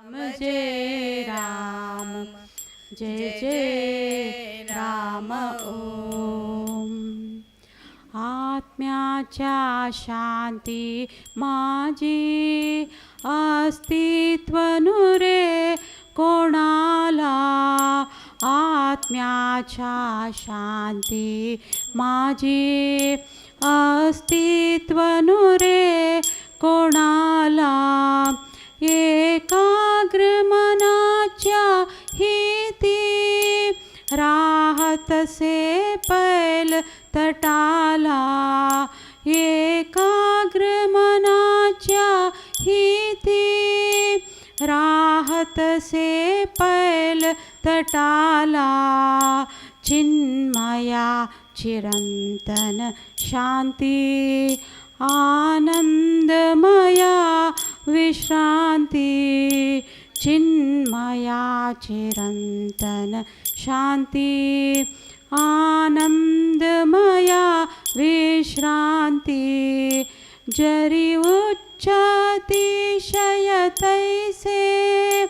जय राम जय जय राम ओम. आत्म्याच्या शांती माझी अस्तित्व नुरे कोणाला. आत्म्याच्या शांती माझी अस्तित्व नुरे कोणाला. एकाग्र मनाच्या हिती राहतसे पैल तटाला. एकाग्र मनाच्या हिती राहतसे पैल तटाला. चिन्मया चिरंतन शांती आनंदमया विश्रांती. चिन्मया चिरंतन शांती आनंदमया विश्रांती. जरी उच्च अतिशय तैसे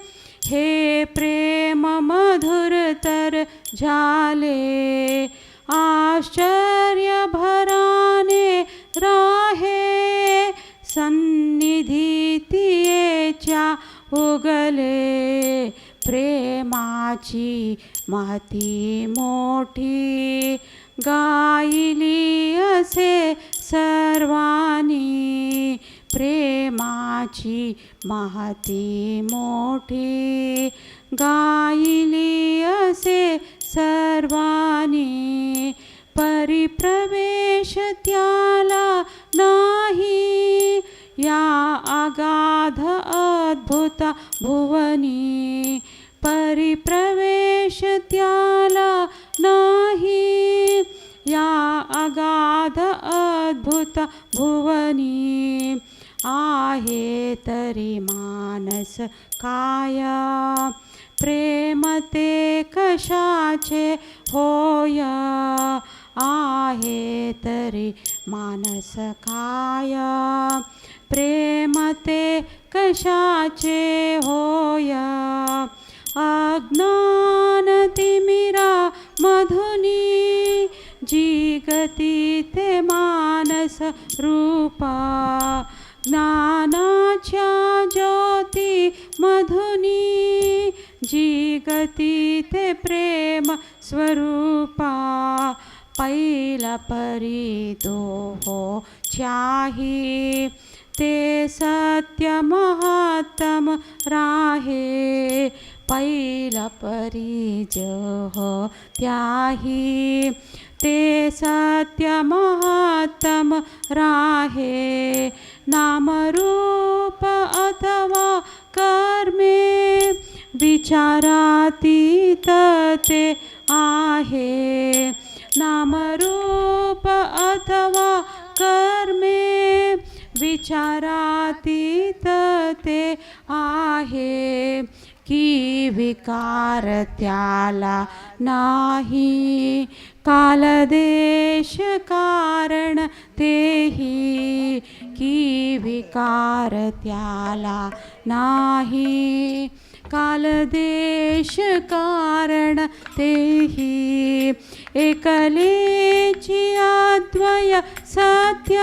हे प्रेम मधुरतर झाले. आश्चर्य भराने राहे सन्निधी तियेच्या उगले. प्रेमाची महती मोठी गायली असे सर्वांनी. प्रेमाची महती मोठी गायली असे सर्वांनी. परिप्रवेश त्याला नाही या अगाध अद्भुत भुवनी. परिप्रवेश त्याला नाही या अगाध अद्भुत भुवनी. आहे तरी मानस काय प्रेम ते कशाचे होय. आहे तरी मानस काय प्रेम ते कशाचे होय. अज्ञान तिमिरा मधुनी जी गती ते मानस रूपा. ज्ञानाच्या ज्योती मधुनी जी गती ते प्रेम स्वरूपा. पैला परी तो हो चाही ते सत्य महत्तम राहे. पैला परी जो हो त्याही ते सत्य महत्तम राहे. नामरूप अथवा कर्मे विचारातीत ते आहे. नामरूप अथवा कर्मे विचारातीत ते आहे. की विकार त्याला नाही कालदेश कारण तेही. की विकार त्याला नाही कालदेश कारण तेही. एकलेची अद्वय सत्य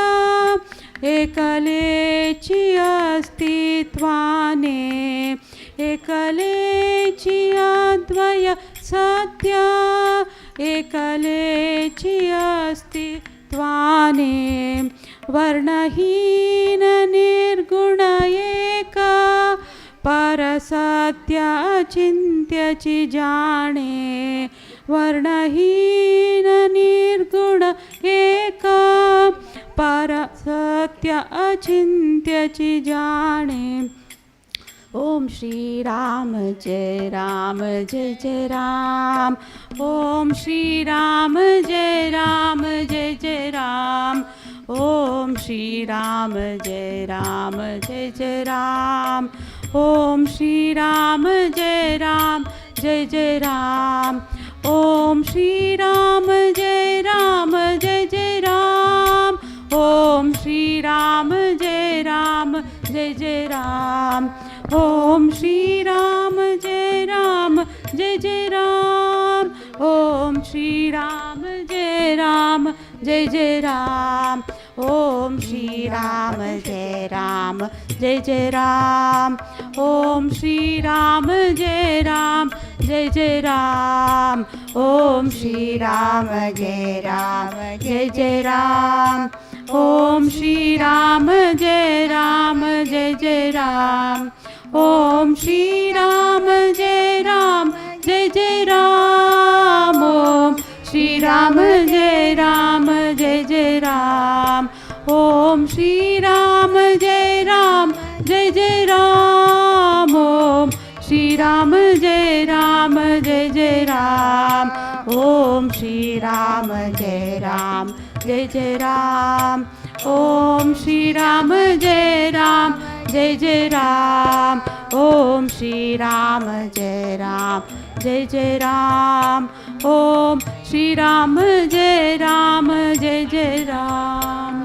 एकलेची अस्तित्वाने. एकलेची अद्वय सत्य एकलेची अस्तित्वाने. वर्णहीन निर्गुण एक परसत्य अचिंत्यची जाणे. वर्णहीन निर्गुण एक परसत्य अचिंत्यची जाणे. ओम श्री राम जय जय राम. ओम श्री राम जय जय राम. ओम श्री राम जय जय राम. ओम श्री राम जय जय राम. ओम श्री राम जय जय राम. ओम श्री राम जय जय राम. ओम श्री राम श्री राम जय जय राम। ओम श्री राम जय जय राम। ओम श्री राम जय जय राम। ओम श्री राम जय जय राम। ओम श्री राम जय जय राम। ओम श्री राम जय जय राम। ओम श्री राम जय जय राम। ओम श्री राम जय जय राम। ओम श्री राम जय जय राम। ओम श्री राम जय जय राम। ओम श्री राम जय जय राम। ओम श्री राम जय जय राम। ओम श्री राम जय जय राम।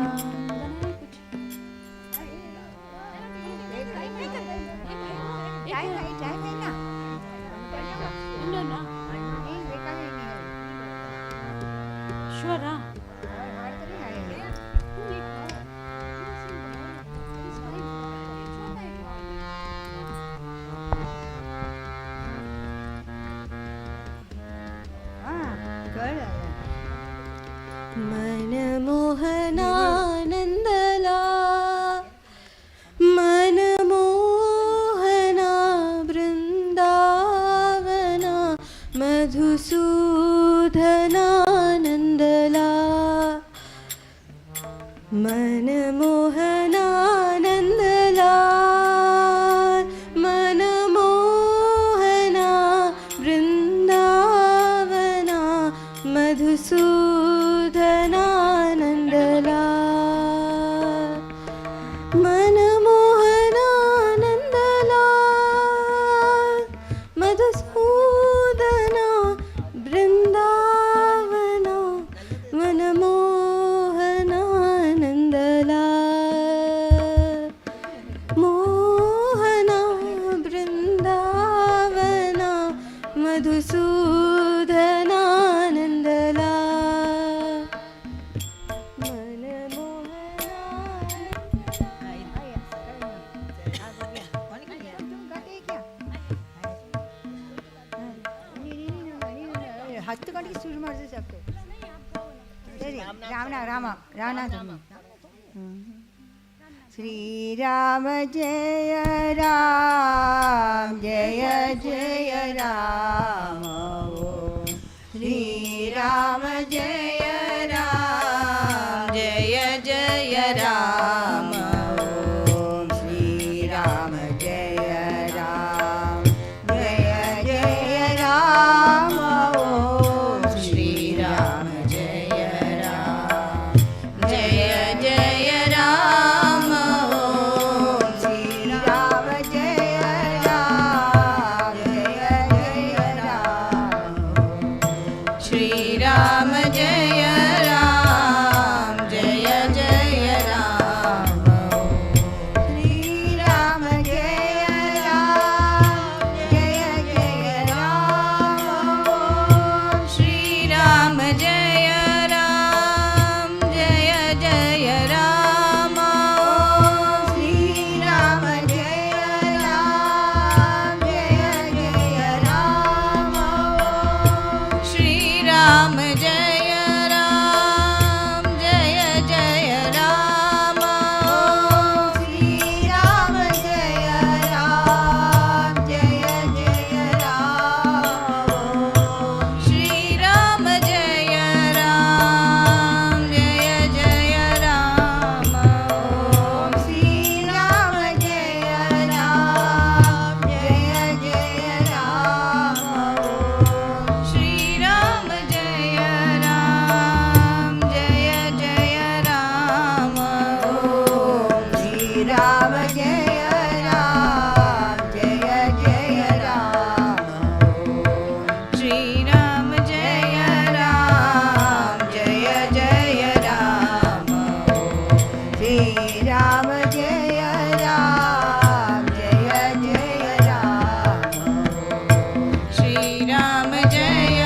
मनमोहनानन्दला मनमोहना वृन्दावना मधुसूदनानन्दला मनमोहनानन्दला मनमोहना वृन्दावना मधुसूदनानन्दला मनमोहनानन्दला मधुसूदना वृन्दावना मनमोहनानन्दला मोहना वृन्दावना मधुसूदनानन्दला ಹತ್ತು ಗಂಟೆಗೆ ಶುರು ಮಾಡಿದ್ರೆ ಸಾಕು. ಸರಿ, ರಾಮ ಶ್ರೀರಾಮ ಜಯ ಜಯ ರಾಮ. ಶ್ರೀರಾಮ ಜಯ ಜಯ ರಾಮ. ಶ್ರೀರಾಮ ಜಯ ಜಯ ರಾಮ. ಶ್ರೀರಾಮ ಜಯ ಜಯ ರಾಮ. ಶ್ರೀರಾಮ ಜಯ ಜಯ ರಾಮ. ಶ್ರೀರಾಮ ಜಯ ಜಯ ರಾಮ. ಶ್ರೀರಾಮ ಜಯ ಜಯ ರಾಮ. ಶ್ರೀರಾಮ ಜಯ ಜಯ ರಾಮ. ಶ್ರೀರಾಮ ಜಯ ಜಯ ರಾಮ. ಶ್ರೀರಾಮ ಜಯ ಜಯ ರಾಮ. ಶ್ರೀರಾಮ ಜಯ ಜಯ ರಾಮ. ಶ್ರೀರಾಮ ಜಯ ಜಯ ರಾಮ. ಶ್ರೀರಾಮ ಜಯ ಜಯ ರಾಮ. ಶ್ರೀರಾಮ ಜಯ ಜಯ ರಾಮ. ಶ್ರೀರಾಮ ಜಯ ಜಯ ರಾಮ. ಶ್ರೀರಾಮ ಜಯ ಜಯ ರಾಮ. ಶ್ರೀರಾಮ ಜಯ ಜಯ ರಾಮ. ಶ್ರೀರಾಮ ಜಯ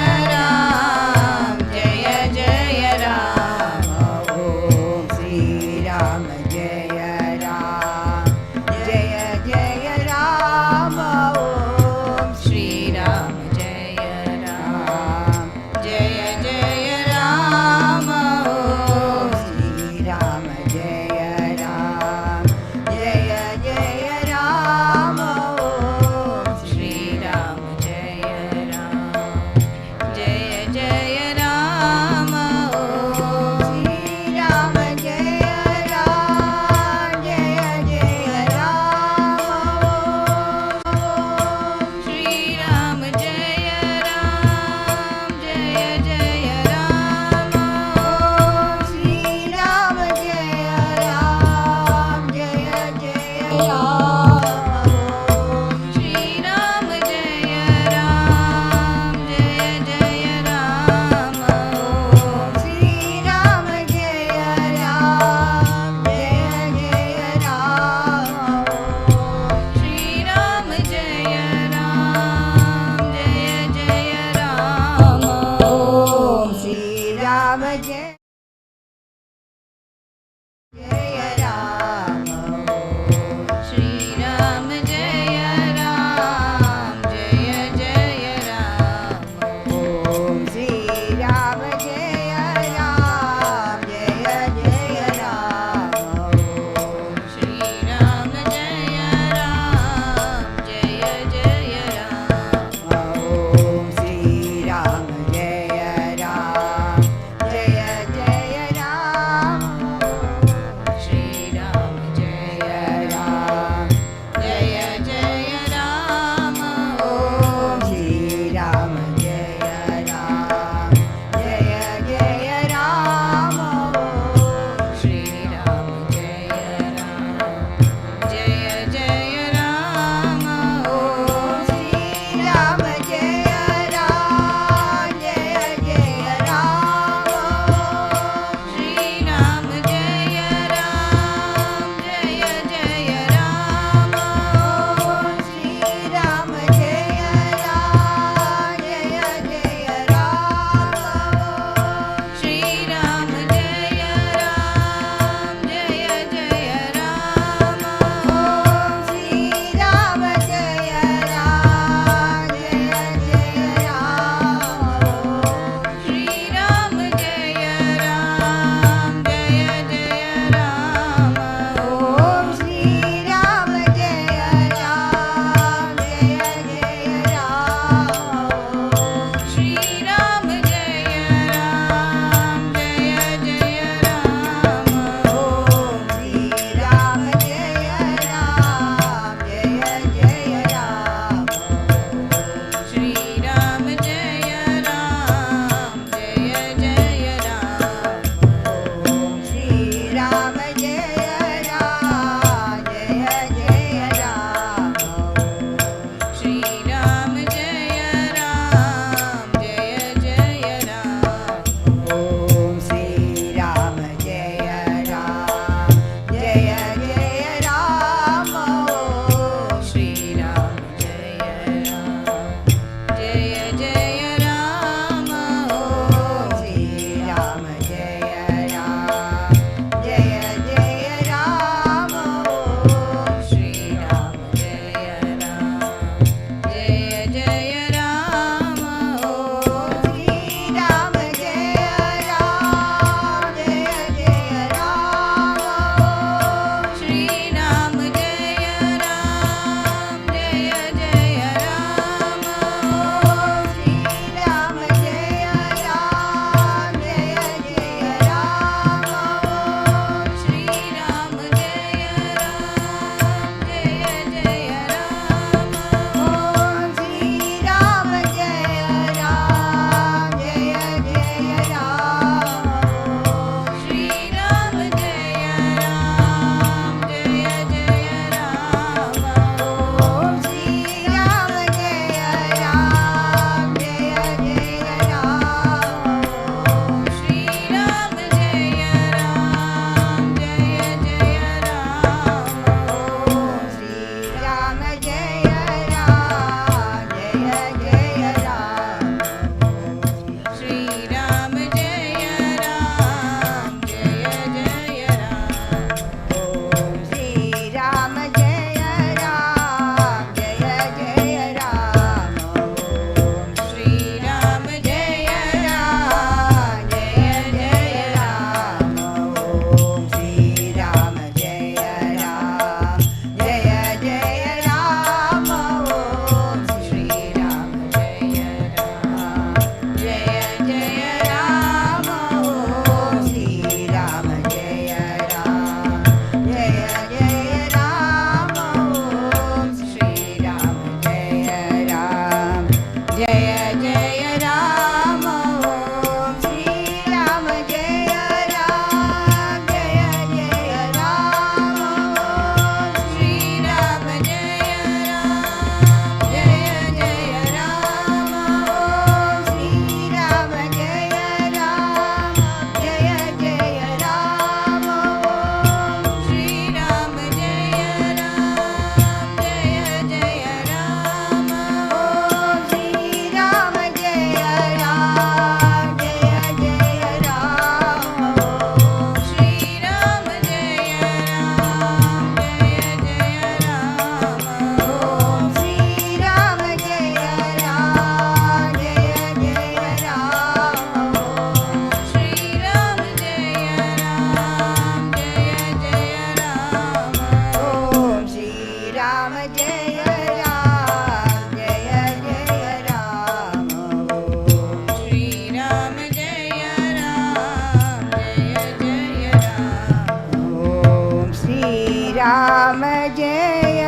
जय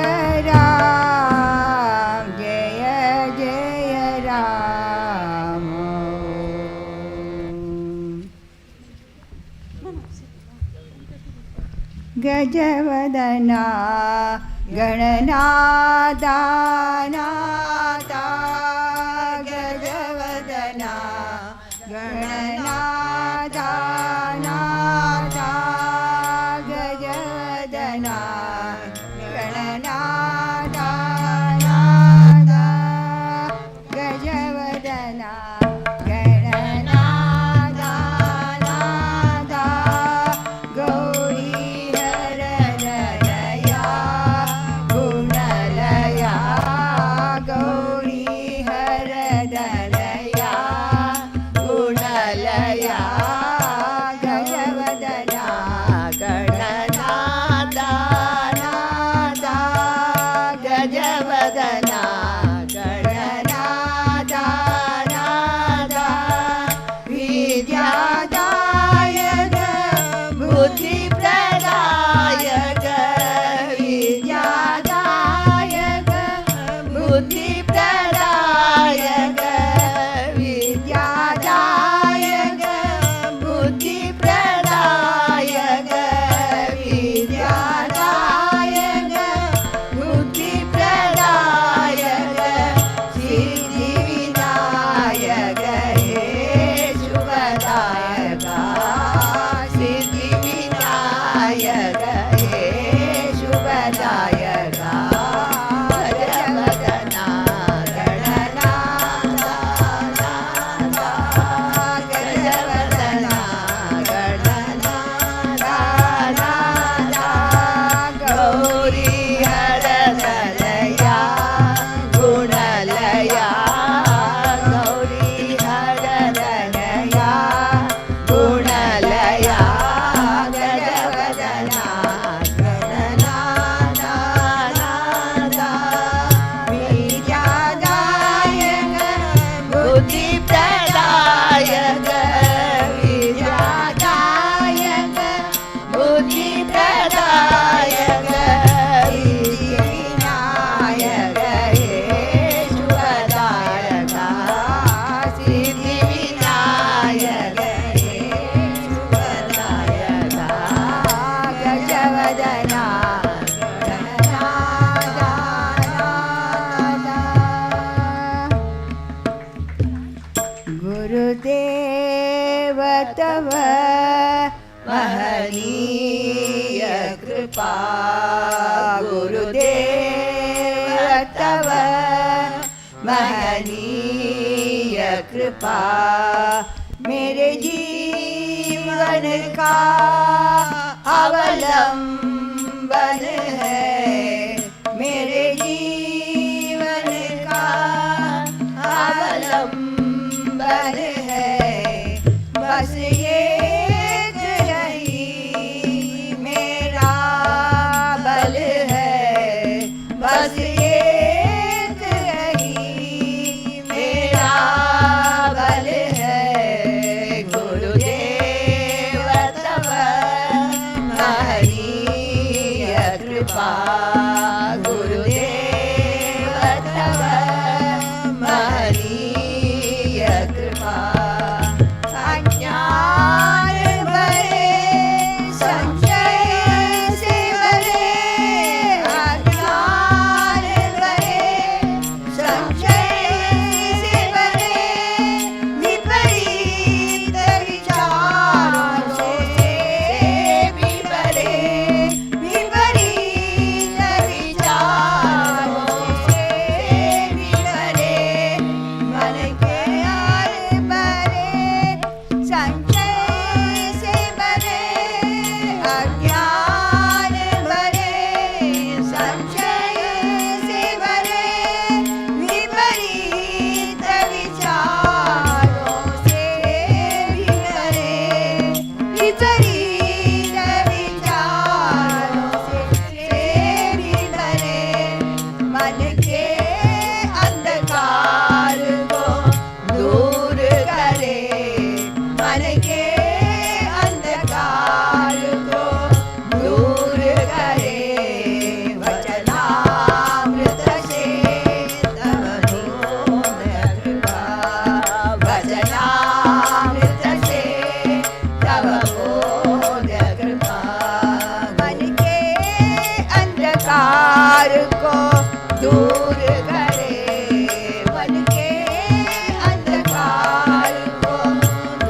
राम जय जय राम गजवदना गणनादा नादा गजवदना गणनादा नादा गजवदना गणनादा नादा गजवदना गणनादा नादा गौरी हरदया गुणलया गौरी हरदया गुणलया गजवदना गणनादा नादा गजवदना गणनादा नादा विद्यादायक बुद्धिप्रदायक विद्यादायक बुद्धिप्रदायक विद्यादायक बुद्धिप्रदायक विद्यादायक बुद्धिप्रदायक सिद्धिविनायक हे शुभदायक सिद्धिविनायक हे शुभदायक गजवदना गणनादा नादा गजवदना गणनादा नादा गौरी हरदया गुणलया गौरी हरदया गुणलया गजवदना गणनादा नादा विद्यादायक बुद्धिप्रदायक विद्यादायक बुद्धिप्रदायक सिद्धिविनायक हे शुभदायक सिद्धिविनायक हे शुभदायक गजवदना गणनादा नादा गुरुदेव तव महनीय कृपा गुरुदेव तव महनीय कृपा मेरे जीवन का अवलंबन है मेरे जीवन का अवलंबन है बस एक रही मेरा बल है बस एक रही मेरा बल है गुरुदेव तव महनीय कृपा गुरुदेव तव महनीय कृपा अज्ञान भरे संशय से भरे अज्ञान भरे संशय से भरे विपरीत विचारों से भी भरे विपरीत अंधकार को दूर करे, मन के अंधकार को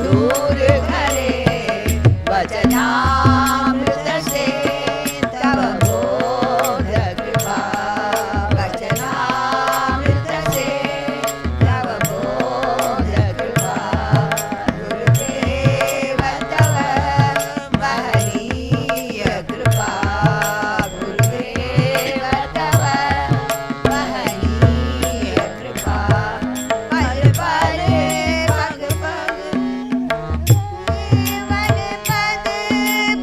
दूर करे, वचनामृत से तव बोध कृपा, वचनामृत से तव बोध कृपा, गुरुदेव तव महनीय कृपा, गुरुदेव तव महनीय कृपा, पल पल पग पग जीवन पद,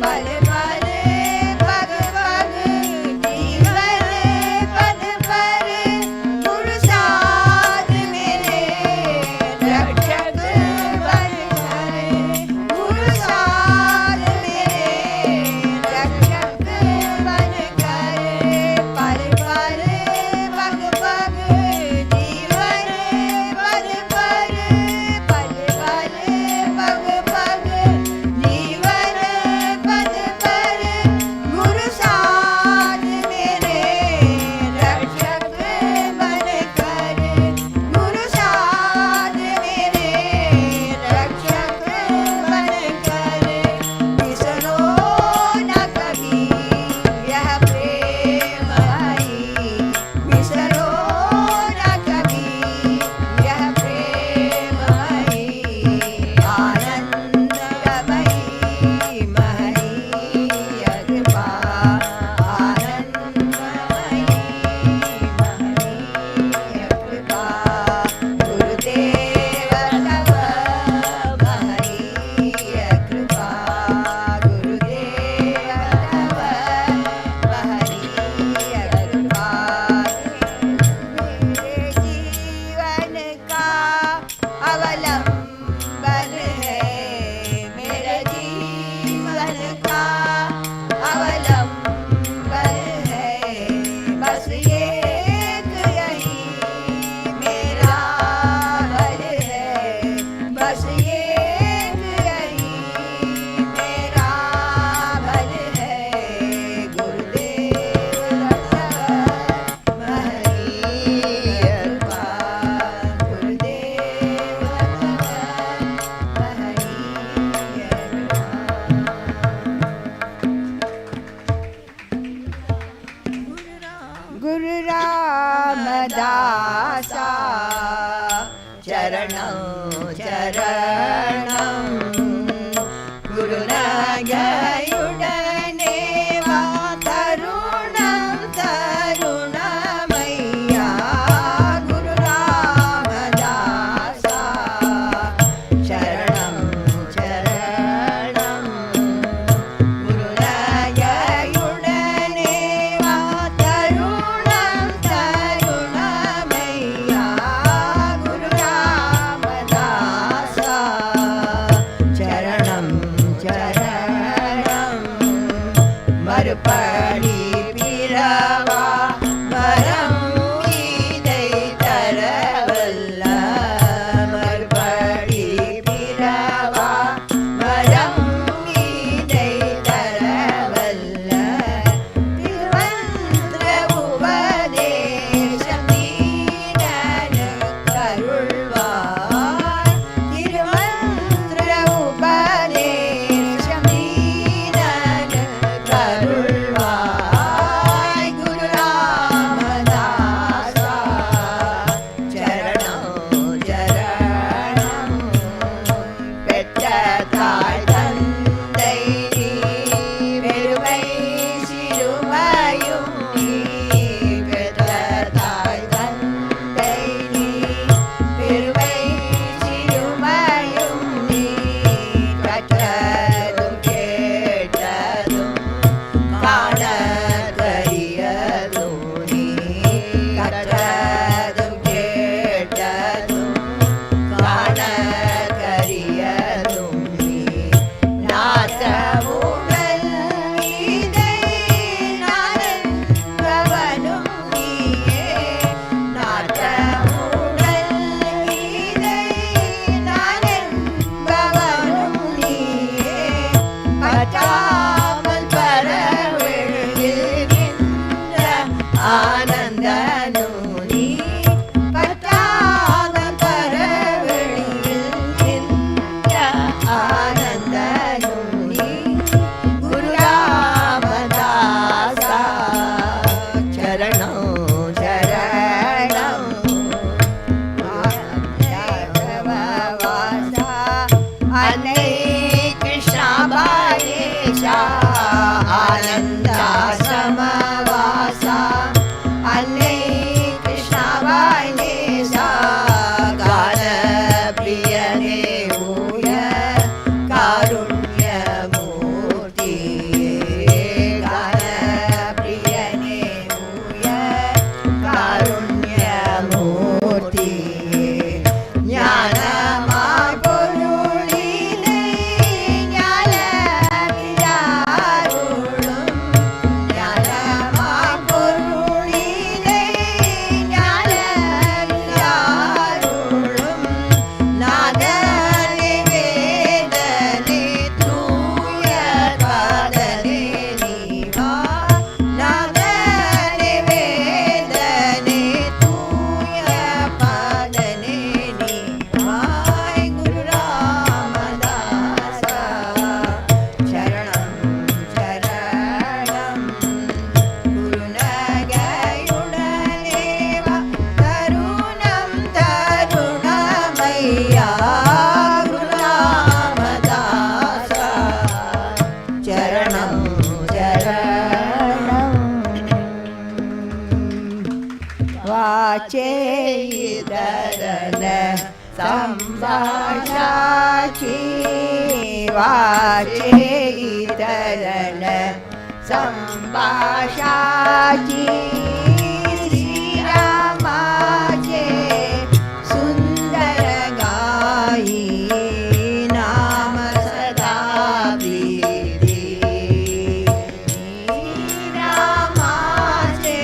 पल पल पग पग जीवन पद पर गुरु साथ मेरे रक्षक बन करे, गुरु साथ मेरे रक्षक बन करे, पल पल पग पग जीवन पद पर, पल पल पग पग जीवन पद पर गुरु साथ मेरे रक्षक बन करे, गुरु साथ मेरे रक्षक बन करे, बिसरो न कभी यह प्रेम आई, बिसरो न कभी यह प्रेम आई, आनंदमयी महनीय कृपा, आनंदमयी महनीय कृपा, गुरुदेव तव महनीय कृपा, गुरुदेव तव महनीय कृपा, मेरे जीवन का अवलंबन है, मेरे जीवन का अवलंबन है, बस एक यही मेरा बल है, बस एक यही मेरा बल है, गुरुदेव तव महनीय कृपा, गुरुदेव तव महनीय कृपा। गुरु रामदासा चरणं चरणं गुरुनगयुडने वा तरुणं तरुणमय्या, गुरु रामदासा शरणं शरणं गुरुनगयुडने वा तरुणं तरुणमय्या, गुरु रामदासा चरणं चरणं मरपड़ी पिरवा मरम ईदै तरवल्ल, मरपड़ी पिरवा मरम ईदै तरवल्ल, तिरुमंत्र उपदेशं दीनन करुள்வாய், तिरुमंत्र उपदेशं दीनन करुள்வாய், गुरु ஆனந்தனு நீ பற்றாத பரவெளியில் நின்ற ஆனந்தனு நீ குரு ராமதாசா சரணம் சரணம் வாசா அன்னை கிருஷ்ணா பாலேஷா ஆனந்தாசிரம வாசா அன்னை கிருஷ்ணா பாலேஷா கால பிரியனே ஊய காருண்ய மூர்த்தி கால பிரியனே ஊய காருண்ய மூர்த்தி ஞானமாய் பொருளினை ஞானமிலாருளும் ஞானமாய் பொருளினை ஞானமிலாருளும் நாதனே வேதனே தூய காதலே நீவா நாதனே வேதனே தூய பாதனே நீவாய் குரு ராமதாசா சரணம் சரணம் குருநகையுடனேவா தருணம் தருணமையா குரு ராமதாசா சரணம் சரணம் வாச்சேதரன சம்பாஷாச்சி வாச்சேதரன சம்பாஷாச்சி ஸ்ரீராமாஜே சுந்தர காயி நாம சதா பிரீதி ஸ்ரீராமாஜே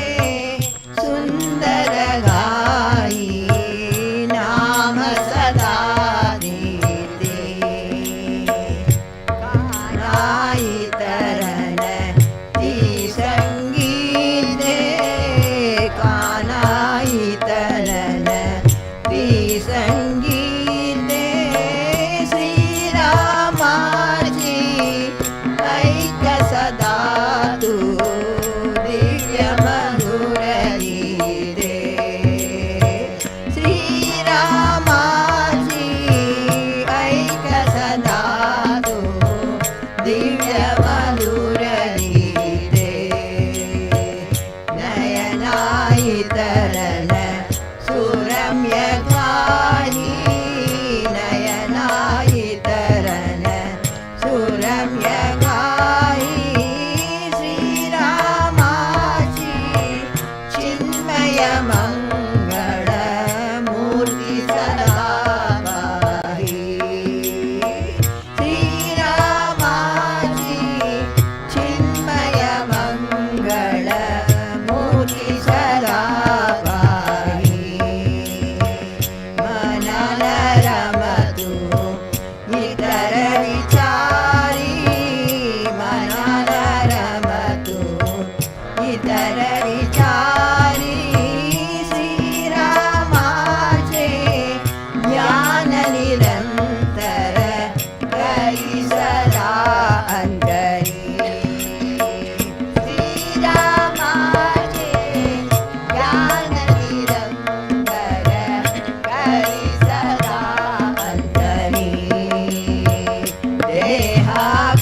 சுந்தர காயி நாம சதா பிரீதி கானாயி தரண தி சங்கீதே கானாயி தரண தி சங்கீதே ஸ்ரீராமாஜி ஐக்க சதா து திவ்ய மதுரீரே ஸ்ரீராமாஜி ஐக்க சதா து திவ்ய மதுரீரே நயனாயி தரண சுரம்யகாரி நயனாயி தரண சுரம்யகாரி ஸ்ரீராமாஜி சின்மய மங்கள மூர்த்தி சதா பாஹி ஸ்ரீராமாஜி சின்மய மங்கள மூர்த்தி சதா பாஹி மனநரமது இತರ விಚಾರಿ ಮನನರಮತು ಇತರ ವಿಚಾರಿ ಶ್ರೀರಾಮಾಜೆ ಜ್ಞಾನ ನಿರಂತರ ಕರಿ ಸದಾ ಅಂತರಿ ಶ್ರೀರಾಮಾಜೆ ಜ್ಞಾನ ನಿರಂತರ ಕರಿ ಸದಾ ಅಂತರಿ ದೇಹ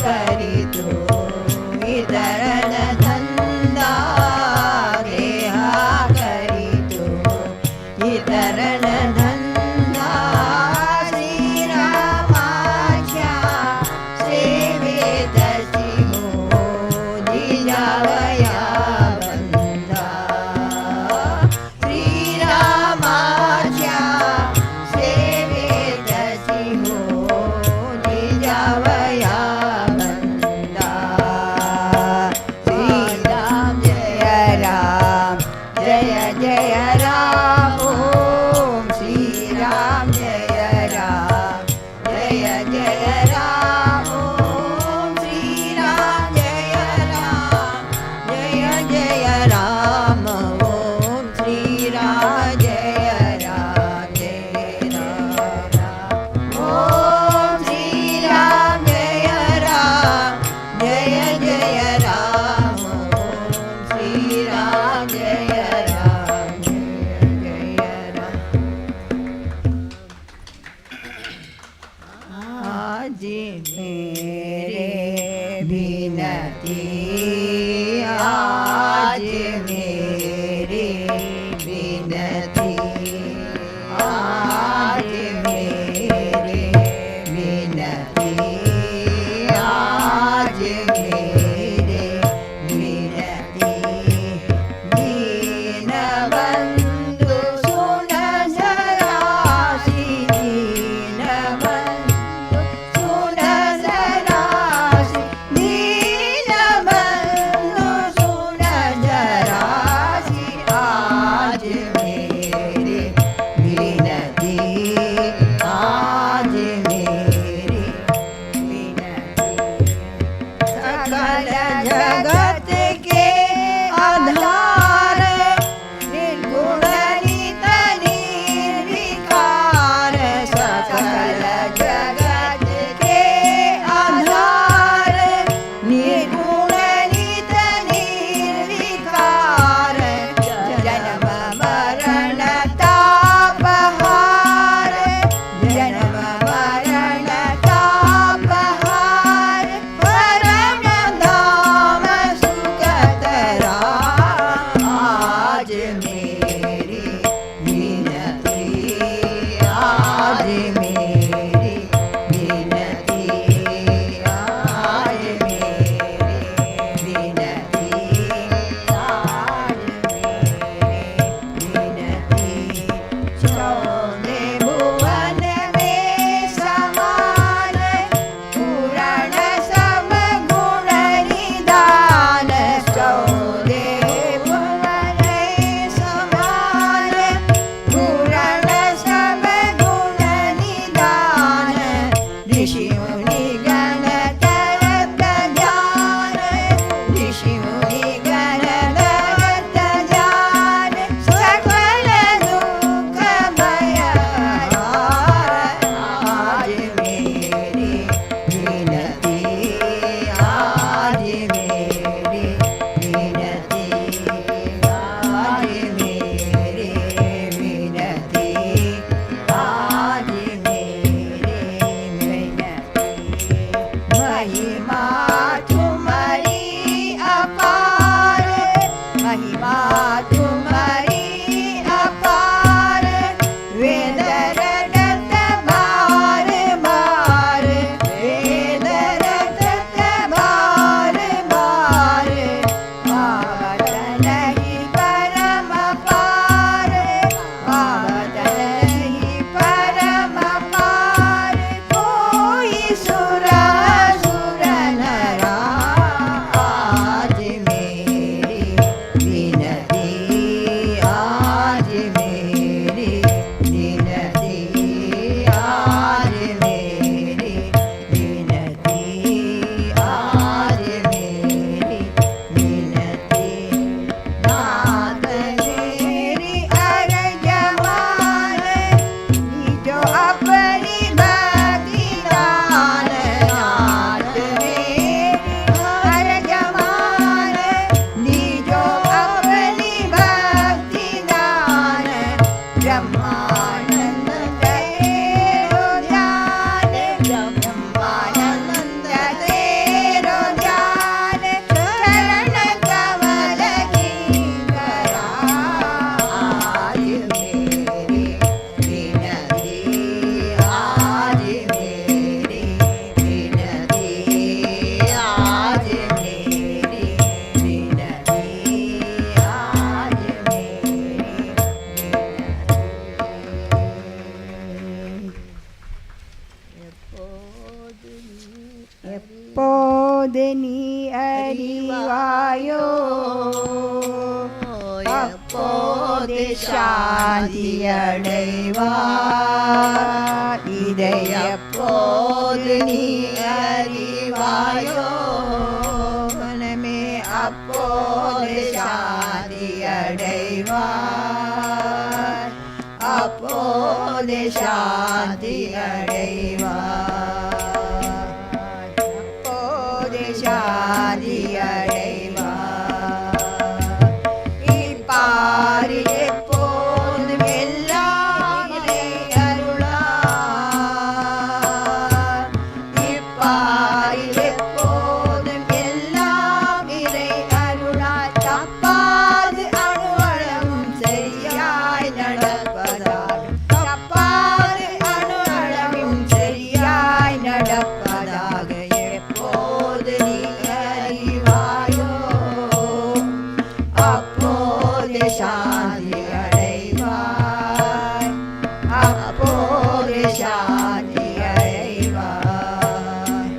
ಕರಿತು ವಿತರಣ ಧಂದ ದೇಹ ಕರಿತು ವಿತರಣ ಧಂದ ಶ್ರೀರಾಮಾಚ್ಯ ಸೇವೆ ದಶಿಮೋ ದಿಜಾವಯ ಬಂದ ಶ್ರೀರಾಮಾಚ್ಯ ಸೇವೆ ದಶಿಮೋ ದಿಜಾವಯ ಬಂದ ಶ್ರೀರಾಮ ಜಯ ಜಯ ರಾಮ ಓಂ ಶ್ರೀರಾಮ ಜಯ ಜಯ ರಾಮ ಓಂ ಶ್ರೀರಾಮ ಜಯ ಜಯ Rama Ram, Jaya Ram, Jaya Ram. आज मेरे बिनती, आज मेरी बिनती, आज मेरी बिनती, आज मेरी बिनती, दीनबंधु सुन जरा सी, दीनबंधु सुन जरा सी, दीनबंधु सुन जरा सी, आज मेरी बिनती, आज मेरी बिनती। सकल जगत के आधार, निर्गुण नित निर्विकार, सकल जगत के आधार, निर्गुण नित निर्विकार, जन्म मरण तापहार, जन्म मरण तापहार, परम धाम सुखतरा, आज मेरी बिनती, आज मेरी बिनती, आज मेरी बिनती, आज मेरी बिनती। चौदह भुवन में समान, पूरण सम गुण निदान, चौदह भुवन में समान, पूरण सम गुण निदान, ऋषि मुनि गण तरत ध्यान, ऋषि मुनि गण तरत ध्यान, सकल दुख भय हार, आज मेरी बिनती, आज मेरी बिनती, आज मेरी बिनती, आज मेरी बिनती। महिमा तुम्हारी अपार, महिमा तुम्हारी अपार, वेद रटत बार बार, वेद रटत बार बार, पावत नहीं परम पार, पावत नहीं परम पार, कोई सुर सुर नरा, आज मेरी बिनती, आज मेरी बिनती, आज मेरी बिनती, आज मेरी बिनती। नाथ मेरी अर्ज मान, जो अपनी भक्ति दान, नाथ मेरी अर्ज मान, जो अपनी भक्ति दान, ब्रह्मानंद तेरो ध्यान, ब्रह्मानंद तेरो ध्यान, चरण कमल की करा, आज मेरी बिनती, आज मेरी बिनती, आज मेरी बिनती, आज मेरी எப்போது நீ அறிவாயோ, அப்போது சாந்தி அடைவாய், இதை எப்போது நீ அறிவாயோ, மனமே அப்போது சாந்தி அடைவாய், அப்போது சாந்தி அடைவாய், அப்போது சாந்தி அடைவாய்। அப்போது சாந்தி அடைவாய், அப்போது சாந்தி அடைவாய்.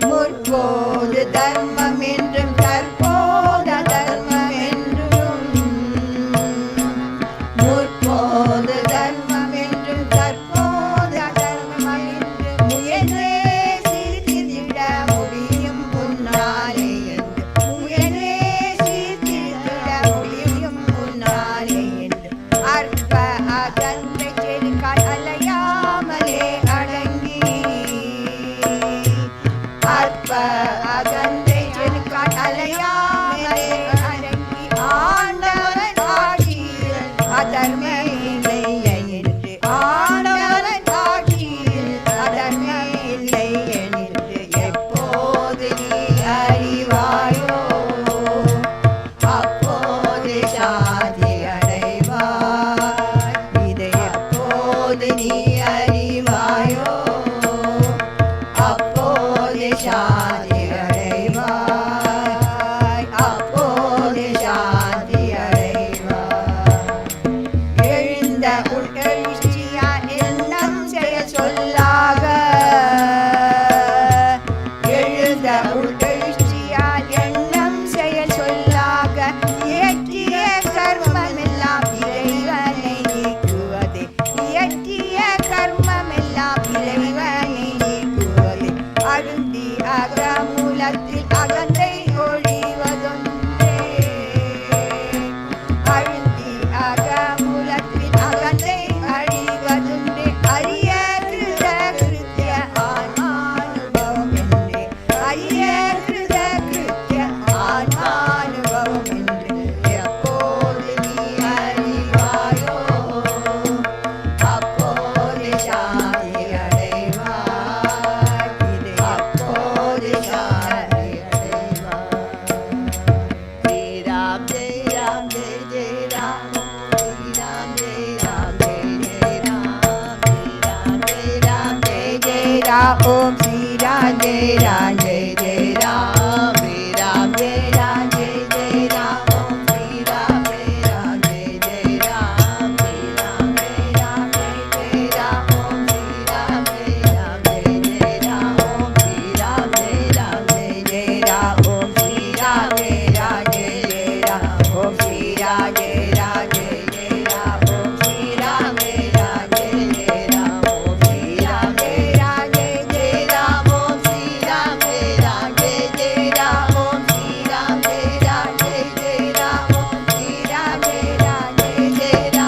முற்போது தர்மம் என்றும் தற்போத தர்மம் என்றும், முற்போது தர்மம் என்றும் தற்போத தர்மம் என்றும் முயன்றே சீர்திருத்திட முடியும் முன்னாலே என்று, முயன்றே சீர்திருத்திட முடியும் முன்னாலே என்று. அற்ப அகந்தை செருக்கால் அலையாமலே அடங்கி, அற்ப அகந்தை செருக்கால் அலையாமலே அடங்கி, ஆண்டவன் ஆட்சியில் அதர்மே இல்லை என்று, ஆண்டவன் ஆட்சியில் அதர்மே இல்லை என்று எப்போது நீ அறிவாயோ, அப்போது சாந்தி அடைவாய். இதை எப்போது நீ அறிவாயோ, அப்போது சாந்தி அடைவாய், அப்போது சாந்தி அடைவாய். எழுந்த உட்கழிச்சியால் எண்ணம் செயல் சொல்லாக, எழுந்த உட்கழிச்சியால் எண்ணம் செயல் சொல்லாக, இயற்றிய கர்மமெல்லாம் இறைவனை நீக்குவதே, இயற்றிய கர்மமெல்லாம் இறைவனை நீக்குவதே. அழுந்தி அகமூலத்தில் அகந்தை ஒழிவதொன்றே, அழுந்தி அகமூலத்தில் அகந்தை அழிவதொன்றே. அரிய கிருத கிருத்திய ஆன்மானுபவம் என்றே, அரிய கிருத கிருத்திய ஆன்மானுபவம் என்று எப்போது நீ அறிவாயோ, அப்போது சாந்தி அடைவாய். இது அப்போது சாந்தி அடைவாய். ஸ்ரீராம் ஜெய் ராம் ஜெய் ஜெய் ராம், ஸ்ரீராம் ஜெய் ராம் ஜெய் ஜெய் ராம், ஸ்ரீராம் ஜெய் ராம் ஜெய் ஜெய் ராம், ஓம் ஸ்ரீராம் ஜெய் ராம் ஜெய் ஜெய் ராம், ஸ்ரீராம் ஜெய் ராம் ஜெய் ஜெய் ராம், ஓம் ஸ்ரீராம் ஜெய் ராம் ஜெய் ஜெய் ராம், ஸ்ரீராம் ஜெய் ராம் ஜெய் ஜெய் ராம், ஓம் ஸ்ரீராம் ஜெய் ராம் ஜெய் ஜெய் ராம், ஓம் ஸ்ரீராம் ஜெய் ராம் ஜெய் ஜெய் ராம், ஓம் ஸ்ரீராம் ஜெய் ராம் ஜெய் ஜெய் ராம், ஓம் ஸ்ரீராம் ஜெய் ராம் ஜெய் ஜெய் ராம், ஓம் ஸ்ரீராம் ஜெய் ராம் ஜெய் ஜெய் ராம், ஓம் ஸ்ரீராம் ஜெய் ராம் ஜெய் ஜெய் ராம், ஓம் ஸ்ரீராம் ஜெய் ராம் ஜெய் ஜெய் ராம், ஓம் ஸ்ரீராம் ஜெய் ராம் ஜெய் ஜெய் ராம், ஓம் ஸ்ரீராம் ஜெய் ராம் ஜெய் ஜெய் ராம், ஓம் ஸ்ரீராம் ஜெய் ராம் ஜெய் ஜெய் ராம், ஓம் ஸ்ரீராம் ஜெய் ராம் ஜெய் ஜெய் ராம், ஓம் ஸ்ரீராம் ஜெய் ராம் ஜெய் ஜெய் ராம், ஓம் ஸ்ரீராம்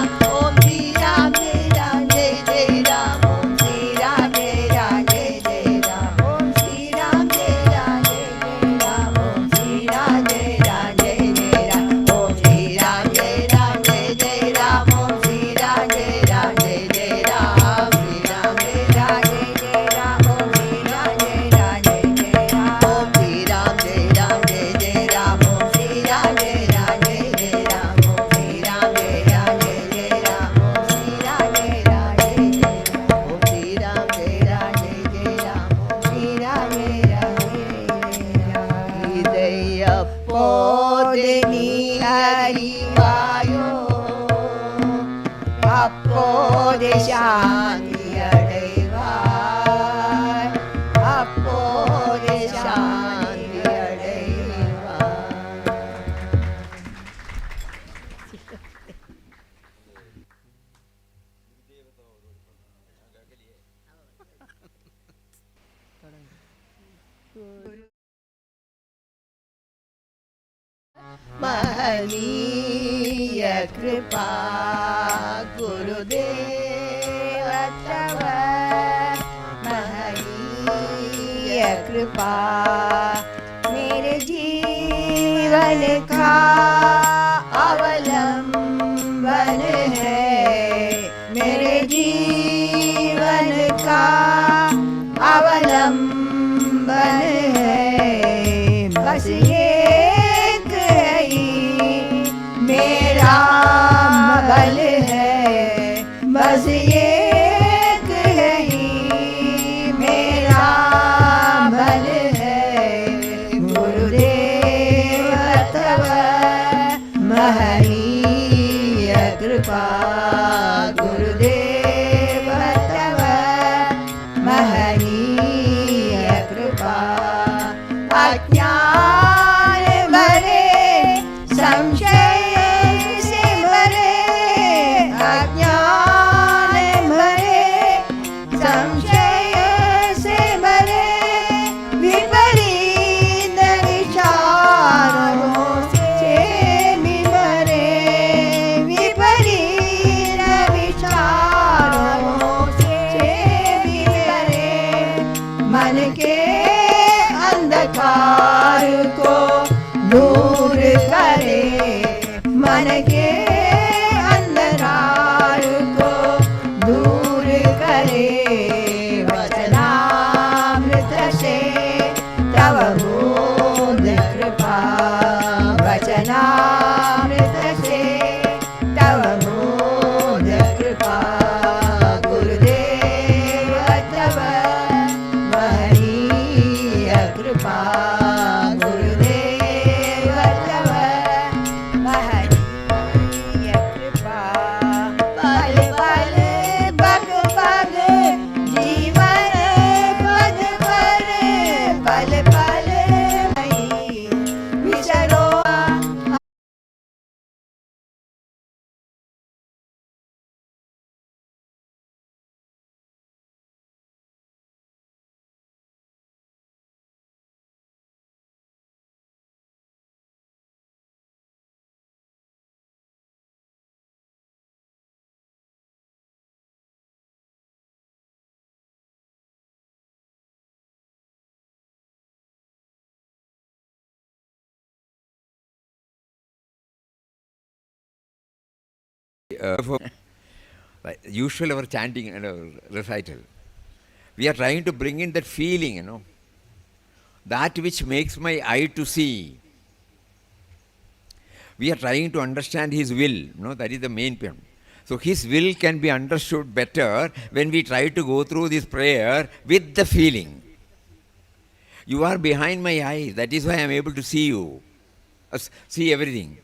ஜெய் ராம் ஜெய் ஜெய் ராம், ஓம் ஸ்ரீராம் ஜெய் ராம் ஜெய் ஜெய் ராம், ஓம் ஸ்ரீராம் ஜெய் ராம் ஜெய் ஜெய் ராம், ஸ்ரீராம் ஜெய் ராம் ஜெய் ஜெய் ராம், ஓம் ஸ்ரீராம் ஜெய் ராம் ஜெய் ஜெய் ராம், ஓம் ஸ்ரீராம் ஜெய் ராம் ஜெய் ஜெய் ராம், ஓம் ஸ்ரீராம் ஜெய் ராம் ஜெய் ஜெய் ராம், ஓம் ஸ்ரீராம் ஜெய் ராம் ஜெய் ஜெய் ராம், ஓம் ஸ்ரீராம் ஜெய் ராம் ஜெய் ஜெய் ராம், ஓம் ஸ்ரீராம் ஜெய் ராம் ஜெய் ஜெய் ராம், ஓம் ஸ்ரீராம் ஜெய் ராம் ஜெய் ஜெய் ராம். இதை அப்போது நீ அறிவாயோ, அப்போது சாந்தி அடைவாய், அப்போது சாந்தி அடைவாய். महनीय कृपा गुरुदेव तव, महनीय कृपा मेरे जीवन का अवलंबन है, मेरे जीवन का अवलंबन है। बस एक ही मेरा बल है, बस एक ही मेरा बल है। गुरुदेव तव महनीय कृपा गुरुदेव तव महनीय कृपा अज्ञान भरे संशय से भरे अज्ञान भरे संशय से भरे विपरीत विचारों से भी भरे विपरीत विचारों से भी भरे मन के अंधकार को दूर करे मन के अंधकार को दूर करे वचनामृत से तव बोध कृपा वचनामृत से तव बोध कृपा गुरुदेव तव महनीय कृपा गुरुदेव तव महनीय कृपा पल पल पग पग जीवन पद पर पल पल विचरो Usual our chanting and our recital, we are trying to bring in that feeling, that which makes my eye to see. We are trying to understand His will, that is the main point. So His will can be understood better when we try to go through this prayer with the feeling. You are behind my eyes, that is why I am able to see you, see everything.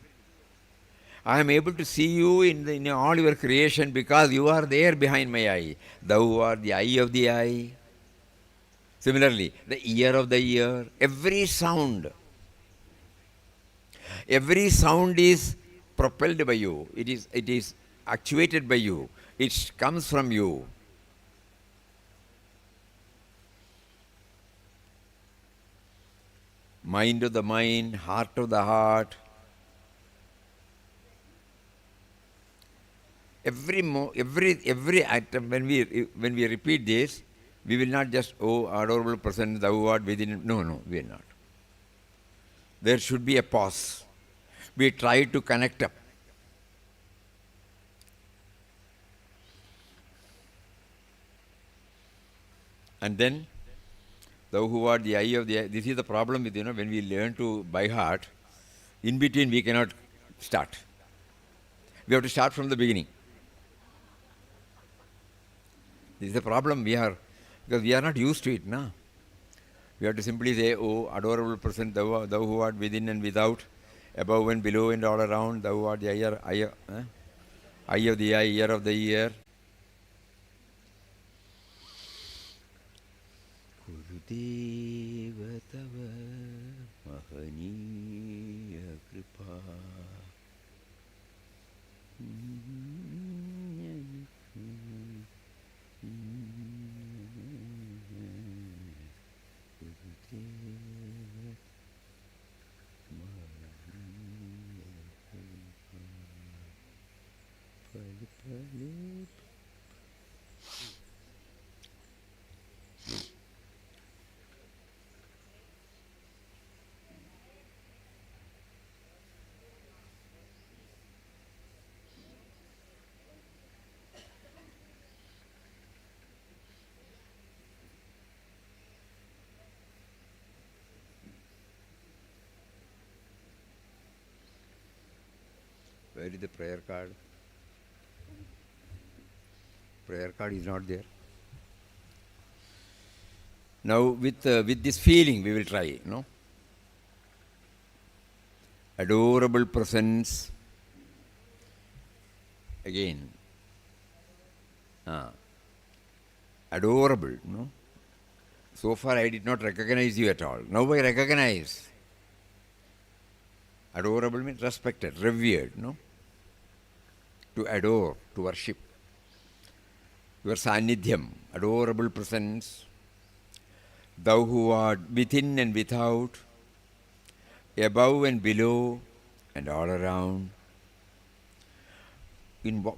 I am able to see you in all your creation because you are there behind my eye. Thou art the eye of the eye. Similarly, the ear of the ear. Every sound is propelled by you. It is actuated by you. It comes from you. Mind of the mind, heart of the heart. Every item, when we repeat this, we will not just, oh, adorable presence, thou art within. No, we are not. There should be a pause. We try to connect up. And then, thou who art the eye of the eye. This is the problem with, when we learn to by heart, in between we cannot start. We have to start from the beginning. This is the problem because we are not used to it now. We have to simply say, oh, adorable presence, thou who art within and without, above and below and all around, thou art the eye of the eye, ear of the ear. Gurudeva tava mahaniya kripa. Where is the prayer card? Prayer card is not there. Now with this feeling we will try, Adorable presence, again. Adorable, no? So far I did not recognize you at all. Now I recognize. Adorable means respected, revered, no? To adore, to worship. Your Sanidhyam, adorable presence, thou who art within and without, above and below, and all around.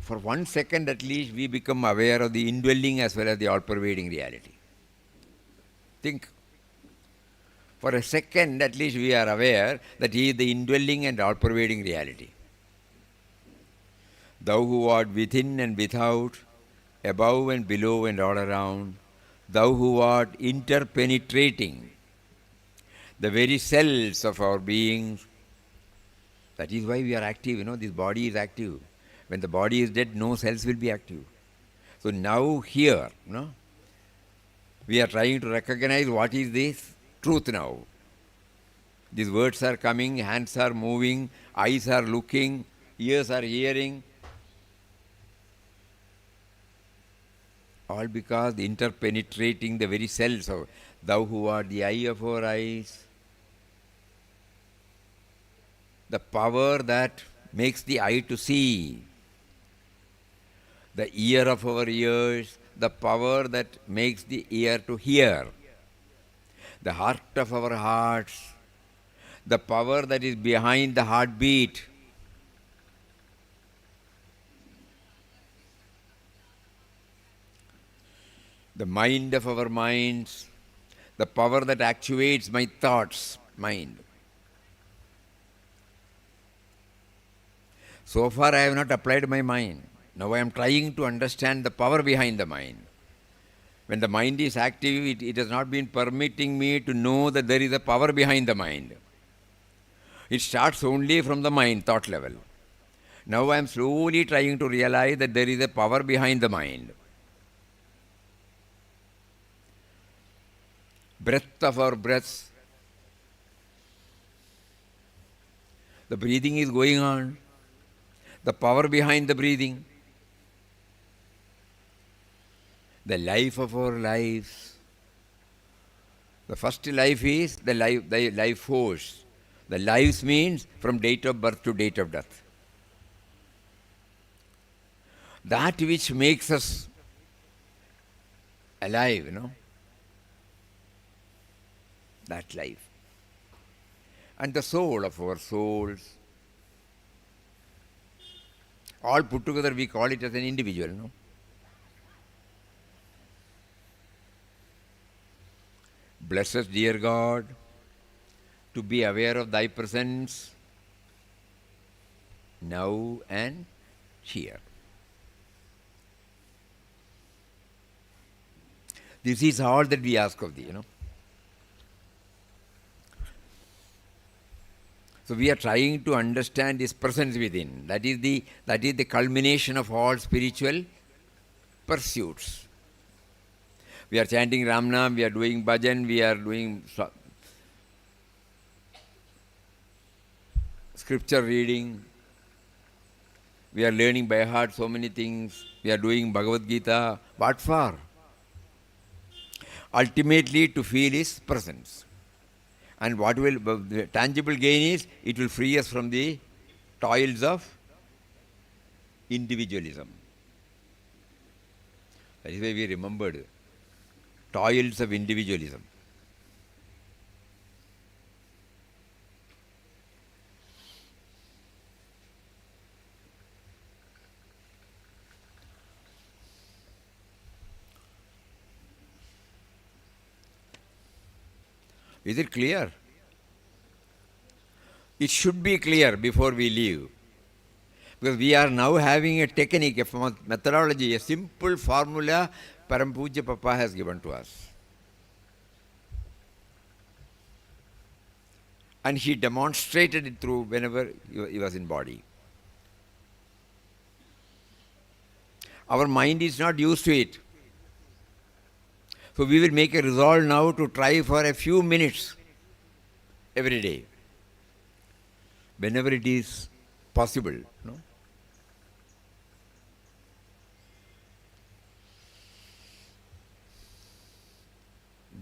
For 1 second at least, we become aware of the indwelling as well as the all-pervading reality. Think. For a second at least we are aware that He is the indwelling and all-pervading reality. Thou who art within and without, above and below and all around, thou who art interpenetrating the very cells of our beings. That is why we are active, this body is active. When the body is dead, no cells will be active. So now here, we are trying to recognize what is this truth now. These words are coming, hands are moving, eyes are looking, ears are hearing. All because interpenetrating the very cells of thou who art the eye of our eyes, the power that makes the eye to see, the ear of our ears, the power that makes the ear to hear, the heart of our hearts, the power that is behind the heartbeat. The mind of our minds, the power that actuates my thoughts, mind. So far I have not applied my mind. Now I am trying to understand the power behind the mind. When the mind is active, it has not been permitting me to know that there is a power behind the mind. It starts only from the mind, thought level. Now I am slowly trying to realize that there is a power behind the mind. Breath of our breaths. The breathing is going on. The power behind the breathing. The life of our lives. The first life is the life force. The lives means from date of birth to date of death. That which makes us alive, that life. And the soul of our souls. All put together we call it as an individual, Bless us, dear God, to be aware of Thy presence now and here. This is all that we ask of Thee, So we are trying to understand His presence within. That is the culmination of all spiritual pursuits. We are chanting Ramnam, we are doing bhajan, we are doing scripture reading, we are learning by heart so many things, we are doing Bhagavad Gita. What for? Ultimately to feel His presence. And what will the tangible gain is, it will free us from the toils of individualism. That is why we remembered toils of individualism. Is it clear? It should be clear before we leave. Because we are now having a technique, a methodology, a simple formula Param Pujya Papa has given to us. And he demonstrated it through whenever he was in body. Our mind is not used to it. So we will make a resolve now to try for a few minutes every day, whenever it is possible.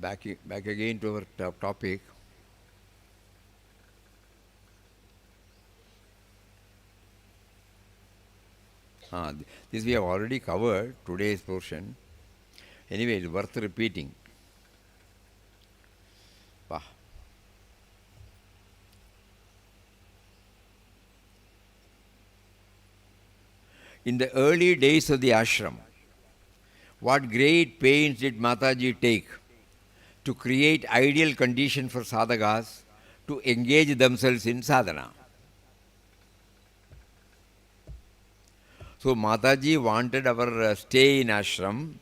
back again to our topic. This we have already covered, today's portion. Anyway, it's worth repeating. Wow. In the early days of the ashram, what great pains did Mataji take to create ideal conditions for sadhakas to engage themselves in sadhana. So Mataji wanted our stay in ashram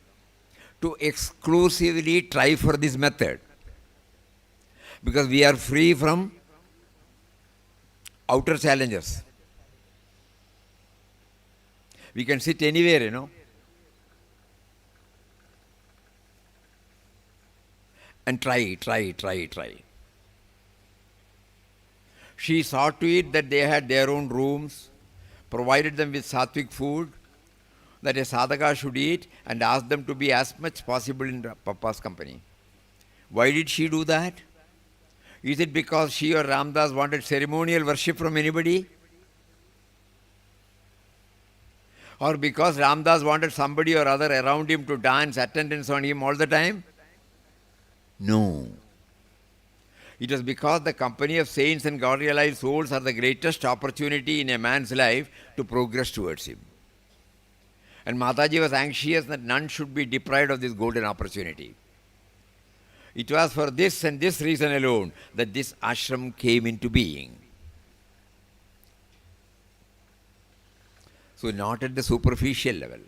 to exclusively try for this method, because we are free from outer challenges. We can sit anywhere, and try. She saw to it that they had their own rooms, provided them with sattvic food that a sadhaka should eat, and asked them to be as much possible in Papa's company. Why did she do that? Is it because she or Ramdas wanted ceremonial worship from anybody? Or because Ramdas wanted somebody or other around him to dance attendance on him all the time? No. It was because the company of saints and God-realized souls are the greatest opportunity in a man's life to progress towards him. And Mataji was anxious that none should be deprived of this golden opportunity. It was for this and this reason alone that this ashram came into being. So not at the superficial level.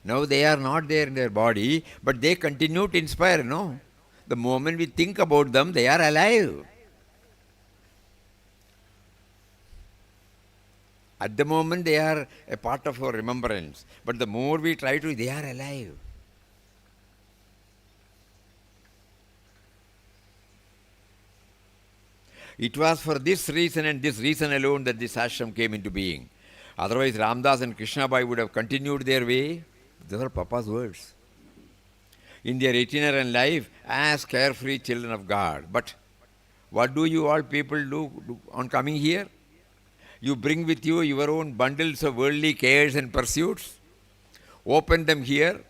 Now they are not there in their body, but they continue to inspire, The moment we think about them, they are alive. At the moment, they are a part of our remembrance. But the more we try to, they are alive. It was for this reason and this reason alone that this ashram came into being. Otherwise, Ramdas and Krishnabai would have continued their way. Those are Papa's words. In their itinerant life as carefree children of God. But what do you all people do on coming here? You bring with you your own bundles of worldly cares and pursuits. Open them here.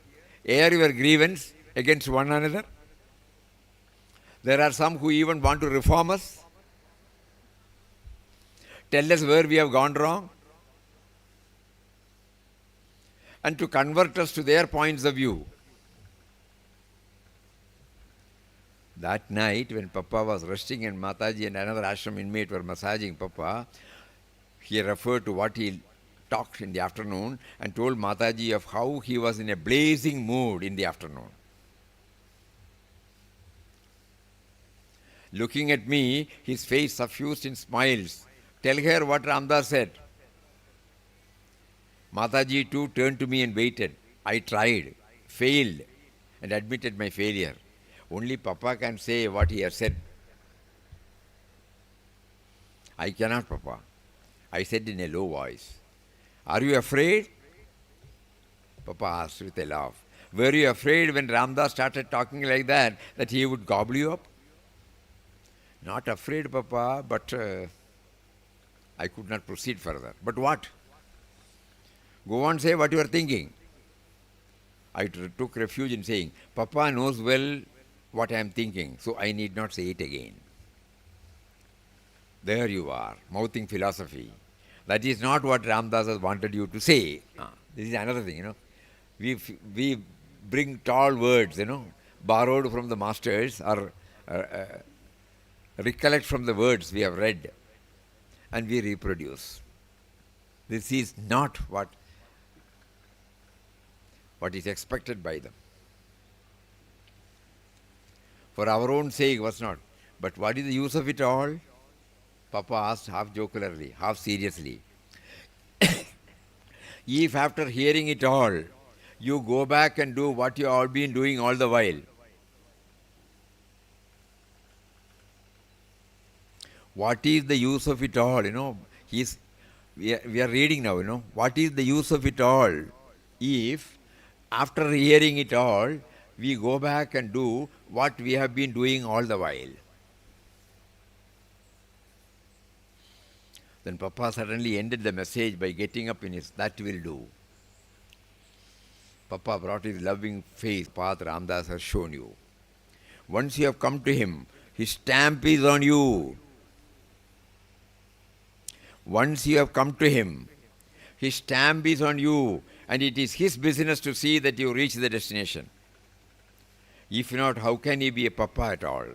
Air your grievance against one another. There are some who even want to reform us. Tell us where we have gone wrong. And to convert us to their points of view. That night when Papa was resting and Mataji and another ashram inmate were massaging Papa, he referred to what he talked in the afternoon and told Mataji of how he was in a blazing mood in the afternoon. Looking at me, his face suffused in smiles. Tell her what Ramdas said. Mataji too turned to me and waited. I tried, failed, and admitted my failure. Only Papa can say what he has said. I cannot, Papa. I said in a low voice. Are you afraid? Papa asked with a laugh. Were you afraid when Ramdas started talking like that he would gobble you up? Not afraid, Papa, but I could not proceed further. But what? Go on, say what you are thinking. I took refuge in saying, Papa knows well what I am thinking, so I need not say it again. There you are, mouthing philosophy. That is not what Ramdas has wanted you to say. This is another thing, We bring tall words, borrowed from the masters or recollect from the words we have read and we reproduce. This is not what is expected by them. For our own sake was not. But what is the use of it all? Papa asked half jocularly, half seriously. If after hearing it all, you go back and do what you have all been doing all the while, what is the use of it all? We are reading now, What is the use of it all if after hearing it all, we go back and do what we have been doing all the while. Then Papa suddenly ended the message by getting up in his, that will do. Papa brought his loving face, path Ramdas has shown you. Once you have come to him, his stamp is on you. Once you have come to him, his stamp is on you, and it is his business to see that you reach the destination. If not, how can he be a Papa at all?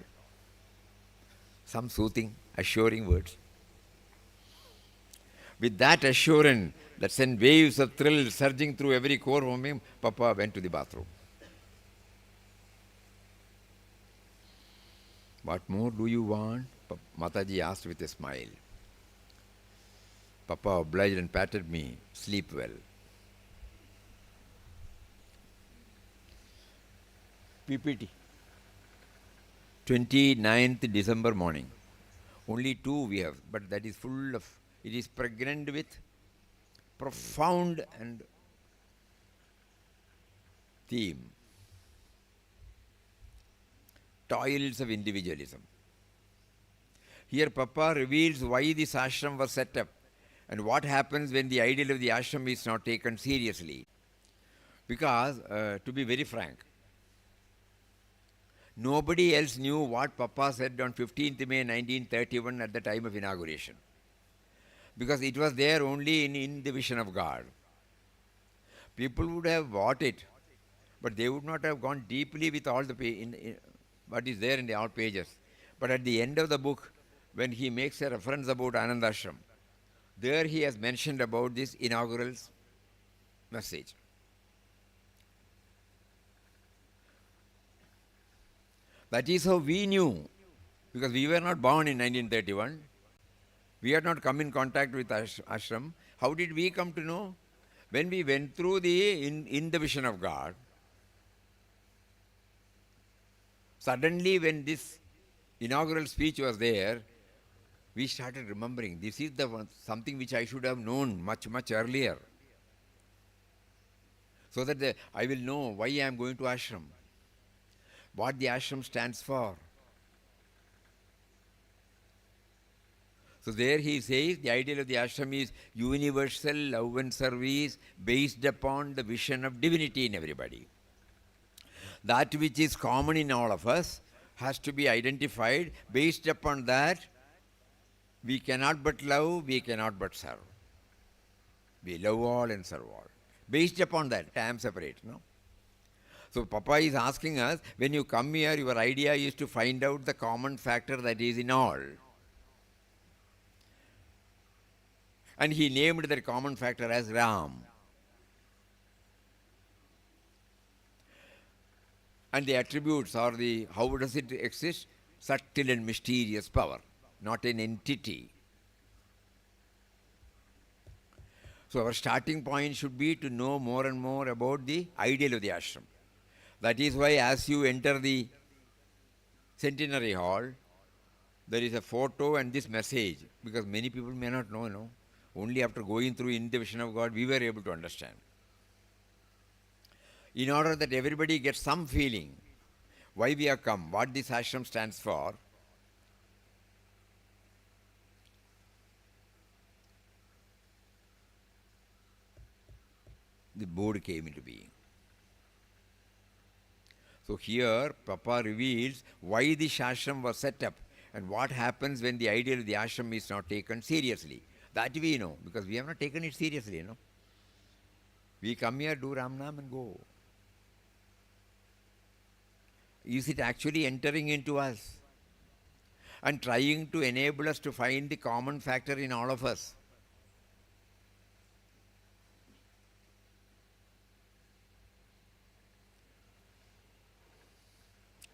Some soothing, assuring words. With that assurance that sent waves of thrill surging through every core of him, Papa went to the bathroom. What more do you want? Mataji asked with a smile. Papa obliged and patted me. Sleep well. PPT. 29th December morning. Only 2 we have, but that is full of, it is pregnant with profound and theme. Toils of individualism. Here Papa reveals why this ashram was set up and what happens when the ideal of the ashram is not taken seriously. Because, to be very frank, nobody else knew what Papa said on 15th May 1931 at the time of inauguration. Because it was there only in the vision of God. People would have bought it, but they would not have gone deeply with all the what is there in the all pages. But at the end of the book, when he makes a reference about Anandashram, there he has mentioned about this inaugural message. That is how we knew, because we were not born in 1931. We had not come in contact with ashram. How did we come to know? When we went through in the vision of God, suddenly when this inaugural speech was there, we started remembering, this is something which I should have known much, much earlier. So that I will know why I am going to ashram, what the ashram stands for. So there he says the ideal of the ashram is universal love and service based upon the vision of divinity in everybody. That which is common in all of us has to be identified. Based upon that, we cannot but love, we cannot but serve. We love all and serve all. Based upon that, I am separate, no? So Papa is asking us, when you come here, your idea is to find out the common factor that is in all. And he named that common factor as Ram. And the attributes are how does it exist? Subtle and mysterious power, not an entity. So our starting point should be to know more and more about the ideal of the ashram. That is why as you enter the centenary hall, there is a photo and this message, because many people may not know, Only after going through in the vision of God, we were able to understand. In order that everybody gets some feeling why we have come, what this ashram stands for, the board came into being. So here Papa reveals why the ashram was set up and what happens when the ideal of the ashram is not taken seriously. That we know, because we have not taken it seriously, We come here, do Ramnam and go. Is it actually entering into us and trying to enable us to find the common factor in all of us?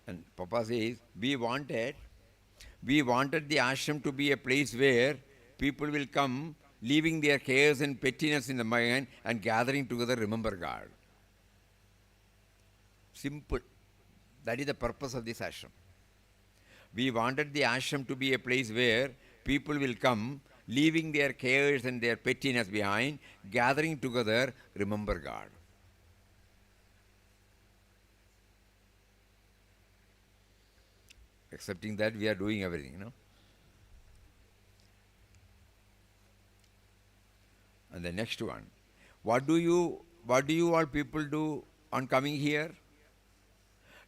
And Papa says, we wanted the ashram to be a place where people will come, leaving their cares and pettiness in the mind and gathering together, remember God. Simple. That is the purpose of this ashram. We wanted the ashram to be a place where people will come, leaving their cares and their pettiness behind, gathering together, remember God. Accepting that we are doing everything, you know. And the next one. What do you all people do on coming here?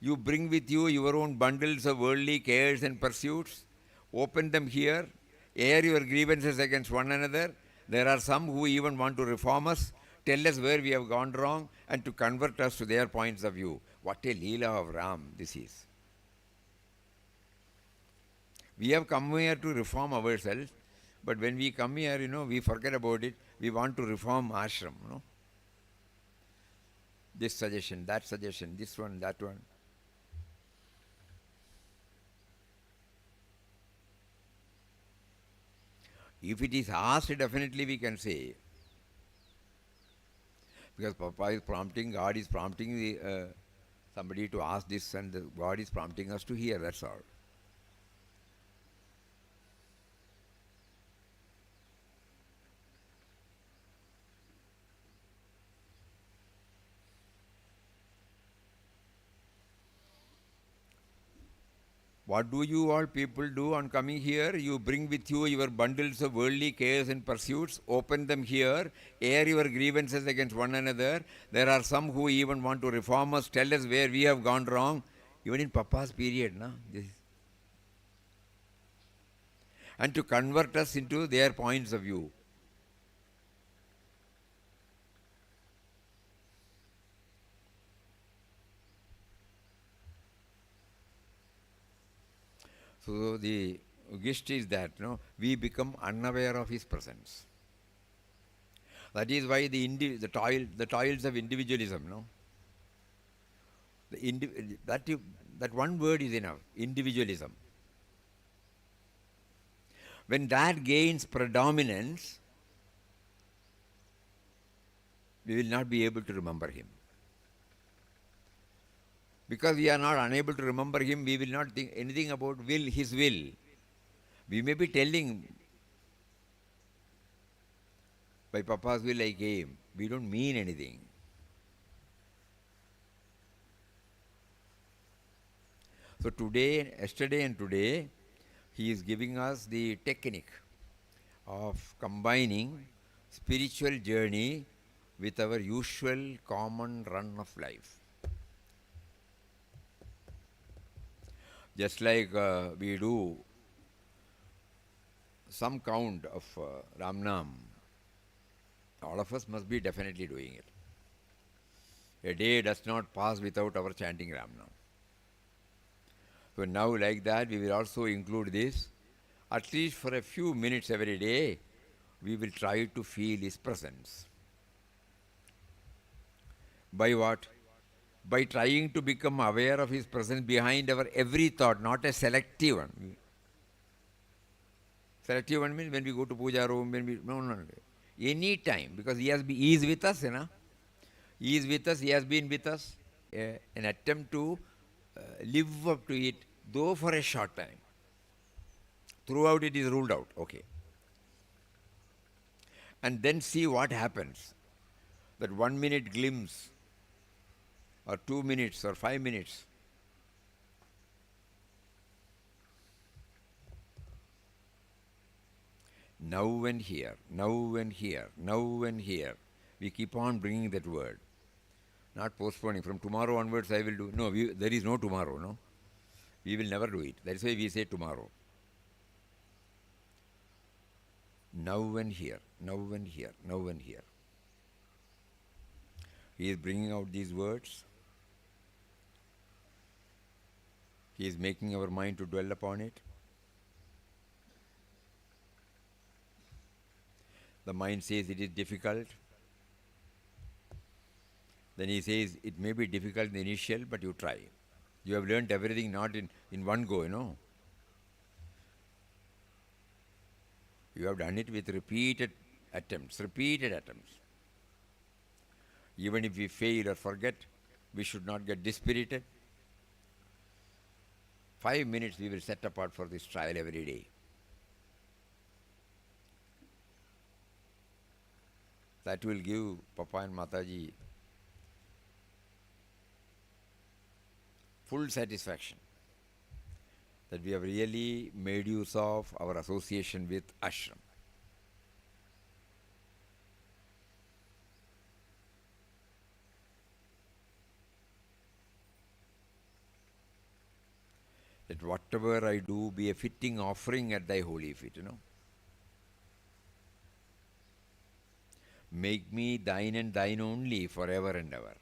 You bring with you your own bundles of worldly cares and pursuits. Open them here. Air your grievances against one another. There are some who even want to reform us, tell us where we have gone wrong, and to convert us to their points of view. What a lilaa of Ram this is. We have come here to reform ourselves, but when we come here, you know, we forget about it. We want to reform ashram, you know. This suggestion, this one, that one. If it is asked, definitely we can say. Because Papa is prompting, God is prompting somebody to ask this, and God is prompting us to hear, that's all. What do you all people do on coming here? You bring with you your bundles of worldly cares and pursuits, open them here, air your grievances against one another. There are some who even want to reform us, tell us where we have gone wrong. Even in Papa's period, no? And to convert us into their points of view. So the gist is that, you know, we become unaware of his presence. That is why the toils of individualism, no? That one word is enough, individualism. When that gains predominance, we will not be able to remember him. Because we are not unable to remember him, we will not think anything about his will. We may be telling, by Papa's will I came. We don't mean anything. So today, yesterday and today, he is giving us the technique of combining spiritual journey with our usual common run of life. Just like we do some count of Ramnam, all of us must be definitely doing it. A day does not pass without our chanting Ramnam. So now like that we will also include this. At least for a few minutes every day, we will try to feel his presence. By what? By trying to become aware of his presence behind our every thought, not a selective one. Selective one means when we go to puja room, no. Any time, because he is with us, you know. He is with us, he has been with us. An attempt to live up to it, though for a short time. Throughout it is ruled out, okay. And then see what happens. That 1 minute glimpse, or 2 minutes, or 5 minutes. Now and here, now and here, now and here. We keep on bringing that word. Not postponing. From tomorrow onwards I will do. No, there is no tomorrow, no. We will never do it. That's why we say tomorrow. Now and here, now and here, now and here. He is bringing out these words. He is making our mind to dwell upon it. The mind says it is difficult. Then he says it may be difficult in the initial, but you try. You have learnt everything not in one go, you know. You have done it with repeated attempts. Even if we fail or forget, we should not get dispirited. 5 minutes we will set apart for this trial every day. That will give Papa and Mataji full satisfaction. that we have really made use of our association with Ashram. That whatever I do be a fitting offering at thy holy feet, Make me thine and thine only forever and ever.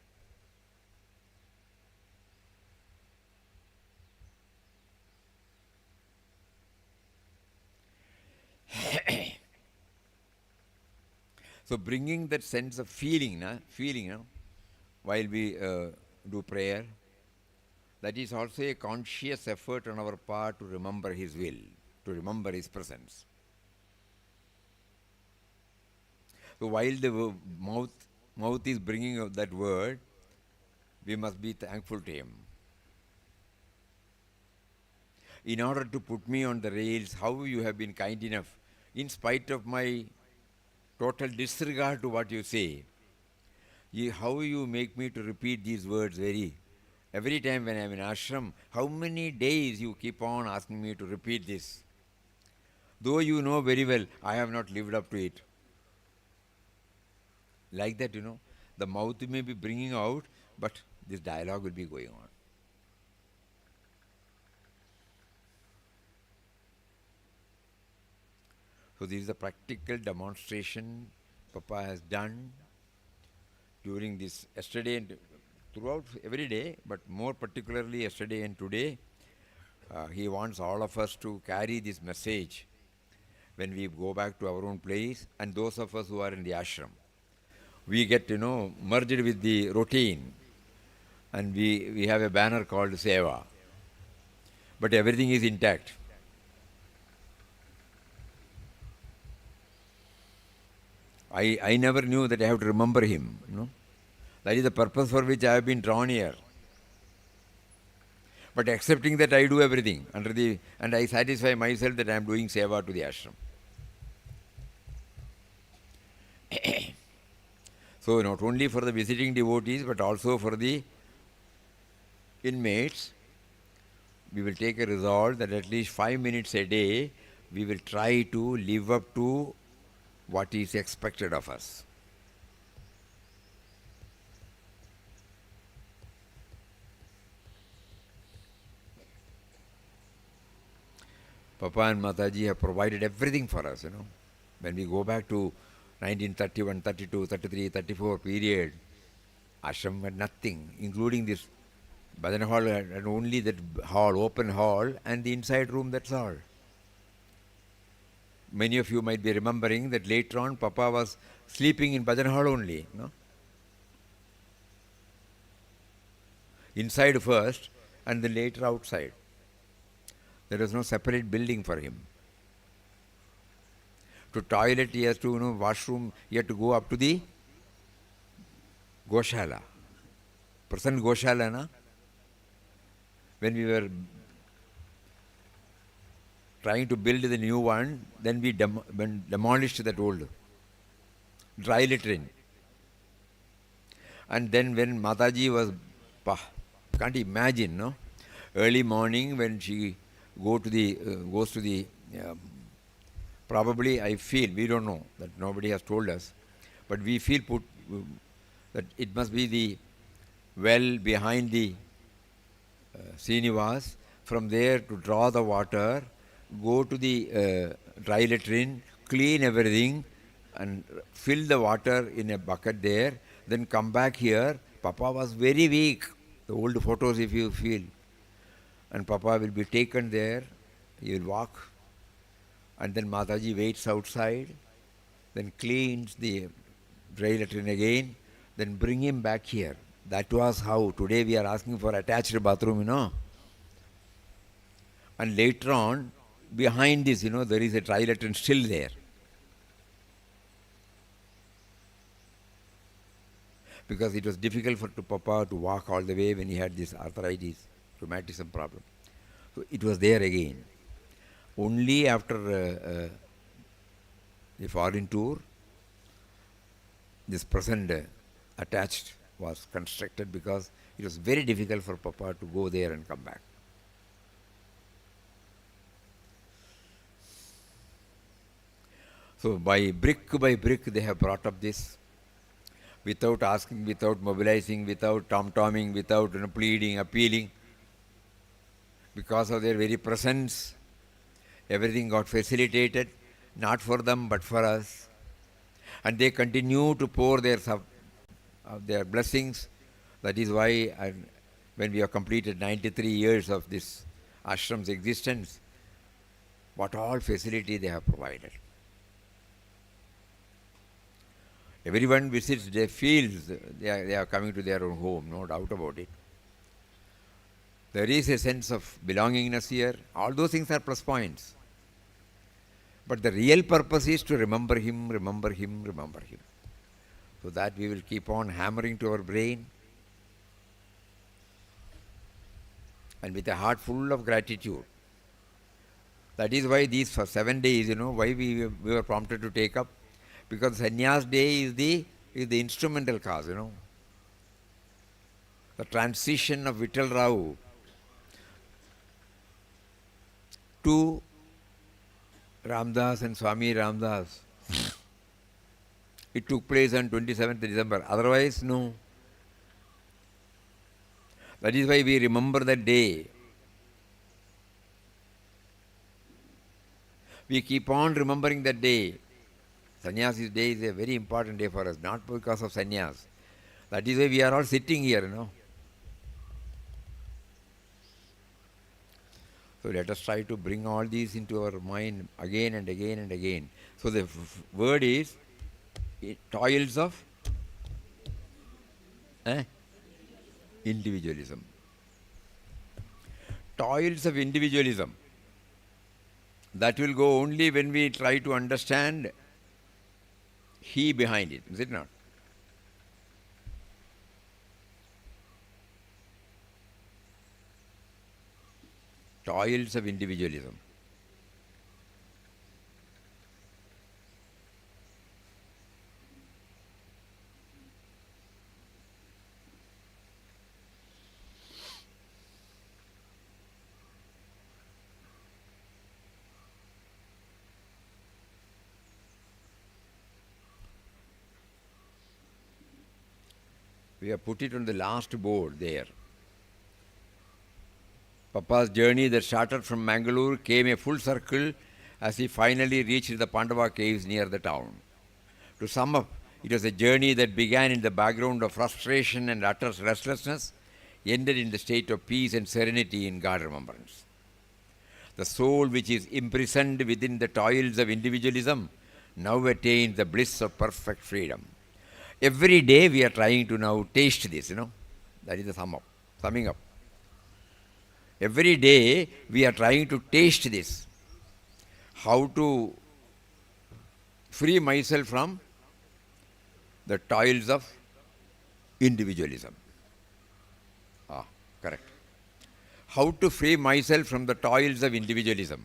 So bringing that sense of feeling, while we do prayer, that is also a conscious effort on our part to remember His will, to remember His presence. So while the mouth is bringing out that word, we must be thankful to Him. In order to put me on the rails, how you have been kind enough, in spite of my total disregard to what you say, how you make me to repeat these words every time when I am in ashram. How many days you keep on asking me to repeat this? Though you know very well I have not lived up to it. Like that, the mouth may be bringing out, but this dialogue will be going on. So this is a practical demonstration Papa has done during this yesterday and throughout every day, but more particularly yesterday and today. He wants all of us to carry this message when we go back to our own place, and those of us who are in the ashram. We get, merged with the routine, and we have a banner called Seva. But everything is intact. I never knew that I have to remember him. That is the purpose for which I have been drawn here. But accepting that I do everything and I satisfy myself that I am doing seva to the ashram. So not only for the visiting devotees but also for the inmates, we will take a resolve that at least 5 minutes a day we will try to live up to what is expected of us. Papa and Mataji have provided everything for us, When we go back to 1931, 32, 33, 34 period, ashram had nothing, including this bhajan hall had only that hall, open hall, and the inside room, that's all. Many of you might be remembering that later on Papa was sleeping in bhajan hall only, Inside first and then later outside. There was no separate building for him. To toilet he has to, washroom, he had to go up to the Goshala. Present Goshala, na? When we were trying to build the new one, then we demolished that old dry latrine. And then when Mataji was, can't imagine, no? Early morning when she goes to the, probably I feel, we don't know, that nobody has told us, but we feel that it must be the well behind the Srinivas. From there to draw the water, go to the dry latrine, clean everything and fill the water in a bucket there, then come back here. Papa was very weak. The old photos if you feel. And Papa will be taken there, he will walk, and then Mataji waits outside, then cleans the dry latrine again, then bring him back here. That was how. Today we are asking for attached bathroom, And later on, behind this, there is a dry latrine still there. Because it was difficult for Papa to walk all the way when he had this arthritis, rheumatism problem. So it was there again. Only after the foreign tour, this present attached was constructed, because it was very difficult for Papa to go there and come back. So by brick, they have brought up this without asking, without mobilizing, without tom-tomming, without pleading, appealing. Because of their very presence, everything got facilitated, not for them but for us. And they continue to pour their blessings. That is why when we have completed 93 years of this ashram's existence, what all facility they have provided. Everyone visits, they feel they are coming to their own home, no doubt about it. There is a sense of belongingness here. All those things are plus points. But the real purpose is to remember him, remember him, remember him. So that we will keep on hammering to our brain. And with a heart full of gratitude. That is why these for 7 days, why we were prompted to take up. Because Sannyas Day is the instrumental cause, The transition of Vittal Rao to Ramdas and Swami Ramdas. It took place on 27th December. Otherwise, no. That is why we remember that day. We keep on remembering that day. Sannyasi's day is a very important day for us, not because of sannyas. That is why we are all sitting here, So let us try to bring all these into our mind again and again and again. So the word is toils of individualism. Toils of individualism. That will go only when we try to understand he behind it, is it not? Toils of individualism. We have put it on the last board there. Papa's journey that started from Mangalore came a full circle as he finally reached the Pandava caves near the town. To sum up, it was a journey that began in the background of frustration and utter restlessness, ended in the state of peace and serenity in God remembrance. The soul which is imprisoned within the toils of individualism now attains the bliss of perfect freedom. Every day we are trying to now taste this, That is the summing up. Every day we are trying to taste this. How to free myself from the toils of individualism. Correct. How to free myself from the toils of individualism.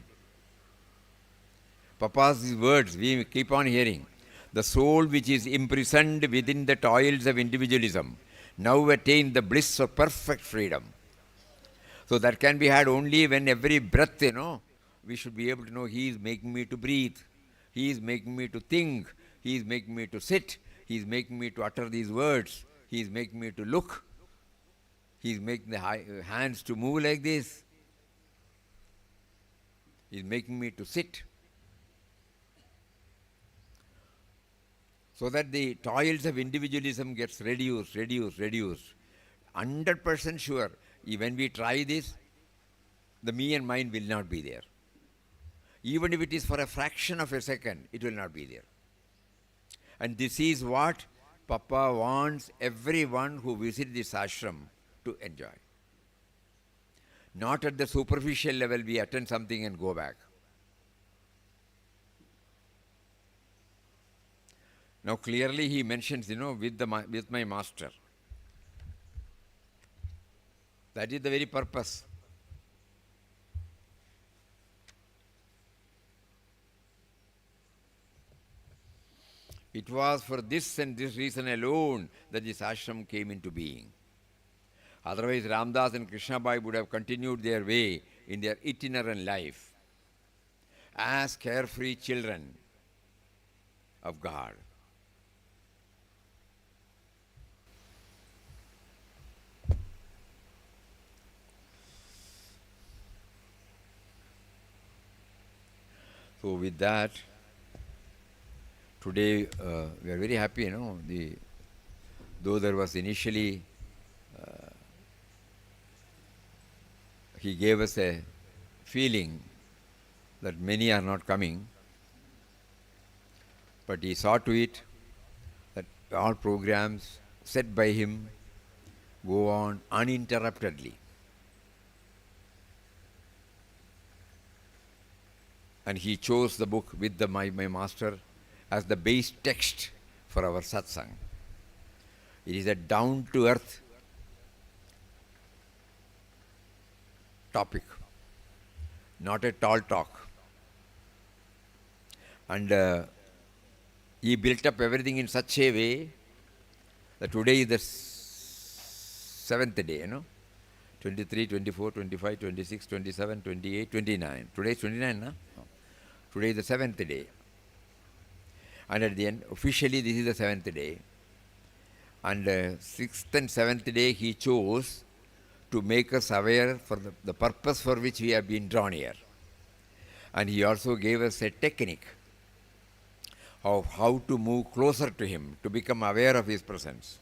Papa's words we keep on hearing. The soul which is imprisoned within the toils of individualism now attains the bliss of perfect freedom. So that can be had only when every breath, we should be able to know he is making me to breathe. He is making me to think. He is making me to sit. He is making me to utter these words. He is making me to look. He is making the hands to move like this. He is making me to sit. So that the toils of individualism gets reduced. 100% sure. When we try this, the me and mine will not be there. Even if it is for a fraction of a second, it will not be there. And this is what Papa wants everyone who visits this ashram to enjoy. Not at the superficial level, we attend something and go back. Now clearly he mentions, with my master. That is the very purpose. It was for this and this reason alone that this ashram came into being. Otherwise, Ramdas and Krishnabai would have continued their way in their itinerant life as carefree children of God. So with that, today we are very happy, though there was initially, he gave us a feeling that many are not coming, but he saw to it that all programs set by him go on uninterruptedly. And he chose the book with my master as the base text for our satsang. It is a down-to-earth topic, not a tall talk. And he built up everything in such a way that today is the seventh day, 23, 24, 25, 26, 27, 28, 29. Today is 29, no? Today is the seventh day. And at the end, officially this is the seventh day. And sixth and seventh day he chose to make us aware for the purpose for which we have been drawn here. And he also gave us a technique of how to move closer to him, to become aware of his presence.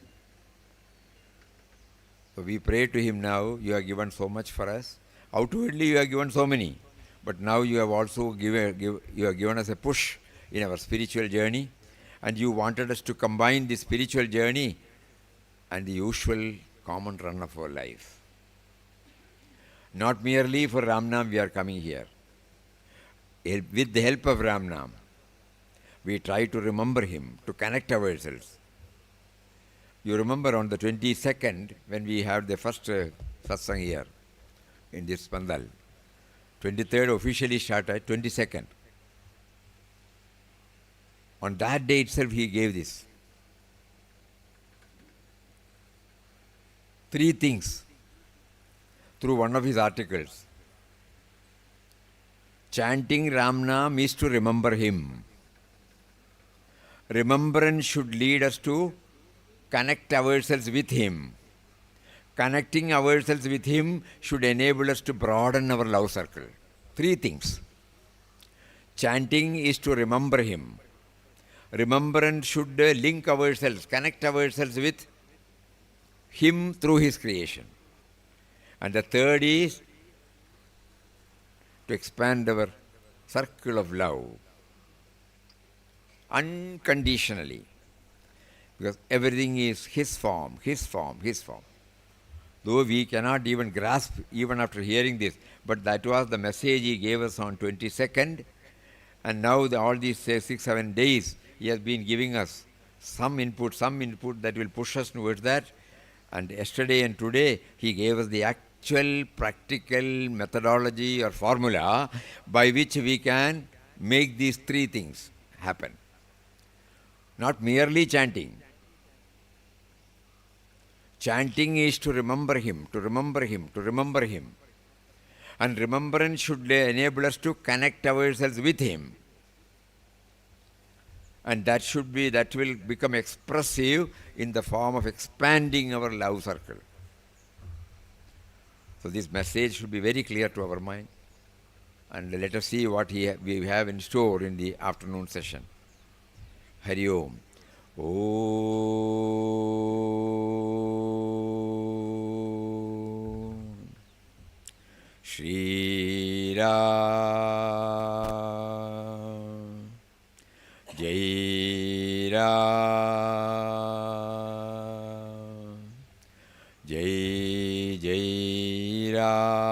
So we pray to him now, you have given so much for us. Outwardly you have given so many. But now you have also given us a push in our spiritual journey, and you wanted us to combine the spiritual journey and the usual common run of our life. Not merely for Ramnam we are coming here. With the help of Ramnam, we try to remember him, to connect ourselves. You remember on the 22nd, when we had the first satsang here in this pandal, 23rd officially started, 22nd. On that day itself he gave this. 3 things through one of his articles. Chanting Ramnam is to remember him. Remembrance should lead us to connect ourselves with him. Connecting ourselves with him should enable us to broaden our love circle. 3 things. Chanting is to remember him. Remembrance should link ourselves, connect ourselves with him through his creation. And the third is to expand our circle of love unconditionally. Because everything is his form, his form, his form. Though we cannot even grasp even after hearing this, but that was the message he gave us on 22nd. And now all these 6-7 days he has been giving us some input that will push us towards that. And yesterday and today he gave us the actual practical methodology or formula by which we can make these 3 things happen. Not merely chanting. Chanting is to remember him, to remember him, to remember him. And remembrance should enable us to connect ourselves with him. And that will become expressive in the form of expanding our love circle. So this message should be very clear to our mind. And let us see what we have in store in the afternoon session. Hari Om. Om. Shri Ram. Jai Ram. Jai Jai Ram.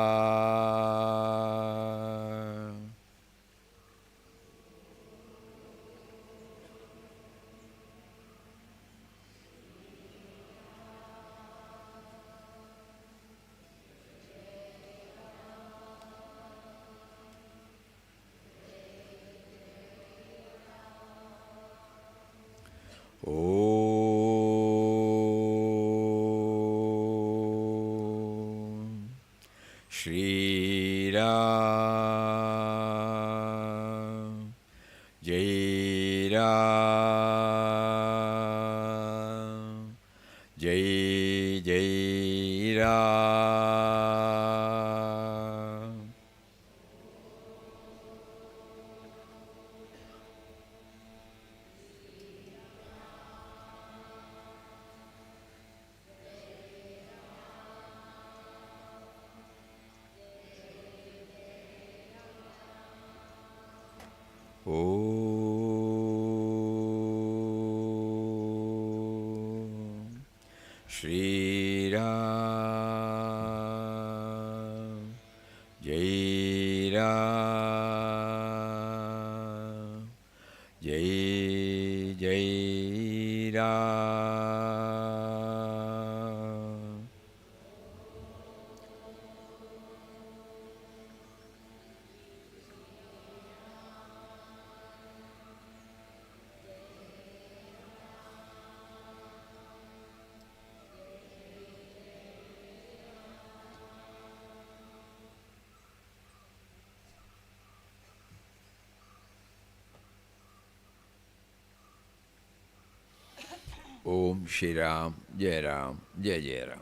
Om Shri Ram Jai Ram Jai Jai Ram. Om Shri Ram Jai Ram Jai Jai Ram. Om Shri Ram Jai Ram Jai Jai Ram.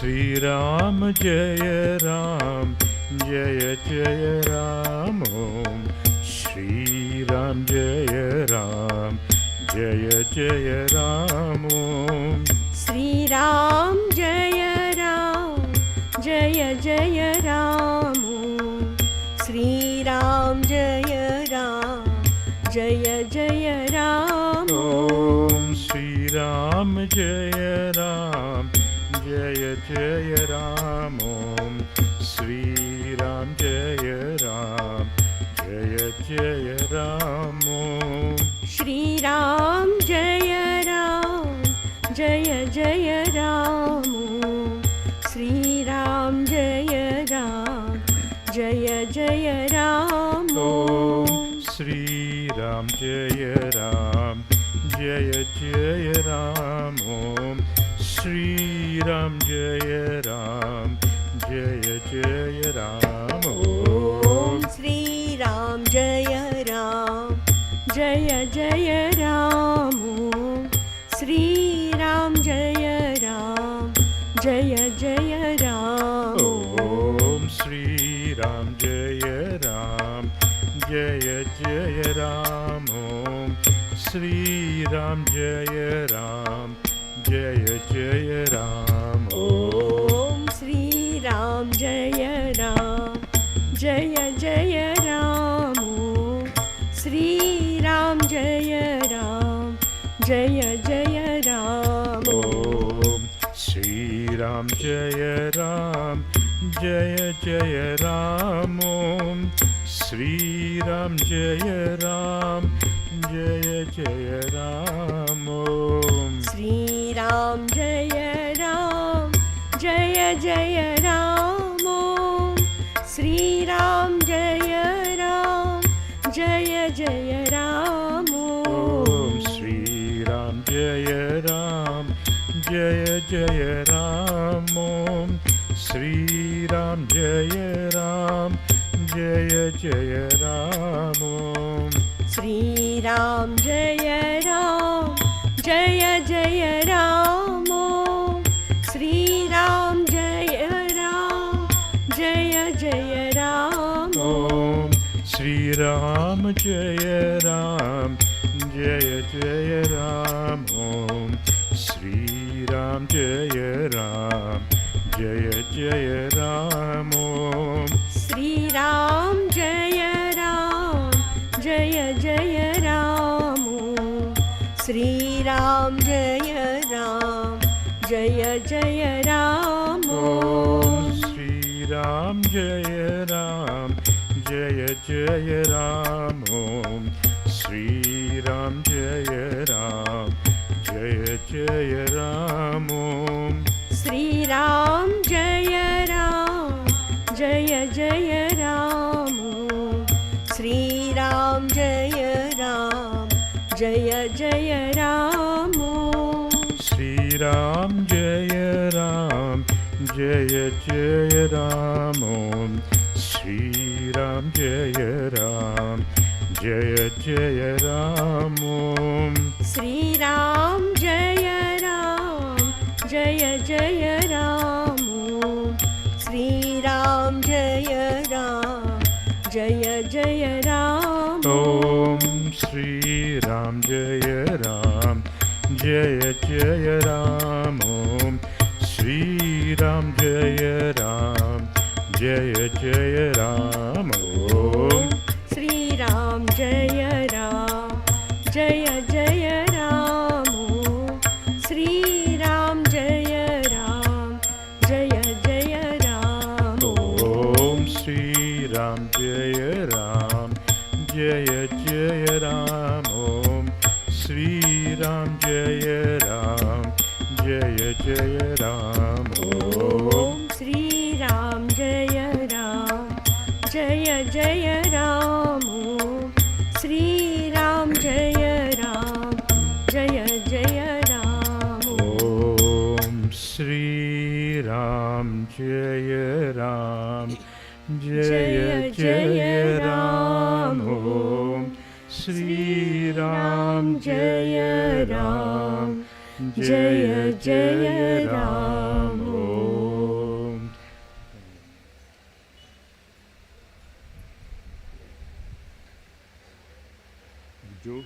Sri Ram Jaya Ram, Jaya Jaya Ram, Om Shri Ram Jaya Ram, Jaya Jaya Ram, Om Sri Ram Jaya Ram, Jaya Jaya Ram, Sri Ram Jaya Ram, Jaya Jaya Ram, Om Sri Ram Jaya Ram, Jaya Jaya Ram, Om Sri Ram Jaya Ram, Jaya Jaya Ram, Om Shri Ram Jaya Ram, Jaya Jaya Ram, Sri Ram Jaya Ram, Jaya Jaya Ram, Om Sri Ram Jaya Ram, Jaya Jaya Ram, Om Sri Ram Jaya Ram, Jaya Jaya Ram, Om Sri Ram Jaya Ram, Jaya Jaya Ram, Sri Ram Jaya Ram, Jaya Jaya Ram, Om Sri Ram Jaya Ram, Jaya Jaya Ram, Om Sri Ram Jaya Ram, Jaya Jaya Ram, Om Sri Ram Jaya Ram, Jaya Jaya Ram, Sri Ram Jaya Ram, Jaya Jaya Ram, Om Sri Ram Jaya Ram, Jaya Jaya Ram, Om Sri Ram Jaya Ram, Jaya Jaya Ram, Om Sri Ram Jaya Ram, Jaya Jaya Ram, Sri Ram Jaya Ram, Jaya Jaya Ram, Om Sri Ram Jaya Ram, Jaya Jaya Ram, Om Sri Ram Jaya Ram, Jaya Jaya Ram, Om Sri Ram Jaya Ram, Jaya Jaya Ram, Sri Ram Jaya Ram, Jaya Jaya Ram, Om Sri Ram Jaya Ram, Jaya Jaya Ram, Om Sri Ram Jaya Ram, Jaya Jaya Ram, Om Sri Ram Jaya Ram, Jaya Jaya Ram, Sri Ram Jaya Ram, Jaya Jaya Ram, Om Sri Ram Jaya Ram, Jaya Jaya Ram, Om Sri Ram Jaya Ram, Jaya Jaya Ram, Om Sri Ram Jaya Ram, Jaya Jaya Ram, Sri Ram Jaya Ram, Jaya Jaya Ram, Sri Ram Jaya Ram, Jaya Jaya Ram, Om Sri Ram Jaya Ram, Jaya Jaya Ram, Om Sri Ram Jaya Ram, Jaya Jaya Ram, Sri Ram Jaya Ram, Jaya Jaya Ram, Om Sri Ram Jaya Ram, Jaya Jaya Ram, Om Sri Ram Jaya Ram, Jaya Jaya Ram, Om Sri Ram Jaya Ram, Jaya Jaya Ram, Sri Ram Jaya Ram, Jaya Jaya Ram, Om Sri Ram Jaya Ram, Jaya Jaya Ram, Om Sri Ram Jaya Ram, Jaya Jaya Ram, Om Sri Ram Jaya Ram, Jaya Jaya Ram, Sri Ram Jaya Ram, Jaya Jaya Ram, Om Sri Ram Jaya Ram, Jaya Jaya Ram, Om Sri Ram Jaya Ram, Jaya Jaya Ram, Om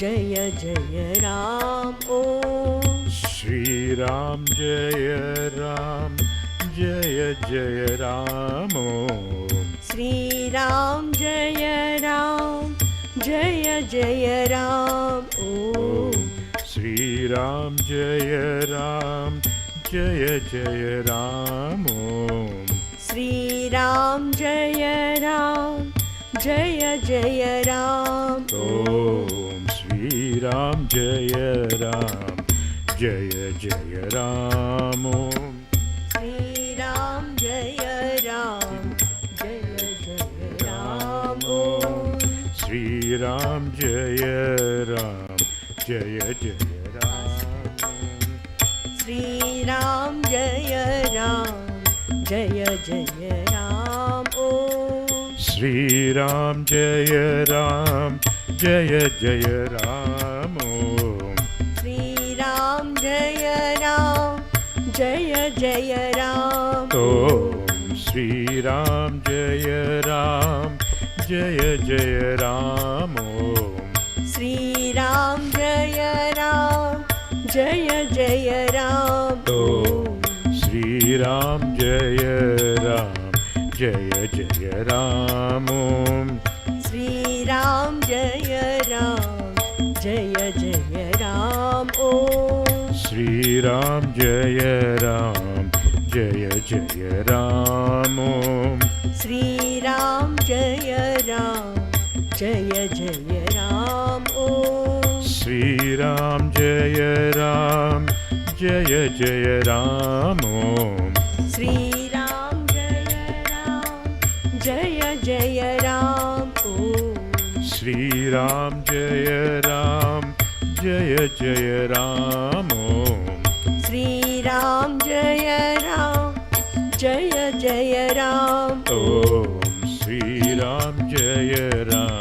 जय जय राम ॐ Shri Ram Jaya Ram Jaya Jaya Ram Om. Shri Ram जय राम जय जय राम ॐ Shri Ram Jaya Ram Jaya Jaya Ram Om. Shri Ram जय राम जय जय Ram Om Shri Ram Jaya Ram Jaya Jaya Ram Om. Shri Ram जय राम जय जय राम ॐ Shri Ram Jaya Ram Jaya Jaya Ram Om. Shri Ram जय राम जय जय राम ॐ Shri Ram Jaya Ram Jaya Jaya Ram Om. Shri Ram जय राम जय जय Ram Om Shri Ram Jaya Ram Jaya Jaya Ram Om. Shri Ram जय राम जय जय Ram Om Shri Ram Jaya Ram Jaya Jaya Ram Om. Shri Ram जय राम जय जय राम ॐ Shri Ram Jaya Ram Jaya Jaya Ram Om. Shri Ram जय राम जय जय राम ॐ Shri Ram Jaya Ram Jaya Jaya Ram Om. Shri Ram जय राम जय जय राम ॐ Shri Ram Jaya Ram Jaya Jaya Ram Om. Shri Ram जय राम जय जय Ram Om Shri Ram Jaya Ram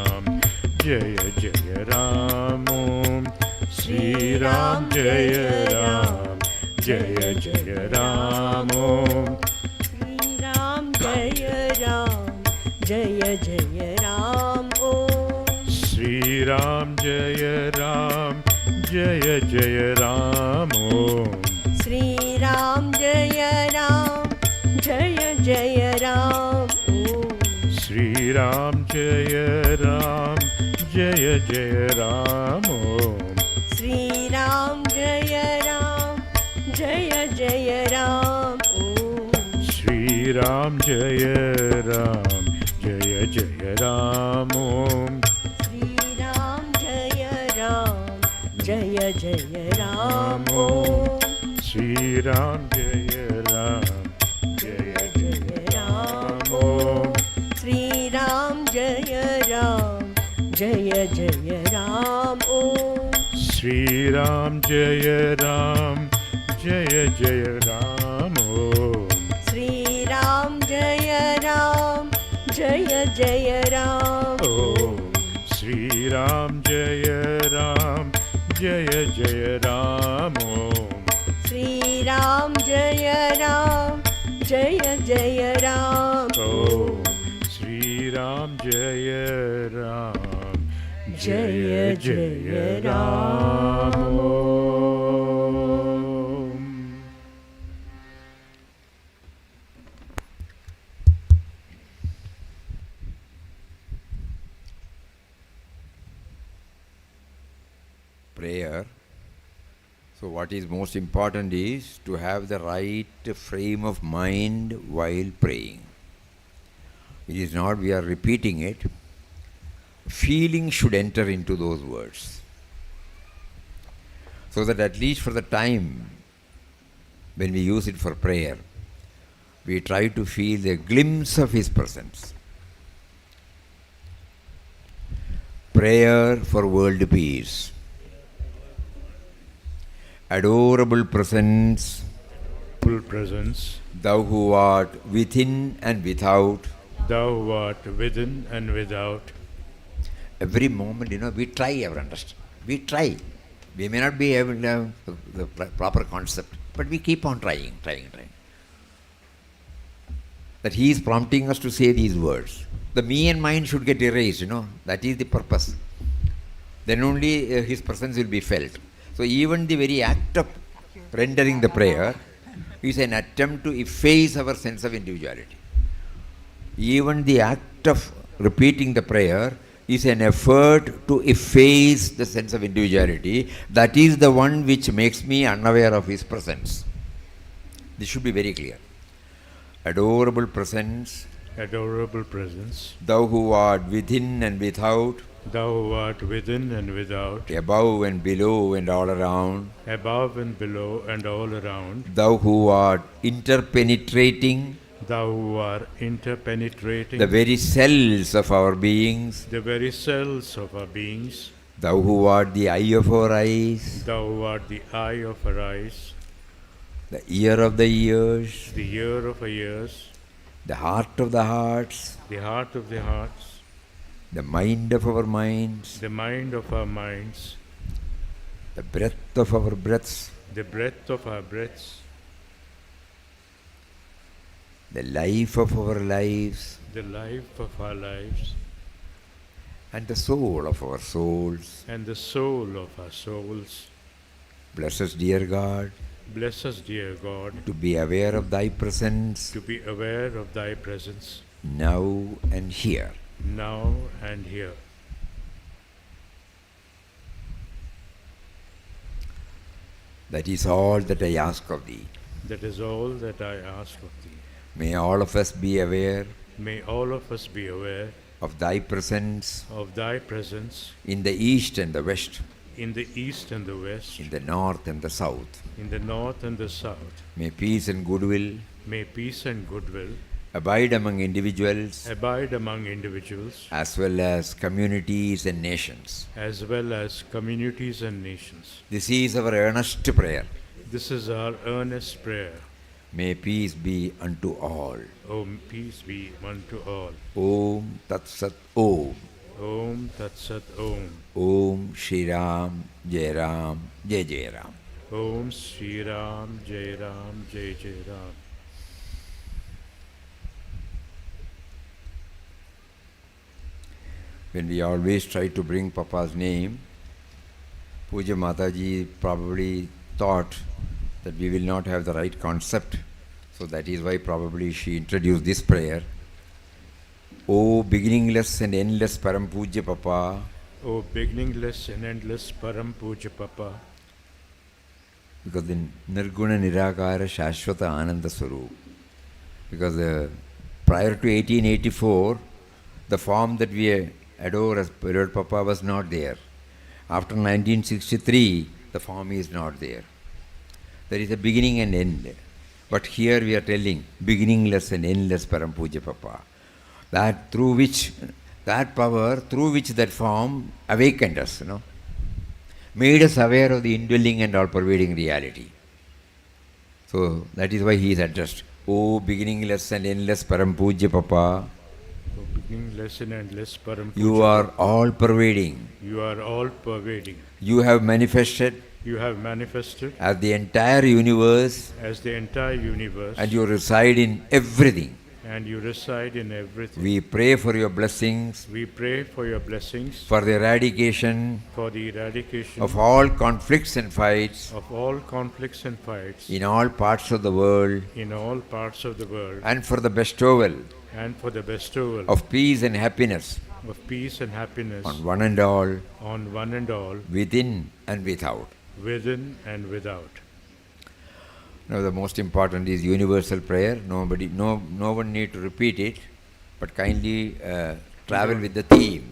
Jaya Jaya Ram Om. Shri Ram Jaya Ram Jaya Jaya Ram Om. Shri Ram जय राम जय जय राम ॐ Shri Ram Jaya Ram Jaya Jaya Ram Om. Shri Ram जय राम जय जय राम ॐ Shri Ram Jaya Ram Jaya Jaya Ram Om. Shri Ram जय राम जय जय राम ॐ Shri Ram Jaya Ram Jaya Jaya Ram Om. Shri Ram जय राम जय जय राम ॐ Shri Ram Jaya Ram Jaya जय राम ॐ श्री राम जय राम जय जय राम ॐ Shri Ram Jaya Ram Jaya Jaya Ram Om. Shri Ram जय राम जय जय Ram Om Shri Ram Jaya Ram Jaya Jaya Ram Om. Shri Ram जय राम जय जय Ram Om Shri Ram Jaya Ram Jaya Jaya Ram Om. Prayer. So what is most important is to have the right frame of mind while praying. It is not we are repeating it. Feeling should enter into those words. So that at least for the time when we use it for prayer, we try to feel a glimpse of His presence. Prayer for world peace. Adorable presence, Full presence, Thou who art within and without. Thou who art within and without. Every moment, we try our understanding. We try. We may not be able to have the proper concept, but we keep on trying. That He is prompting us to say these words. The me and mine should get erased, That is the purpose. then only his presence will be felt. So even the very act of rendering the prayer is an attempt to efface our sense of individuality. Even the act of repeating the prayer is an effort to efface the sense of individuality. That is the one which makes me unaware of his presence. This should be very clear. Adorable presence, Adorable presence, thou who art within and without, thou who art within and without, above and below and all around, above and below and all around, thou who art interpenetrating thou who art interpenetrating the very cells of our beings, the very cells of our beings, thou who art the eye of our eyes, thou who art the eye of our eyes, the ear of the ears, the ear of our ears, the heart of the hearts, the heart of the hearts, the mind of our minds, the mind of our minds, the breath of our breaths, the breath of our breaths, the life of our lives, the life of our lives, and the soul of our souls. and the soul of our souls. Bless us, dear God, Bless us, dear God, to be aware of Thy presence to be aware of Thy presence now and here. now and here. That is all that I ask of Thee. That is all that I ask of Thee. May all of us be aware May all of us be aware of Thy presence of Thy presence in the east and the west, in the east and the west, in the north and the south. in the north and the south. May peace and goodwill May peace and goodwill abide among individuals abide among individuals as well as communities and nations. as well as communities and nations. This is our earnest prayer. This is our earnest prayer. May peace be unto all. Om peace be unto all. Om Tat Sat Om. Om Tat Sat Om. Om Shri Ram Jai Ram Jai Jai Ram. Om Shri Ram Jai Ram Jai Jai Ram. When we always try to bring Papa's name, Puja Mataji probably thought that we will not have the right concept. So that is why probably she introduced this prayer. O beginningless and endless Param Puja Papa, O beginningless and endless Param Puja Papa, because the Nirguna Nirakara Shashvata Ananda Swarup. Because prior to 1884, the form that we adore as Beloved Papa was not there. After 1963, the form is not there. There is a beginning and end. But here we are telling beginningless and endless Param Puja Papa. That through which, that power, through which that form awakened us, made us aware of the indwelling and all-pervading reality. So that is why he is addressed. O beginningless and endless Param Puja Papa, O beginningless and endless Param Puja you are all-pervading. You are all pervading. You have manifested You have manifested as the entire universe, as the entire universe, and you reside in everything. and you reside in everything. We pray for your blessings, We pray for your blessings, for the eradication for the eradication of all conflicts and fights of all conflicts and fights in all parts of the world, in all parts of the world, and for the bestowal and for the bestowal of peace and happiness of peace and happiness on one and all, on one and all, within and without. within and without. Now the most important is universal prayer. No one need to repeat it, but kindly travel with the theme.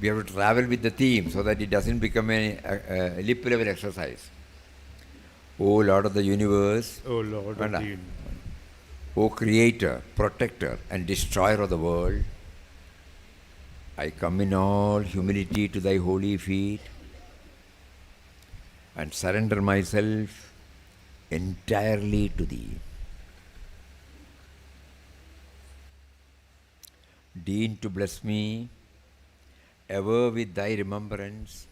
We have to travel with the theme so that it doesn't become a lip level exercise. O Lord of the universe, O Lord of Vanda. the universe, O Creator, Protector and Destroyer of the world, I come in all humility to Thy holy feet and surrender myself entirely to Thee. Deign to bless me ever with Thy remembrance.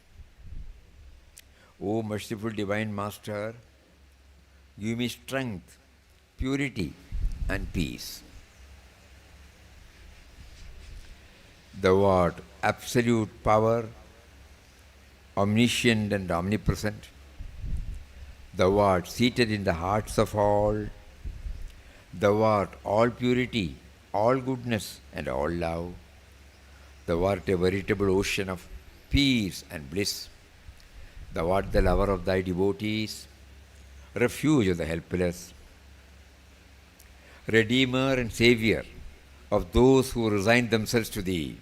O merciful Divine Master, give me strength, purity and peace. Thou art absolute power, omniscient and omnipresent. Thou art seated in the hearts of all. Thou art all purity, all goodness and all love. Thou art a veritable ocean of peace and bliss. Thou art the lover of thy devotees, refuge of the helpless, Redeemer and Saviour of those who resign themselves to Thee.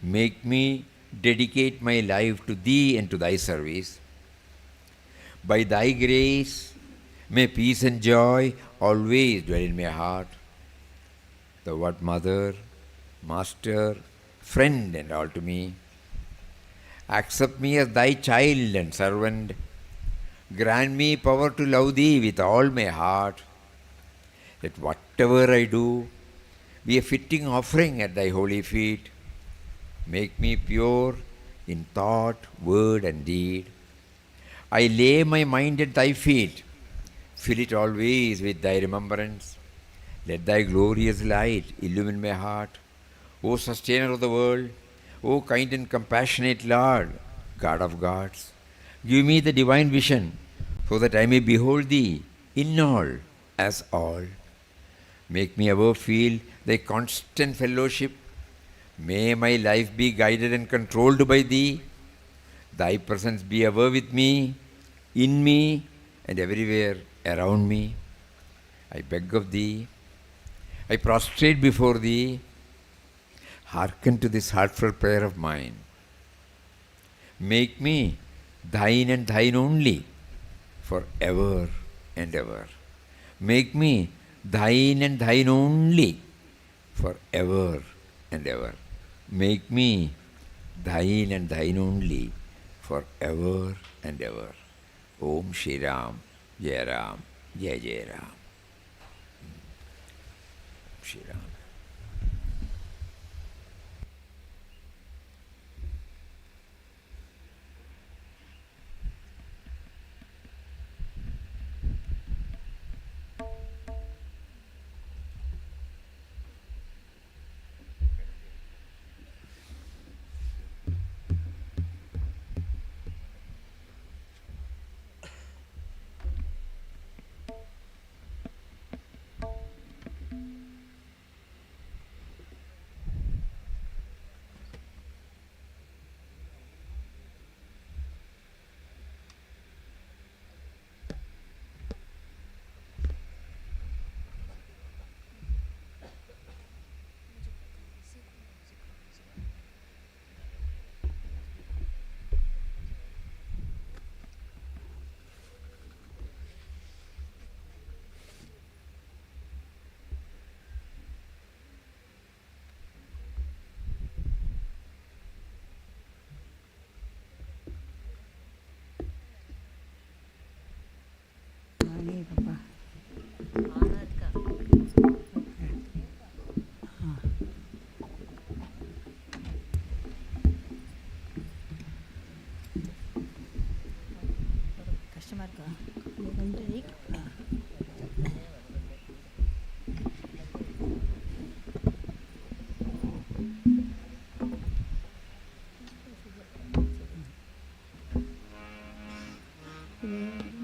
Make me dedicate my life to Thee and to Thy service. By Thy grace, may peace and joy always dwell in my heart. Thou art Mother, Master, Friend and all to me. Accept me as Thy child and servant. Grant me power to love Thee with all my heart. Let whatever I do be a fitting offering at Thy holy feet. Make me pure in thought, word and deed. I lay my mind at Thy feet. Fill it always with Thy remembrance. Let Thy glorious light illumine my heart. O Sustainer of the world, O kind and compassionate Lord, God of gods, give me the divine vision so that I may behold Thee in all as all. Make me ever feel Thy constant fellowship. May my life be guided and controlled by Thee. Thy presence be ever with me, in me, and everywhere around me. I beg of Thee. I prostrate before Thee. Hearken to this heartfelt prayer of mine. Make me Thine and Thine only, for ever and ever. Make me Thine and Thine only, for ever and ever. Make me Thine and Thine only, for ever and ever. Om Shri Ram, Jai Ram, Jai Jai Ram. Shri Ram.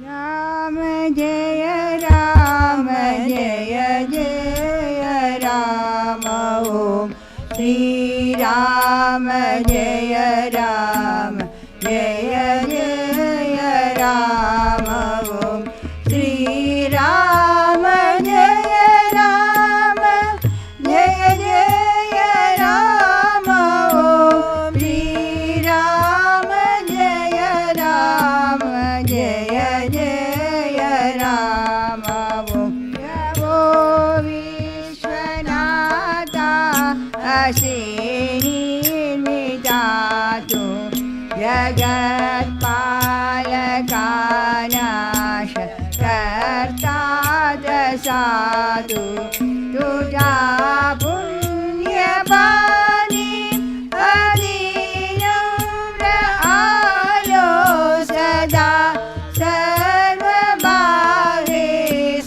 Ram Jaya Ram Jaya Jaya Ram Om Shri Ram Jaya Ram Jaya Jaya Ram Om Shri Ram Jaya Ram Jaya Jaya Ram Om Shri Ram Jaya Ram Jaya Jaya Ram Om Javo Vishwanatha Asini Mitatu Jagat Palakanash Karta Dasadu Tuja Punya Bani Adinamra Alo Sada Sarva Bhave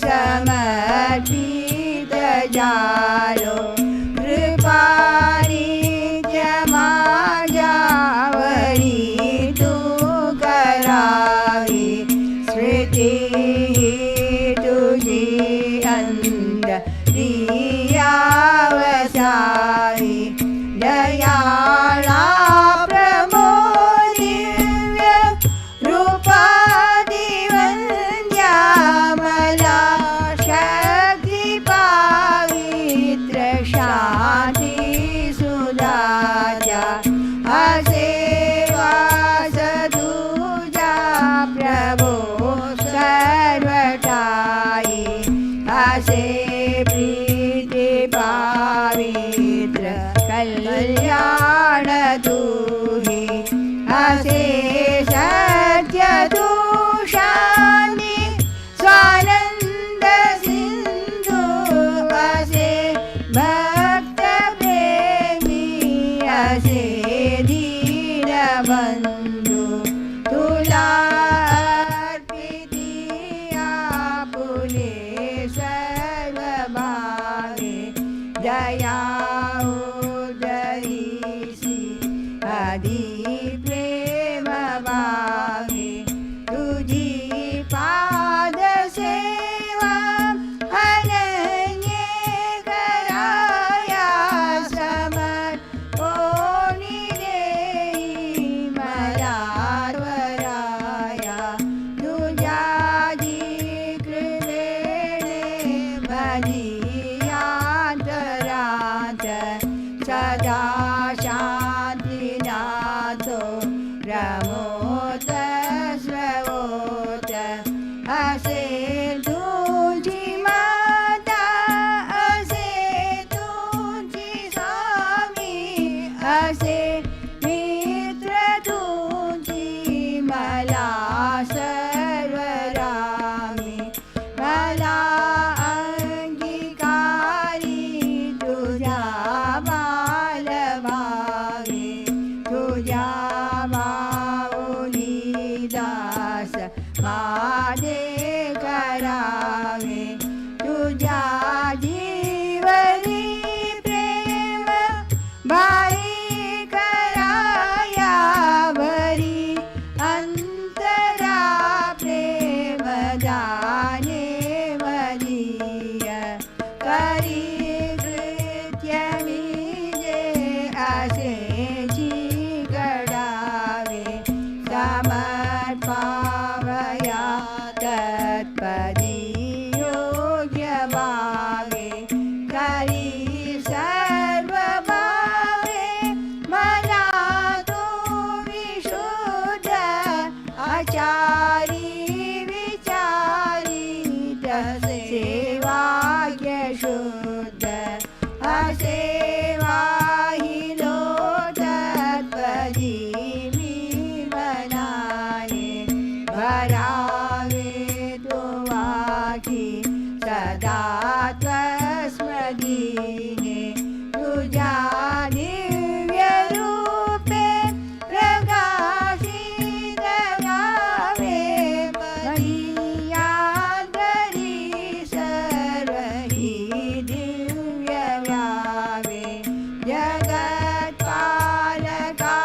Samarpita Jalo Kripani प्रीति तुझी अंतरियावसाई दयाला प्रमोदिव्य रूपा दिवन्द्यामला शक्ति पवित्र शांति सुदाजा असेवा सदुजा प्रभो सर्वटाई असे प्रीति पवित्र कल्याण दूहि असे सत्य दूषानि स्वानंद सिंधु असे भक्त प्रेमी असे दीनबंधु तुला अर्पिती आपुले सर्वभागे दया उदयीसी आदि प्रेम भागे तुझी पाद सेवा अनन्य कराया समर्पोनी देई मला वराया तुझ्या कृपेने भजियांतरात सदा शांतीनाथो रमोत स्वोत असे तुझी माता असे तुझी स्वामी असे मित्र तुझी मला सर्वरामी मला अंगीकारी तुझ्या बालभागे तुझ्या माऊली दास माझे करावे तुझ्या जीवनी प्रेम बाई कराया भरी अंतरा प्रेम दाने मदीय करी कृत्य मीजे असे घडावे समर्पावया तत्पदी योग्य भावे करी सर्व भावे मला तू विशुद्ध आचारी विचारी तसे सेवाग्य शुद्ध असेवा हि लोटत्पदी मी बनाने भरावे तो वाकी सदा त्वस्मदीने तुझ्या दिव्य रूपे प्रकाशित व्हावे मदीयांतरी सर्व हि दिव्य व्हावे जगत्पालका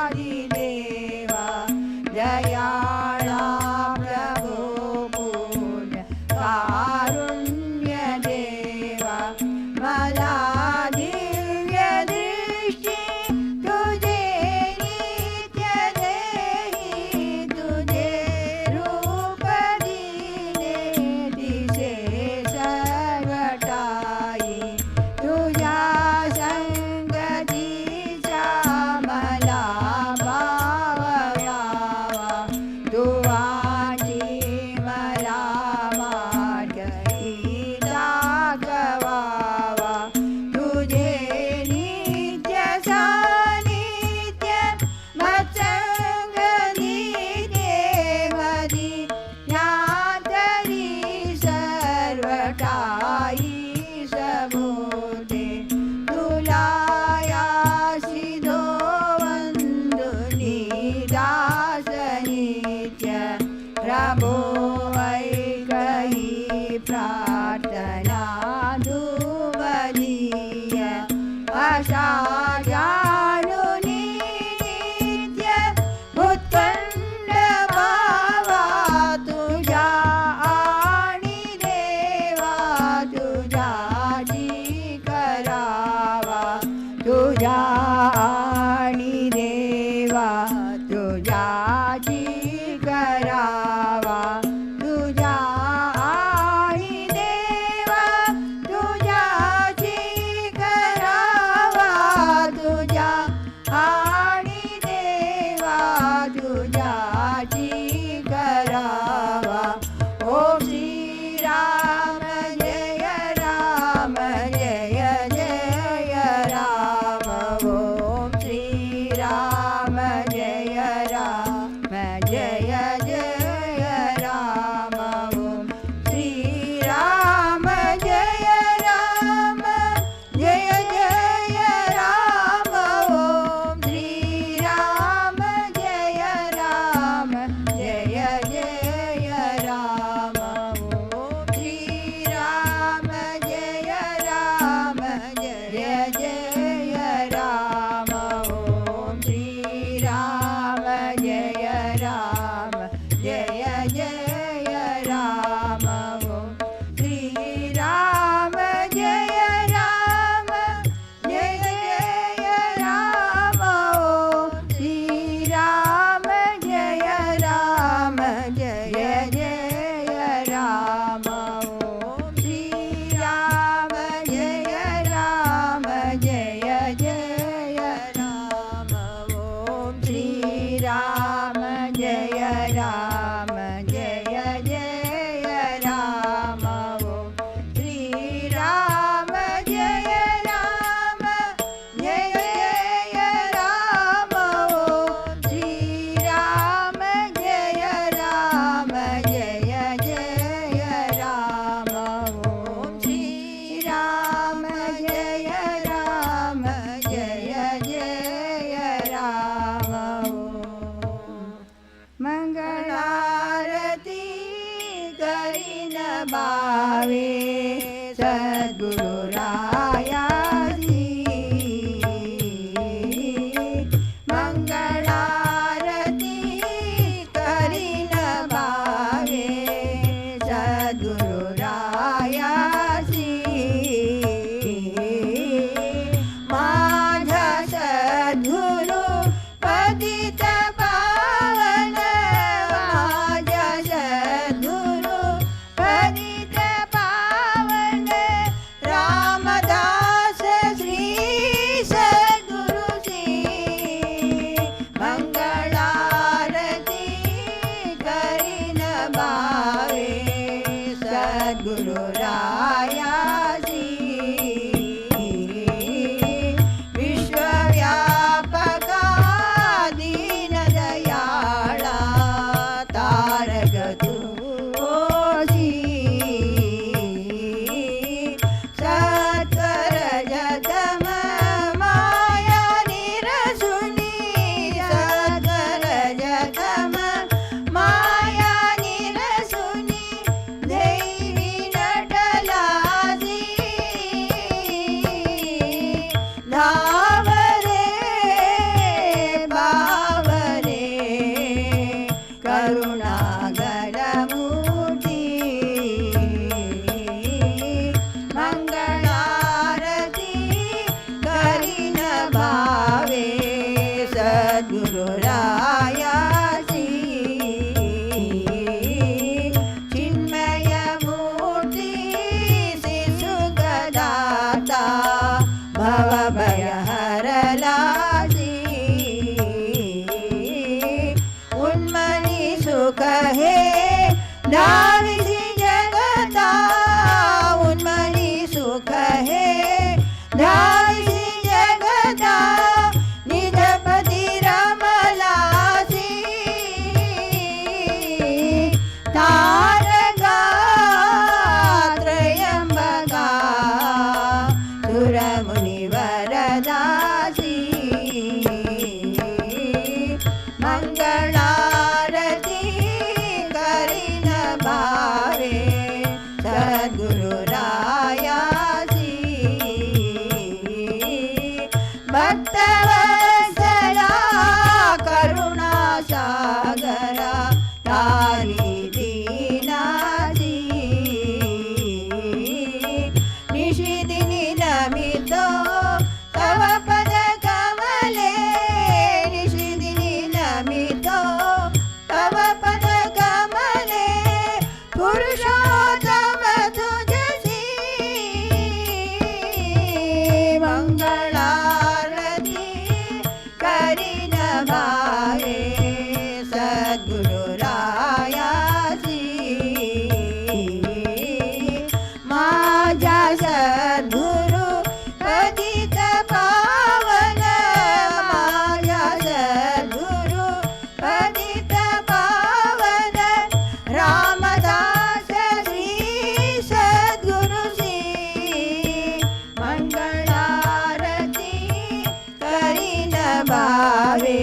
सर्वदेवादिदेवा दयाळा प्रभो पूर्ण कारुण्य देवा मला दिव्य दृष्टी तुझे नित्य देही तुझे रूप दिने दिसे सर्वटाई तुझ्या संगतीचा मला भाव यावा तुझ्याची करावा तुझ्या आणि देवा तुझ्याची करावा तुझ्या आणि देवा तुझ्याची करावा ओम श्री राम जय राम जय जय राम ओम श्री राम जय राम जय जय राम ओम श्री राम जय राम जय जय राम ओम श्री राम जय राम जय जय राम ओम श्री राम जय राम जय जय राम ओम श्री राम जय राम जय जय राम ओम श्री राम जय राम जय जय राम ओम श्री राम जय राम जय जय राम ओम श्री राम जय राम जय जय राम ओम श्री राम जय राम जय जय राम ओम श्री राम जय राम जय जय राम ओम श्री राम जय राम जय जय राम ओम श्री राम जय राम जय जय राम मंगलारती करीन बावे सद्गुरु रायाजी मंगलारती करीन बावे सद्गुरु रायाजी माझा सद्गुरु पतित पावन माझा सद्गुरु पतित पावन रामदास श्री सद्गुरुजी मंगलारती करीन बावे सद्गुरु रायाजी विश्वव्यापका दीनदयाळा तारक तुझी सत्कर जगम माया निरसुनी सत्कर जगम माया निरसुनी देवी नटलाजी धावरे बावरे करुणागरमूर्ती मंगलारती करीन भावे सद्गुरु रायासी चिन्मय मूर्ती शिशुगदाता भवभयहरलासी उन्मनी सुख हे धाविसी जगता उन्मनी सुख हे धाविसी जगता निजपति रमलासी तारका त्रयंबका सुरमुनिवरदासी मंगलारती करीन भावे सद्गुरु रायासी भक्तवत्सला करुणा सागरा तारी दीनाजी निशिदिनी नमितो तव पद कमले निशिदिनी नमितो सद्गुरुरायाची माझ्या सद्गुरु पतित पावन माझ्या सद्गुरु पतित पावन रामदास श्री सद्गुरु श्री मंगळारती करीन भावे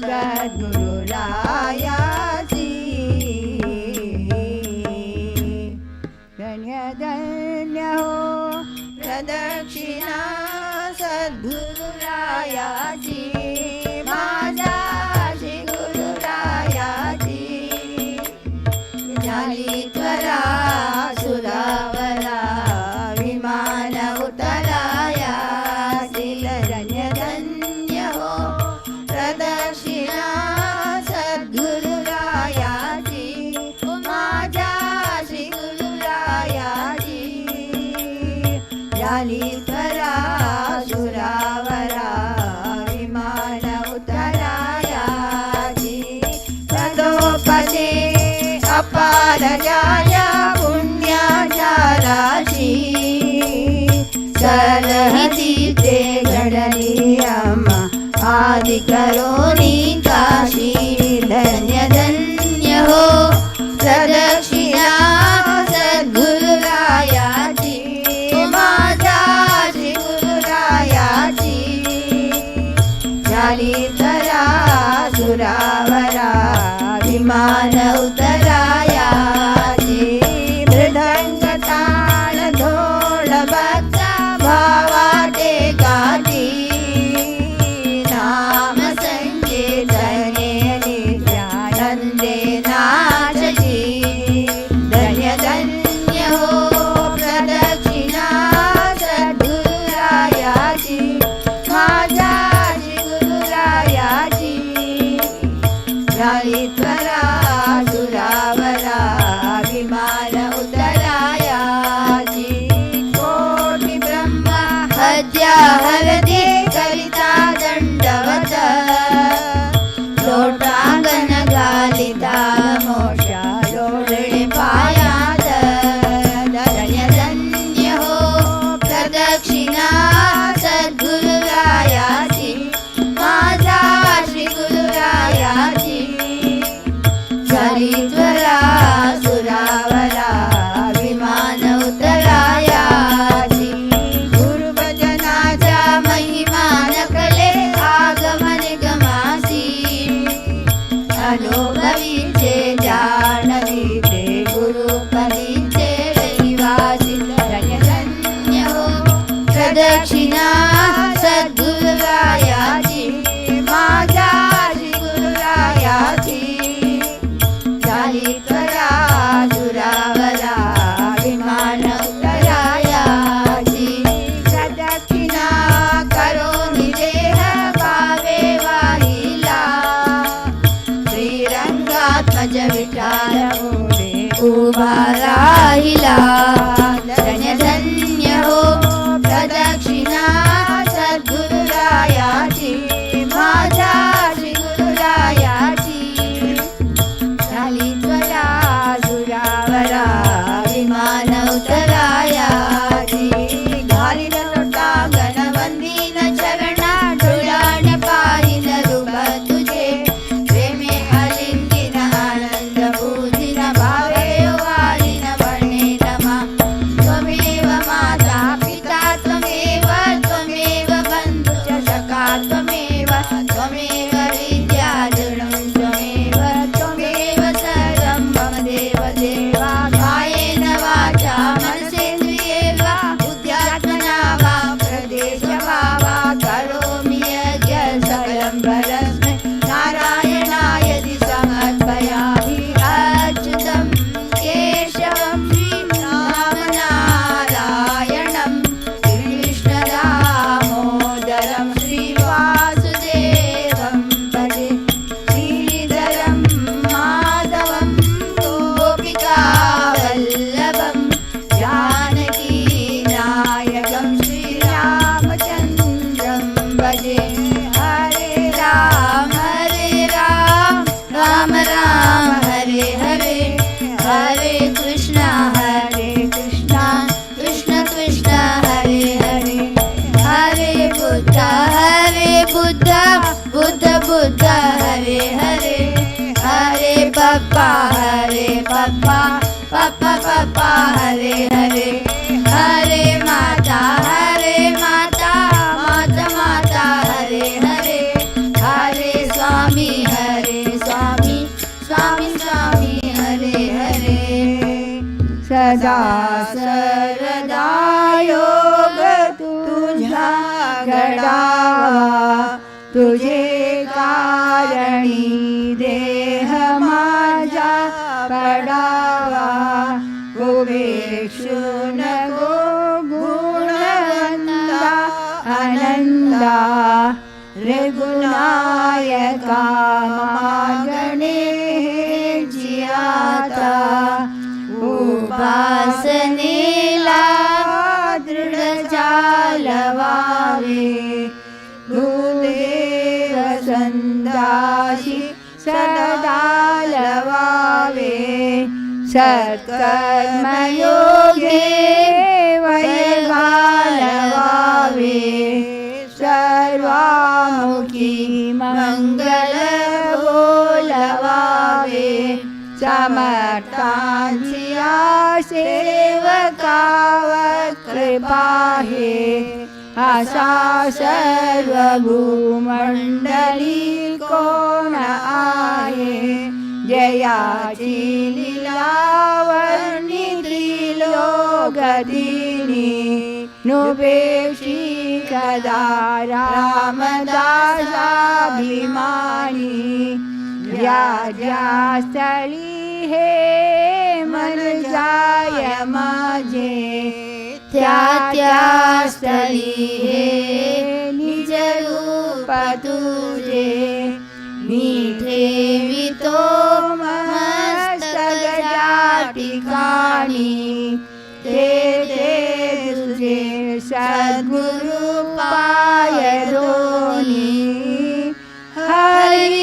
सद्गुरुरायाची धन्य धन्य हो प्रदक्षिणा सद्गुरुरायाची माझा श्री गुरुरायाची झाली त्वरा सुरावरा विमान उतरायाची धन्य धन्य हो प्रदक्षिणा सद्गुरुरायाची माझ्या श्री गुरुरायाची झाली त्वरा सुरावरा विमान उतरायाची पदोपदे अपार जाया पुण्याच्या राशी सरहदी ते घडली आम्हा आदि करोनी काशी धन्य धन्य हो प्रदक्षिणा सद्गुरुरायाची माझ्या श्री गुरुरायाची झाली तरा सुरावरा विमान उतरायाची मृदंग ताळ ढोल भक्ता भावाटे गाठी नाम संकीर्तने नित्यानंदे नाचती धन्य धन्य हो प्रदक्षिणा सद्गुरुरायाची माझ्या श्री गुरुरायाची झाली त्वरा सुरावरा विमान उतरायाची कोटी ब्रह्मा हद्या हरदे करिता दंडवत लोटांगण घालिता मोक्षा लोळणे पायात धन्य धन्य हो प्रदक्षिणा सद्गुरुरायाची माझ्या श्री गुरुरायाची झाली त्वरा सुरावरा विमान उतरायाची गुरुभजनाच्या महिमा नकले आगमन गमासी अनुभवीचे जानवीचे गुरुपदीचे रहिवासी धन्य धन्य हो प्रदक्षिणा सद्गुरुरायाची माझ्या श्री गुरुरायाची झाली त्वरा सुरावरा विमान उतरायाची प्रदक्षिणा करोनी देह भावे वाहिला श्रीरंगात्मज विठाल मोरे उभा राहिला धन्य धन्य हो प्रदक्षिणा सद्गुरुरायाची माझ्या श्री गुरुरायाची झाली त्वरा सुरावरा विमान उतरायाची घालीन लोटांगण वंदीन चरणा डोळ्यान पाहिन रूप तुझे प्रेमे अलिंदिन आनंद पूजिन भावे वालिन वर्णे नमा पप्पा हरे पप्पा पप्पा पप्पा हरे हरे हरे माता माता माता हरे हरे हरे स्वामी स्वामी स्वामी स्वामी हरे हरे सदा सर्वदा योग तुझा घडावा तुझे कारणी देह माझा पडावा उपेक्षु नको गुणवंता आनंदा रघुनायका मागणे जियाता उपासनेला दृढ चालवावे गुरुदेव संदाशी सदा लवावे सत्कर्मयोगे वय घालवावे सर्वामुखी मंगल बोलवावे समर्थांची सेवकावर कृपा हे असा सर्व भूमंडली कोण आहे जयाची लीलावर्णी त्रिलोकदिनी नुपेक्षी कदा रामदासाभिमानी ज्या ज्या स्थळी हे मन जाय माझे त्या त्या स्थळी हे निज रूप तुझे मी ठेवितो मस्तक ज्या ठिकाणी ते तुझे सद्गुरु पाय दोन्ही हरि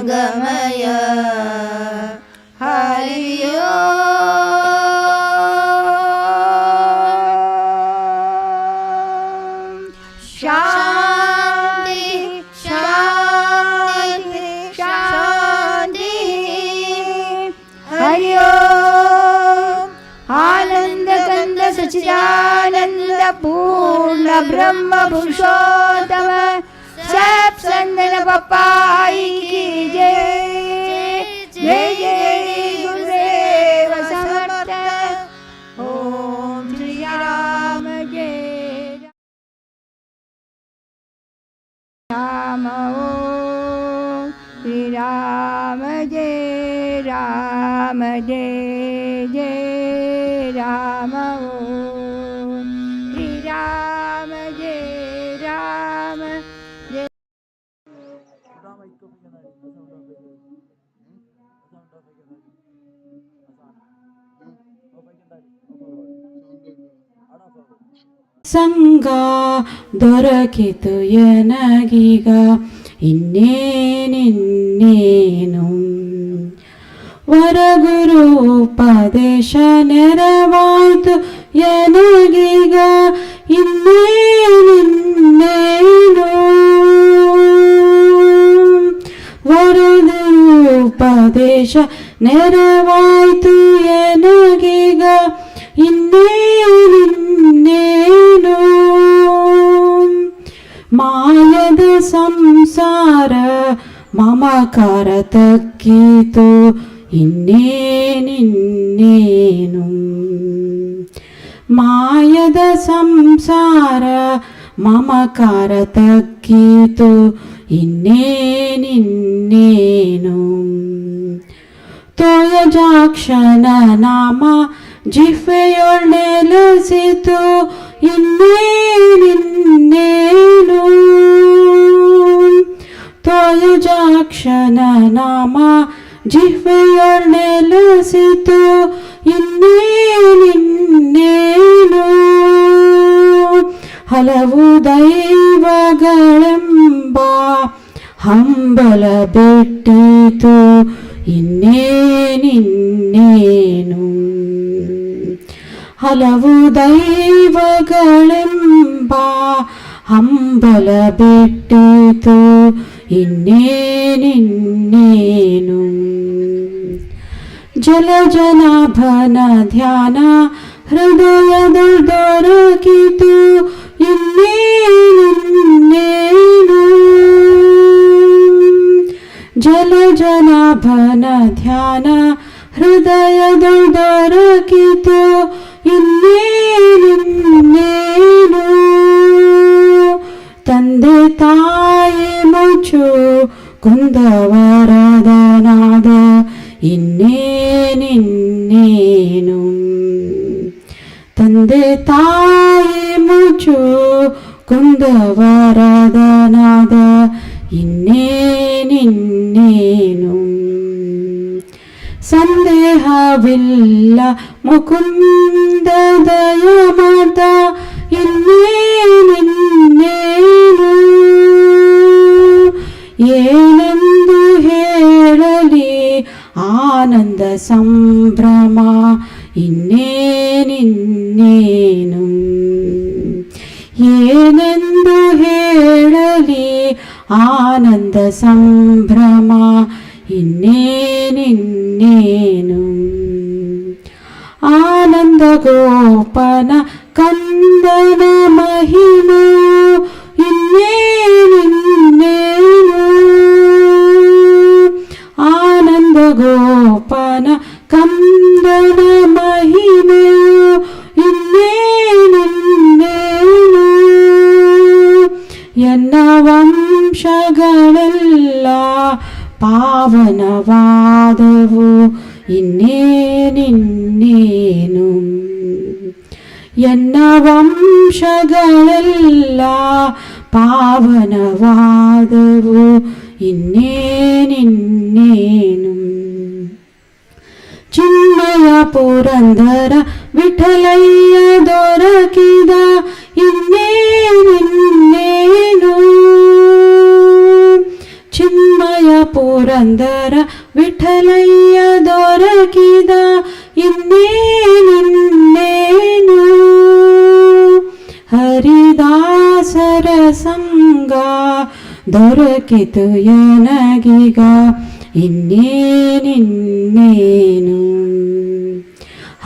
गमय हरि शांति शांति शांति हरि आनंद कंद सच्चिदानंद पूर्ण ब्रह्म पुरुषोत्तम सब संदन पपाई की जय जय जय गुरुदेव समर्थ ओम श्री राम जय राम ओम श्री राम जय जय राम ओम श्री राम जय ಸಂಗ ದೊರಕಿತು ಎನಗೀಗ ಇನ್ನೇನಿನ್ನೇನು ವರಗುರು ಉಪದೇಶ ನೆರವಾಯ್ತು ಎನಗೀಗ ಇನ್ನೇನಿನ್ನೇನು ವರಗುರು ಉಪದೇಶ ನೆರವಾಯ್ತು ಎನಗೀಗ ಇನ್ನೇನಿನ್ನೇನು ಮಾಯದ ಸಂಸಾರ ಮಮಕಾರ ತಕ್ಕಿತು ಇನ್ನೇನಿನ್ನೇನು ಮಾಯದ ಸಂಸಾರ ಮಮಕಾರ ತಕ್ಕಿತು ಇನ್ನೇನಿನ್ನೇನು ತೋಯಜಾಕ್ಷನ ನಾಮ ಜಿಹ್ವೆಯೊಳ್ಳೆಲಸಿತು ಇನ್ನೇನಿನ್ನೇನು ತೋಯಜಾಕ್ಷನ ನಾಮ ಜಿಹ್ವೆಯೊಳ್ನೆಲೆಸಿತು ಇನ್ನೇನಿನ್ನೇನು. ಹಲವು ದೈವಗಳೆಂಬ ಹಂಬಲ ಬಿಟ್ಟಿತು ಇನ್ನೇನಿನ್ನೇನು. ಹಲವು ದೈವಗಳೆಂಬ ಹಂಬಲ ಬಿಟ್ಟಿತು ಇನ್ನೇನಿನ್ನೇನು. ಜಲಜನಾಭನ ಧ್ಯಾನ ಹೃದಯದೊಳದೊರಕಿತು ಇನ್ನೇನಿನ್ನೇನು. ಜಲಜನಾಭನ ಧ್ಯಾನ ಹೃದಯದೊಳದೊರಕಿತು ಇನ್ನೇನಿನ್ನೇನು. ತಂದೆ ತಾಯಿ ಮುಚ್ಚು ಕುಂದವರದನಾದ ಇನ್ನೇನಿನ್ನೇನು. ತಂದೆ ತಾಯಿ ಮುಚ್ಚು ಕುಂದವರದನಾದ ಇನ್ನೇನಿನ್ನೇನು. ಸಂದೇಹವಿಲ್ಲ ಮುಕುಂದ ದಯಮತ ಇನ್ನೇನಿನ್ನೇನು. ಏನೆಂದು ಹೇಳಲಿ ಆನಂದ ಸಂಭ್ರಮ ಇನ್ನೇನಿನ್ನೇನು. ಏನೆಂದು ಹೇಳಲಿ ಆನಂದ ಸಂಭ್ರಮ ಇನ್ನೇನಿನ್ನೇನು. ಆನಂದ ಗೋಪನ ಕಂದನ ಮಹಿಮೆಯು ಇನ್ನೇನಿನ್ನೇನು. ಆನಂದ ಗೋಪನ ಕಂದನ ಮಹಿಮೆಯು ಇನ್ನೇನಿನ್ನೇನು. ಎನ್ನ ವಂಶಗಳೆಲ್ಲ ಪಾವನವಾದವು ಇನ್ನೇನಿನ್ನೇನು. ಎನ್ನ ವಂಶಗಳೆಲ್ಲ ಪಾವನವಾದವು ಇನ್ನೇನಿನ್ನೇನು. ಚಿನ್ಮಯ ಪುರಂದರ ವಿಠಲಯ್ಯ ದೊರಕಿದ ಇನ್ನೇನಿನ್ನೇನು. ಚಿನ್ಮಯ ಪುರಂದರ ವಿಠಲಯ್ಯ ದೊರಕಿದ ಇನ್ನೇನಿನ್ನೇನು. ಹರಿದಾಸರ ಸಂಗ ದೊರಕಿತು ಎನಗೀಗ ಇನ್ನೇನಿನ್ನೇನು.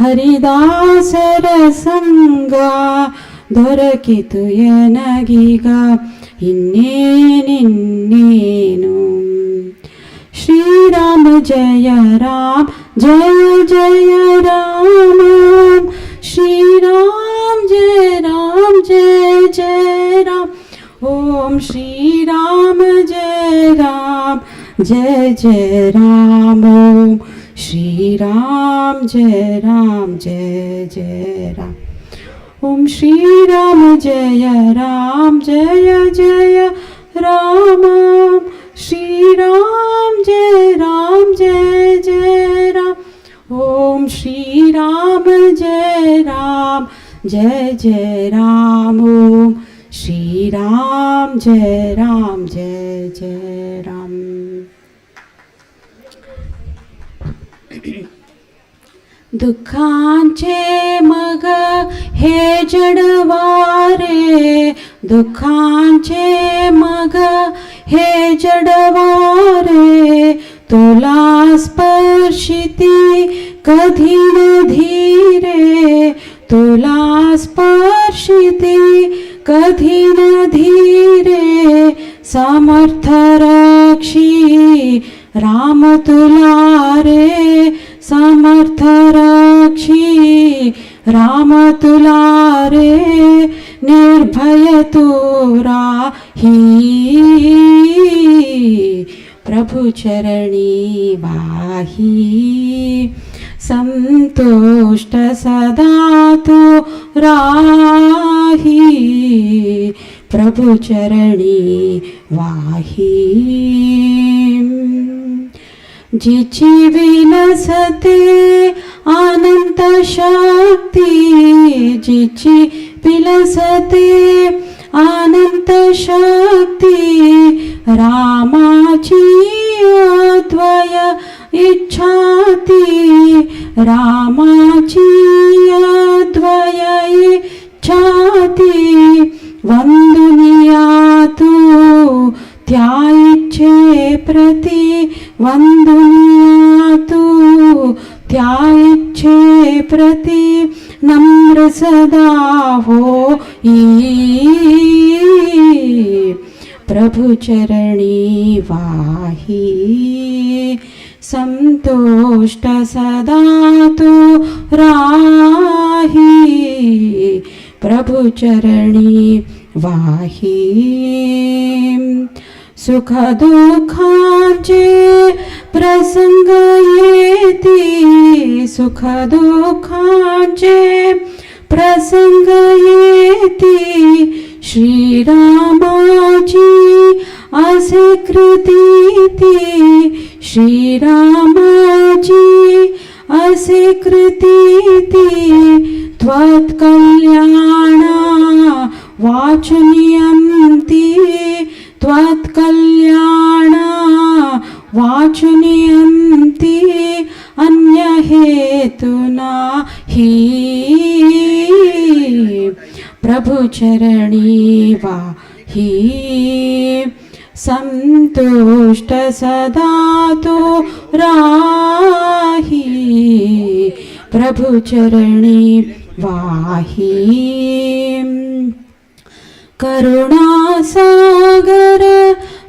ಹರಿದಾಸರ ಸಂಗ ದೊರಕಿತು ಎನಗೀಗ ಇನ್ನೇನಿನ್ನೇನು. ಶ್ರೀರಾಮ ಜಯ ರಾಮ ಜಯ ಜಯ ರಾಮ. ಶ್ರೀರಾಮ ಜಯ ರಾಮ ಜಯ ಜಯ ರಾಮ. ಓಂ ಶ್ರೀರಾಮ ಜಯ ರಾಮ जय जय राम. ओम श्री राम जय राम जय जय राम. ओम श्री राम जय राम जय जय राम. श्री राम जय जय राम. ओम श्री राम जय जय राम. ओम श्री राम जय जय राम. दुःखांचे मग हे जडवारे. दुःखांचे मग हे जडवारे. तुला स्पर्शिती कधी न धीरे. तुला स्पर्शिती कधी न धीरे. समर्थ रक्षी राम तुला रे. समर्थ रक्षी राम तुला रे. निर्भय तू राही प्रभु चरणी वाही. संतुष्ट सदा तू राही प्रभु चरणी वाही. जिची विलसते अनंत शक्ती, जिची विलसते अनंत शक्ती, रामाची अद्वय इच्छाती, रामाची अद्वय इच्छाती, वंदुनिया तू त्या इच्छे प्रती, वंदुनिया तू त्या इच्छे प्रती, नम्र सदा होई, प्रभु चरणी वाही, संतुष्ट सदा तू राही, प्रभु चरणी वाही. सुख दुःखाचे प्रसंग येती, सुख दुःखाचे प्रसंग येती, श्रीरामाची असे कृती, श्रीरामाची असे कृती, त्वत्कल्याणा वाचनीयन्ति, त्वत्कल्याणा वाचनीयन्ति, अन्य हेतुना हि, प्रभु चरणी वाही, संतुष्ट सदा तो राही, प्रभु चरणी वाही. करुणा सागर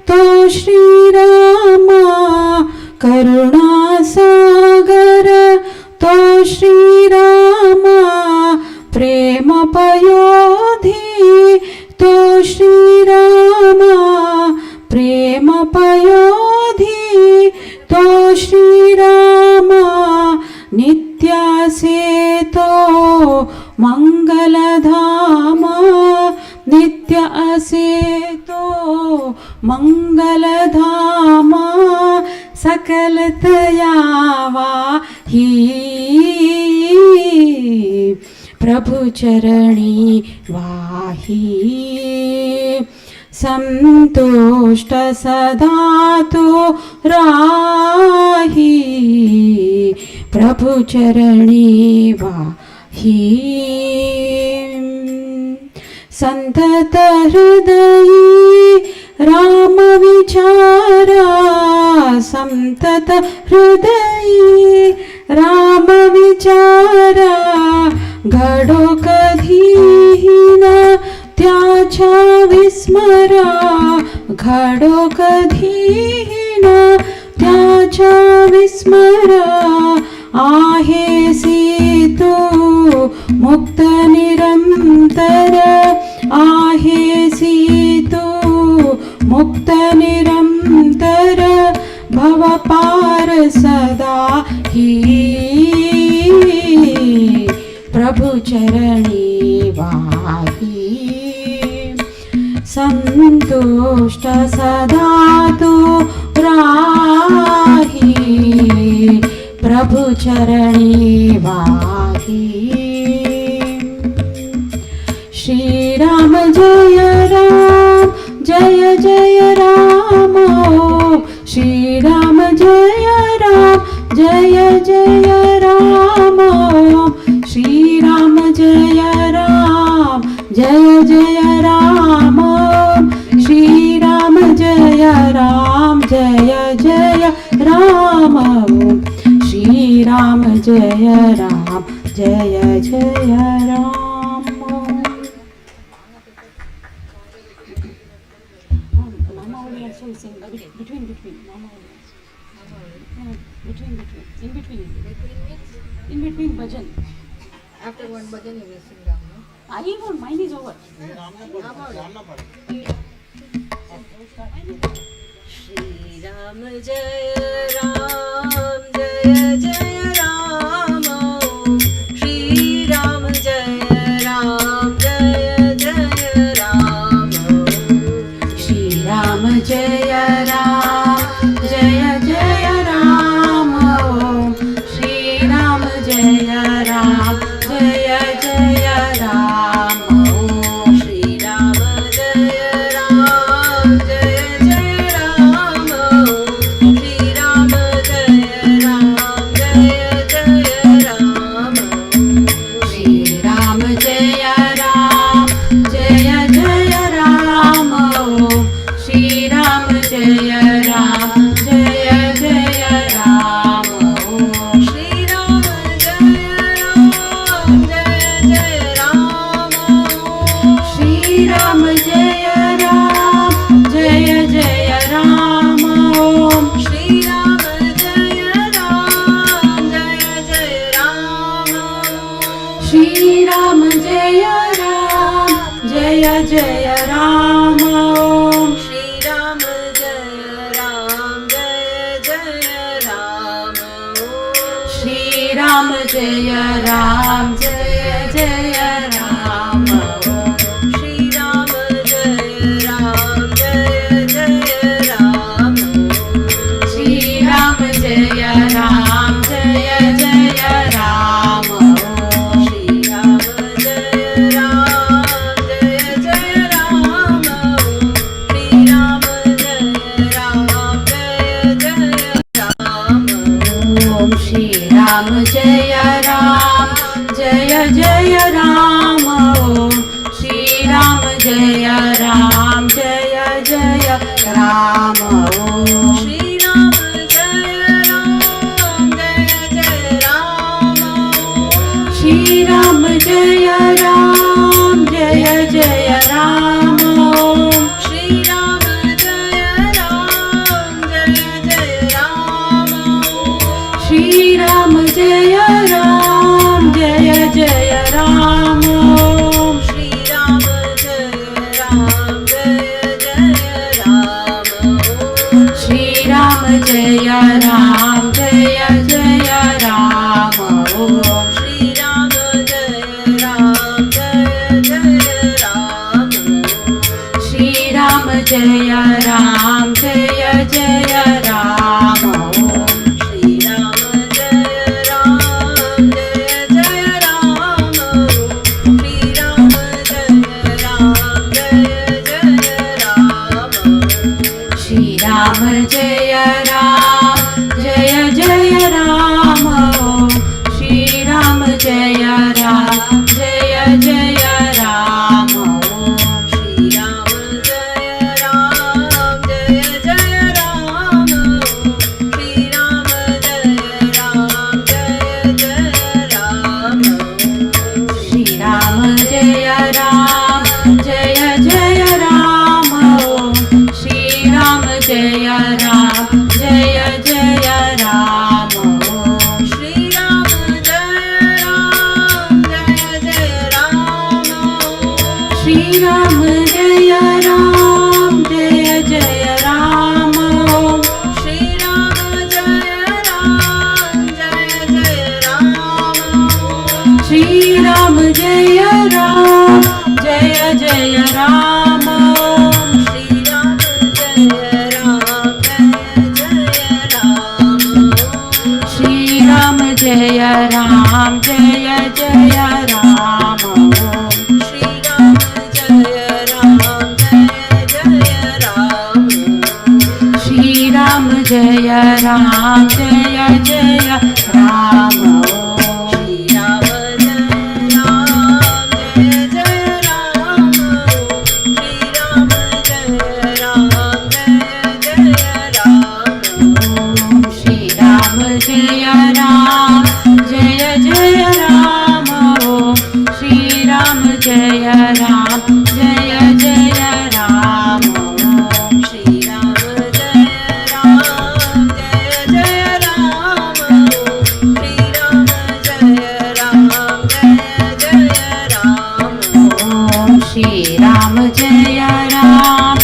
तो श्रीरामा, करुणा सागर तो श्रीरामा, प्रेम पयोधी तो श्रीरामा, प्रेम पयोधी तो श्रीरामा, नित्यासे तो मंगलधामा, नित्य असे तो मंगलधामा, सकलतयावा ही, प्रभु चरणी वाही, संतुष्ट सदा तो राही, प्रभु चरणी वाही. संतत हृदयी राम विचारा, संतत हृदयी राम विचारा, घडो कधीही न त्याच्या विस्मरा, घडो कधीही न त्याच्या विस्मरा, आहेसी तू मुक्त निरंतर, आहेसी तू मुक्त निरंतर, भव पार सदा ही, प्रभु चरणी वाही, संतुष्ट सदा तू राही, प्रभु चरणी वाही. श्रीराम जय राम, जय जय राम, श्रीराम जय राम, जय जय राम, श्रीराम जय राम, जय जय राम, श्रीराम जय राम, जय जय राम, श्रीराम जय राम, जय जय Ram. In between bhajan. After one bhajan you will sing Ram. I won't, mine is over. Shri Ram Jaya Ram, Jaya Jaya Ram, Shri Ram Jaya Ram, Jaya Jaya Ram, Shri Ram Jaya Ram, Jaya Jaya Ram, जय राम ओम श्री राम जय राम जय जय राम श्री राम जय राम जय जय राम श्री राम जय राम जय जय राम श्री राम जय राम जय जय राम श्री राम जय राम जय जय राम श्री राम जय राम जय जय राम ओम श्री राम जय राम जय जय राम ओम श्री राम जय राम जय जय राम ओम श्री राम जय राम जय जय राम श्री राम जय राम जय जय राम ओम श्री राम जय राम जय जय राम श्री राम जय राम जय जय राम ओम श्री राम जय राम जय जय राम श्री राम जय राम जय जय राम ओम श्री राम जय राम जय जय राम श्री राम जय राम जय जय राम ओम श्री राम जय राम जय जय राम श्री राम जय राम जय जय राम श्री राम जय राम जय जय राम ओम श्री राम जय राम जय जय राम ओम श्री राम जय राम जय जय राम श्री राम जय राम जय जय राम श्री राम जय राम जय जय राम ओम श्री राम जय राम जय जय राम ओम श्री राम जय राम जय जय राम श्री राम जय राम जय जय राम ओम श्री राम जय राम जय जय राम श्री राम जय राम जय जय राम ओम श्री राम जय राम जय जय राम श्री राम जय राम जय जय राम ओम श्री राम जय राम जय जय राम श्री राम जय राम जय जय राम ओम श्री राम जय राम जय जय राम श्री राम जय राम जय जय राम ओम श्री राम जय राम जय जय राम ओम श्री राम जय राम जय जय राम ओम श्री राम जय राम जय जय राम श्री राम जय राम जय जय राम ओम श्री राम जय राम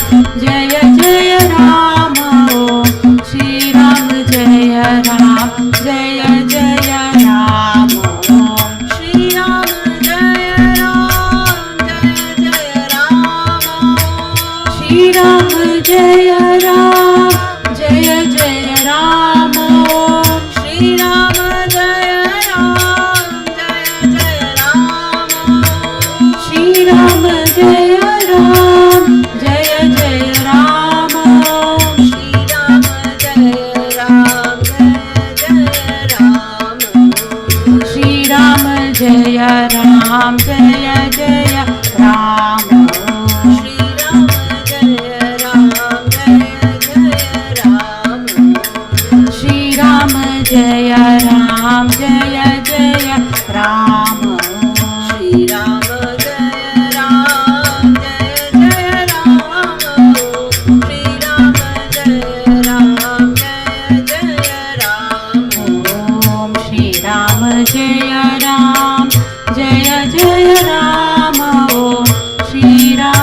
जय जय राम ओम श्री राम जय राम जय जय राम ओम श्री राम जय राम जय जय राम श्री राम जय राम जय जय राम ओम श्री राम जय राम जय जय राम श्री राम जय राम जय जय राम ओम श्री राम जय राम जय जय राम श्री राम जय राम जय जय राम श्री राम जय राम जय जय राम श्री राम जय राम जय जय राम श्री राम जय राम जय जय राम श्री राम जय राम जय जय राम ओम श्री राम जय राम जय जय राम ओम श्री राम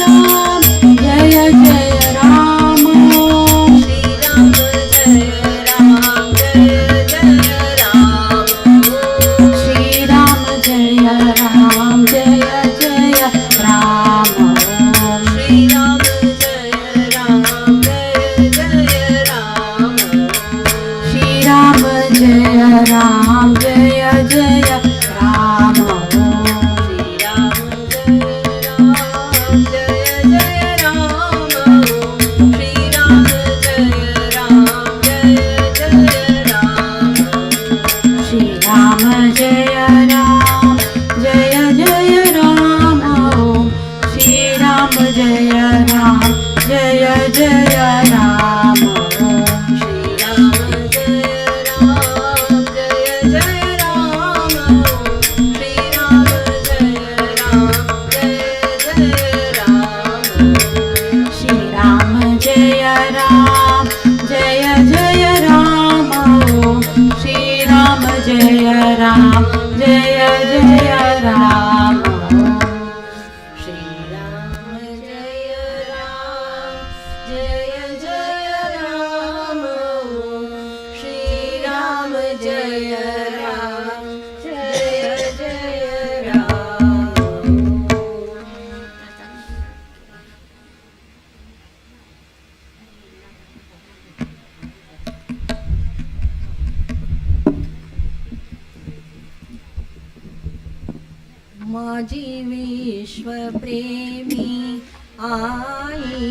राम जय जय राम श्री राम जय राम जय जय राम श्री राम जय राम जय जय राम श्री राम जय राम जय जय राम श्री राम जय राम श्री राम जय राम जय जय राम श्री राम जय राम जय जय राम श्री राम जय राम जय जय राम श्री राम जय राम जय जय राम श्री राम जय राम जय जय राम श्री राम जय राम जय जय राम श्री राम जय राम जय जय राम श्री राम जय राम जय जय राम श्री राम जय राम जय जय राम माझी विश्वप्रेमी आई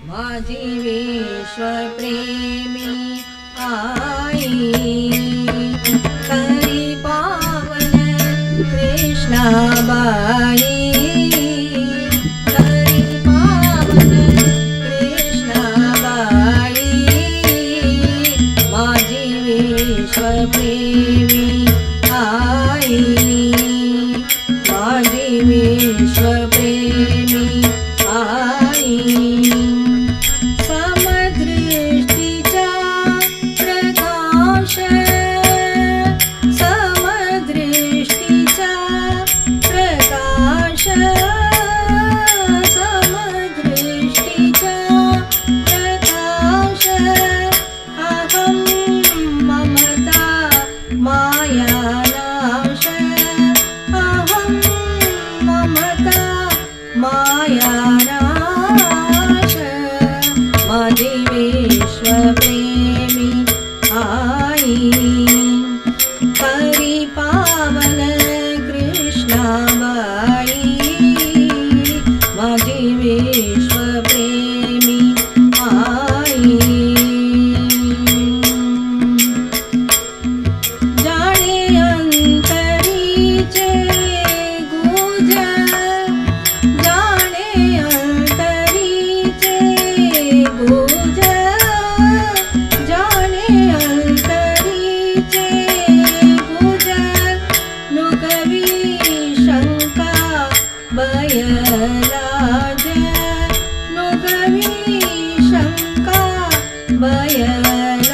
माझी विश्वप्रेमी आई करी पावन कृष्णाबाई करी पावन कृष्णाबाई माझी विश्वप्रेमी आई माझी विश्वप्रेमी आई समदृष्टीचा प्रकाश समदृष्टीचा प्रकाश समदृष्टीचा प्रकाश अहं ममता मायानाश अहं ममता मायानाश माझी विश्वप्रेमी आई हरी पावन कृष्णाबाई माझी विश्वप्रेमी आई जाणे अंतरीचे गुज जाणे अंतरीचे गुज जाणे अंतरीचे गुज नुकवी शंका बयलाज नुकवी शंका बयलाज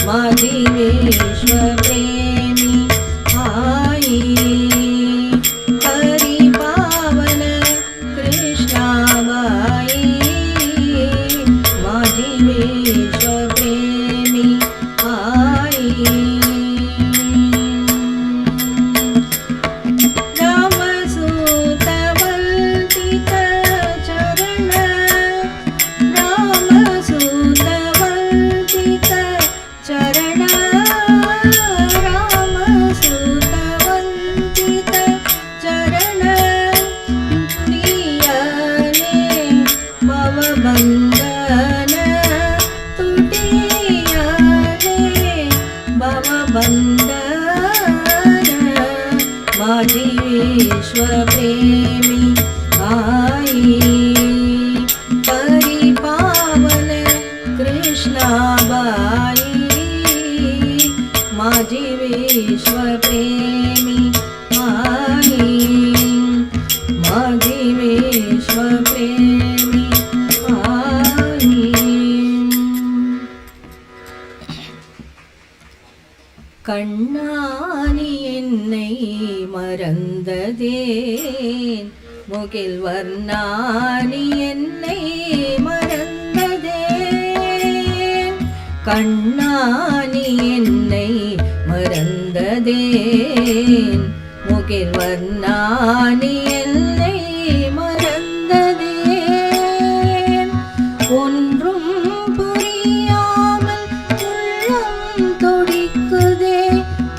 माझी विश्वप्रेमी आई हरी पावन कृष्णाबाई माझी विश्वप्रेमी आई रामसूतवंदित चरण रामसूतवंदित चरण रामसूतवंदित चरण तुटियाने भवबंधन तुटियाने भवबंधन माझी विश्वप्रेमी आई हरी पावन कृष्णाबाई माझी विश्वप्रेमी आई माझी विश्वप्रेमी आई கண்ணானி என்னை மறந்து மறந்ததேன் முகில் வர்ணா நீ என்னை மறந்ததேன் கண்ணா நீ என்னை மறந்ததேன் முகில் வர்ணா நீ என்னை மறந்ததேன் ஒன்றும் புரியாமல் உள்ளம் துடிக்குதே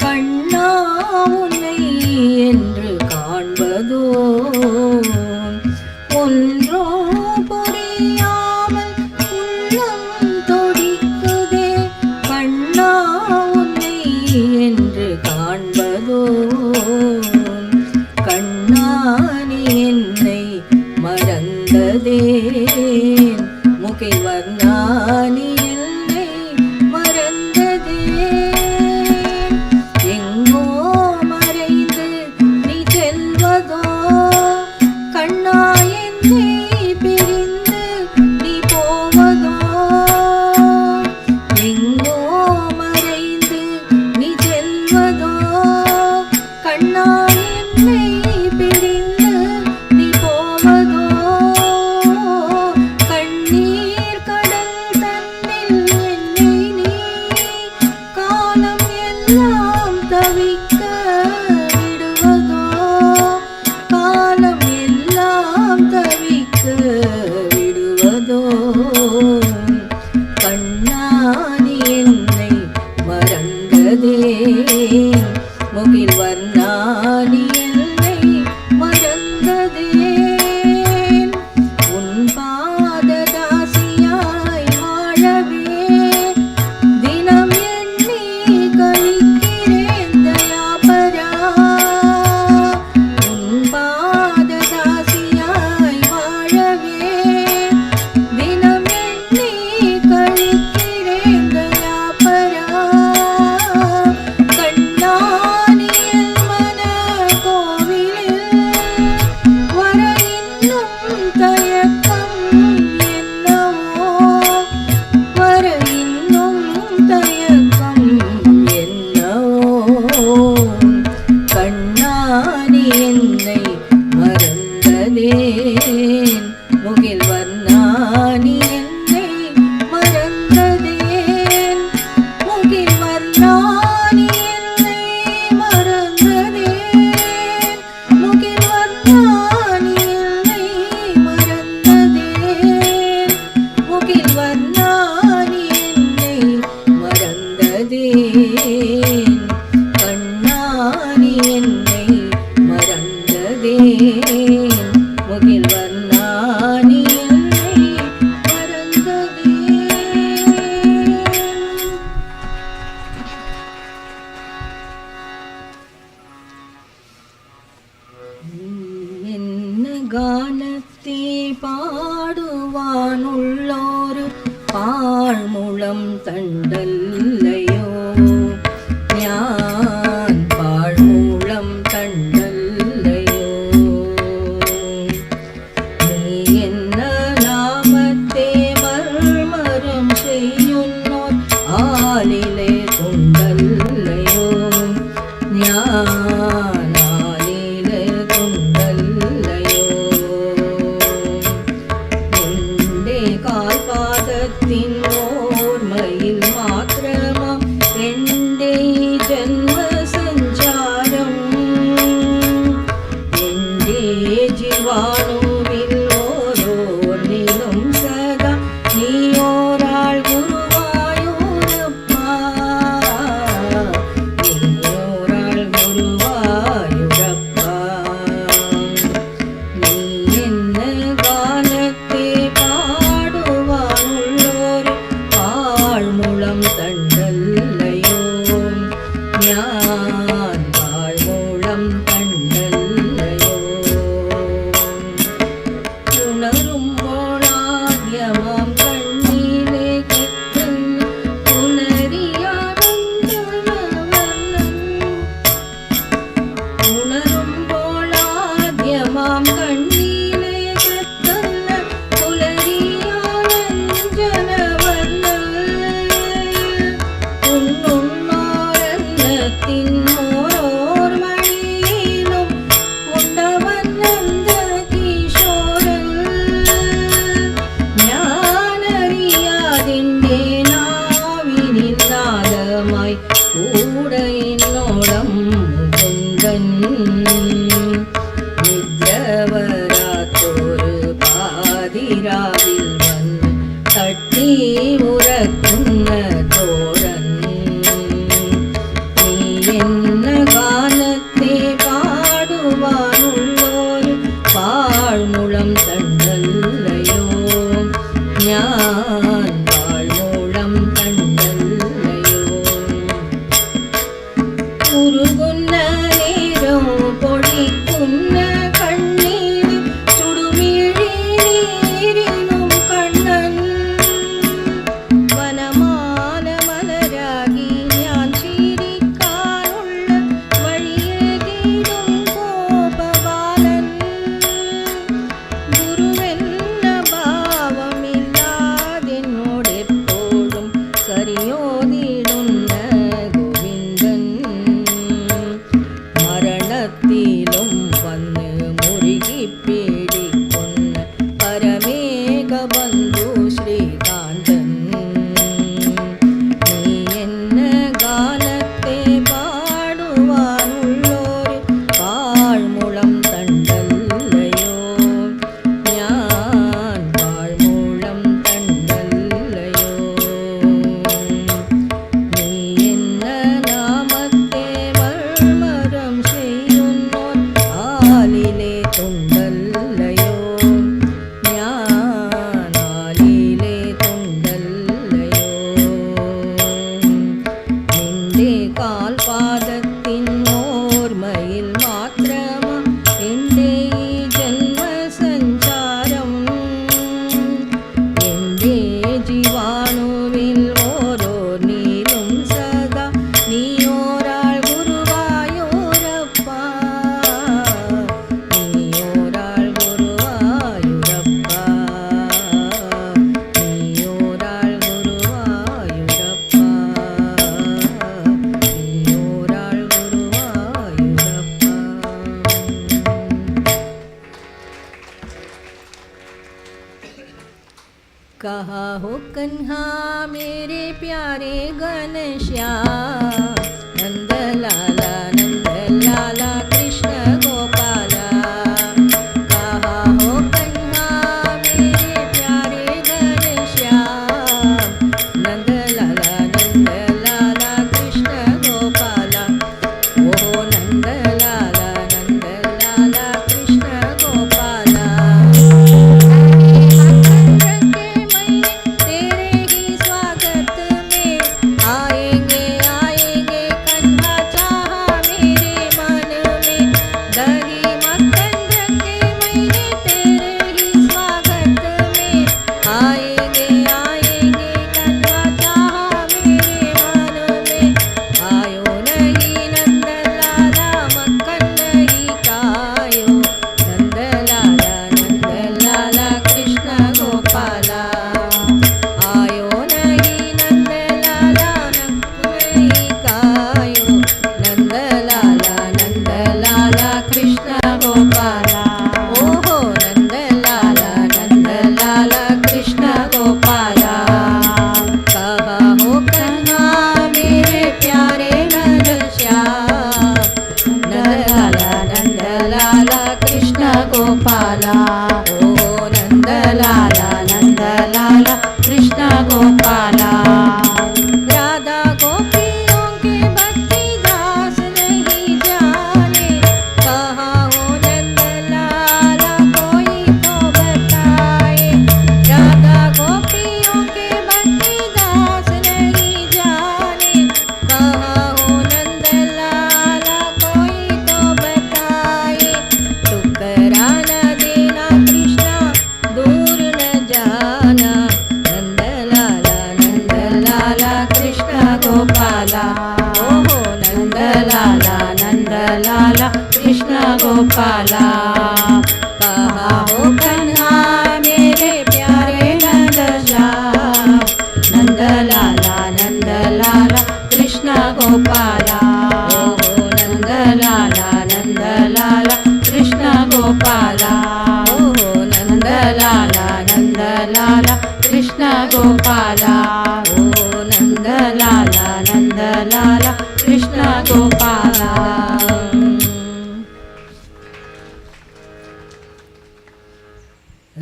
கண்ணா உன்னை என்று காண்பதோ ஒன்றோ புரியாமல் உள்ளம் துடிக்குதே கண்ணா உன்னை என்று காண்பதோ கண்ணா நீ என்னை மறந்ததேன் முகில் வர்ணா நீ என்னை மறந்ததேன் எங்கோ மறைந்து நீ செல்வதோ கண்ணா என்னை பிரிந்து நீ போவதோ எங்கோ மறைந்து நீ செல்வதோ கண்ணா என்னை பிரிந்து நீ போவதோ கண்ணீர் கடல் தன்னில் என்னை நீ காலம் எல்லாம் தவிக்க விடுவதோ காலம் எல்லாம் தவிக்க விடுவதோ கண்ணா நீ என்னை மறந்ததேன் முகில் வர்ணா நீ என்னை மறந்ததேன் உன் பாததாசியாய் வாழவே தினம் எண்ணி கழிக்கிறேன் தயாபரா உன் பாததாசியாய் வாழவே தினம் எண்ணி கழிக்கிறேன் தயாபரா கண்ணா நீ என் மன கோவிலில் வர இன்னும் தயக்கம் என்னவோ வர இன்னும் தயக்கம் என்னவோ கண்ணா நீ என்னை மறந்ததேன் முகில் வர்ணா நீ என்னை மறந்ததேன் முகில் வர்ணா நீ என்னை மறந்ததேன் முகில் வர்ணா நீ என்னை மறந்ததேன் முகில் வர்ணா நீ என்னை மறந்ததேன் கண்ணா நீ என்னை மறந்ததேன் முகில் வர்ணா நீ என்னை மறந்ததேன் என்ன கானத்தை பாடுவான் உள்ளோரு பாழ்முளம் தண்டல்லையோ ஞான் பாழ்முளம் தண்டல்லையோ நீ என்ன நாமத்தே மர்மரம் செய்யுன்னோர் ஆலிலே துண்டல்லையோ ஞானாலிலே துண்டல்லையோ நின்றே கால் பாதத்தின் ஓர்மையில் மாத்திரம் തുണ്ടല്ലയോ ജ്ഞാനാലീലേ തുണ്ടല്ലയോ നിന്റെ കാൽപാദത്തിൻ ഓർമ്മയിൽ മാത്രമാ എൻ്റെ ഈ ജന്മസഞ്ചാരം എൻ്റെ ജീവാണുവിൽ ഓരോ നീലും സദാ നീയോരാൾ ഗുരുവായൂരപ്പ നീയോരാൾ ഗുരുവായൂരപ്പ നീയോരാൾ ഗുരുവായൂരപ്പ നീയോരാൾ ഗുരുവായൂരപ്പ. कहा हो कन्हा मेरे प्यारे घनश्याम नंद लाला कृष्ण गोपाला. कहा हो कन्हा मेरे प्यारे घनश्याम नंद लाला कृष्ण गोपाला. ओ नंद लाला कृष्ण गोपाला. तेरे ही स्वागत में आएंगे आएंगे कन्हा चाहा मेरे मन में. दही मक्खन रखे मैंने तेरे ही स्वागत में आएंगे आएंगे कन्हा चाहा मेरे मन में. आयो नहीं नंद लाला मक्खन नहीं खायो नंद लाला कृष्ण गोपाला. आयो नहीं नंद लाला नहीं खायो नंद लाला कृष्ण गोपाला. ओहो नंद लाला कृष्ण गोपाला. कहा हो कन्हा मेरे प्यारे घनश्याम नंद लाला कृष्ण गोपाला. ओहो नंद लाला कृष्ण गोपाला. राधा गोपियों के भक्ति दास नहीं जाने. कहा हो नंद लाला कोई तो बताए. राधा गोपियों के भक्ति दास नहीं जाने. कहा हो नंद लाला कोई तो बताए. ठुकरा न देना कृष्णा दूर न जाना नंद लाला कृष्ण गोपाला. ओहो नंद लाला कृष्ण गोपाला. कहा हो कन्हा मेरे प्यारे घनश्याम नंद लाला कृष्ण गोपाला. ओहो नंद लाला कृष्ण गोपाला. ओहो नंद लाला कृष्ण गोपाला. ओहो नंद लाला कृष्ण गोपाला.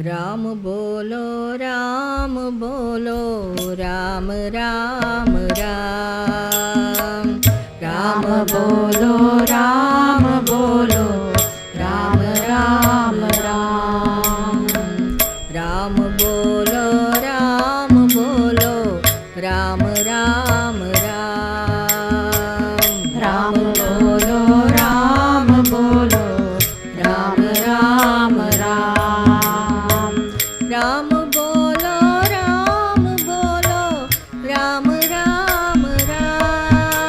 राम बोलो राम बोलो राम राम राम. राम बोलो राम बोलो राम राम राम. राम बोलो राम बोलो राम राम राम. राम बोलो राम बोलो राम राम राम. राम बोलो राम बोलो राम राम राम.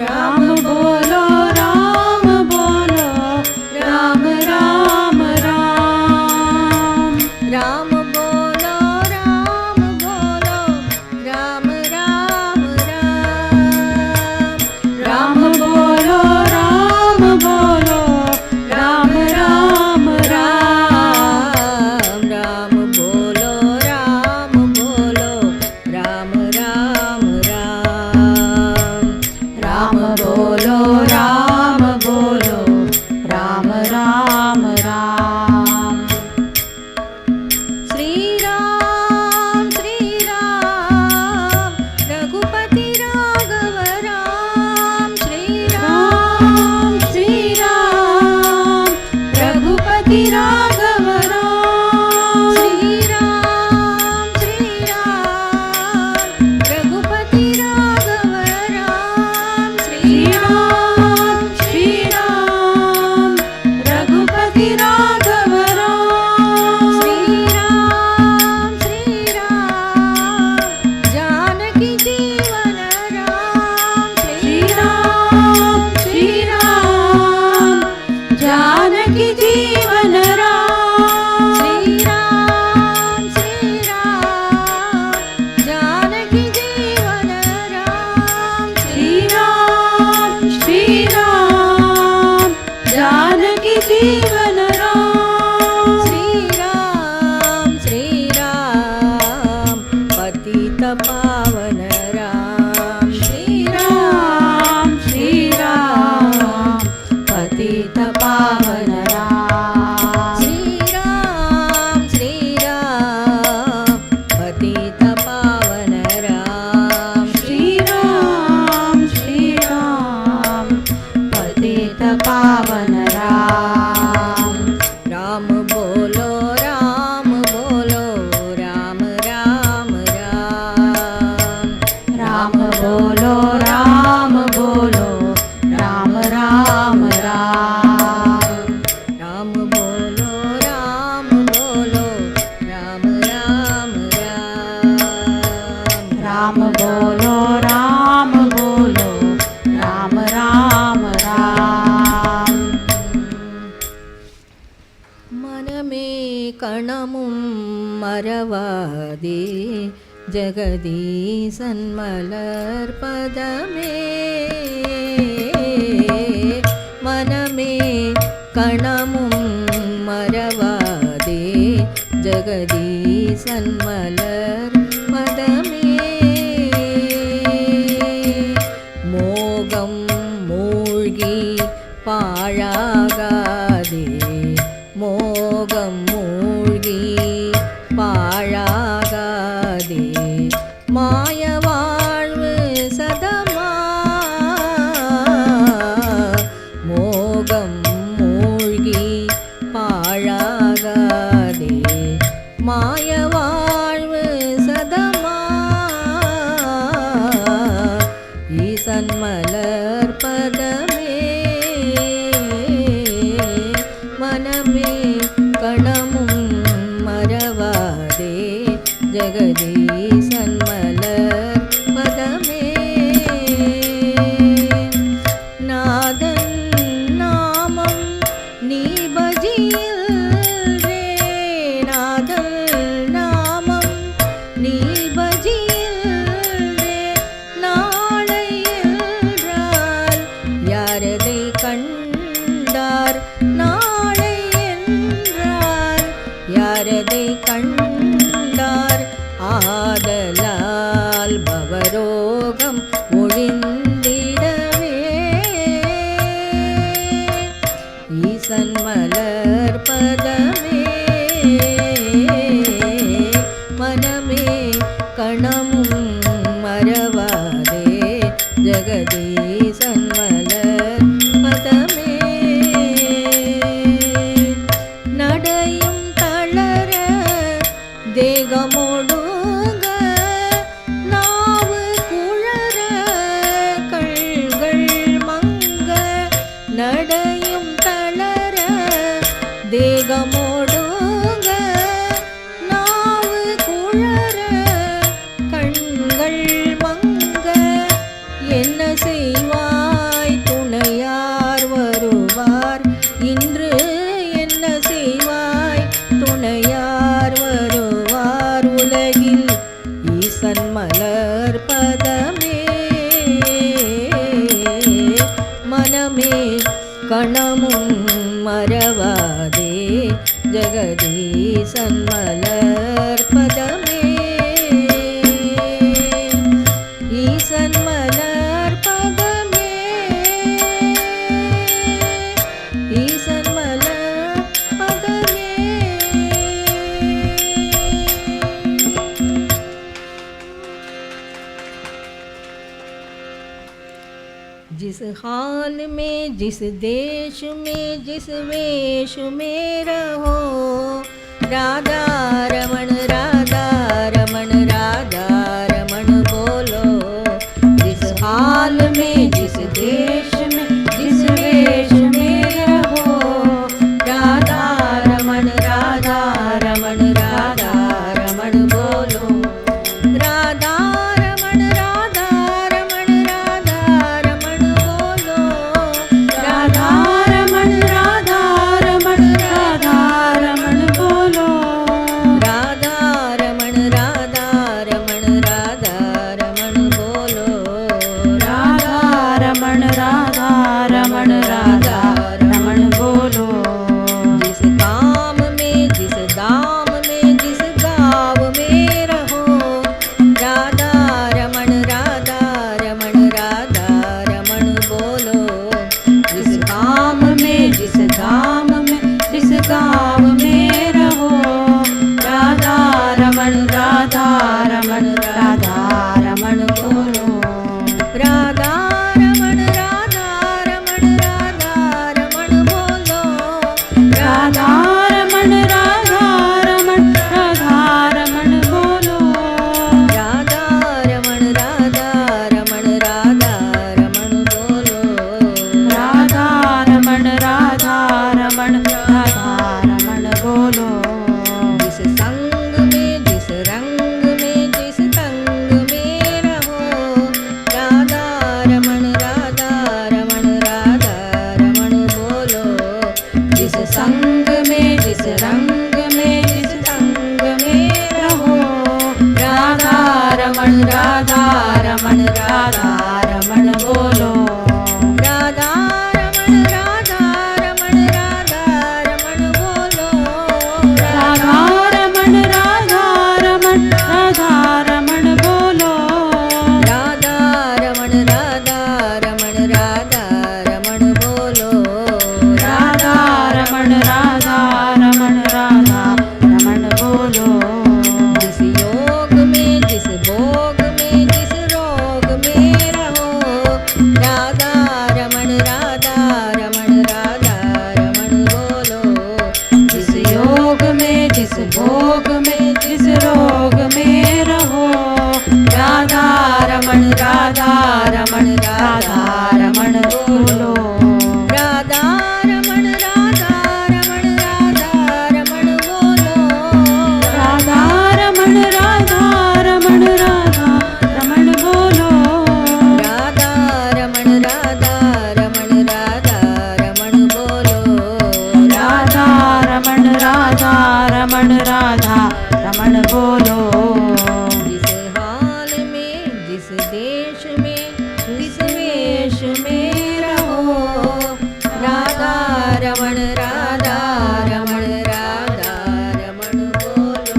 राम बोलो राम बोलो राम राम रघुपति राघव राम श्री राम रघुपति राघव राम श्री राम रघुपति राघव राम श्री राम जानकी जीवन राम श्री राम जानकी जीवन राम श्री राम जानकी जीवन राम श्री राम जानकी जीवन राम श्री राम पतित पावन राम श्री राम पतित पावन राम श्री राम पतित पावन राम श्री राम पतित पावन राम राम बोलो राम राम राम राम बोलो राम राम राम राम बोलो राम राम राम बोलो राम राम राम मन में कणमुं मरवादे जगदीशन् मलर्पदमे मन में कणमुं मरवादे जगदीशन् मलर्पदमे मोगं मूழ்கி பாழாகாதே மோகம் மூழ்கி பாழாகாதே மாய வாழ்வு சதமா மோகம் மூழ்கி பாழாகாதே மாய வாழ்வு சதமா ஈசன் மலர்பதமே மனமே கணமும் மறவாதே ஜெகதீசன் மலர்பதமே நாதன் நாமம் நீ பஜியில்ரே நாதன் நாமம் நீ பஜியில்ரே நாளை என்றால் யாரதை கண்டார் நாளை என்றால் யாரதை கண்டார் ஆதலால் பவரோகம் ஒழிந்திடவே ஈசன் மலர்பதமே மனமே கணமும் மறவாதே ஜெகதீசன் மலர்பதமே நடையும் தளர தேகமொடுங்க நாவு குழற கள்கள் மங்க நடையும் தளர தேகமொடுங்க நாவு குழற கண்கள் மங்க என்ன செய்வாய் துணையார் வருவார் இன்று என்ன செய்வாய் துணையார் வருவார் உலகில் ஈசன் மலர்பதமே மனமே கணமும் மறவாதே ஜெகதீசன் மலர்பதமே ஈசன் மலர்பதமே ஈசன் மலர்பதமே जिस हाल में जिस देश में जिस वेश में रहो राधा रमण बोलो। जिस हाल में जिस देश में जिस वेश में रहो, राधा रमण बोलो। राधा रमण बोलो। राधा रमण बोलो। राधा रमण बोलो। राधा रमण बोलो। जिस काम में जिस दाम में जिस गाँव में रहो, राधा रमण बोलो। जिस काम में जिस दाम में जिस गाँव में रहो, राधा रमण बोलो। राधा रमण बोलो। राधा रमण बोलो। राधा रमण बोलो। राधा रमण बोलो। जिस संग में जिस रंग में जिस तंग में रहो, राधा रमण बोलो। जिस संग में जिस रंग में जिस तंग में रहो, राधा रमण बोलो। राधा रमण बोलो। राधा रमण बोलो। राधा रमण बोलो। राधा रमण बोलो। जिस योग में जिस भोग में जिस रोग में रहो, राधा रमण बोलो। जिस योग में जिस भोग में जिस रोग में रहो, राधा रमण बोलो। राधा रमण बोलो। राधा रमण बोलो। राधा रमण बोलो। राधा रमण बोलो। जिस हाल में जिस देश में जिस वेश में रहो, राधा रमण बोलो।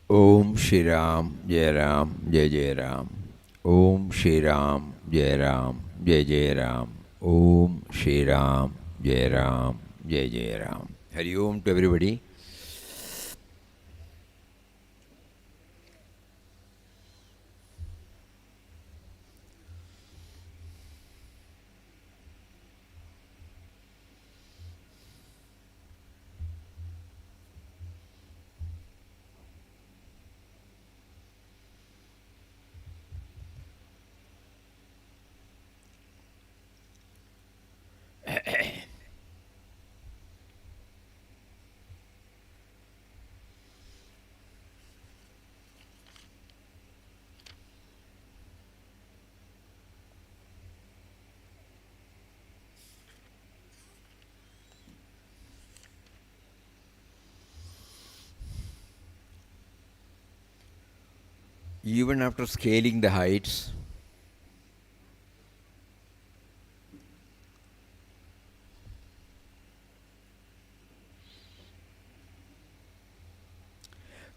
Om Shri Ram, Jai Ram, Jai Jai Ram. Om Shri Ram, Jai Ram, Jai Jai Ram. Om Shri Ram, Jai Ram, Jai Jai Ram. Hari Om to everybody. even after scaling the heights,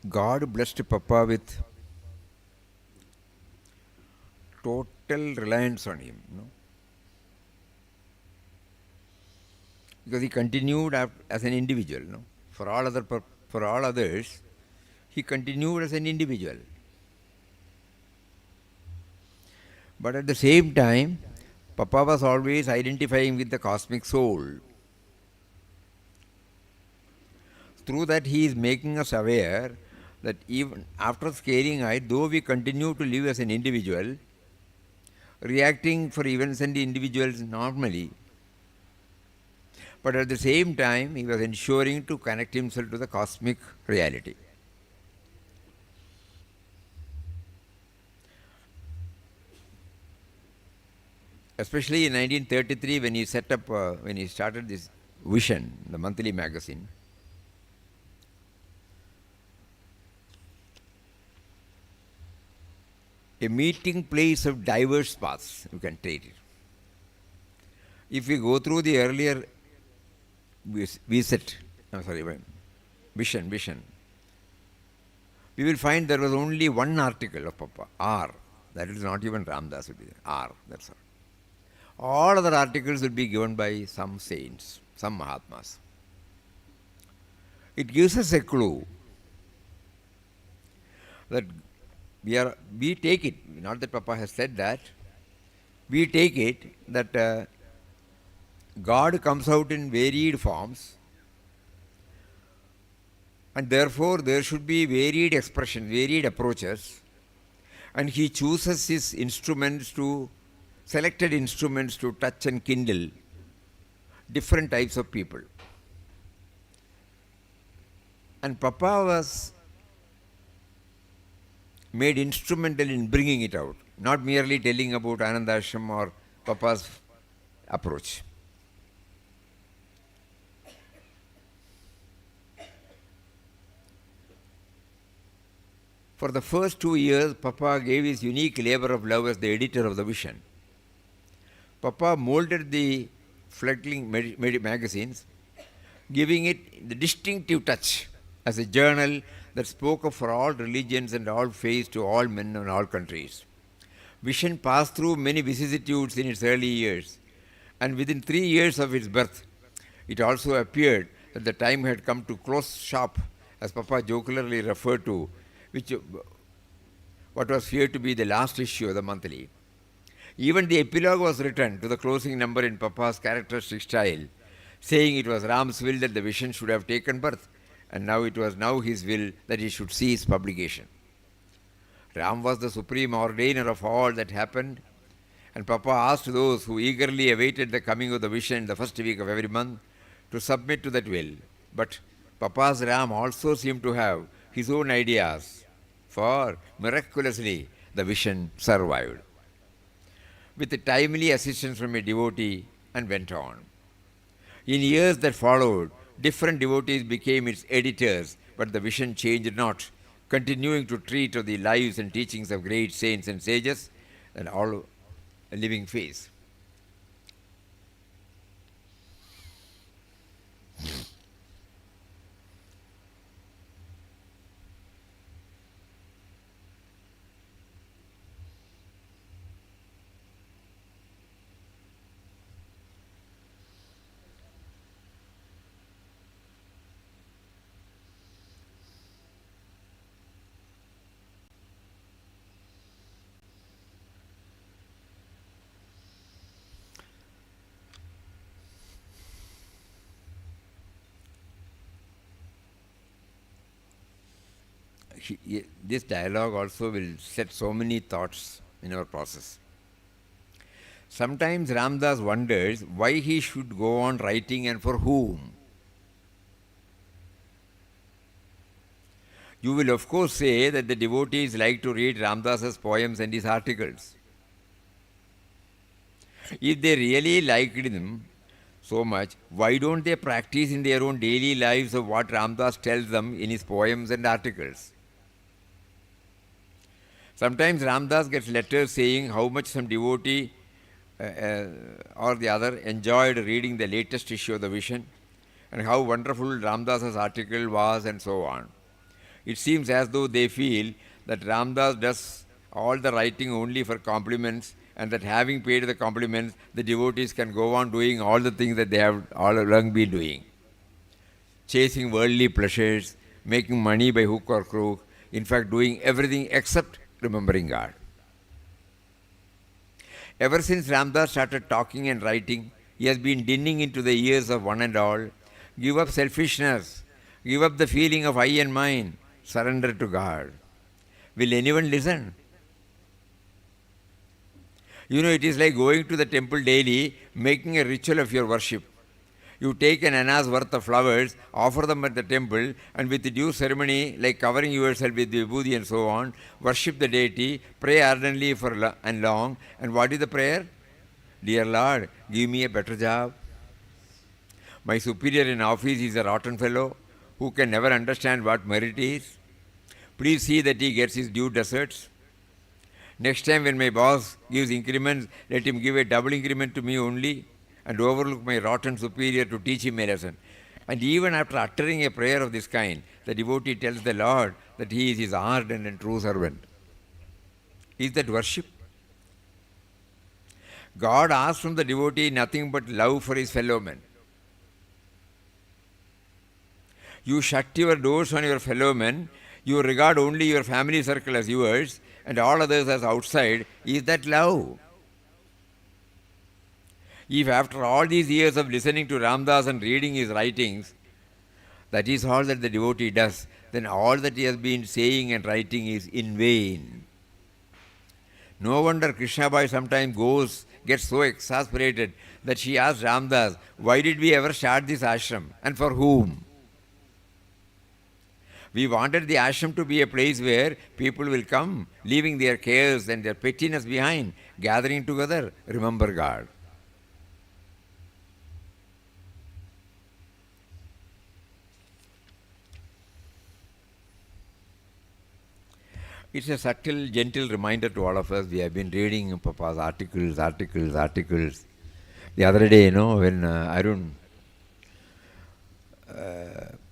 God blessed Papa with total reliance on him, because he continued as an individual. For all others, he continued as an individual. But at the same time, Papa was always identifying with the cosmic soul. Through that, he is making us aware that even after scaling height, though we continue to live as an individual, reacting for events and individuals normally, but at the same time, he was ensuring to connect himself to the cosmic reality. Especially in 1933, when he when he started this Vision, the monthly magazine, a meeting place of diverse paths, you can take it. If we go through the earlier Vision, we will find there was only one article of Papa, R. That is not even Ramdas, would be R, that's all. All other articles will be given by some saints, some Mahatmas. It gives us a clue that we take it, not that Papa has said that, we take it that God comes out in varied forms, and therefore there should be varied expression, varied approaches, and he chooses his selected instruments to touch and kindle different types of people. And Papa was made instrumental in bringing it out, not merely telling about Anandashram or Papa's approach. For the first 2 years, Papa gave his unique labor of love as the editor of the Vision. Papa molded the fledgling magazines, giving it the distinctive touch as a journal that spoke of for all religions and all faiths to all men and all countries. Vision passed through many vicissitudes in its early years, and within 3 years of its birth, it also appeared that the time had come to close shop, as Papa jocularly referred to, what was feared to be the last issue of the monthly. Even the epilogue was written to the closing number in Papa's characteristic style, saying it was Ram's will that the Vision should have taken birth, and now it was his will that he should cease publication. Ram was the supreme ordainer of all that happened, and Papa asked those who eagerly awaited the coming of the Vision in the first week of every month to submit to that will. But Papa's Ram also seemed to have his own ideas, for miraculously the Vision survived, with a timely assistance from a devotee, and went on. In years that followed, different devotees became its editors, but the Vision changed not, continuing to treat of the lives and teachings of great saints and sages and all living faiths. This dialogue also will set so many thoughts in our process. Sometimes Ramdas wonders why he should go on writing and for whom. You will of course say that the devotees like to read Ramdas's poems and his articles. If they really liked him so much, why don't they practice in their own daily lives of what Ramdas tells them in his poems and articles? Sometimes Ramdas gets letters saying how much some devotee or the other enjoyed reading the latest issue of the Vision and how wonderful Ramdas's article was and so on. It seems as though they feel that Ramdas does all the writing only for compliments and that having paid the compliments, the devotees can go on doing all the things that they have all along been doing. Chasing worldly pleasures, making money by hook or crook, in fact doing everything except remembering God. Ever since Ramdas started talking and writing, he has been dinning into the ears of one and all, give up selfishness, give up the feeling of I and mine, surrender to God. Will anyone listen? You know, it is like going to the temple daily, making a ritual of your worship. You take an anna's worth of flowers, offer them at the temple, and with the due ceremony, like covering yourself with vibhuti and so on, worship the deity, pray ardently for and long. And what is the prayer? Dear Lord, give me a better job. My superior in office is a rotten fellow who can never understand what merit is. Please see that he gets his due deserts. Next time when my boss gives increments, let him give a double increment to me only and overlook my rotten superior to teach him a lesson. And even after uttering a prayer of this kind, the devotee tells the Lord that he is his ardent and true servant. Is that worship? God asks from the devotee nothing but love for his fellow men. You shut your doors on your fellow men, you regard only your family circle as yours and all others as outside. Is that love? If after all these years of listening to Ramdas and reading his writings, that is all that the devotee does, then all that he has been saying and writing is in vain. No wonder Krishnabai sometimes gets so exasperated that she asks Ramdas, why did we ever start this ashram and for whom? We wanted the ashram to be a place where people will come, leaving their cares and their pettiness behind, gathering together, remember God. It's a subtle, gentle reminder to all of us. We have been reading Papa's articles. The other day, when Arun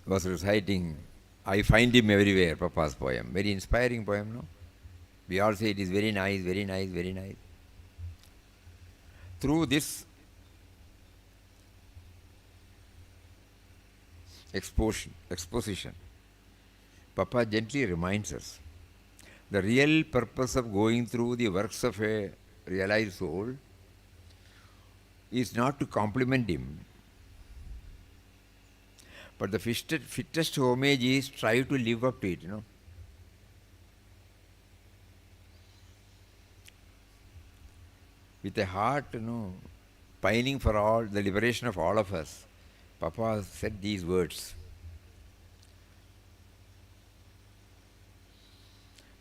was reciting, I find him everywhere, Papa's poem. Very inspiring poem, no? We all say it is very nice, very nice, very nice. Through this exposition, Papa gently reminds us the real purpose of going through the works of a realized soul is not to compliment him, but the fittest homage is try to live up to it, With a heart, pining for all, the liberation of all of us, Papa said these words.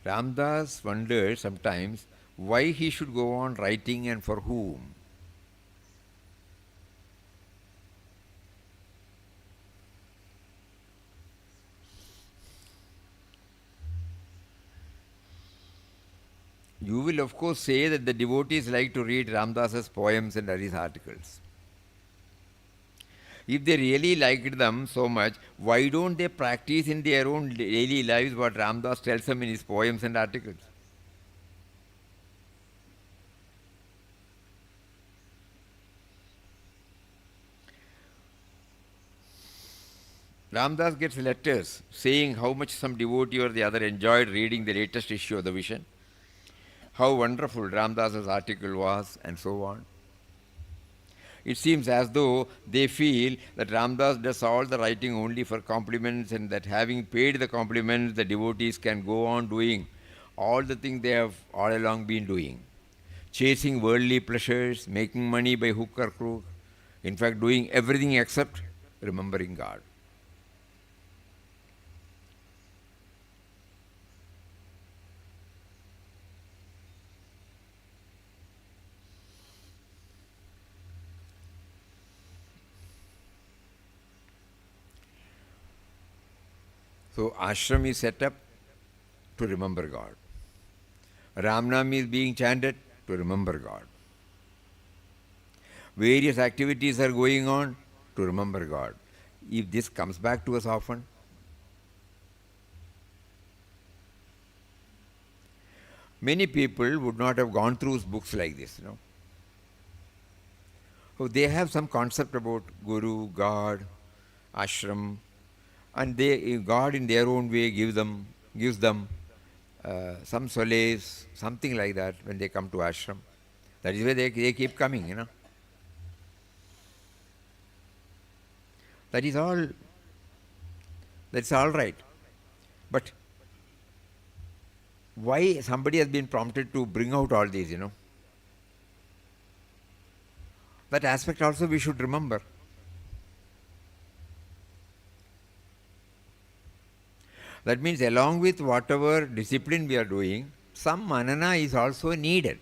Ramdas wondered sometimes why he should go on writing and for whom. You will of course say that the devotees like to read Ramdas's poems and his articles. If they really liked them so much, why don't they practice in their own daily lives what Ramdas tells them in his poems and articles? Ramdas gets letters saying how much some devotee or the other enjoyed reading the latest issue of the Vision, how wonderful Ramdas's article was, and so on. It seems as though they feel that Ramdas does all the writing only for compliments and that having paid the compliments, the devotees can go on doing all the things they have all along been doing. Chasing worldly pleasures, making money by hook or crook, in fact doing everything except remembering God. So ashram is set up to remember God. Ramnam is being chanted to remember God. Various activities are going on to remember God. If this comes back to us often, many people would not have gone through books like this, So they have some concept about Guru, God, Ashram, and God in their own way gives them some solace, something like that when they come to Ashram. That is why they keep coming, That's all right. But why somebody has been prompted to bring out all these, That aspect also we should remember. That means along with whatever discipline we are doing, some manana is also needed.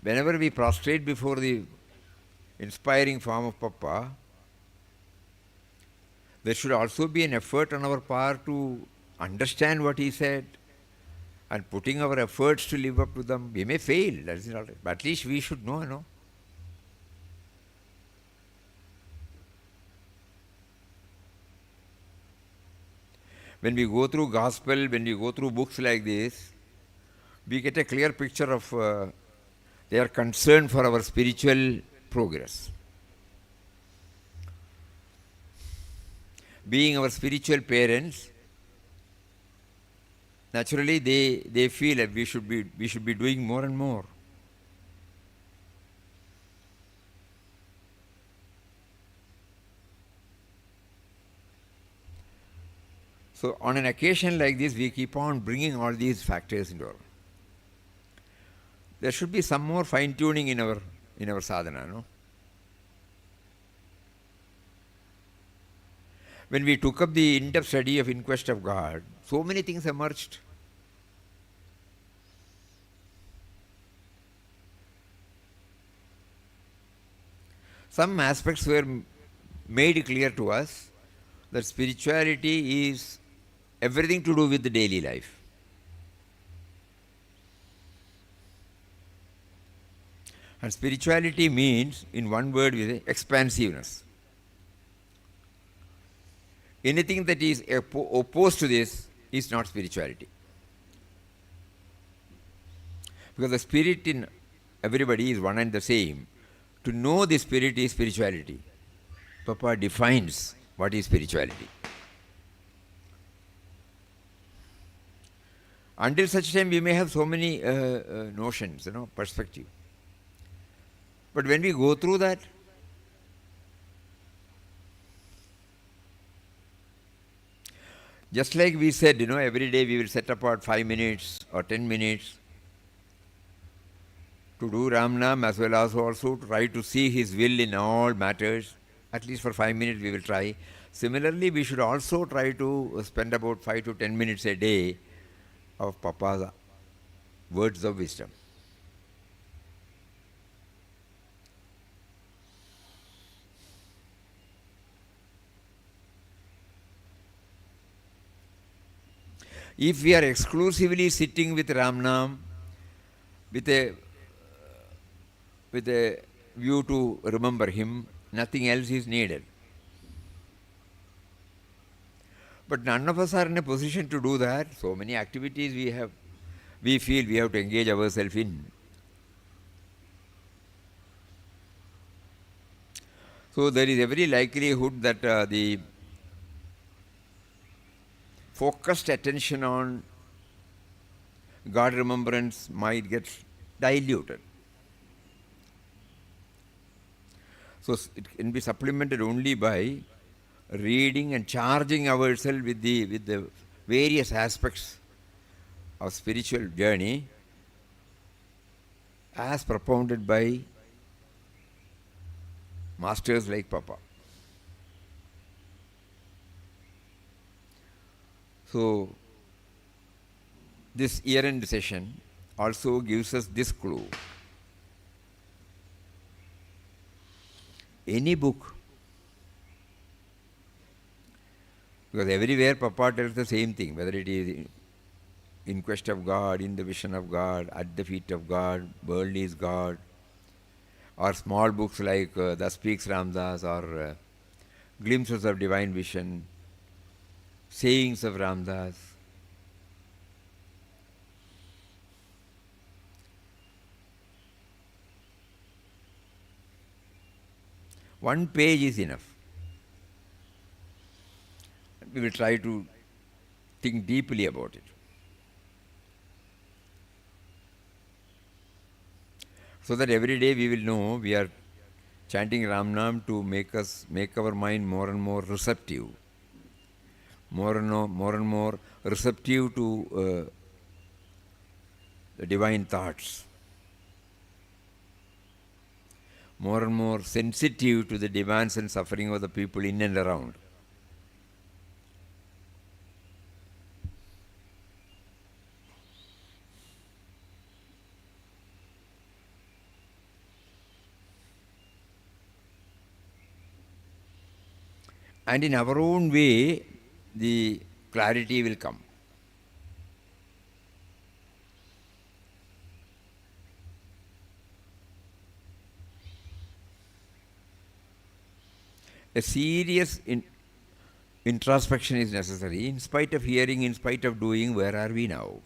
Whenever we prostrate before the inspiring form of Papa, there should also be an effort on our part to understand what he said and putting our efforts to live up to them. We may fail, that is all right. But at least we should know, When we go through gospel, when we go through books like this, we get a clear picture of their concern for our spiritual progress. Being our spiritual parents, naturally they feel that we should be doing more and more. So on an occasion like this, we keep on bringing all these factors into our. There should be some more fine-tuning in our sadhana, When we took up the in-depth study of Inquest of God, so many things emerged. Some aspects were made clear to us that spirituality is everything to do with the daily life. And spirituality means, in one word, we say expansiveness. Anything that is opposed to this is not spirituality. Because the spirit in everybody is one and the same. To know the spirit is spirituality. Papa defines what is spirituality. Until such time we may have so many notions, perspective. But when we go through that, just like we said, every day we will set apart 5 minutes or 10 minutes to do Ramnam, as well as also try to see his will in all matters. At least for 5 minutes we will try. Similarly, we should also try to spend about 5 to 10 minutes a day of Papa's words of wisdom. If we are exclusively sitting with Ramnam, with a view to remember him, nothing else is needed. But none of us are in a position to do that. So many activities we feel we have to engage ourselves in. So there is every likelihood that the focused attention on God remembrance might get diluted. So it can be supplemented only by reading and charging ourselves with the various aspects of spiritual journey as propounded by masters like Papa. So this year-end session also gives us this clue. Any book, because everywhere Papa tells the same thing, whether it is In Quest of God, In the Vision of God, At the Feet of God, World is God, or small books like Thus Speaks Ramdas, or Glimpses of Divine Vision, Sayings of Ramdas. One page is enough. We will try to think deeply about it. So that every day we will know we are chanting Ramnam to make our mind more and more receptive, more and more receptive to the divine thoughts, more and more sensitive to the demands and suffering of the people in and around. And in our own way, the clarity will come. A serious introspection is necessary. In spite of hearing, in spite of doing, where are we now?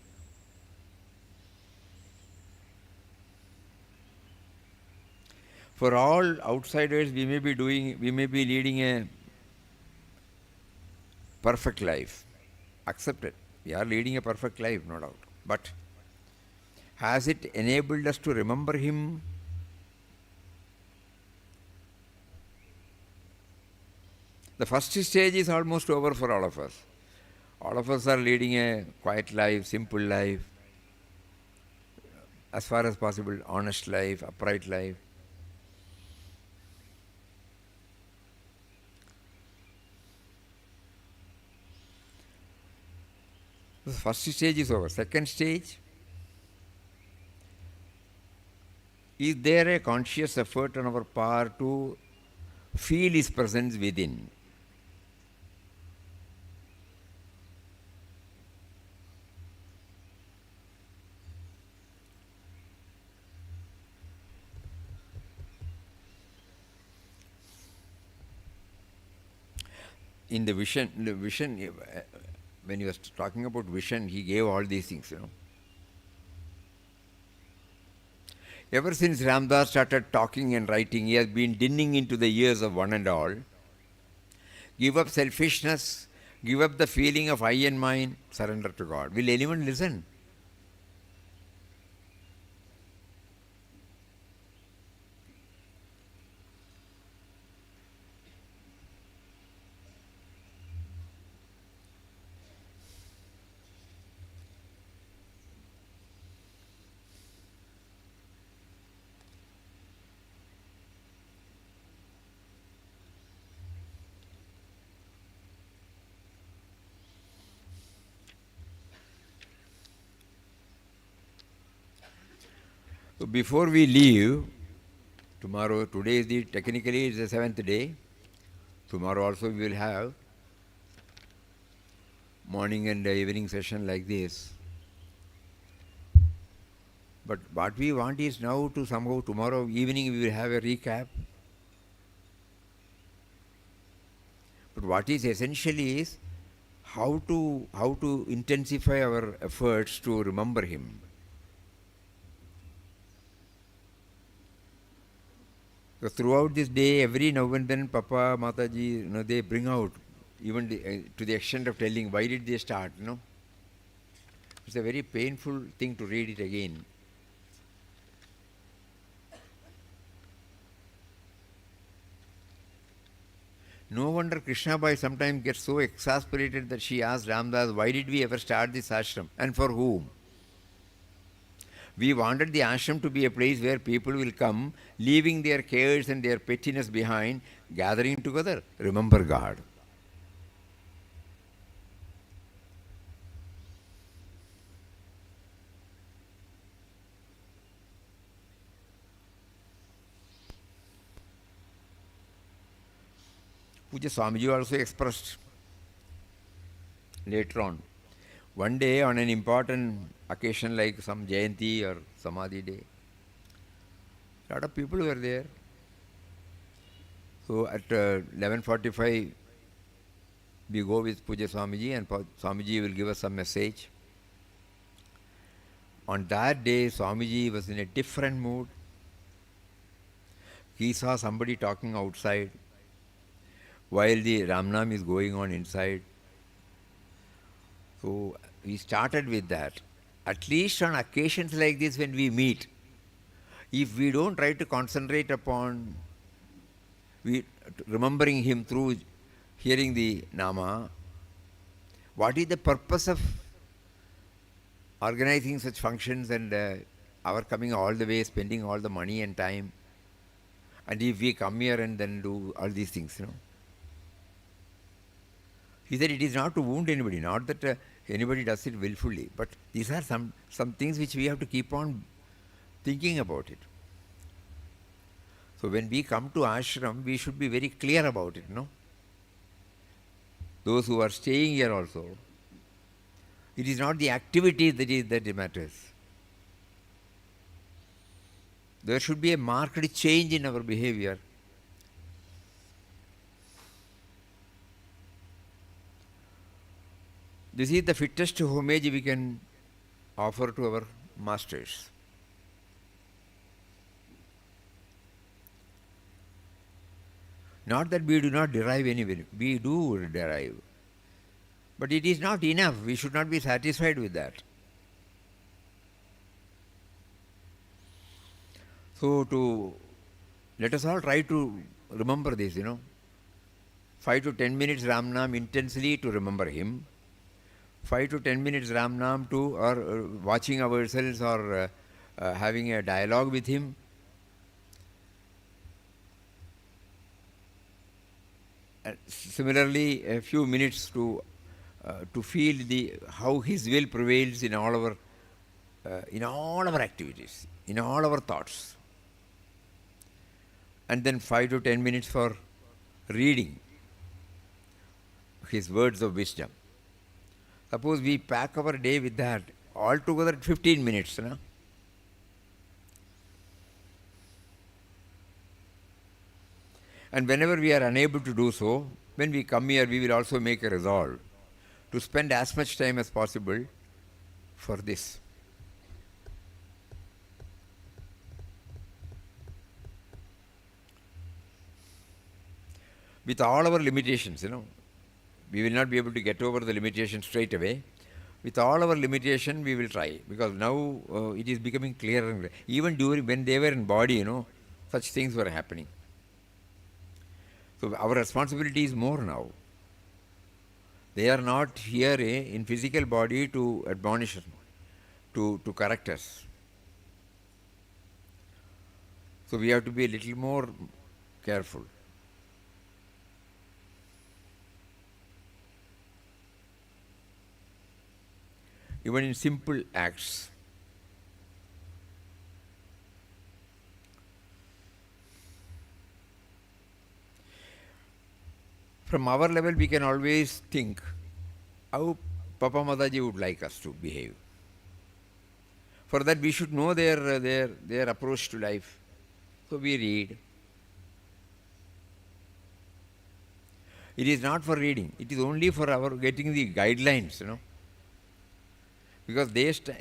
For all outsiders, we may be leading a perfect life. Accept it. We are leading a perfect life, no doubt. But has it enabled us to remember Him? The first stage is almost over for all of us. All of us are leading a quiet life, simple life, as far as possible, honest life, upright life. The first stage is over. Second stage, is there a conscious effort on our part to feel His presence within? In the vision, when he was talking about vision, he gave all these things, Ever since Ramdas started talking and writing, he has been dinning into the ears of one and all. Give up selfishness, give up the feeling of I and mine, surrender to God. Will anyone listen? So before we leave, today is technically is the 7th day. Tomorrow also we will have morning and evening session like this. But what we want is now to somehow tomorrow evening we will have a recap. But what is essentially is how to intensify our efforts to remember Him. So throughout this day, every now and then, Papa, Mataji, they bring out, even to the extent of telling why did they start, It's a very painful thing to read it again. No wonder Krishnabai sometimes gets so exasperated that she asks Ramdas, why did we ever start this ashram and for whom? We wanted the ashram to be a place where people will come, leaving their cares and their pettiness behind, gathering together, remember God. Puja Swamiji also expressed later on, One day on an important occasion like some Jayanti or Samadhi day, a lot of people were there. So at 11:45, we go with Puja Swamiji and Swamiji will give us some message. On that day, Swamiji was in a different mood. He saw somebody talking outside while the Ramnam is going on inside. So we started with that. At least on occasions like this when we meet, if we don't try to concentrate upon remembering him through hearing the Nama, what is the purpose of organizing such functions and our coming all the way, spending all the money and time? And if we come here and then do all these things, He said it is not to wound anybody, not that anybody does it willfully, but these are some things which we have to keep on thinking about it. So when we come to ashram, we should be very clear about it, Those who are staying here also, it is not the activity that matters. There should be a marked change in our behavior. This is the fittest homage we can offer to our masters. Not that we do not derive anywhere, we do derive. But it is not enough, we should not be satisfied with that. So let us all try to remember this, 5 to 10 minutes Ramnam intensely to remember him. 5 to 10 minutes Ramnam to or watching ourselves or having a dialogue with him. Similarly, a few minutes to feel how his will prevails in all our activities, in all our thoughts. And then 5 to 10 minutes for reading his words of wisdom. Suppose we pack our day with that, altogether 15 minutes. And whenever we are unable to do so, when we come here, we will also make a resolve to spend as much time as possible for this. With all our limitations, we will not be able to get over the limitation straight away. With all our limitation, we will try, because now it is becoming clearer and clearer. Even when they were in body, such things were happening. So our responsibility is more now. They are not here in physical body to admonish us, to correct us. So we have to be a little more careful. Even in simple acts. From our level, we can always think how Papa Mataji would like us to behave. For that, we should know their approach to life. So we read. It is not for reading. It is only for our getting the guidelines, Because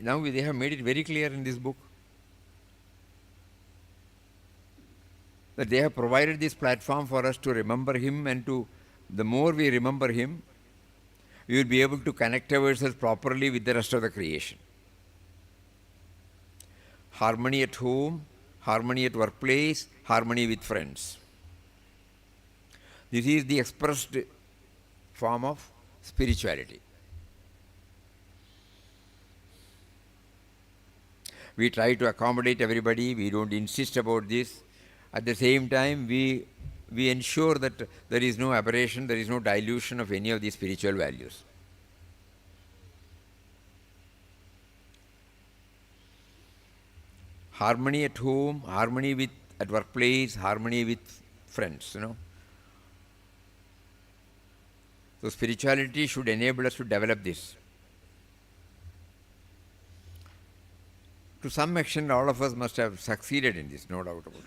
now they have made it very clear in this book that they have provided this platform for us to remember him, and the more we remember him, we will be able to connect ourselves properly with the rest of the creation. Harmony at home, harmony at workplace, harmony with friends. This is the expressed form of spirituality. We try to accommodate everybody, we don't insist about this. At the same time, we ensure that there is no aberration, there is no dilution of any of the spiritual values. Harmony at home, harmony at workplace, harmony with friends, So spirituality should enable us to develop this. To some extent, all of us must have succeeded in this, no doubt about it.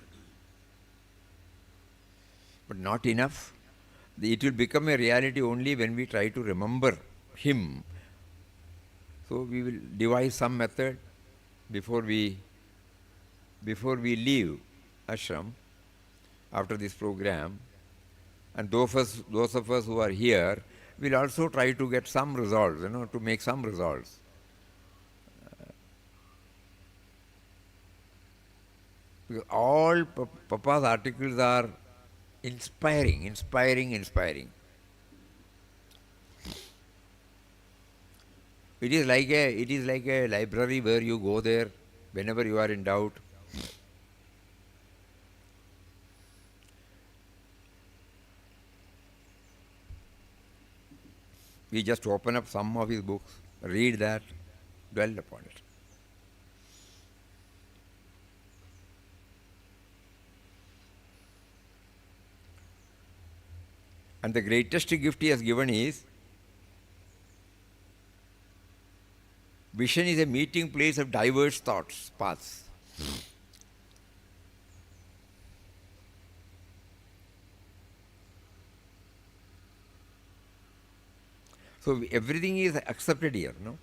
But not enough. It will become a reality only when we try to remember Him. So we will devise some method before we leave ashram after this program. And those of us who are here will also try to get some results, to make some results. Because all Papa's articles are inspiring. It is like a library where you go there whenever you are in doubt. We just open up some of his books, read that, dwell upon it. And the greatest gift he has given is vision is a meeting place of diverse thoughts, paths. So everything is accepted here, no?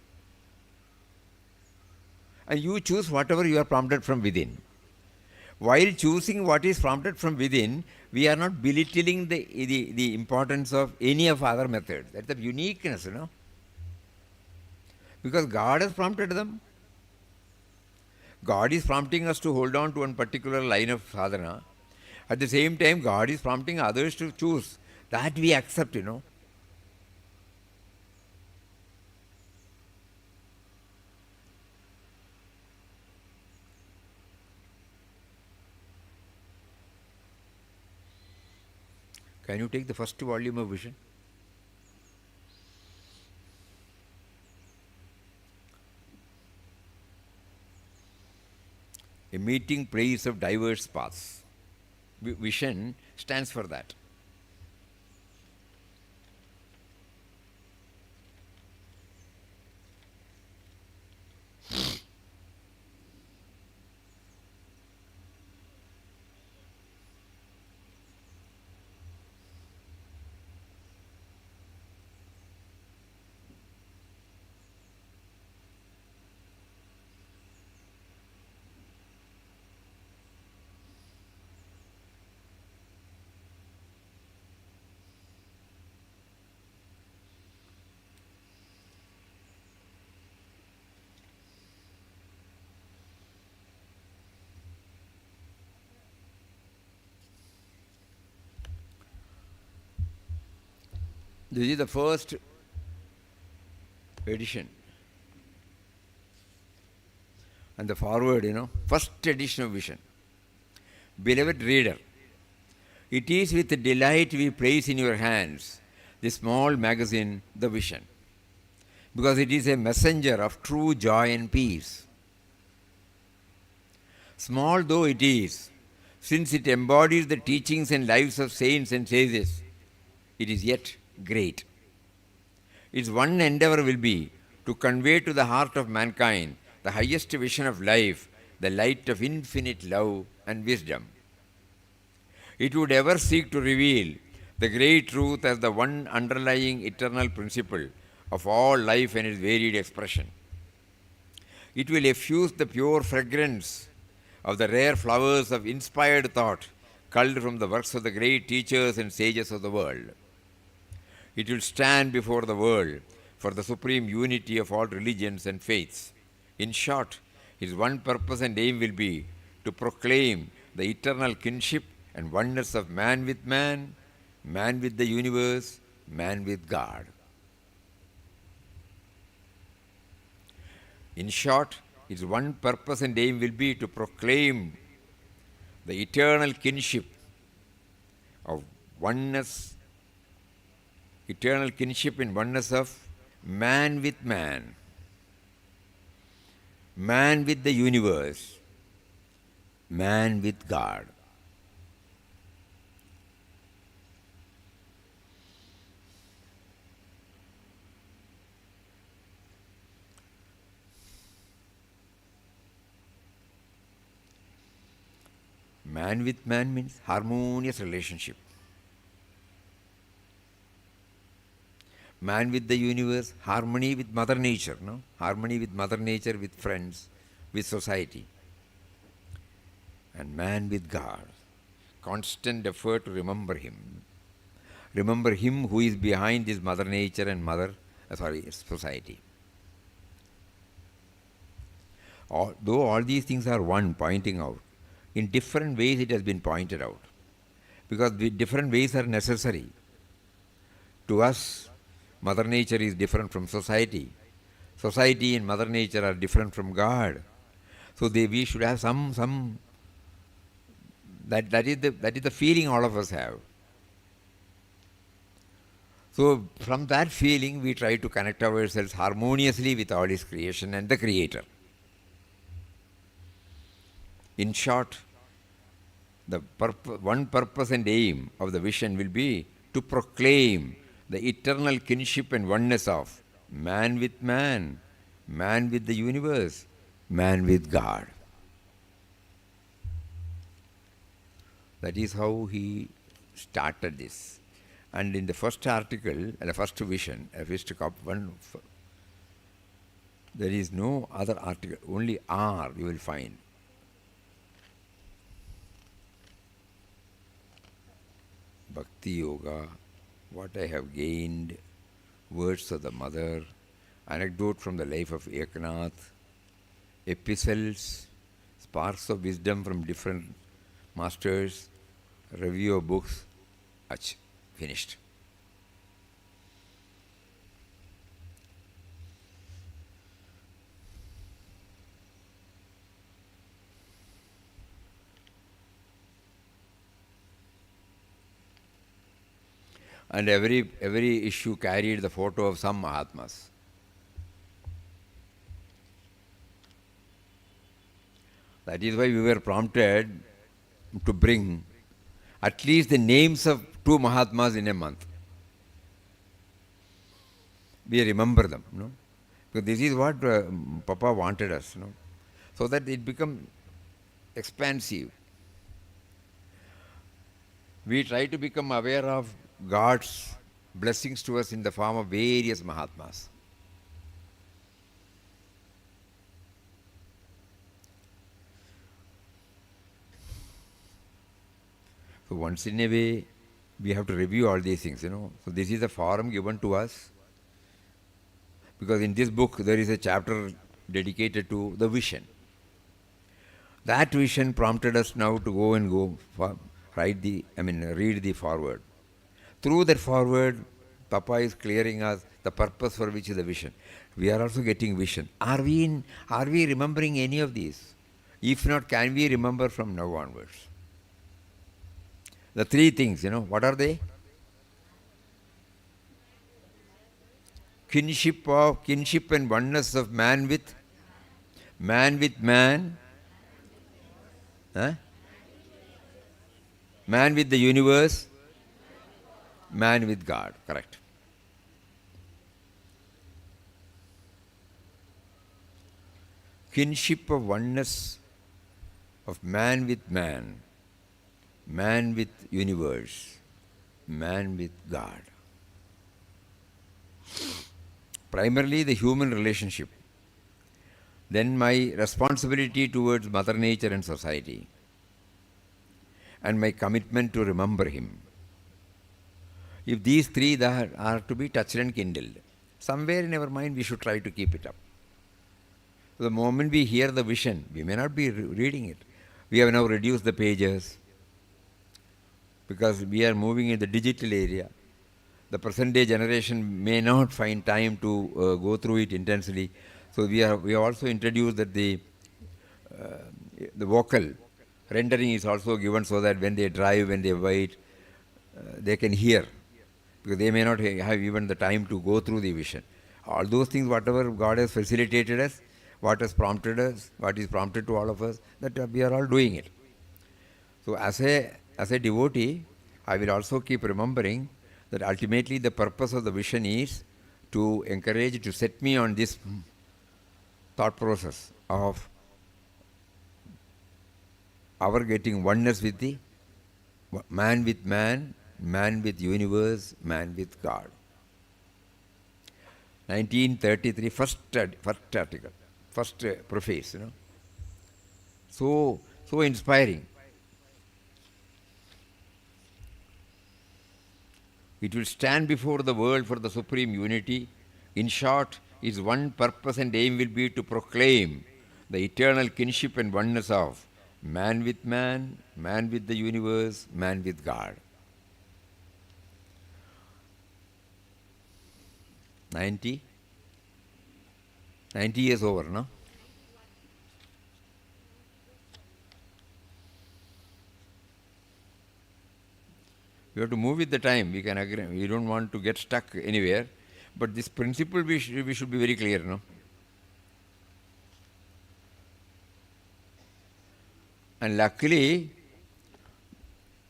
And you choose whatever you are prompted from within. While choosing what is prompted from within, we are not belittling the importance of any of other methods. That's the uniqueness, Because God has prompted them. God is prompting us to hold on to one particular line of sadhana. At the same time, God is prompting others to choose. That we accept, Can you take the first volume of Vision? A meeting place of diverse paths. Vision stands for that. This is the first edition. And the forward, first edition of Vision. Beloved reader, it is with delight we place in your hands the small magazine, The Vision, because it is a messenger of true joy and peace. Small though it is, since it embodies the teachings and lives of saints and sages, it is yet great. Its one endeavor will be to convey to the heart of mankind the highest vision of life, the light of infinite love and wisdom. It would ever seek to reveal the great truth as the one underlying eternal principle of all life and its varied expression. It will effuse the pure fragrance of the rare flowers of inspired thought culled from the works of the great teachers and sages of the world. It will stand before the world for the supreme unity of all religions and faiths. In short, his one purpose and aim will be to proclaim the eternal kinship and oneness of man with the universe, man with God. In short, his one purpose and aim will be to proclaim the eternal kinship of oneness, eternal kinship in oneness of man with the universe, man with God. Man with man means harmonious relationship. Man with the universe, harmony with Mother Nature, no? Harmony with Mother Nature, with friends, with society. And man with God, constant effort to remember Him. Remember Him who is behind this Mother Nature and society. Though all these things are one, pointing out, in different ways it has been pointed out. Because the different ways are necessary. To us, Mother Nature is different from society. Society and Mother Nature are different from God. So we should have some that is the feeling all of us have. So from that feeling we try to connect ourselves harmoniously with all His creation and the Creator. In short, the one purpose and aim of the vision will be to proclaim the eternal kinship and oneness of man with man, man with the universe, man with God. That is how he started this. And in the first article, the first vision, there is no other article, only R you will find. Bhakti Yoga, what I have gained, words of the Mother, anecdote from the life of Eknath, epistles, sparks of wisdom from different masters, review of books, finished. And every issue carried the photo of some Mahatmas. That is why we were prompted to bring at least the names of 2 Mahatmas in a month. We remember them, no? Because this is what Papa wanted us, no? So that it becomes expansive. We try to become aware of God's blessings to us in the form of various Mahatmas. So once in a way, we have to review all these things, you know. So this is a forum given to us, because in this book there is a chapter dedicated to the vision. That vision prompted us now to read the foreword. Through that foreword, Papa is clearing us the purpose for which is the vision. We are also getting vision. Are we remembering any of these? If not, can we remember from now onwards? The 3 things, you know, what are they? Kinship and oneness of man with man. Man with the universe, man with God, correct. Kinship of oneness of man with man, man with universe, man with God. Primarily the human relationship. Then my responsibility towards Mother Nature and society, and my commitment to remember Him. If these 3 are to be touched and kindled, somewhere in our mind we should try to keep it up. The moment we hear the vision, we may not be reading it. We have now reduced the pages because we are moving in the digital area. The present day generation may not find time to go through it intensely. So we have also introduced that the vocal rendering is also given so that when they drive, when they wait, they can hear. Because they may not have even the time to go through the vision. All those things, whatever God has facilitated us, what has prompted us, what is prompted to all of us, that we are all doing it. So as a devotee, I will also keep remembering that ultimately the purpose of the vision is to encourage, to set me on this thought process of our getting oneness with the man with man, man with universe, man with God. 1933, first article, first preface, So inspiring. It will stand before the world for the supreme unity. In short, its one purpose and aim will be to proclaim the eternal kinship and oneness of man with man, man with the universe, man with God. 90 years over, no? We have to move with the time. We can agree. We don't want to get stuck anywhere. But this principle we should be very clear, no? And luckily,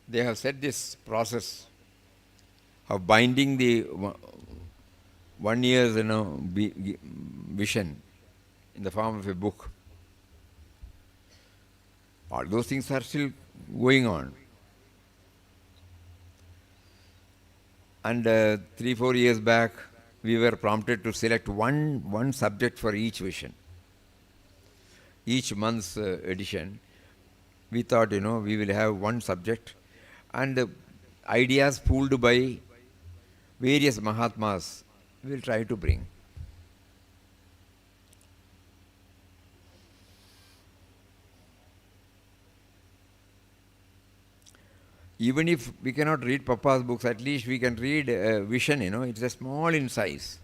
they have set this process of binding the 1 year's vision in the form of a book. All those things are still going on. And 3-4 years back, we were prompted to select one subject for each vision. Each month's edition, we thought, we will have one subject, and ideas pooled by various Mahatmas we will try to bring. Even if we cannot read Papa's books, at least we can read Vision, it's a small in size.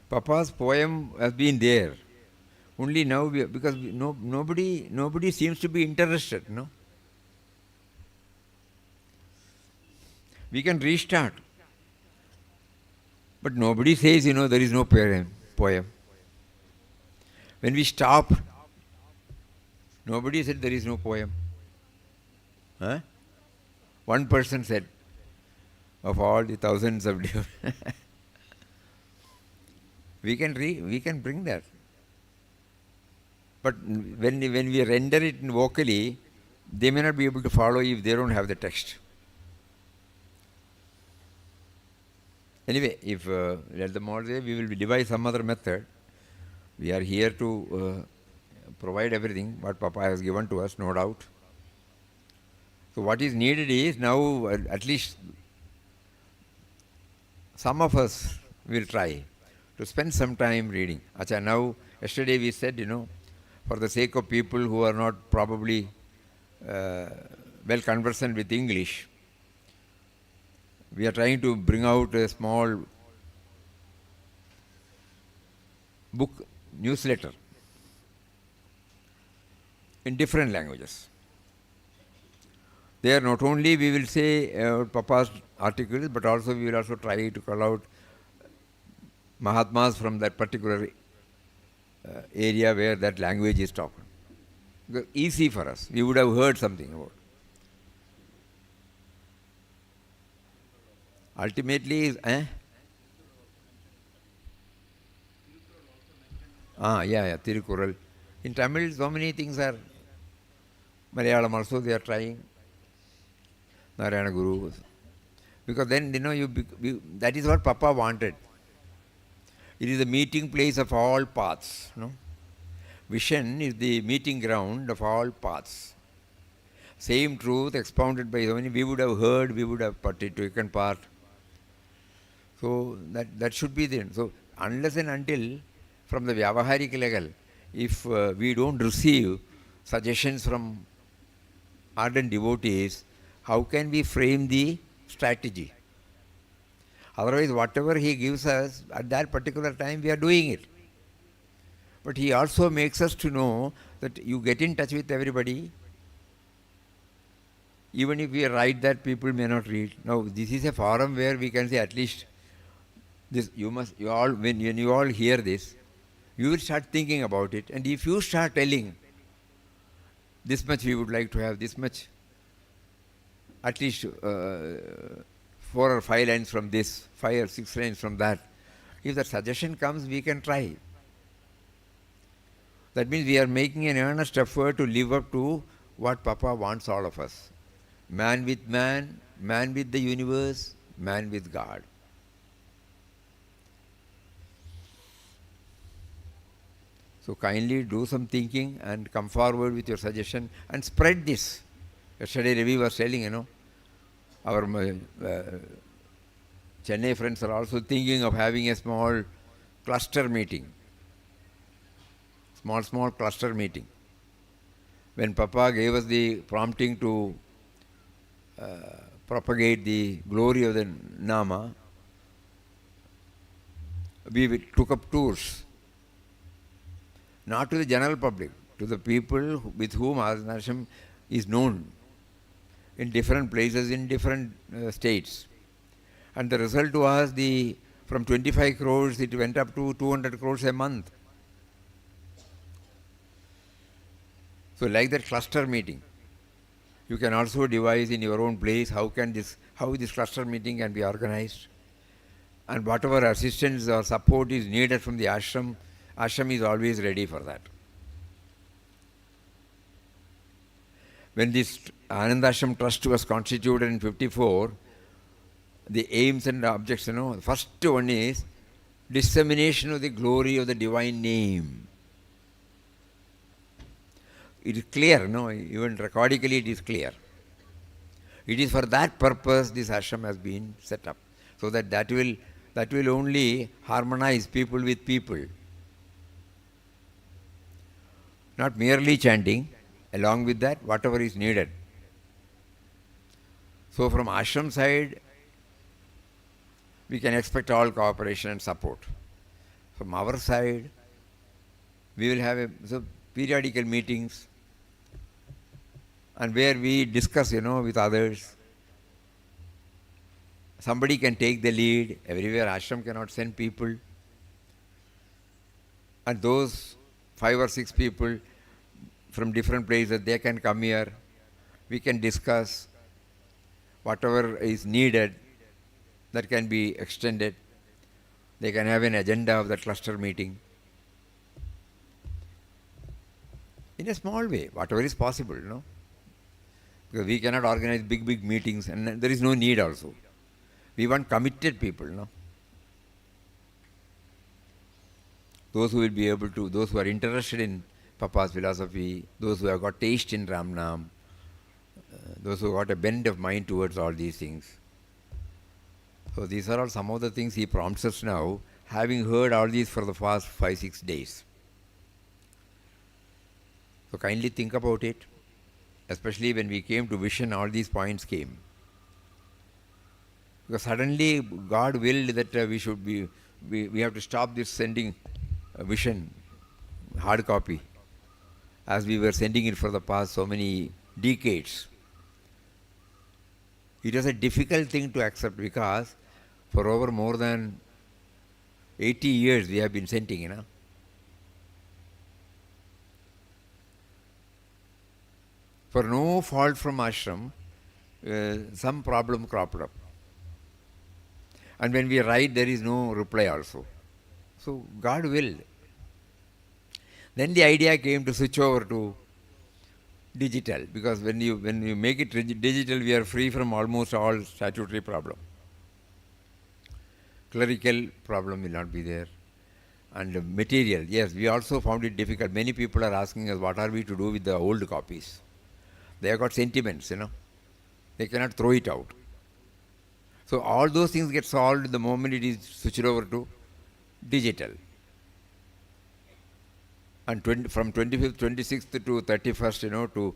Papa's poem has been there. Only now, because nobody seems to be interested, We can restart. But nobody says, there is no poem. When we stop, nobody said there is no poem. Huh? One person said, of all the thousands of we can bring that. But when we render it vocally, they may not be able to follow if they don't have the text. Anyway, if let them all say, we will devise some other method. We are here to provide everything what Papa has given to us, no doubt. So what is needed is now at least some of us will try to spend some time reading. Acha, now, yesterday we said, for the sake of people who are not probably well conversant with English, we are trying to bring out a small book newsletter in different languages. There not only we will say Papa's articles, but also we will also try to call out Mahatmas from that particular area where that language is talked. Because easy for us. We would have heard something about it. Ultimately, Tirukural. In Tamil, so many things are. Malayalam also they are trying. Narayana Guru. Because then, that is what Papa wanted. It is the meeting place of all paths. Vision is the meeting ground of all paths. Same truth expounded by so many, we would have heard, we would have taken part. So that should be there. So unless and until from the Vyavaharik level, if we don't receive suggestions from ardent devotees, how can we frame the strategy? Otherwise, whatever he gives us at that particular time, we are doing it. But he also makes us to know that you get in touch with everybody. Even if we write that, people may not read. Now, this is a forum where we can say at least this. When you all hear this, you will start thinking about it. And if you start telling, this much we would like to have, this much, at least 4 or 5 lines from this, 5 or 6 lines from that, If the suggestion comes, we can try. That means we are making an earnest effort to live up to what Papa wants all of us. Man with man, man with the universe, man with God. So kindly do some thinking and come forward with your suggestion and spread this. Yesterday Ravi was telling, our Chennai friends are also thinking of having a small cluster meeting. Small cluster meeting. When Papa gave us the prompting to propagate the glory of the Nama, we took up tours. Not to the general public, to the people with whom Anandashram is known in different places, in different states. And the result was from 25 crores, it went up to 200 crores a month. So like that cluster meeting, you can also devise in your own place how this cluster meeting can be organized. And whatever assistance or support is needed from the ashram, ashram is always ready for that. When this Anandashram Trust was constituted in 54, the aims and objects, the first one is dissemination of the glory of the divine name. It is clear, even recordically it is clear. It is for that purpose this ashram has been set up, so that will only harmonize people with people. Not merely chanting, along with that, whatever is needed. So from ashram side, we can expect all cooperation and support. From our side, we will have periodical meetings, and where we discuss, with others. Somebody can take the lead. Everywhere ashram cannot send people. And those 5 or 6 people from different places, they can come here. We can discuss whatever is needed that can be extended. They can have an agenda of the cluster meeting. In a small way, whatever is possible, Because we cannot organize big meetings, and there is no need also. We want committed people, Those who will be able to, those who are interested in Papa's philosophy, those who have got taste in Ramnam, those who have got a bend of mind towards all these things. So these are all some of the things he prompts us now, having heard all these for the past 5-6 days. So kindly think about it, especially when we came to vision, all these points came. Because suddenly God willed that we have to stop this sending vision, hard copy, as we were sending it for the past so many decades. It was a difficult thing to accept because for over more than 80 years we have been sending, For no fault from ashram, some problem cropped up. And when we write, there is no reply also. So God willed. Then the idea came to switch over to digital, because when you make it digital, we are free from almost all statutory problem. Clerical problem will not be there. And material, yes, we also found it difficult. Many people are asking us, what are we to do with the old copies? They have got sentiments, They cannot throw it out. So all those things get solved the moment it is switched over to digital. And from 25th, 26th to 31st, to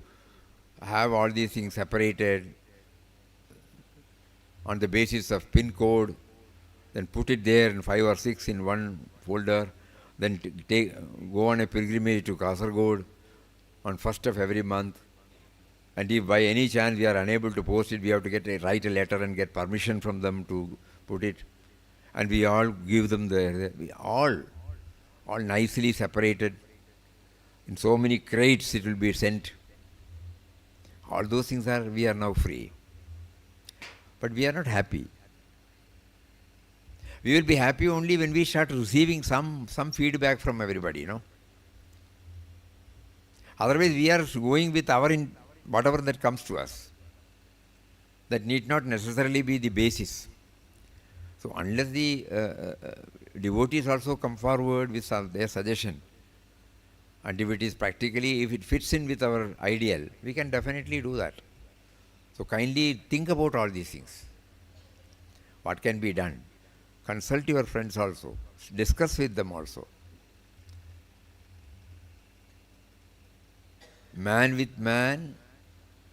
have all these things separated on the basis of pin code, then put it there in 5 or 6 in one folder, then go on a pilgrimage to Kasargod on 1st of every month. And if by any chance we are unable to post it, we have to write a letter and get permission from them to put it. And we all give them all nicely separated. In so many crates it will be sent. All those things we are now free. But we are not happy. We will be happy only when we start receiving some feedback from everybody, Otherwise, we are going with whatever that comes to us. That need not necessarily be the basis. So unless the devotees also come forward with their suggestion, and if it is practically, if it fits in with our ideal, we can definitely do that. So kindly think about all these things. What can be done? Consult your friends also. Discuss with them also. Man with man,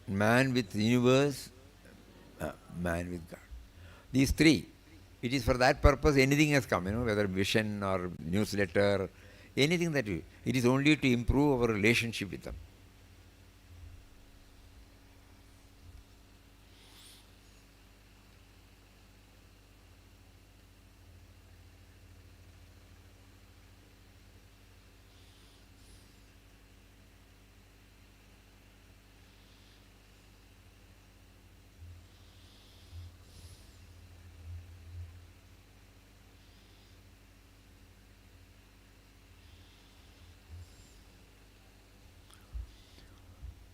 man with universe, man with God. These three. It is for that purpose anything has come, whether vision or newsletter, anything that it is only to improve our relationship with them.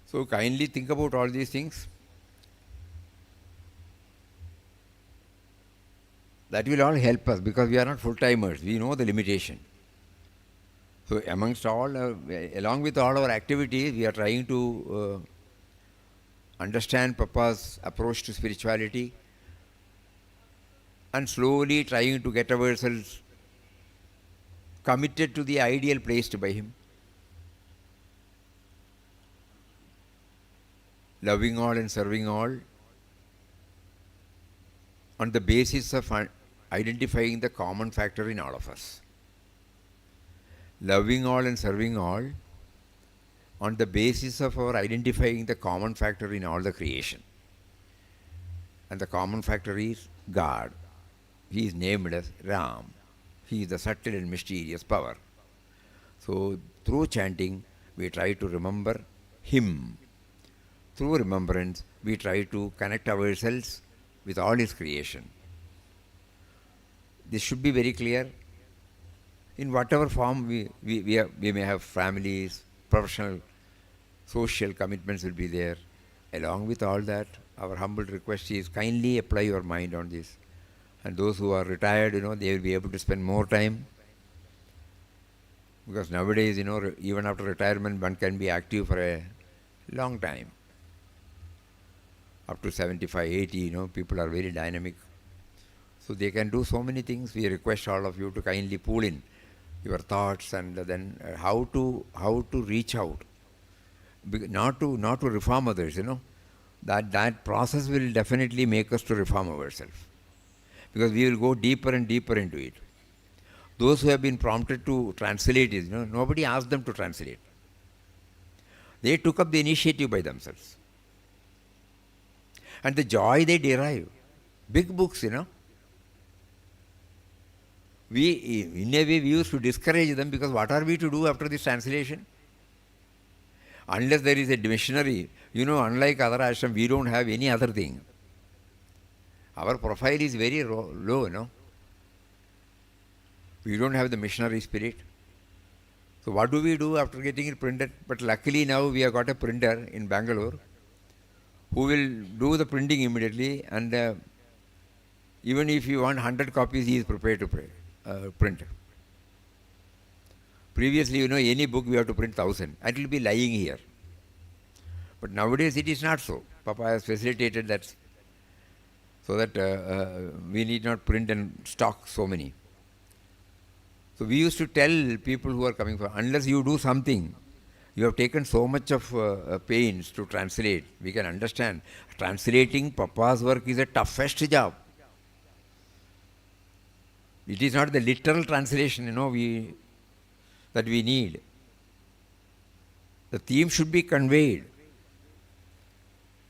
So kindly think about all these things. That will all help us because we are not full-timers. We know the limitation. So amongst all, along with all our activities, we are trying to understand Papa's approach to spirituality and slowly trying to get ourselves committed to the ideal placed by him. Loving all and serving all on the basis of identifying the common factor in all of us. Loving all and serving all on the basis of our identifying the common factor in all the creation. And the common factor is God. He is named as Ram. He is the subtle and mysterious power. So through chanting, we try to remember him. Through remembrance, we try to connect ourselves with all his creation. This should be very clear. In whatever form we may have families, professional, social commitments will be there. Along with all that, our humble request is kindly apply your mind on this. And those who are retired, they will be able to spend more time. Because nowadays, even after retirement, one can be active for a long time. Up to 75, 80, people are very dynamic. So they can do so many things. We request all of you to kindly pull in your thoughts and then how to reach out. Not to reform others, That process will definitely make us to reform ourselves. Because we will go deeper and deeper into it. Those who have been prompted to translate it, nobody asked them to translate. They took up the initiative by themselves. And the joy they derive. Big books, in a way, we used to discourage them because what are we to do after this translation? Unless there is a missionary, unlike other ashram, we don't have any other thing. Our profile is very low, We don't have the missionary spirit. So what do we do after getting it printed? But luckily now we have got a printer in Bangalore who will do the printing immediately, and even if you want 100 copies, he is prepared to print. Previously, any book we have to print 1,000, and it will be lying here. But nowadays it is not so. Papa has facilitated that so that we need not print and stock so many. So we used to tell people who are coming for, unless you do something, you have taken so much of pains to translate. We can understand. Translating Papa's work is a toughest job. It is not the literal translation, that we need. The theme should be conveyed.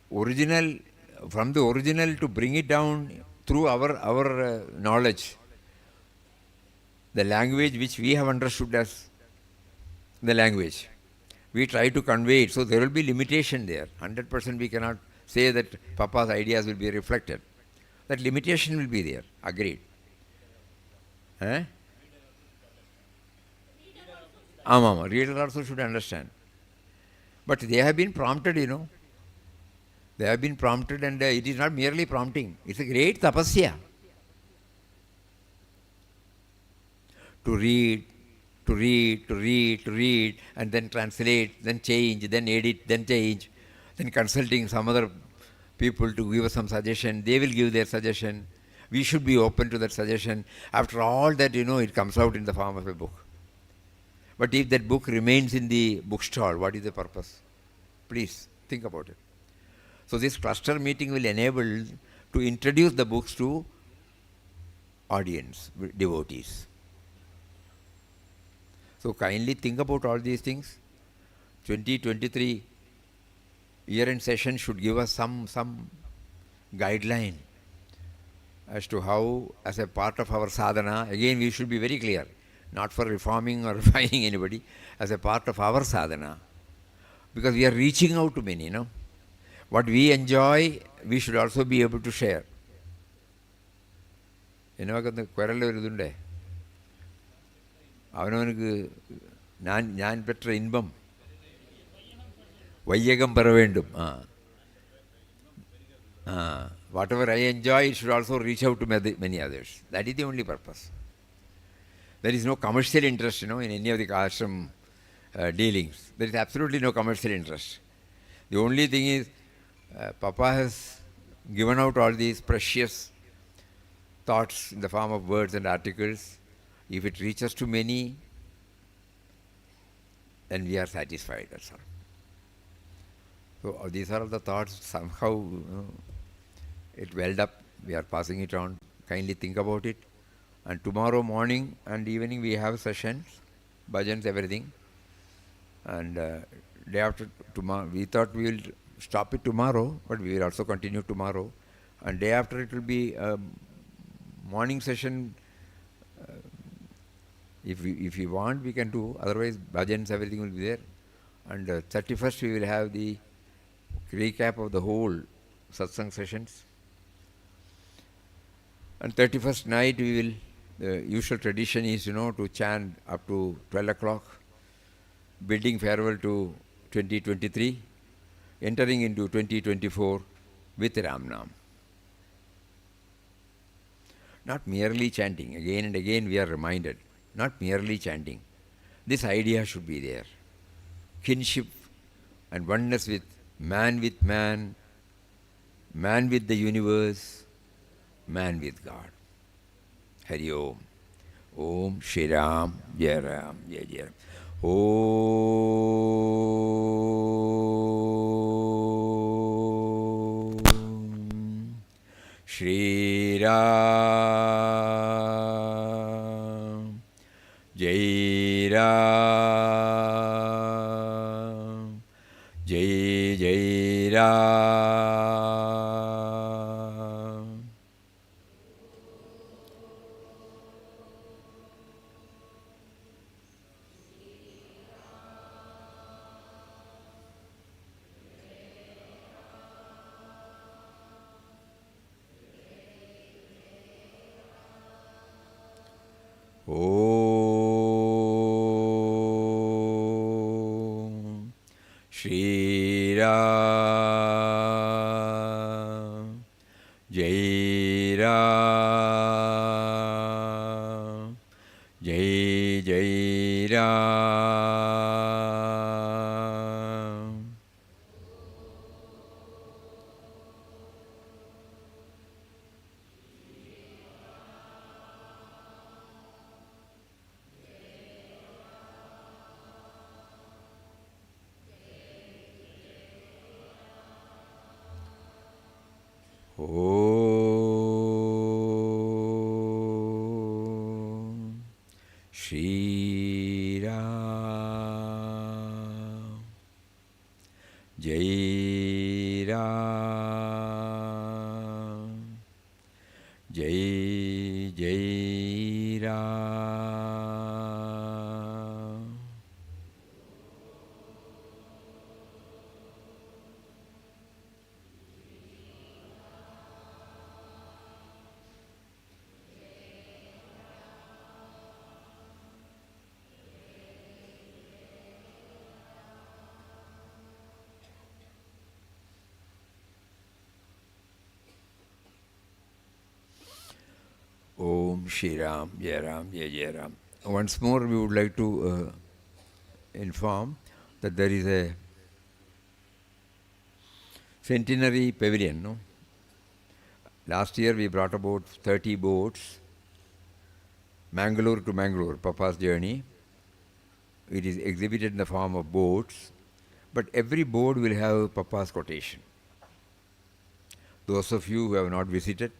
From the original to bring it down through our knowledge. The language which we have understood as the language. We try to convey it, so there will be limitation there. 100% we cannot say that Papa's ideas will be reflected. That limitation will be there, agreed. Reader also should understand. But they have been prompted, They have been prompted, and it is not merely prompting. It's a great tapasya. To read, to read, to read, to read, and then translate, then change, then edit, then change, then consulting some other people to give us some suggestion. They will give their suggestion. We should be open to that suggestion. After all that, it comes out in the form of a book. But if that book remains in the bookstall, what is the purpose? Please think about it. So this cluster meeting will enable to introduce the books to audience, devotees. So kindly think about all these things. 2023 year-end session should give us some guideline as to how, as a part of our sadhana, again we should be very clear, not for reforming or refining anybody, as a part of our sadhana. Because we are reaching out to many, What we enjoy, we should also be able to share. Quarrel വരുന്നുണ്ടേ അവനവനക്ക് ഞാൻ പെറ്റ ഇൻപം വയ്യകം പെറ വേണ്ടും whatever I enjoy, it should also reach out to many others. That is the only purpose. There is no commercial interest, in any of the ashram dealings. There is absolutely no commercial interest. The only thing is, Papa has given out all these precious thoughts in the form of words and articles. If it reaches to many, then we are satisfied. That's all. So these are all the thoughts. Somehow it welled up. We are passing it on. Kindly think about it. And tomorrow morning and evening we have sessions, bhajans, everything. And day after tomorrow, we thought we will stop it tomorrow, but we will also continue tomorrow. And day after it will be a morning session. If we want, we can do. Otherwise, bhajans, everything will be there. And 31st, we will have the recap of the whole satsang sessions. And 31st night, we will, the usual tradition is, to chant up to 12 o'clock, bidding farewell to 2023, entering into 2024 with Ramnam. Not merely chanting. Again and again we are reminded. Not merely chanting. This idea should be there. Kinship and oneness with man, man with the universe, man with God. Hari Om. Om Shri Ram, Jai Ram, Jai Jai Ram. Om Shri Ram, Jai Ram, Jai Jai Ram. Om Shri Ram, Jai Ram, Jai Jai Ram. Om Shri Ram, Jai Ram, Jai Jai Ram. Om Shri Ram, Jai Ram, Jai Jai Ram. Once more, we would like to inform that there is a centenary pavilion. No? Last year, we brought about 30 boats, Mangalore to Mangalore, Papa's journey. It is exhibited in the form of boats, but every board will have Papa's quotation. Those of you who have not visited,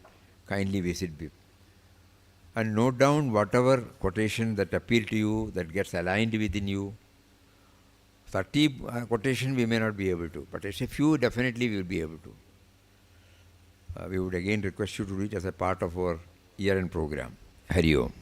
kindly visit and note down whatever quotation that appeal to you, that gets aligned within you. 30 quotation we may not be able to, but a few definitely we will be able to. We would again request you to do it as a part of our year-end program. Hari Om.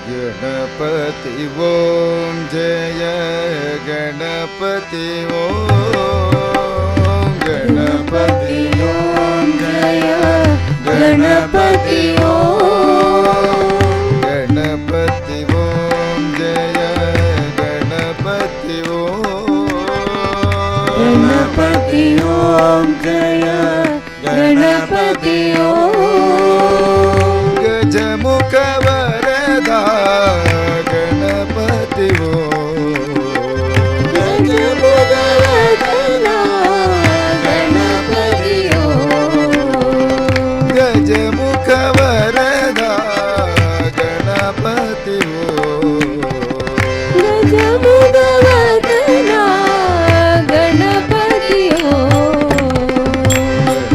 Ganpati ओम जय गणपति ओम गणपति ओम जय गणपति ओम गणपति ओम जय गणपति ओम गणपति ओम जय गणपति ओम गजमुख वरदा गणपति वो गजमुख वरदा गणपति वो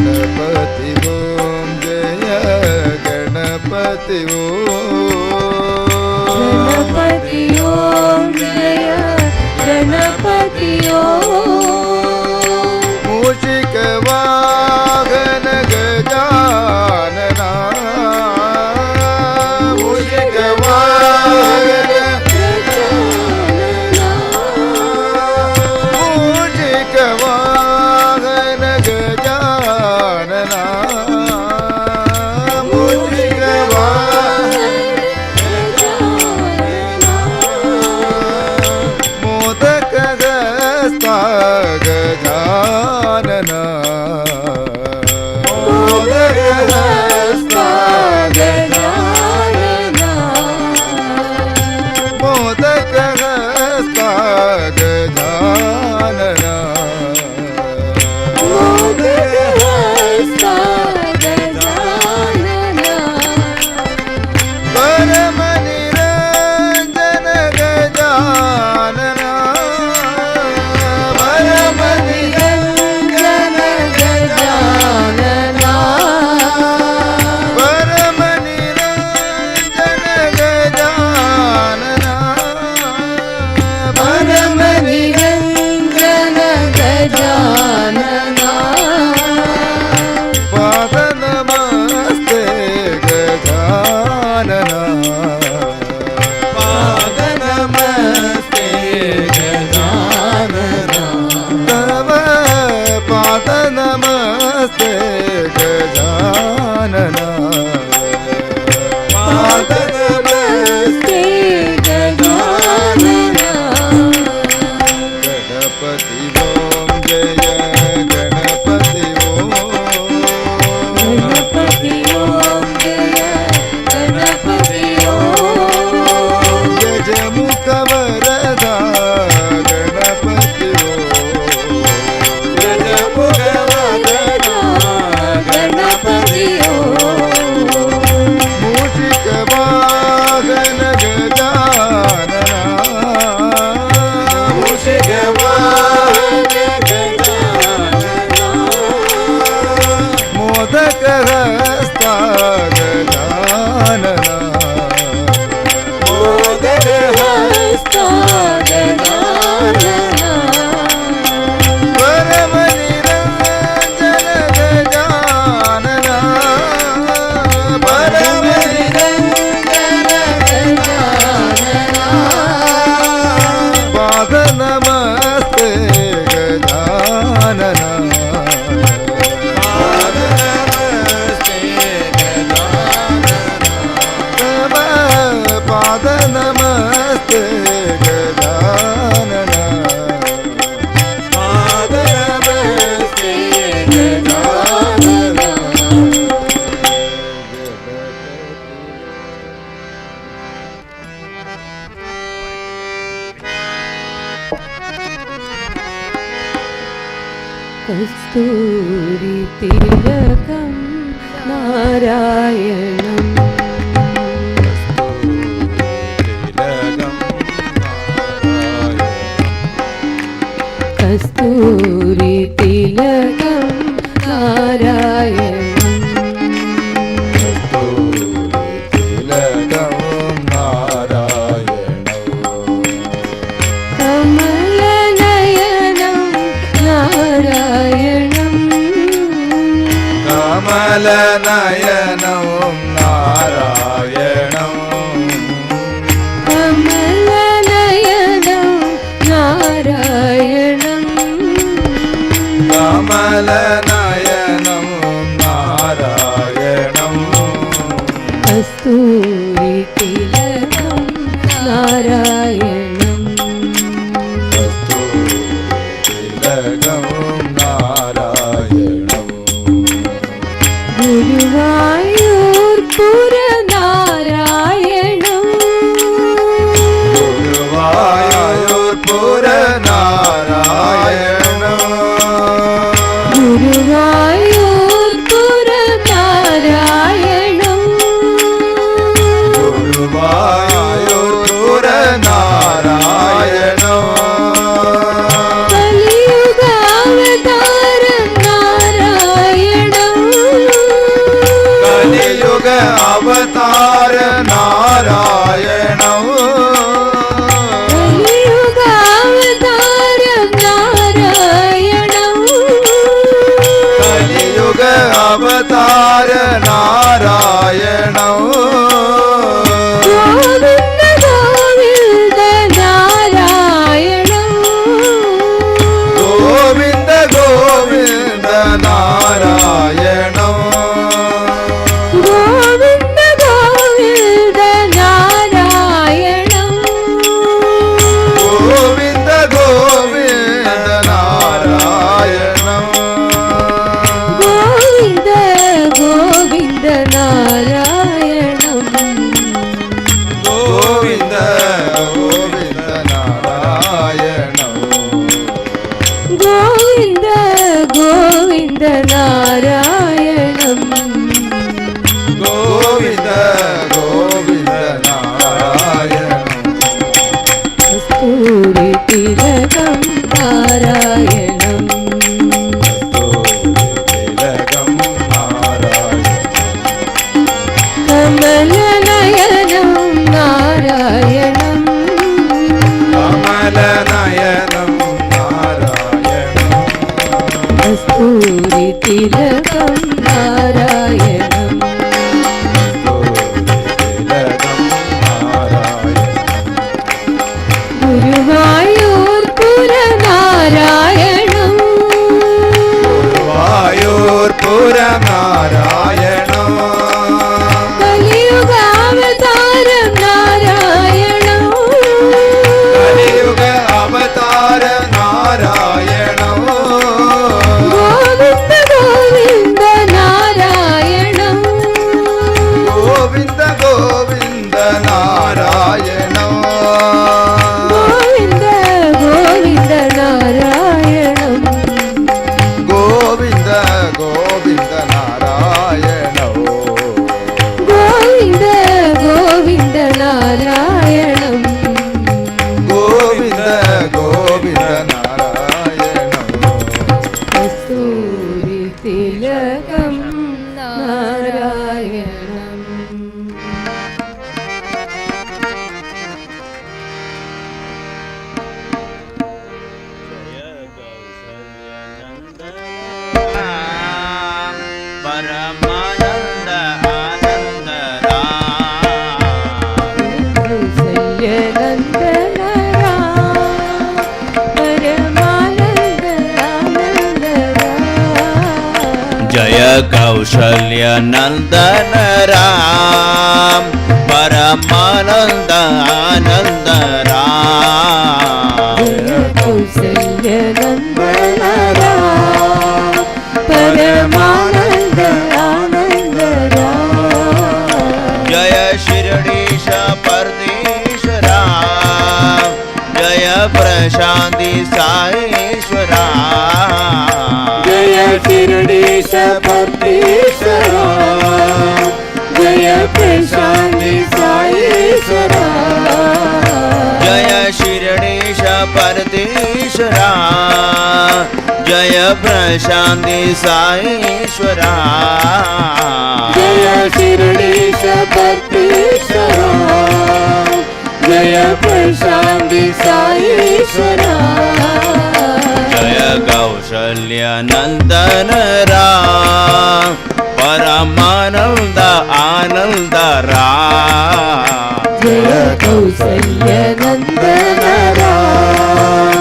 गणपति ओम जय गणपति गणपति ओम जय गणपति मूषिक वाहन गजानना मूषिक वाहन मूषिक वाहन गजानना मूषिक मोदक हस्ता गजानना मोदक हस्ता मोदक हस्ता गजानना परम निरंजन गजानना परम निरंजन गजानना परम निरंजन गजानना परम निरंजन गजानना पाद नमस्ते गजानना पाद नमस्ते गजानना तव पाद नमस्ते गजानना पाद नमस्ते गजानना गणपति ओम जय गणपति ओम गणपति ओम जय गणपति गजमुख वरदा गणपति गजमुख वरदा गणपति मूषिक वाहन गजानना मूषिक वाहन गजानना मोदक हस्ता गजानना मोदक हस्ता गजानना परम निरंजन गजानना परम निरंजन गजानना पाद नमस्ते गजानना पाद नमस्ते गजानना पाद नमस्ते गजानना पाद नमस्ते गजानना कस्तूरी तिलकं नारायणं कस्तूरी तिलकं नारायणं तिलकं नारायणं कमलनयनं नारायणं कमलनयनं नारायणं कमलनयनं नारायणं कमलनयनं नारायणं कस्तूरी तिलकं नारायणं तिलकं नारायणं गुरुवायूर कस्तूरि तिलकं नारायणम् तिलकं नारायणम् कमलनयनं नारायणम् कमलनयनं नारायणम् कस्तूरि तिलकं नारायणम् तिलकं नारायणम् गुरुवायूर्पुरनारायणम् गुरुवायूर्पुरनारायणम् कलियुगावतारं नारायणम् कलियुग अवतार नारायणम् गोविन्द गोविन्द नारायणम् गोविन्द गोविन्द नारायणम् गोविन्द गोविन्द नारायणम् गोविन्द गोविन्द नारायणौ गोविन्द गोविन्द नारायणम् गोविन्द गोविन्द नारायणौ कस्तूरि तिलकं नारायणम् परमानंद आनंद कौसल्यनन्दन राम परमानन्द आनन्द राम जय कौशल्य नंदन राम परमानंद आनंद राम कौसल्यनन्दन राम परमानन्द आनन्द राम जय शिरडीश परदेश राम जय प्रशांति साईश्वरा जय शिरडीश परदेश राम जय प्रशांति साईश्वरा जय शिरडीश परदेश राम जय प्रशांति साईश्वरा जय शिरडीश परदेश राम जय प्रशांति साईश्वरा जय कौशल्य नंदन राम परमानंद आनंद राम जय कौसल्यनन्दन राम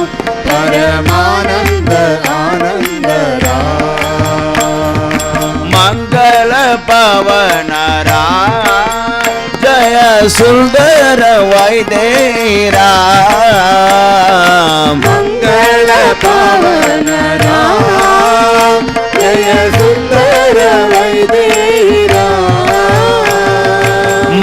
परमानन्द आनन्द राम मंगल पवन राम जय सुंदर वैदेही राम मंगल पावन राम जय सुंदर वैदेही राम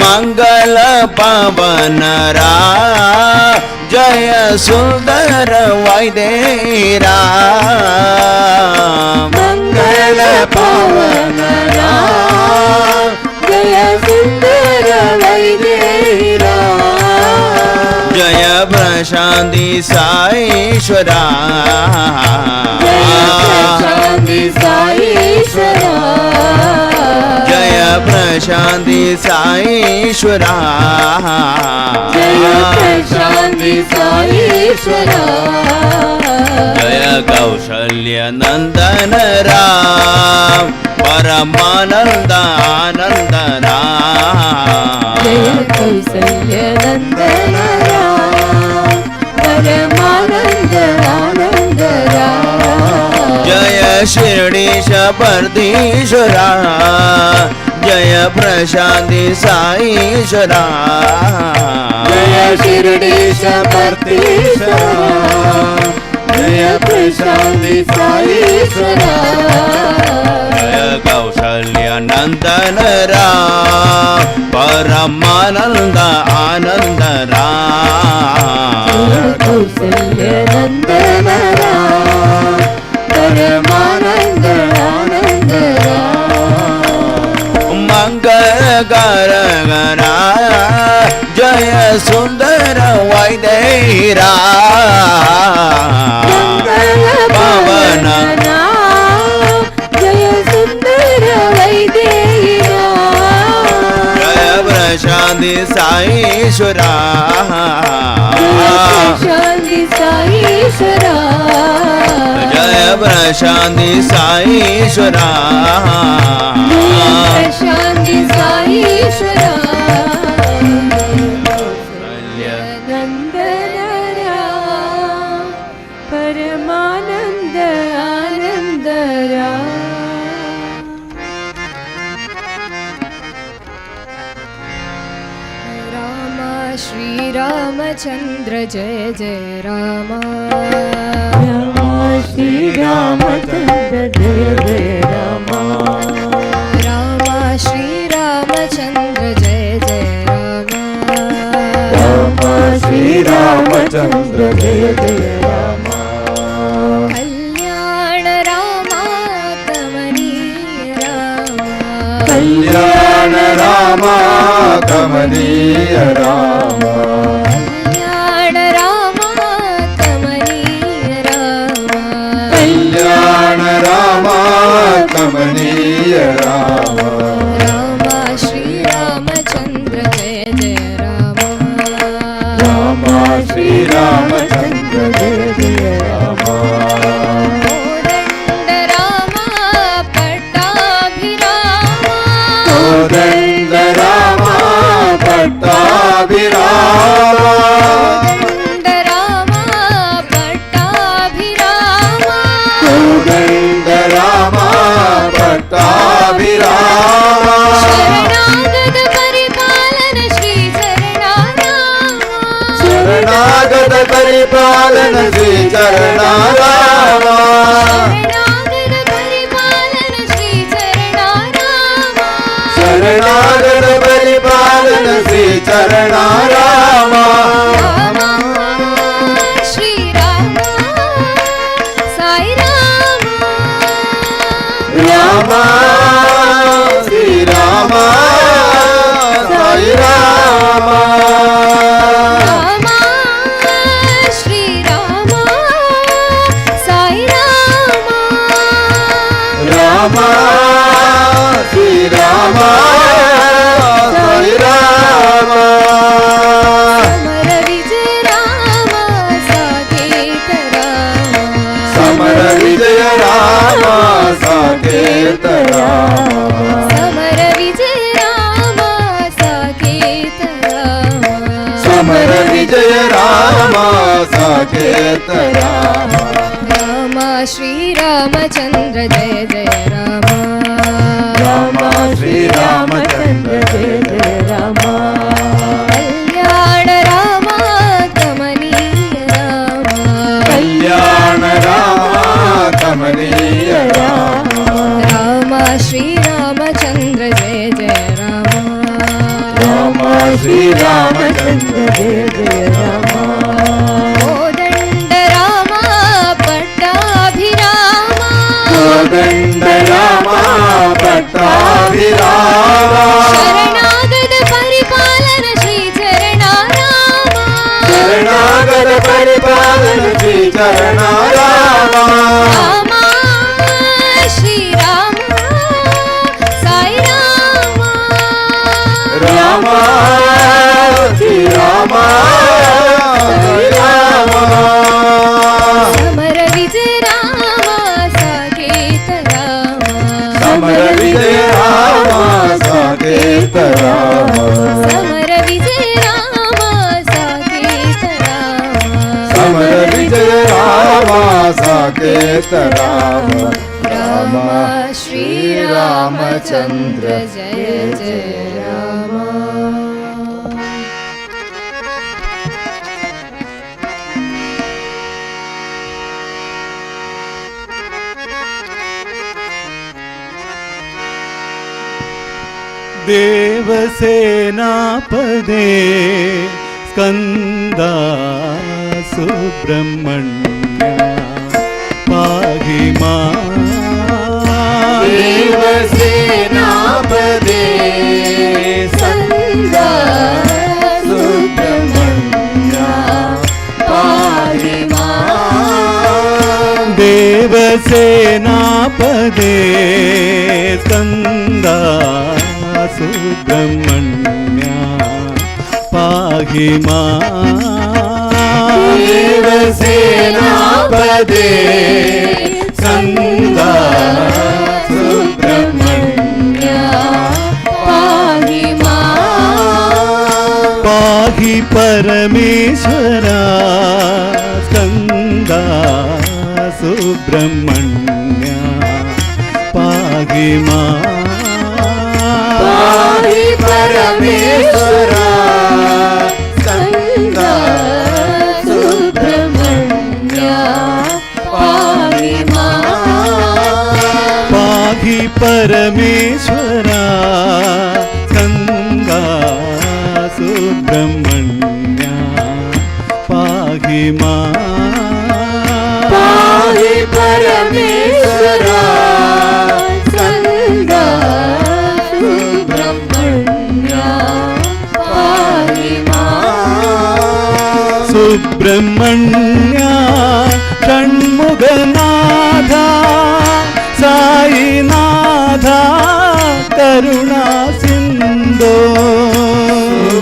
मंगल पवन राम जय सुंदर वैदेही राम मंगल पावन राम जय सुंदर वैदेही राम जय प्रशांति साईश्वरा जय प्रशांति साईश्वरा जय प्रशांति साईश्वरा जय प्रशांति साईश्वरा जय कौशल्य नंदन राम परमानंद आनंद राम जय कौसल्यनन्दन राम परमानन्द आनन्द राम जय शिरडीश परदेश्वरा जय प्रशांति साईश्वरा जय शिरडीश परदेश्वरा जय प्रशांति साईश्वरा जय कौशल्य नंदन राम परमानंद आनंद राम जय कौसल्यनन्दन राम परमानन्द आनन्द राम मंगल कर जय सुंदर वै वैदेरा पवन जय सुंदर वैदेरा जय प्रशांति साईश्वरा शांति साईश्वरा जय प्रशांति साईश्वरा शांति साईश्वरा नंदनरा परमानंद आनंदरा राम श्री रामचंद्र जय जय राम श्री रामचंद्र जय जय राम राम श्री रामचंद्र जय जय राम राम श्री रामचंद्र जय जय राम कल्याण राम कमनीय राम कल्याण राम कमनीय राम कल्याण राम कमनीय राम कल्याण राम कमनीय राम राम श्री रामचंद्र जय जय राम राम श्री रामचंद्र जय जय राम कोदंड राम पट्टाभिराम कोदंड राम पट्टाभिराम शरणागत परिपालन श्री चरणाराम शरणागत परिपालन श्री चरणाराम शरणागत परिपालन श्री चरणाराम शरणागत परिपालन श्री चरणाराम श्री राम साई राम राम श्री राम साई राम राम श्री राम साई राम राम श्री राम साई राम समर विजय राम साकेत राम समर विजय राम साकेत राम समर विजय राम समर विजय राम साकेत साकेत राम राम राम श्री रामचंद्र जय जय राम राम श्री रामचंद्र जय जय राम कल्याण राम कमनीय राम कल्याण राम कमनीय राम राम श्री रामचंद्र जय जय राम राम श्री रामचंद्र जय जय राम कोदंड राम पट्टाभिराम कोदंड राम पट्टाभिराम शरणागत परिपालन श्री चरणाराम शरणागत परिपालन श्री चरणाराम राम श्री राम साई राम राम श्री राम साई राम समर विजय राम साकेत राम समर विजय राम साकेत राम समर विजय राम साकेत राम समर विजय राम साकेत राम राम श्री रामचंद्र जय जय राम देवसेनापदे स्कंदा सुब्रह्मण्य पाहि मां देवसेनापदे स्कंदा सुब्रह्मण्य देवसेनापदे स्कन्दा सुब्रह्मण्या पाहि मां देवसेनापदे स्कन्दा सुब्रह्मण्या पाहि मां पाहि परमेश्वरा स्कन्दा सुब्रह्मण्या पाहि मां पाहि परमेश्वरा स्कन्दा सुब्रह्मण्या पाहि मां पाहि परमेश्वरा स्कन्दा सुब्रह्मण्या पाहि मां पाहि परमेश्वरा स्कन्दा सुब्रह्मण्या पाहि मां सुब्रह्मण्या षण्मुखनाथा साईनाथा करुणा सिन्धो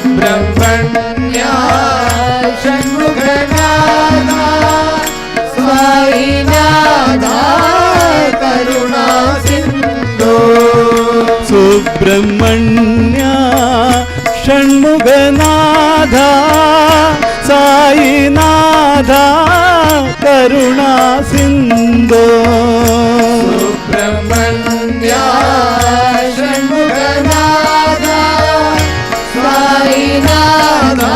सुब्रह्मण्या षण्मुखनाथा साईनाथा करुणा सिन्धो सुब्रह्मण्या षण्मुखनाथा साईनाथा करुणा सिन्धो सुब्रह्मण्या षण्मुखनाथा साईनाथा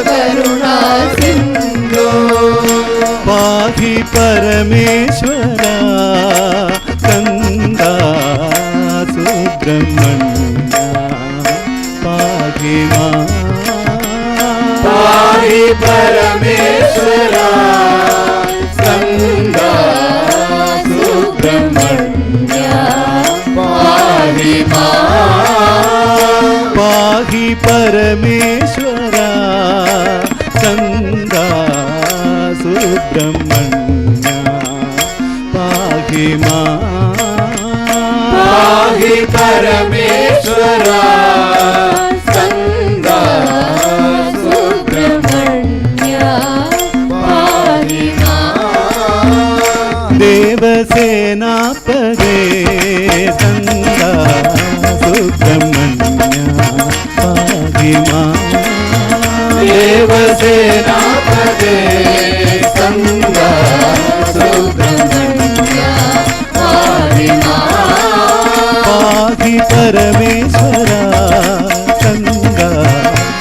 करुणा सिन्धो पाहि परमेश्वरा स्कन्दा सुब्रह्मण्या पाहि मां पाहि परमेश्वरा स्कन्दा सुब्रह्मण्या पाहि मां पाहि परमेश्वरा स्कन्दा सुब्रह्मण्या पाहि मां पाहि परमेश्वरा स्कन्दा सुब्रह्मण्या पाहि मां देवसेनापदे स्कन्दा सुब्रह्मण्या पाहि मां देवसेनापदे स्कन्दा सुब्रह्मण्या पाहि मां पाहि परमेश्वरा स्कन्दा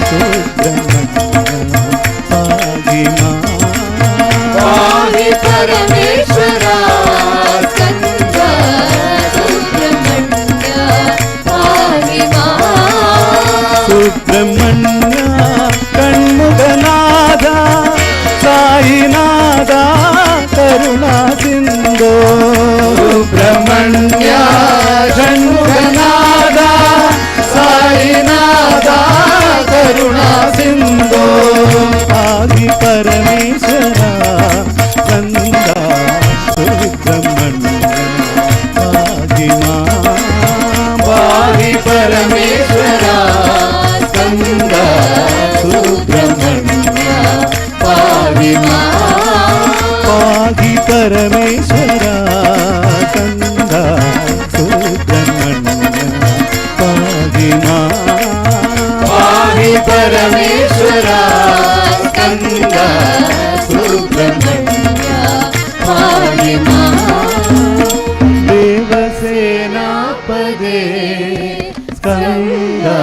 सुब्रह्मण्या पाहि मां पाहि परमेश्वरा स्कन्दा सुब्रह्मण्या पाहि मां सुब्रह्मण्या षण्मुखनाथा साईनाथा करुणा सिन्धो सुब्रह्मण्या षण्मुखनाथा साईनाथा करुणा सिन्धो पाहि परमेश्वरा स्कन्दा सुब्रह्मण्या पाहि मां पाहि परमेश्वरा स्कन्दा सुब्रह्मण्या पाहि मां पाहि परमेश्वरा स्कन्दा सुब्रह्मण्या पाहि मां पाहि परमेश्वरा स्कन्दा सुब्रह्मण्या पाहि मां देवसेनापदे स्कन्दा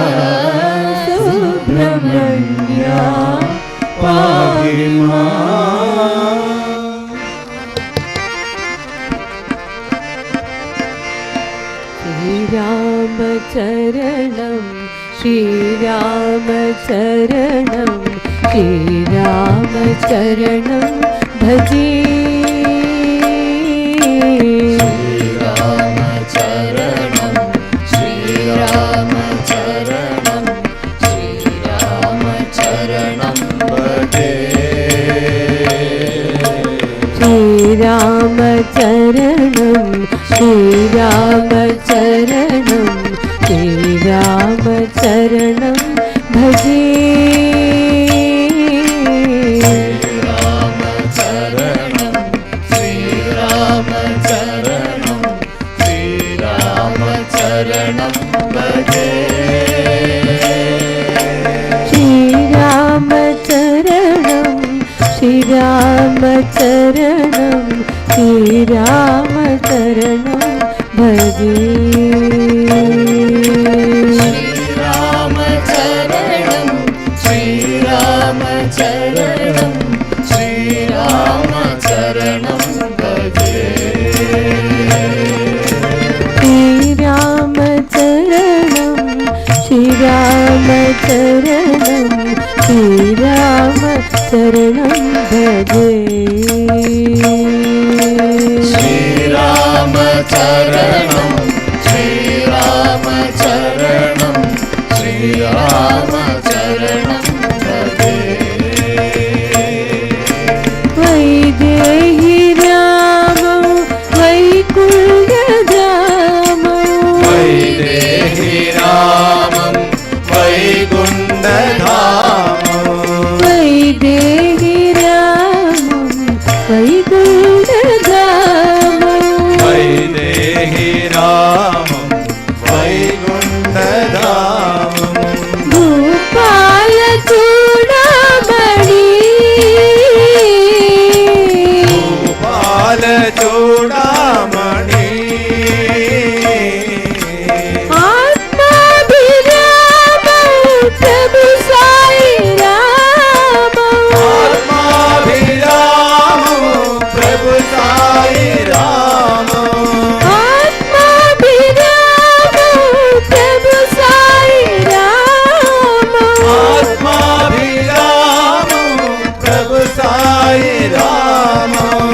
सुब्रह्मण्या पाहि मां श्रीरामचरणं श्रीरामचरणं श्रीरामचरणं भजे श्रीरामचरणं श्रीरामचरणं श्रीरामचरणं भजे श्रीरामचरणं श्रीरामचरणं श्रीरामचरणं भजे श्रीरामचरणं श्रीरामचरणं श्रीरामचरणं भजे श्रीरामचरणं श्रीरामचरणं श्रीरामचरणं भजे श्रीरामचरणं श्रीरामचरणं श्रीरामचरणं भजे श्रीरामचरणं श्रीरामचरणं श्रीरामचरणं भजे श्रीरामचरणं श्रीरामचरणं श्रीरामचरणं भजे वैदेही रामं वैकुण्ठधामं वैदेही रामं वैकुण्ठधामं वैदेही रामं वैकुण्ठधामं वैदेही रामं वैकुण्ठधामं भूपालचूडामणि गोपालचूडामणि आत्माभिरामं प्रभु साई रामं आत्माभिरामं प्रभु साई रामं आत्माभिरामं प्रभु साई रामं आत्माभिरामं प्रभु साई रामं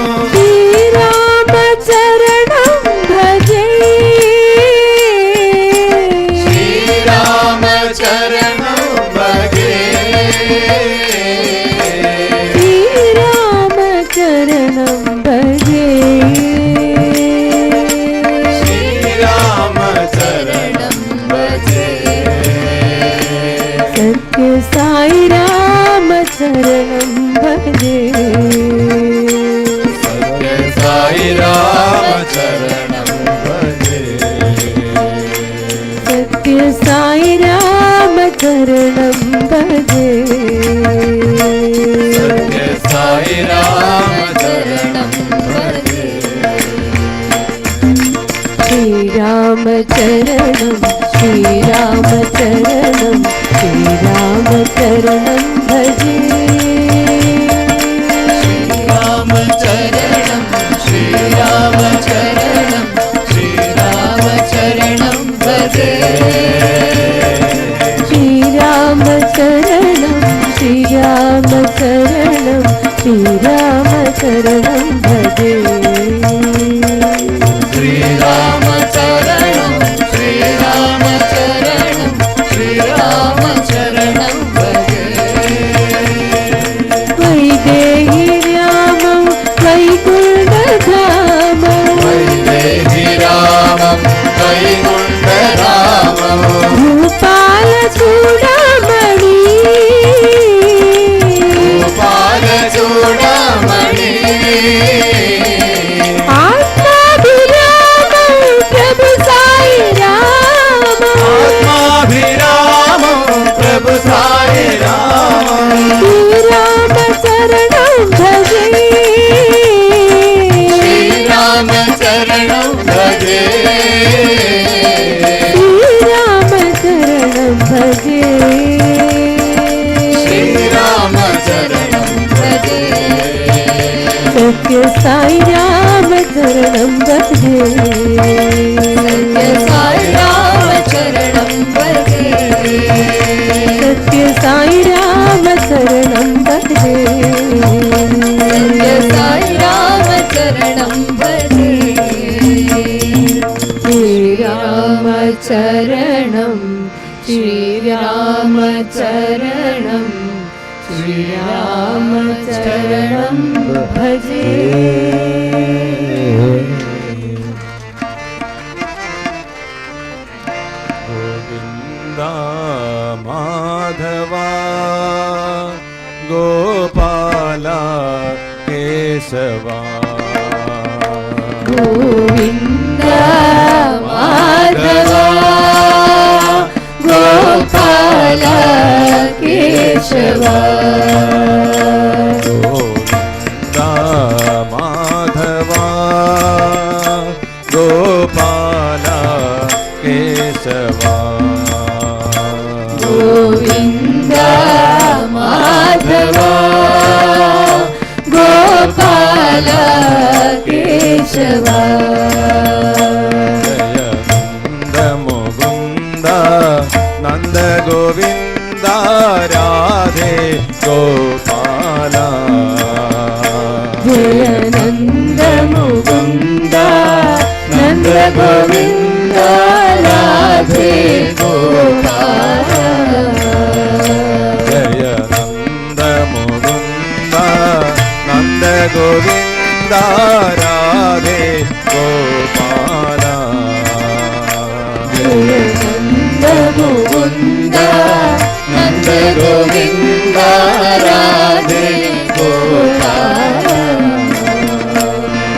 श्रीरामचरणं भजे श्रीरामचरणं भजे श्रीरामचरणं भजे श्रीरामचरणं भजे सत्य साई रामचरणं भजे सत्य साई रामचरणं भजे सत्य साई रामचरणं भजे सत्य साई रामचरणं भजे श्रीरामचरणं श्रीरामचरणं श्रीरामचरणं भजे श्रीरामचरणं श्रीरामचरणं श्रीरामचरणं भजे श्रीरामचरणं श्रीरामचरणं श्रीरामचरणं भजे श्रीरामचरणं श्रीरामचरणं श्रीरामचरणं भजे वैदेही रामं वैकुण्ठधामं वैदेही रामं वैकुण्ठधामं भूपालचूडामणि गोपालचूडामणि आत्माभिरामं प्रभु साई रामं आत्माभिरामं प्रभु साई रामं श्रीरामचरणं भजे श्रीरामचरणं भजे श्रीरामचरणं भजे श्रीरामचरणं भजे सत्य साई रामचरणं भजे सत्य साई रामचरणं भजे सत्य साई रामचरणं भजे सत्य साई रामचरणं भजे श्रीरामचरणं श्रीरामचरणं श्रीरामचरणं भजे Kesava. Govinda Madhava Gopala Keshava. Govinda Madhava Gopala Kesava. Govinda Madhava Gopala Keshava. Jaya Mukunda Nanda Govinda Radhe Gopala. Jaya Nanda Mukunda Nanda Govinda Radhe Gopala. Jaya Nanda Mukunda Nanda Govinda Radhe Gopala. Jaya Nanda Mukunda Nanda Govinda Radhe Gopala.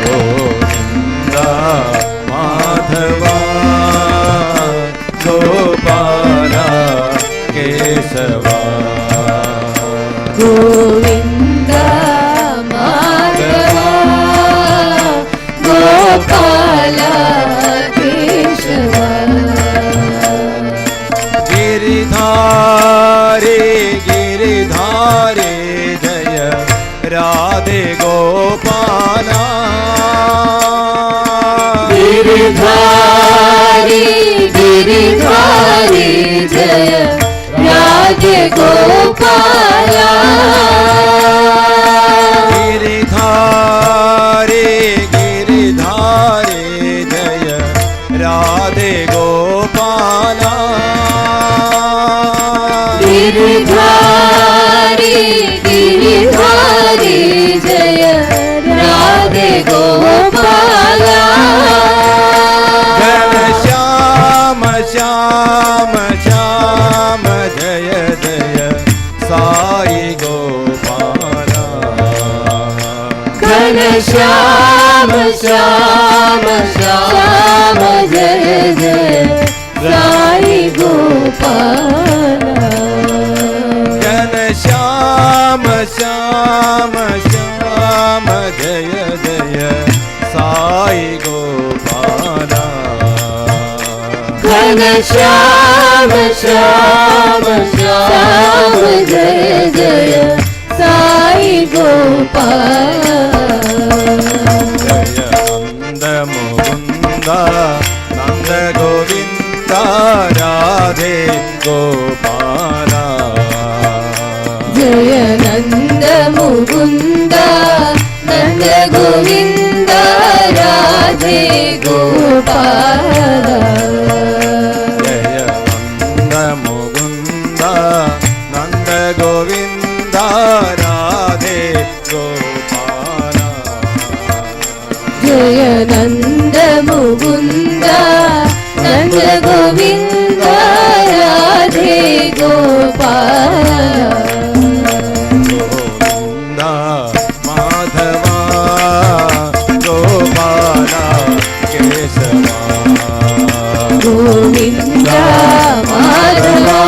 Govinda Madhava Gopala Kesava. Govinda Madhava Gopala Keshava. Giridhare Giridhare Jaya Radhe Gopala. Giridhari Giridhari Jaya Radhe Gopala. Giridhare Giridhare Jaya Radhe Gopala. Giridhari Giridhari Jaya Radhe Gopala. Shama Shama Shama Jaya Jaya Sai Gopala. Ghana Shama Shama Shama Jaya Jaya Sai Gopala. Jana Shama Shama Shama Jaya Jaya Sai Gopala. Ghana Shama Shama Shama Jaya Jaya Sai Gopala. Jaya Nanda Mukunda Nanda Govinda Radhe Gopala. Jaya Nanda Mukunda Nanda Govinda Radhe Gopala. Jaya Nanda Mukunda Nanda Govinda Radhe Gopala. Jaya Nanda Mukunda Nanda Govinda Radhe Gopala. Govinda Madhava Gopala Kesava. Govinda Madhava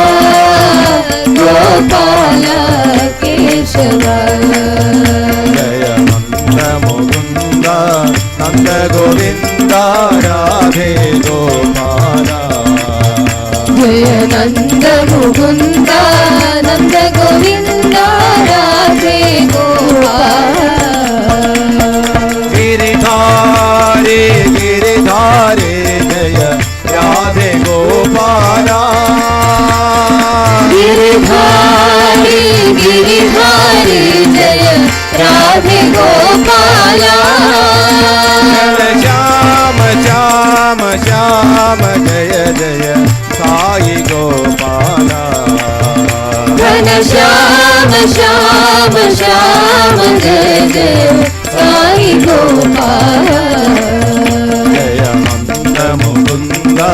Gopala Keshava. Jaya Nanda Mukunda Nanda Govinda Radhe Gopala. Jaya Nanda Mukunda Nanda Govinda Radhe Gopala. Giridhare Giridhare Jaya Radhe Gopala. Giridhari Giridhari Jaya Radhe Gopala. Shama Shama Shama Jaya Jaya Sai Gopala. Ghana Shama Shama Shama Jaya Jaya Sai Gopala. Jaya Nanda Mukunda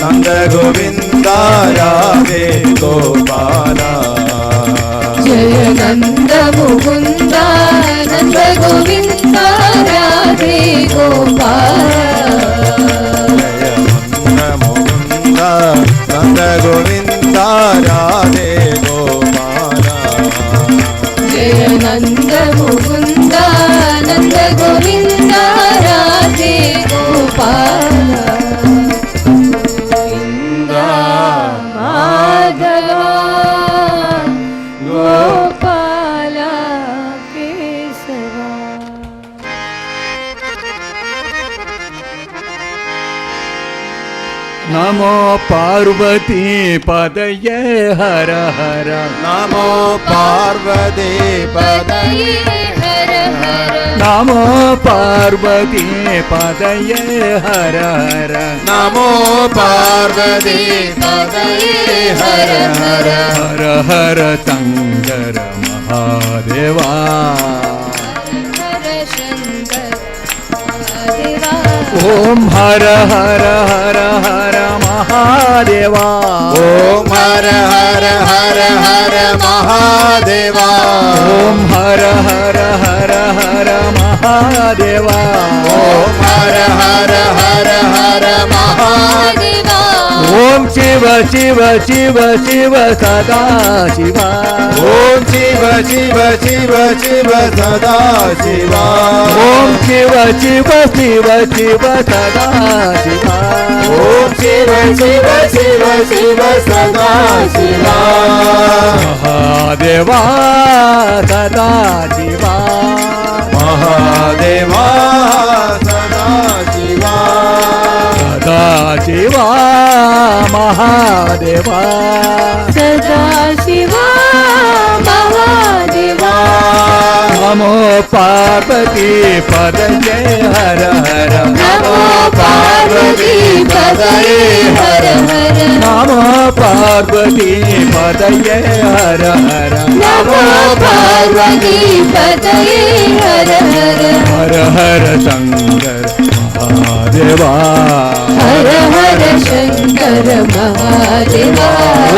Nanda Govinda Radhe Gopala. Jaya Nanda Mukunda Nanda Govinda नमो पार्वती पदये हर हर नमो पार्वती पदये हर हर नमो पार्वती पदये हर हर नमो पार्वती पदये हर हर हर हर शंकर महादेवा हर शंकर महादेवा ओम हर हर हर हर महादेवा ओम हर हर हर हर महादेवा ओम हर हर हर हर महादेवा ओम हर हर हर हर महादेवा ओम शिव शिव शिव शिव सदा शिवा ओम शिव शिव शिव शिव सदा शिवा ओम शिव शिव शिव शिव सदा शिवा ओम शिव शिव शिव शिव सदा शिवा महादेवा सदा शिवा महादेवा सदा शिवा सदा शिवा महादेवा सदा शिवा महादेवा नमो पार्वती पदये हर हर नमो पार्वती पदये हर हर नमो पार्वती पदये हर हर नमो पार्वती पदये हर हर हर हर शंकर महादेवा हर हर शंकर महादेवा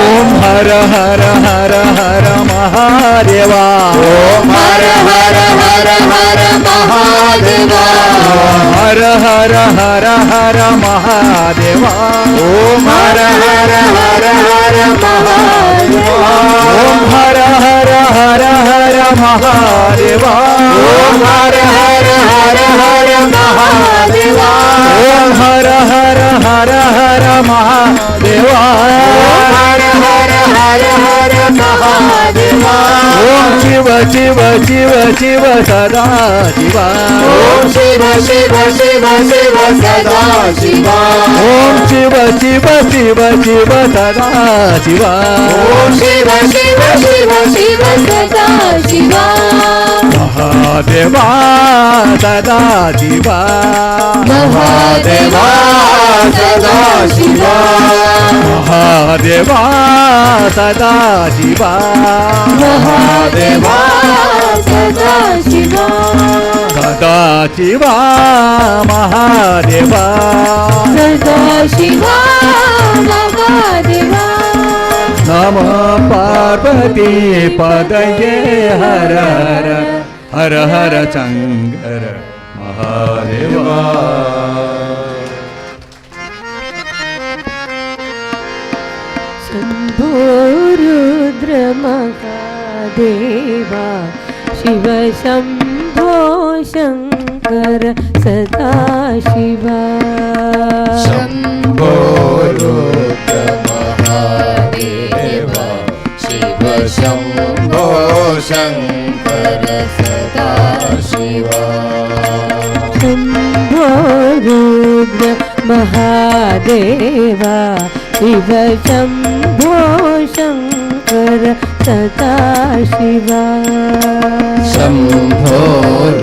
ओम हर हर हर हर महादेवा ओम हर हर हर हर महादेवा हर हर हर हर महादेवा ओम हर हर हर हर महादेवा ओम हर हर हर हर महादेवा ओम हर हर हर हर महादेवा ओम हर हर हर हर महादेवा हर हर हर हर महादेवा ओम शिव शिव शिव शिव सदा शिवा ओम शिव शिव शिव शिव सदा शिवा ओम शिव शिव शिव शिव सदा शिवा ओम शिव शिव शिव शिव सदा शिवा महादेवा सदा शिवा महादेवा सदा शिवा महादेवा सदा शिवा महादेवा सदा शिवा सदा शिवा महादेवा सदा शिवा महादेवा नमो पार्वती पदये हर हर हर हर शंकर महादेवा शम्भो रुद्र महादेवा शिव शम्भो शङ्कर सदा शिवा शम्भो रुद्र महादेवा शिव शम्भो शङ्कर सदा शिवा शम्भो रुद्र महादेवा शिव शम्भो शङ्कर सदा शिवा शम्भो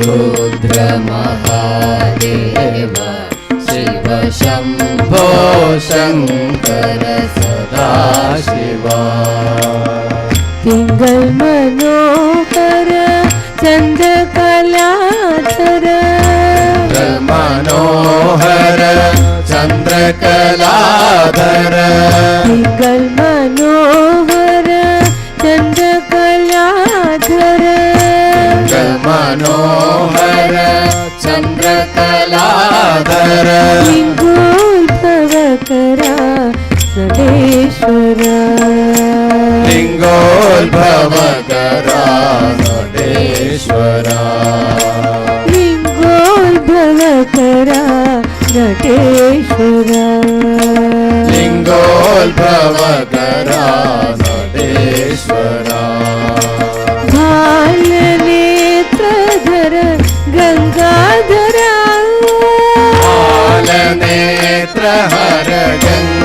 रुद्र महादेवा शिव शम्भो शङ्कर सदा शिवा पिङ्गल मनोहर चन्द्रकलाधर मनोहर चन्द्रकलाधर पिङ्गल मनोहर चन्द्रकलाधर मनोहर चन्द्रकलाधर लिङ्गोद्भवकरा नटेश्वरा लिङ्गोद्भवकरा नटेश्वरा लिङ्गोद्भवकरा नटेश्वरा लिङ्गोद्भवकरा नटेश्वरा भालनेत्रधर गङ्गाधरा नेत्र हर गङ्गा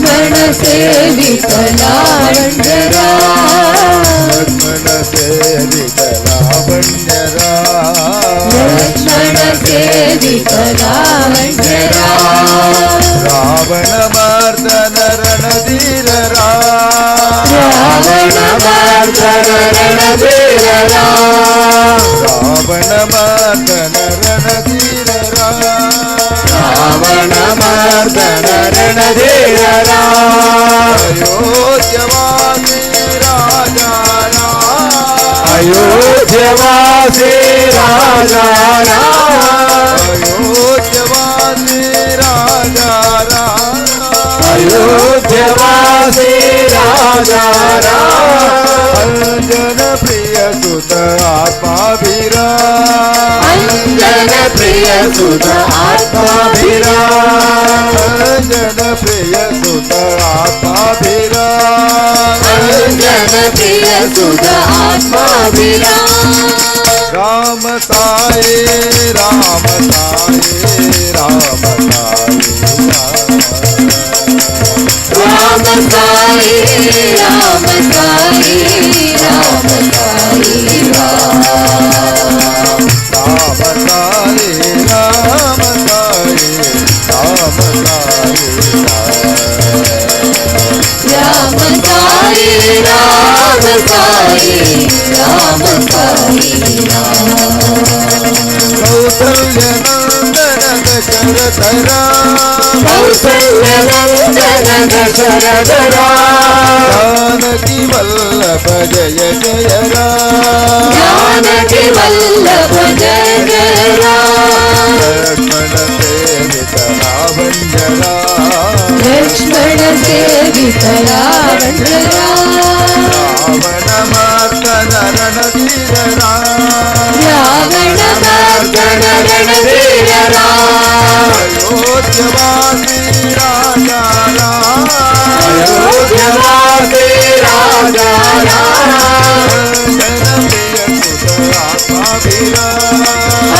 सेवित लावण्यरा लक्ष्मण सेवित लावण्यरा लक्ष्मण सेवित लावण्यरा रावण मर्दन रणधीररा रावण मर्दन रणधीररा रावण मर्दन रणधीररा रावण मर्दन रणधीररा अयोध्यवासी राजा राम अयोध्यवासी राजा राम अयोध्यवासी राजा राम अयोध्यवासी राजा राम अंजन प्रिय सुत आत्माभिराम अंजन प्रिय सुत आत्माभिराम अंजन प्रिय सुत आत्माभिराम अंजन प्रिय सुत आत्माभिराम राम साई राम साई राम साई राम साई राम साई राम साई राम राम साई राम साई राम साई राम साई राम साई राम साई कौसल्य नंदन दशरथरा कौसल्य नंदन दशरथरा जानकी वल्लभ जय जय राम जानकी वल्लभ जय जय राम लक्ष्मण सेवित लावण्यरा लक्ष्मण सेवित लावण्यरा रावण मर्दन रणधीररा रावण मर्दन रणधीररा अयोध्यवासी राजा राम अयोध्यवासी राजा राम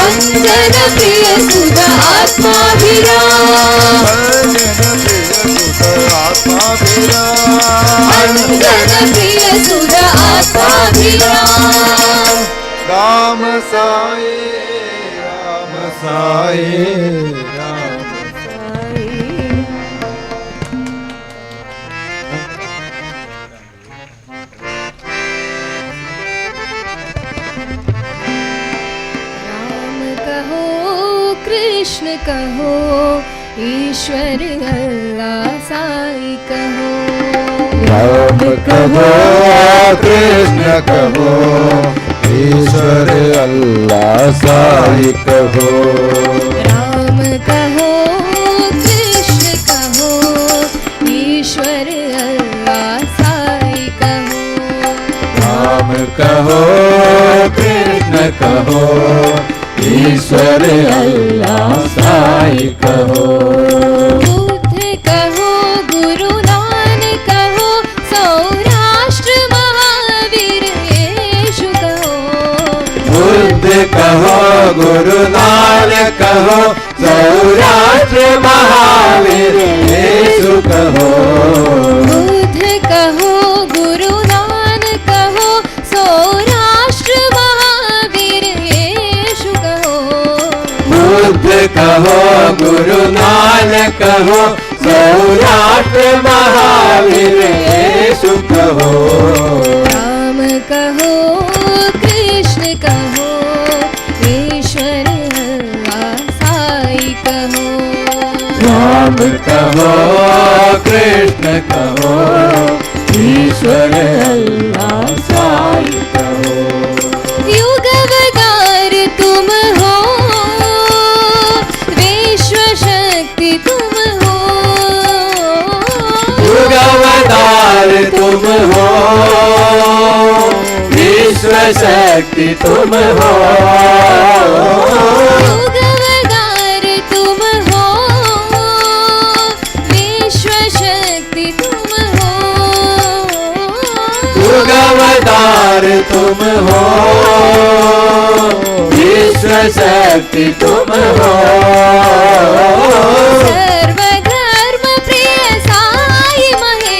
अंजन प्रिय सुत आत्माभिराम अंजन प्रिय सुत आत्माभिराम अंजन प्रिय सुत आत्माभिराम राम साई राम साई राम कहो कृष्ण कहो ईश्वर अल्लाह साई कहो राम कहो कृष्ण कहो ईश्वर अल्लाह साई कहो राम कहो कृष्ण कहो ईश्वर अल्लाह साई कहो राम कहो कृष्ण कहो ईश्वर अल्लाह साई कहो बुद्ध कहो गुरु नानक कहो सौराष्ट्र महावीर येशु कहो बुद्ध कहो गुरु नानक कहो सौराष्ट्र महावीर येशु कहो बुद्ध कहो गुरु नानक कहो सौराष्ट्र महावीर येशु कहो बुद्ध कहो गुरु नानक कहो सौराष्ट्र महावीर येशु कहो राम कहो कृष्ण कहो ईश्वर अल्लाह साई कहो राम कहो कृष्ण कहो ईश्वर अल्लाह साई कहो युगवतार तुम हो विश्व शक्ति तुम हो युगवतार तुम हो विश्व शक्ति तुम हो युगवतार तुम हो विश्व शक्ति तुम हो युगवतार तुम हो विश्व शक्ति तुम हो सर्वधर्म प्रिय साई महेश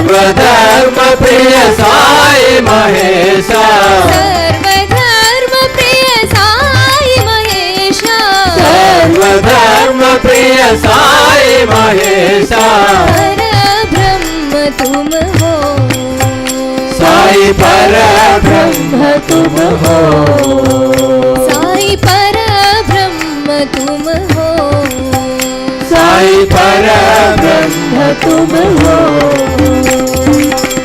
सर्वधर्म प्रिय साई महेशा सर्वधर्म प्रिय साई महेशा सर्वधर्म प्रिय साई महेशा पर ब्रह्म तुम हो साई पर ब्रह्म तुम हो साई पर ब्रह्म तुम हो साई पर ब्रह्म तुम हो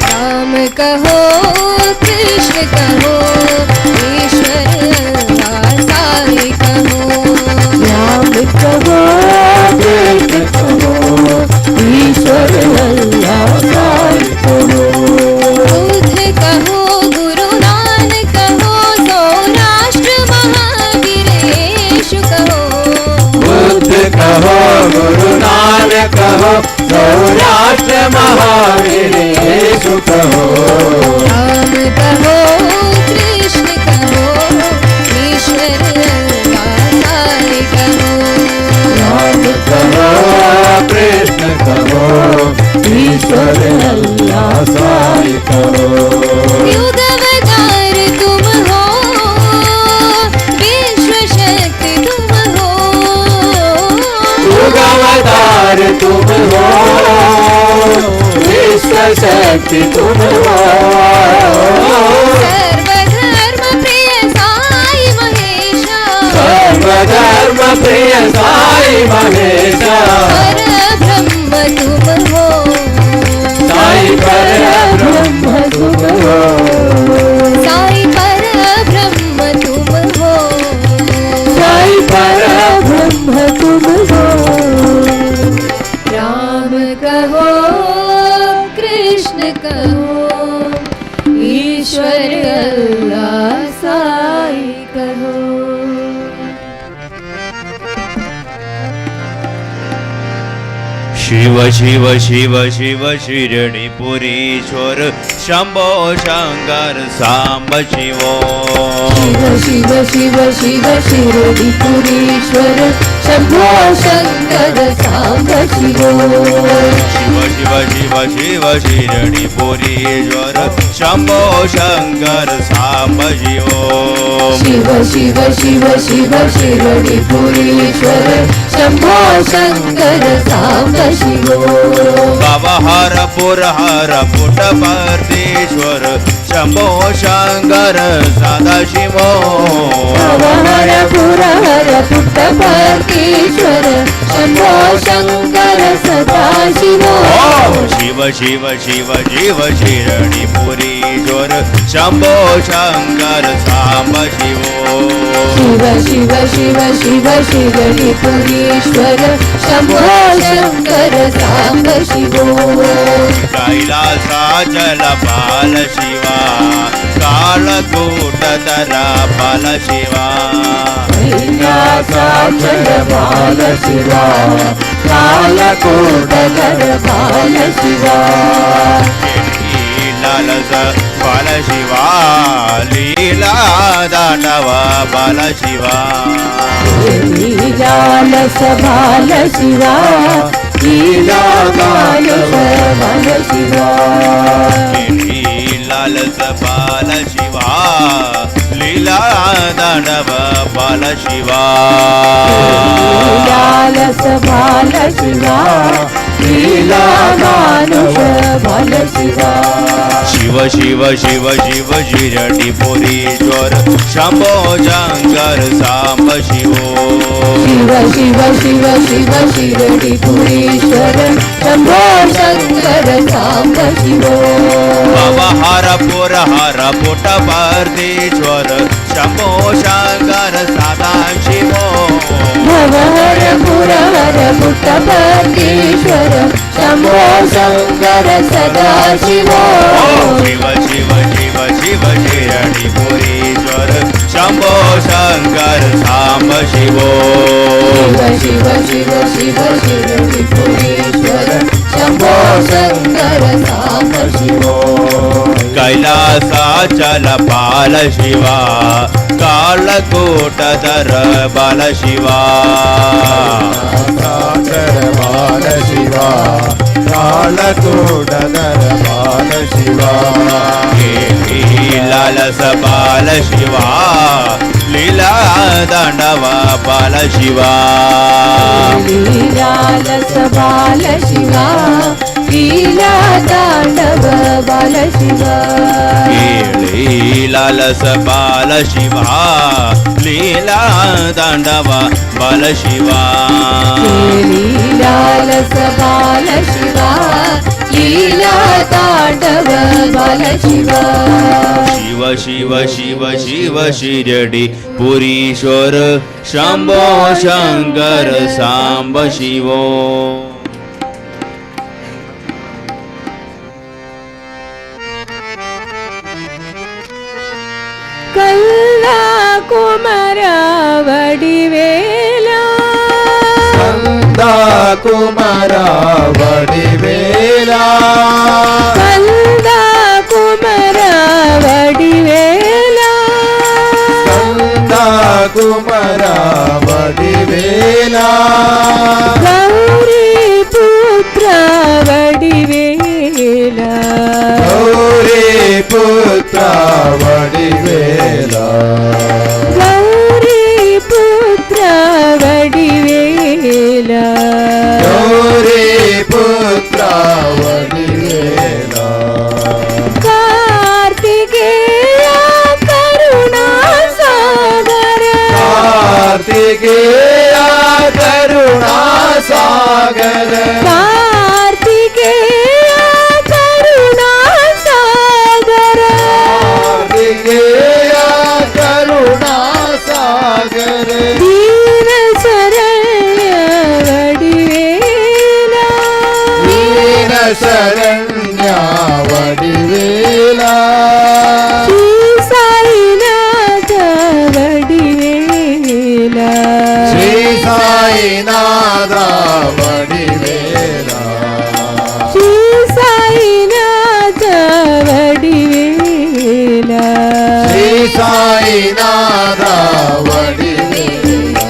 राम कहो कृष्ण कहो ईश्वर अल्लाह साई कहो राम कहो कृष्ण कहो ईश्वर अल्लाह साई कहो बुद्ध कहो गुरु नानक कहो सौराष्ट्र महावीरेश कहो बुद्ध कहो गुरु नानक कहो सौराष्ट्र महावीरेशु कहो राम कहो कृष्ण कहो ईश्वर अल्लाह साई कहो राम कहो कृष्ण कहो ईश्वर अल्लाह साई कहो युग अवतार तुम हो विश्व शक्ति तुम हो युग अवतार तुम हो विश्व शक्ति तुम हो सर्वधर्म प्रिय साई महेशा सर्वधर्म प्रिय साई महेशा पर ब्रह्म तुम हो साई पर ब्रह्म तुम हो साई पर ब्रह्म तुम हो साई पर ब्रह्म तुम हो राम कहो कृष्ण कहो ईश्वर अल्लाह साई कहो शिव शिव शिव शिव शिरणीपुरीश्वर शंभो शंकर सांब शिवो शिव शिव शिव शिव शिरडीपुरीश्वर शंभो शंकर सांब शिवो शिव शिव शिव शिव शिरणीपुरीश्वर शंभो शंकर सांब शिवो शिव शिव शिव शिव शिरडीपुरीश्वर शंभो शंकर सांब शिवो बाबा हर पुटपर्तीश्वर शंभो शंकर सदा शिवो हर पुट्टपर्तीश्वर शंभो शंकर सदा शिवो शिव शिव शिव शिव शिरणीपुरीश्वर शंभो शंकर सांब शिवो शिव शिव शिव शिव शिरडीपुरीश्वर शंभो शंकर सांब शिवो कैलासाचल बाल शिवा कालकूटधर बाल शिवा कैलासाचल बाल शिवा कालकूटधर बाल शिवा लालस बाल शिवा लीला दांडव बाल शिवा लीलालस बाल शिवा लीला दानव बाल शिवा लालस बाल शिवा लीला दांडव बाल शिवा लीलालस बाल शिवा लीला दानव बाल शिवा शिव शिव शिव शिव शिरणीपुरीश्वर शंभो शंकर सांब शिवो शिव शिव शिव शिव शिरडीपुरीश्वर शंभो शंकर सांब शिवो बाबा हर पुटपर्तीश्वर शंभो शंकर सदा शिवो हर पुट्टपर्तीश्वर शंभो शंकर सदा शिवो शिव शिव शिव शिव शिरणीपुरीश्वर शंभो शंकर सांब शिवो शिव शिव शिव शिरडीपुरीश्वर शंभो शंकर सांब शिवो कैलासाचल बाल शिवा कालकूटधर बाल शिवा बाल शिवा कालकूटधर बाल बाल शिवा लालस बाल शिवा लीला दांडव बाल शिवा लालस बाल शिवा लीला दांडव बाल शिवा लालस बाल शिवा लीला दांडव बाल शिवा लालस बाल शिवा लीला तांडव बाल शिवा शिव शिव शिव शिव शिरडी पुरीश्वर शंभो शंकर सांब शिवो कल्ला कुमार वडिवेला कंदा कुमारा वडिवेला कल्ला कुमार वडिवेला कंदा कुमारा वडिवेला गौरी पुत्र वडिवेला गौरी पुत्र वडिवेला गौरी पुत्र वडिवेला गौरी पुत्र वडिवेला कार्तिकेय करुणा सागर कार्तिकेय करुणा सागर कार्तिकेय करुणा सागर कार्तिकेय करुणा सागर दीन शरण्य वडिवेला दीन शरण्य वडिवेला श्री साईनाथ वडिवेला श्री साईनाथ वडिवेला श्री साईनाथ वडिवेला श्री साईनाथ वडिवेला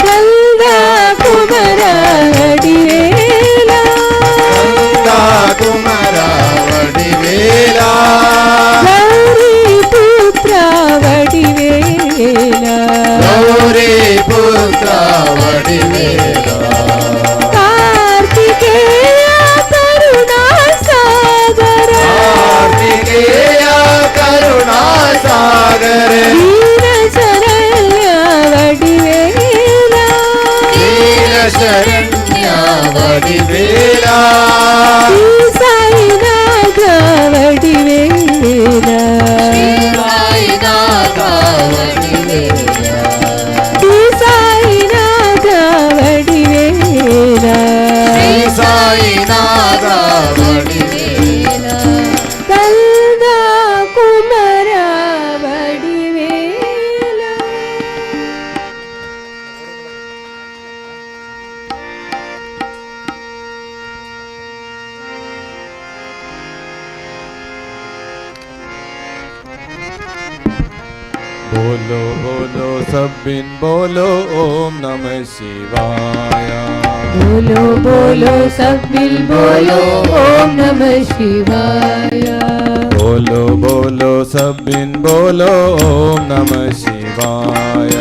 चंदा कुमार वडिवेला कंदा कुमारा वडिवेला गौरी पुत्र वडिवेला गौरी पुत्र वडिवेला कार्तिकेय करुणा सागर कार्तिकेय करुणा सागर दीन शरण्य वडिवेला दीन शरण्य वडिवेला श्री साईनाथ वडिवेला साईनाथ वडिवेला श्री साईनाथ वडिवेला साईनाथ वडिवेला कल्दा कुमार वडिवेला बोलो बोलो सब बिन बोलो ओम नमः शिवाय बोलो बोलो सब मिल बोलो ओम नमः शिवाय बोलो बोलो सब बिन बोलो ओम नमः शिवाय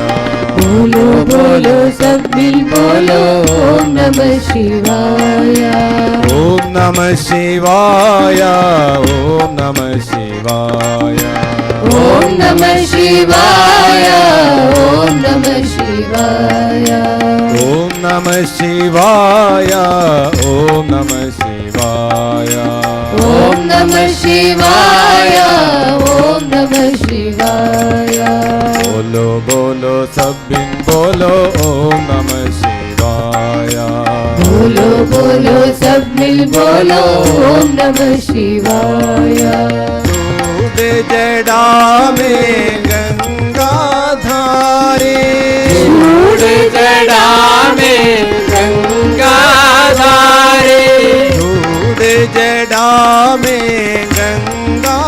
बोलो बोलो सब मिल बोलो ओम नमः शिवाय ओम नमः शिवाय ओम नमः शिवाय ओम नमः शिवाय ओम नमः शिवाय ओम नमः शिवाय ओम नमः शिवाय ओम नमः शिवाय ओम नमः शिवाय बोलो बोलो सब बिन बोलो ओम नमः शिवाय बोलो बोलो सब मिल बोलो ओम नमः शिवाय दूध जड़ा में गंगा धारे दूध जड़ा में गंगा धारे दूध जड़ा में गंगा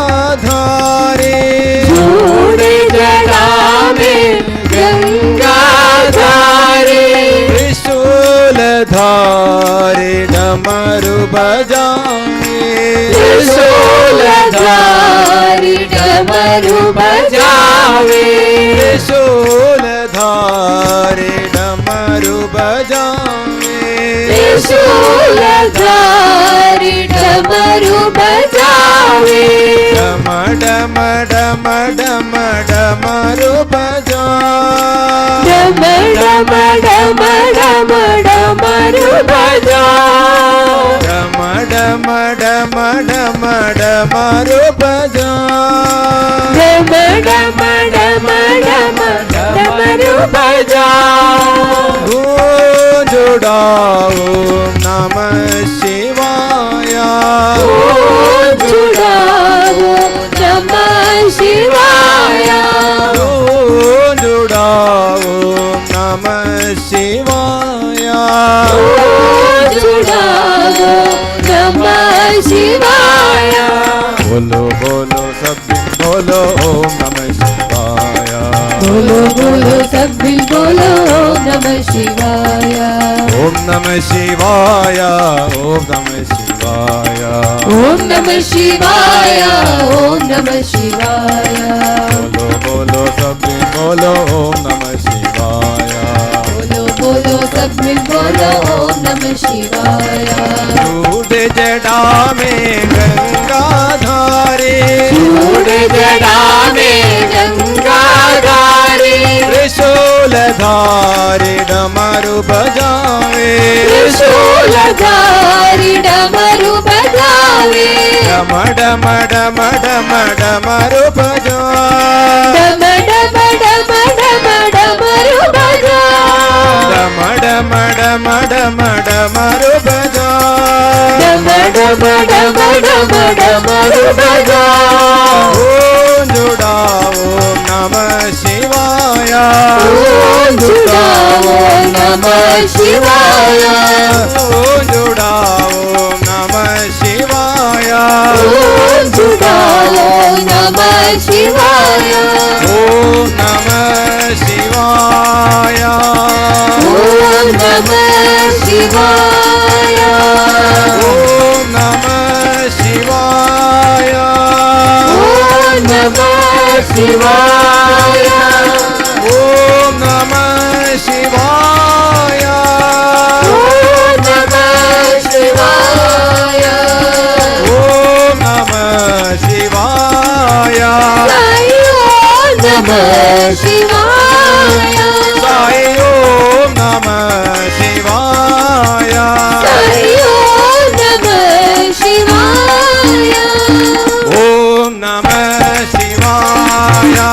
धारे दूध जड़ा में गंगा धारे त्रिशूल धारे डमरू बजावे त्रिशूलधारी डमरू बजावे त्रिशूलधारी डमरू बजावे त्रिशूलधारी डमरू बजावे डम डम डम डम डमरू बजावे डम डम डम डम डमरू बजावे डम डम डम डम डमरू बजावे डम डम डम डम डमरू बजावे गूंजुड़ाओ नमः शिवाय जुड़ाओ नमः शिवाय गूंजुड़ाओ नमः शिवाय जुड़ाओ नमः शिवाय बोलो बोलो सब दिन बोलो ओम नमः शिवाय बोलो बोलो सब मिल बोलो ओम नमः शिवाय ओम नमः शिवाय ओम नमः शिवाय ओम नमः शिवाय ओम नमः शिवाय बोलो बोलो सब दिन बोलो ओम नमः शिवाय बोलो बोलो सब मिल बोलो ओम नमः शिवाय दूध जटा में गंगा धारे दूध जटा में गंगा धारी त्रिशूलधारी डमरू बजावे त्रिशूलधारी डमरू बजावे डम डम डम डम डमरू बजावे डम डम डम डम डमरू बजावे डम डम डम डम डमरू बजावे डम डम डम डम डमरू बजावे गूंजुड़ाओ नमः शिवाय जुड़ाओ नमः शिवाय गूंजुड़ाओ नमः शिवाय जुड़ाओ नमः शिवाय ओम नमः शिवाय ओम नमः शिवाय ओम नमः शिवाय ओम नमः शिवाय ओम नमः शिवाय ओम नमः शिवाय ओम नमः शिवाय साई ओम नमः शिवाय साई ओम नमः शिवाय साई ओम नमः शिवाय ओम नमः शिवाय ओम नमः शिवाय ओम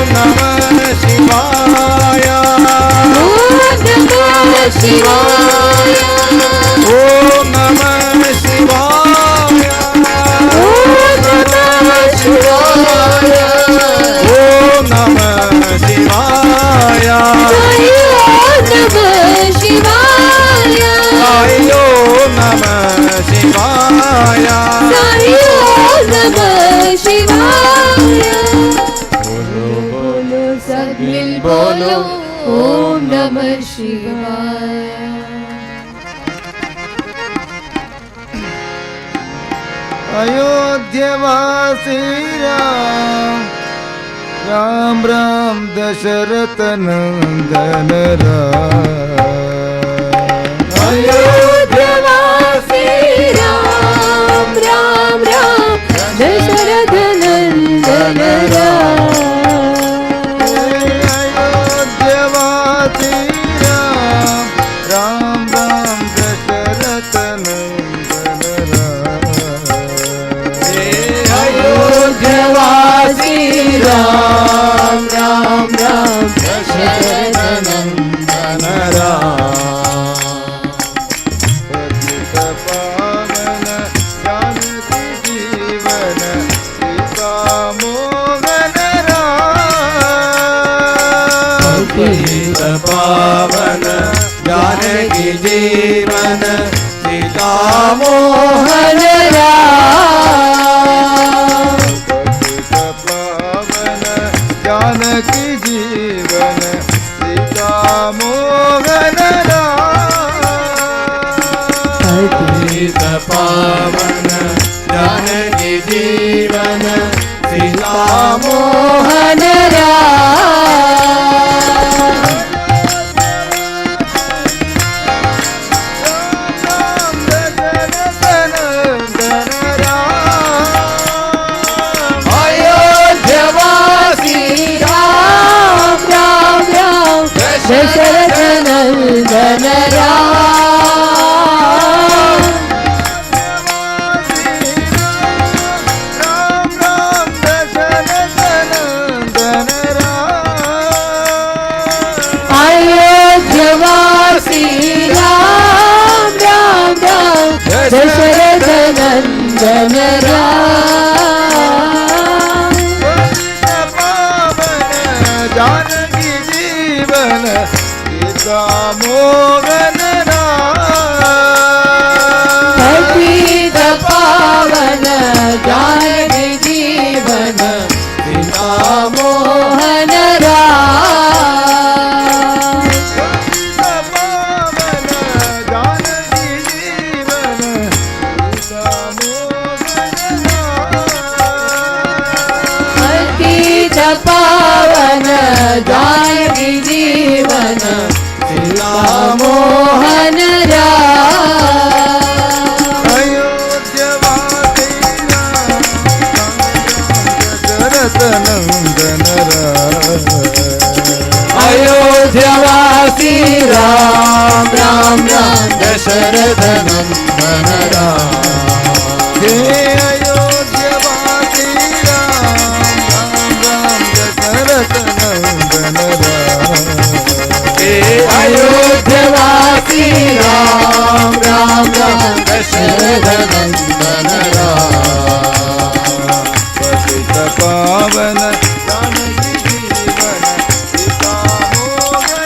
नमः शिवाय ओम नमः शिवाय ओम नमः शिवाय ओम नमः शिवाय ओम नमः शिवाय साई ओम नमः शिवाय साई ओम नमः शिवाय साई ओम नमः शिवाय बोलो बोलो सब मिल बोलो ओम नमः शिवाय अयोध्यवासी राम राम राम दशरथ नंदन राम अयोध्यवासी राम राम राम दशरथ नंदन राम अयोध्यवासी राम राम राम दशरथ नंदन राम अयोध्यवासी राम राम राम दशरथ नंदन पतित पावन जानकी जीवन सीता मोहन राम पतित पावन जानकी जीवन सीता मोहन राम पतित पावन जानकी जीवन सीता मोहन पतित पावन जानकी जीवन सीता मोहन दशरथ नंदन अयोध्यवासी राम राम राम दशरथ नंदन जानकी जीवन सीता मोहन पतित पावन जानकी जीवन सीता मोहन जानकी जीवन सीता पतित पावन जानकी जीवन सीता मोहन अयोध्यवासी राम राम राम दशरथ नंदन हे अयोध्यवासी राम राम दशरथ नंदन हे अयोध्यवासी राम राम दशरथ नंदन पतित पावन जानकी जीवन सीता मोहन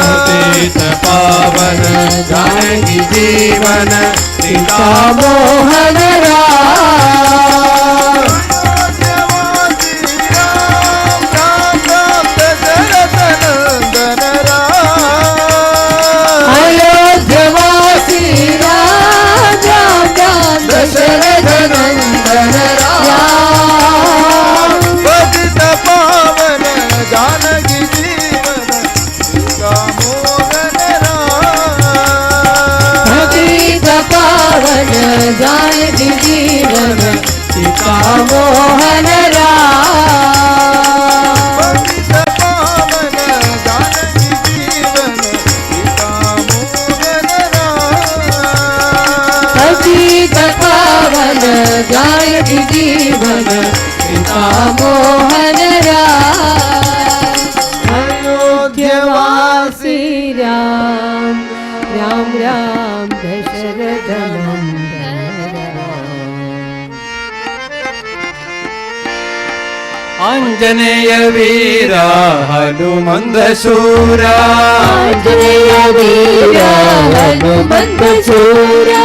पतित पावन जानकी जीवन सीता मोहन अयोध्यवासी राम राम राम दशरथ नंदन पतित पावन जानकी जीवन सीता मोहन पतित पावन जानकी जीवन सीता मोहन पतित पावन जानकी जीवन सीता मोहन पतित पावन जानकी जीवन सीता मोहन अयोध्यवासी राम राम राम दशरथ नंदन आंजनेय वीरा हनुमंत शूरा आंजनेय वीरा हनुमंत शूरा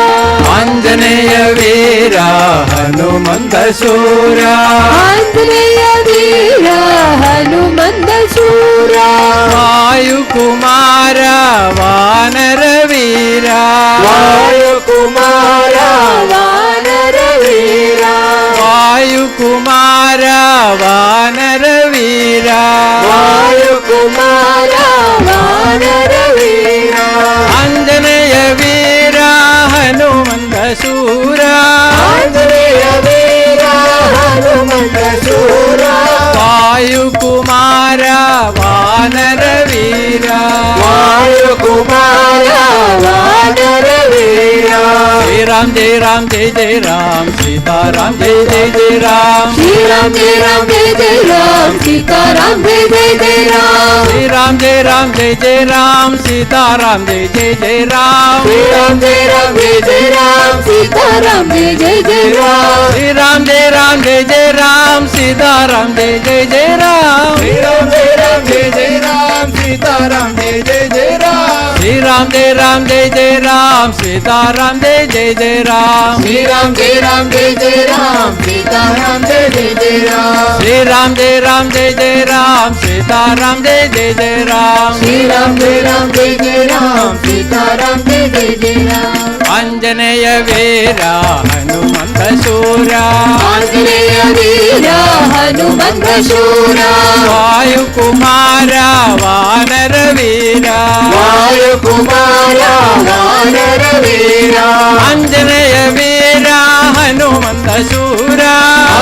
आंजनेय वीरा हनुमंत शूरा आंजनेय वीरा हनुमंत शूरा वायु कुमारा वानर वीरा वायु कुमारा वानर वीरा वायु कुमारा वानर वीरा वायु कुमारा वानर वीरा आंजनेय वीरा हनुमंत शूरा आंजनेय वीरा हनुमंत शूरा वायु कुमारा वानर वीरा वायु कुमारा वानर वीरा जय राम जय राम सीताराम जय जय राम श्री राम जय जय राम सीताराम जय जय राम श्री राम जय राम सीताराम जय जय राम श्री राम जय राम सीताराम जय जय राम श्री राम जय राम सीताराम जय जय राम श्री राम जय राम सीताराम जय जय Ram Shri Ram Jai Ram Jai Jai Ram, Sita Ram Jai Jai Jai Ram. Shri Ram Jai Ram Jai Jai Ram, Sita Ram Jai Jai Jai Ram. Shri Ram Jai Ram Jai Jai Ram, Sita Ram Jai Jai Jai Ram. Shri Ram Jai Ram Jai Jai Ram, Sita Ram Jai Jai Jai Ram. Anjaneya Veera Hanumanta Shura, Anjaneya Veera Hanumanta Shura, Vayu Kumara Vanara Veera, Vayu Kumara Vanara Veera. Anjaneya Veera Hanumanta Shura,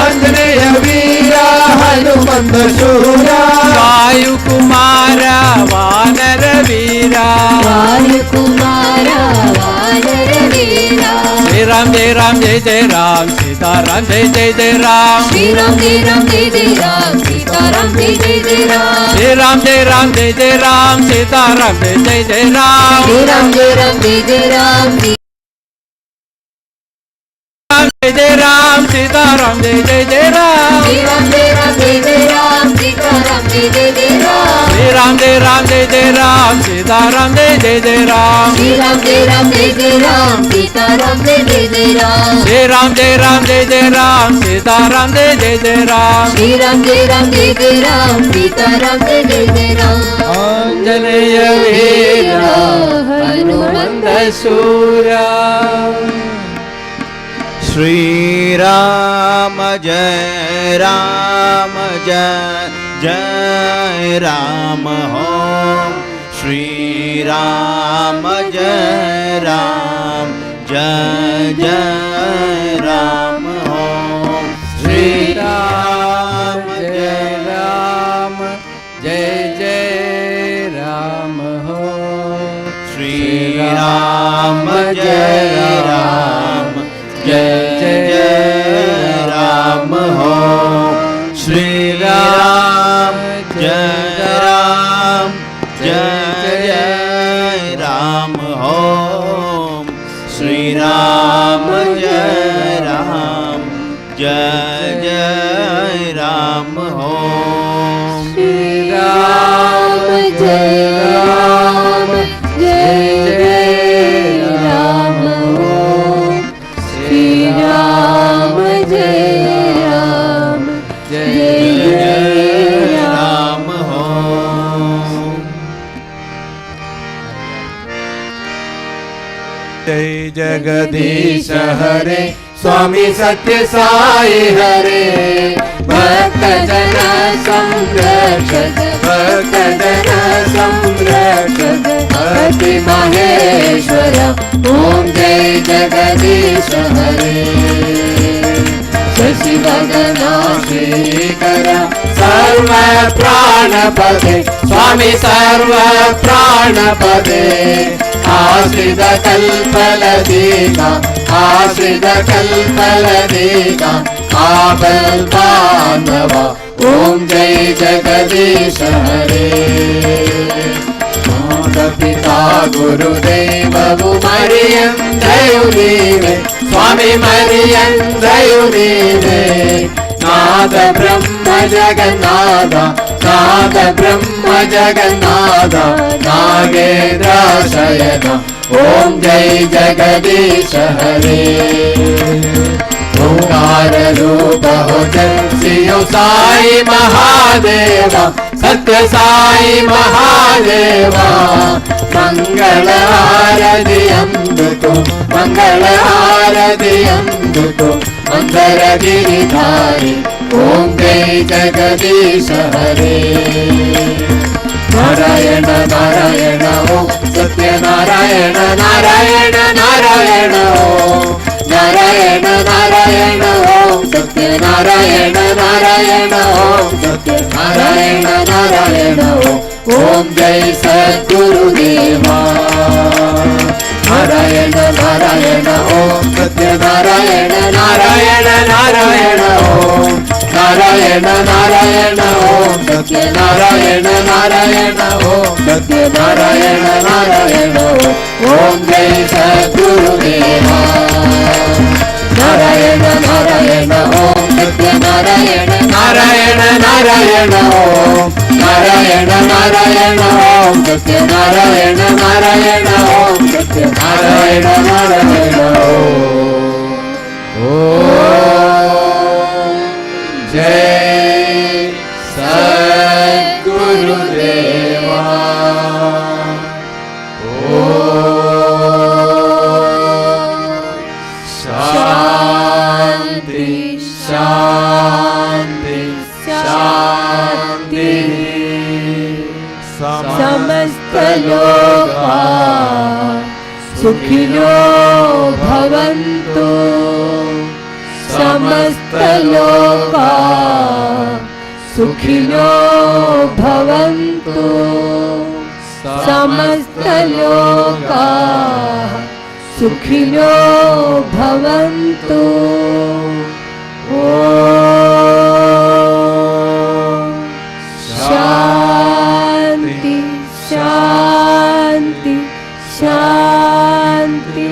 Anjaneya Veera Hanumanta Shura, Vayu Kumara Vanara Veera, Vayu Kumara Vanara Veera. Shri Ram Jai Ram Jai Jai Ram, Sita Ram Jai Jai Jai Ram. Shri Ram Jai Ram Jai Jai Ram, Sita Ram Jai Jai Jai Ram. Shri Ram Jai Ram Jai Jai Ram, Sita Ram Jai Jai Jai Ram. Shri Ram Jai Ram Jai Jai Ram, Ram Jai Jai Ram, Sita Ram Jai Jai Jai Ram. Shri Ram Jai Ram Jai Jai Ram, Sita Ram Jai Jai Jai Ram. Shri Ram Jai Ram Jai Jai Ram, Sita Ram Jai Jai Jai Ram. Shri Ram Jai Ram Jai Jai Ram, Sita Ram Jai Jai Jai Ram. Shri Ram Jai Ram Jai Jai Ram, Sita Ram Jai Jai Jai Ram. Shri Ram Jai Ram Jai Jai Ram, Sita Ram Jai Jai Jai Ram. Anjaneya Veera Hanumanta Shura. Shri Ram Jai Ram Jai Jai Ram Om. Shri Ram Jai Ram Jai Jai Ram Om. Shri Ram Jai Ram Jai Jai Ram Ho. Shri Ram Jai Ram Jai Jai Ram Ho. Shri Ram Jai Ram Jai Jai Ram Ho. Shri Ram Jai Ram Jai Jai Ram Ho. Shri Ram Jai Ram Jai Jai Ram Om. Shri Ram Jai Ram Jai Jai Ram. Ram Ho. जय जगदीश हरे स्वामी सत्य साई हरे भक्त जन संरक्षक, भक्त जन संरक्षक भक्ति महेश्वर, ओम जय जगदीश हरे. शशि वदना श्रीकर सर्व प्राणपदे स्वामी सर्व प्राणपदे आश्रित कल्पलदीका आश्रित कल्पलदीका आबल बांधवा ओम जय जगदीश हरे. माता पिता गुरुदेव मरियं दयुनीवे स्वामी मरियं दयुनीवे नाद ब्रह्म जगन्नाथ नाद ब्रह्म जगन्नाथ नागेन्द्राशयन ओम जय जगदीश हरे. ओंकार रूप हो सियो साई महादेवा सत्य साई महादेवा मंगल आरति अंदुको मंगल आरति अंदुको मंदर गिरिधारी ओम जय जगदीश हरे. नारायण नारायण ओम सत्य नारायण नारायण नारायण ओम नारायण नारायण ओम सत्य नारायण नारायण ओम सत्य नारायण नारायण ओम जय सद्गुरुदेवा. नारायण नारायण ओम सत्य नारायण नारायण नारायण ओम नारायण नारायण ओम सत्य नारायण नारायण ओम सत्य नारायण नारायण ओम जय सद्गुरुदेवा. नारायण नारायण ओम सत्य नारायण नारायण नारायण ओम नारायण नारायण ओम सत्यनारायण नारायण ओम सत्यनारायण नारायण ओम जय सद्गुरुदेवा शांति शांति शांति समस्त लोका सुखिनो भवन्तु समस्त लोका सुखिनो भवन्तु समस्त लोका सुखिनो भवन्तु ओम शांति शांति शांति।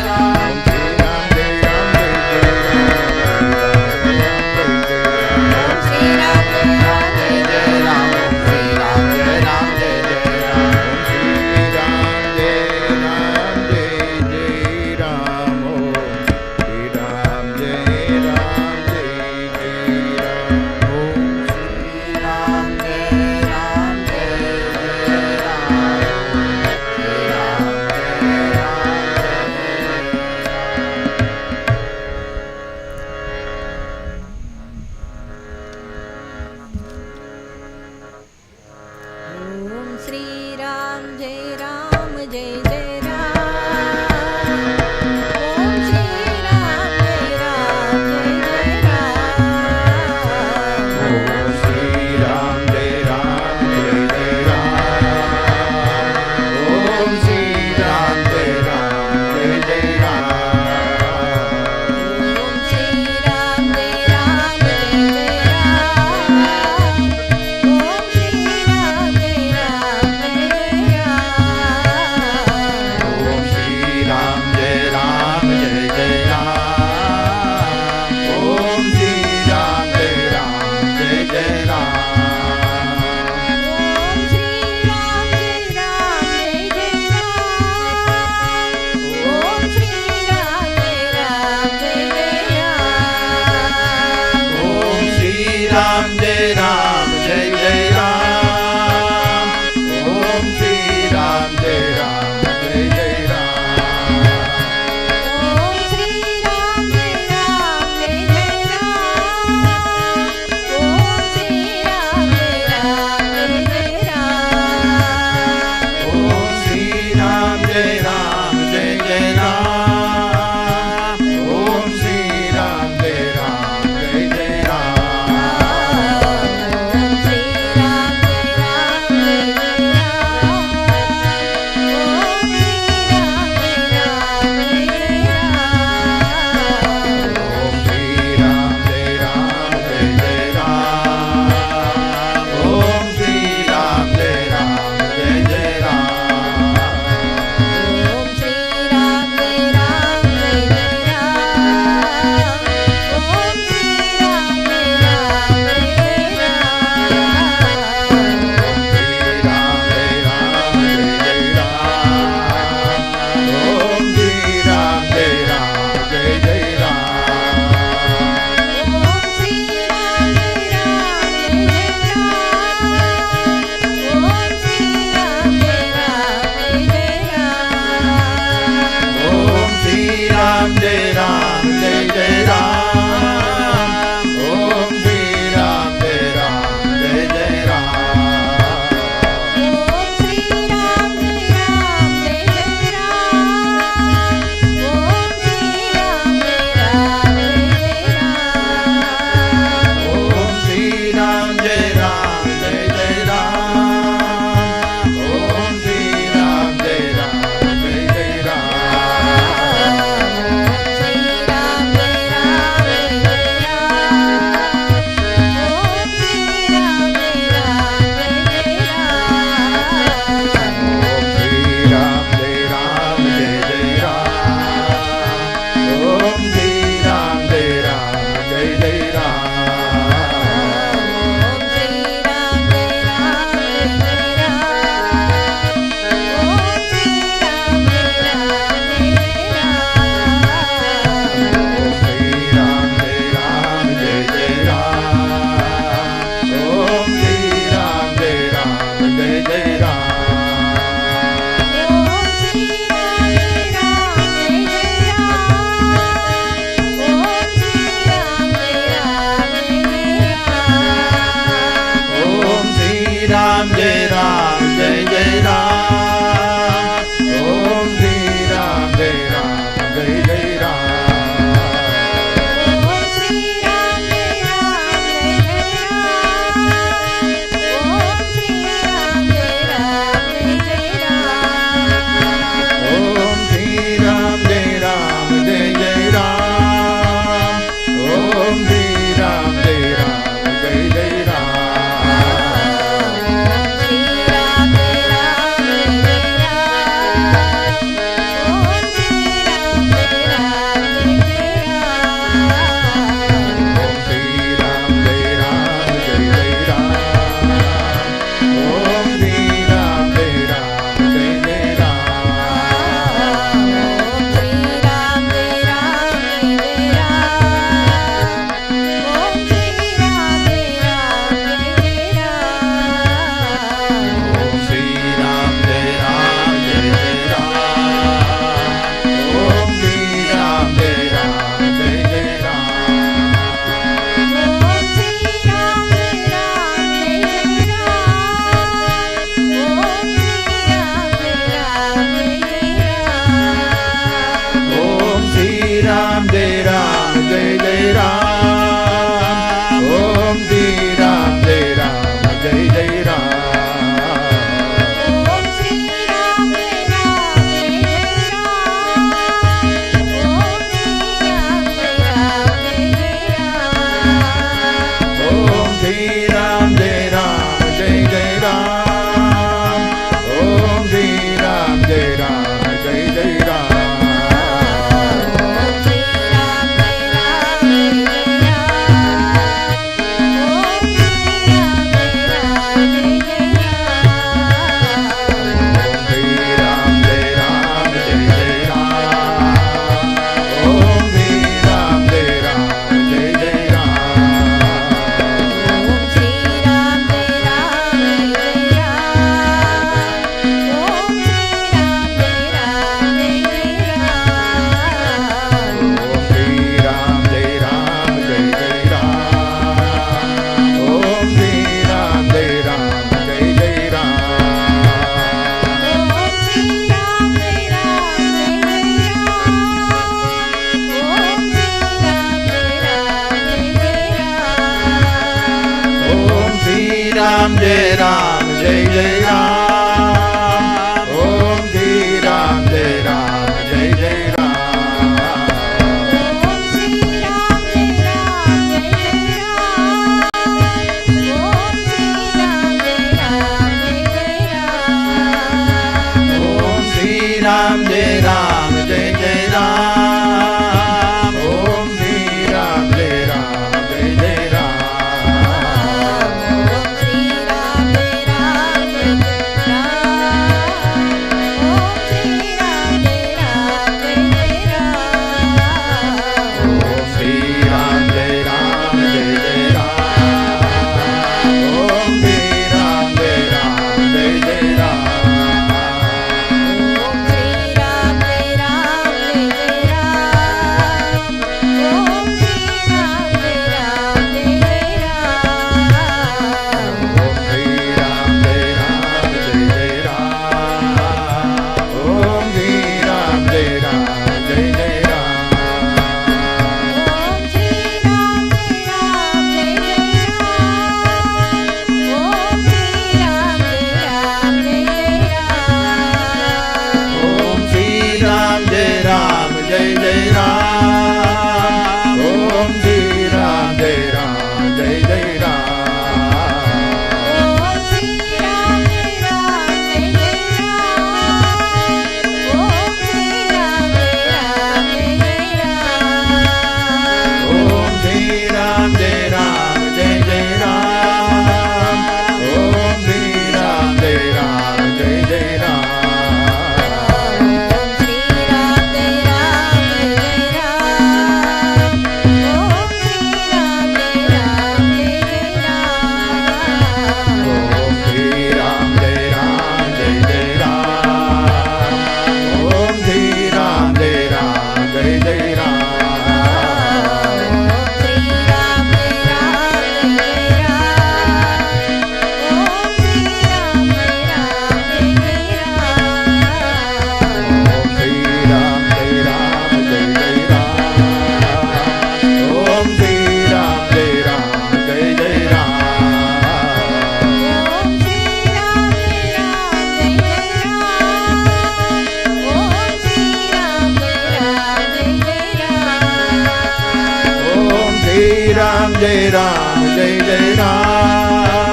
Ram Jai Ram Jai Jai Ram.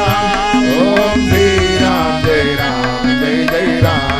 Om Shri Ram Jai Ram Jai Jai Ram.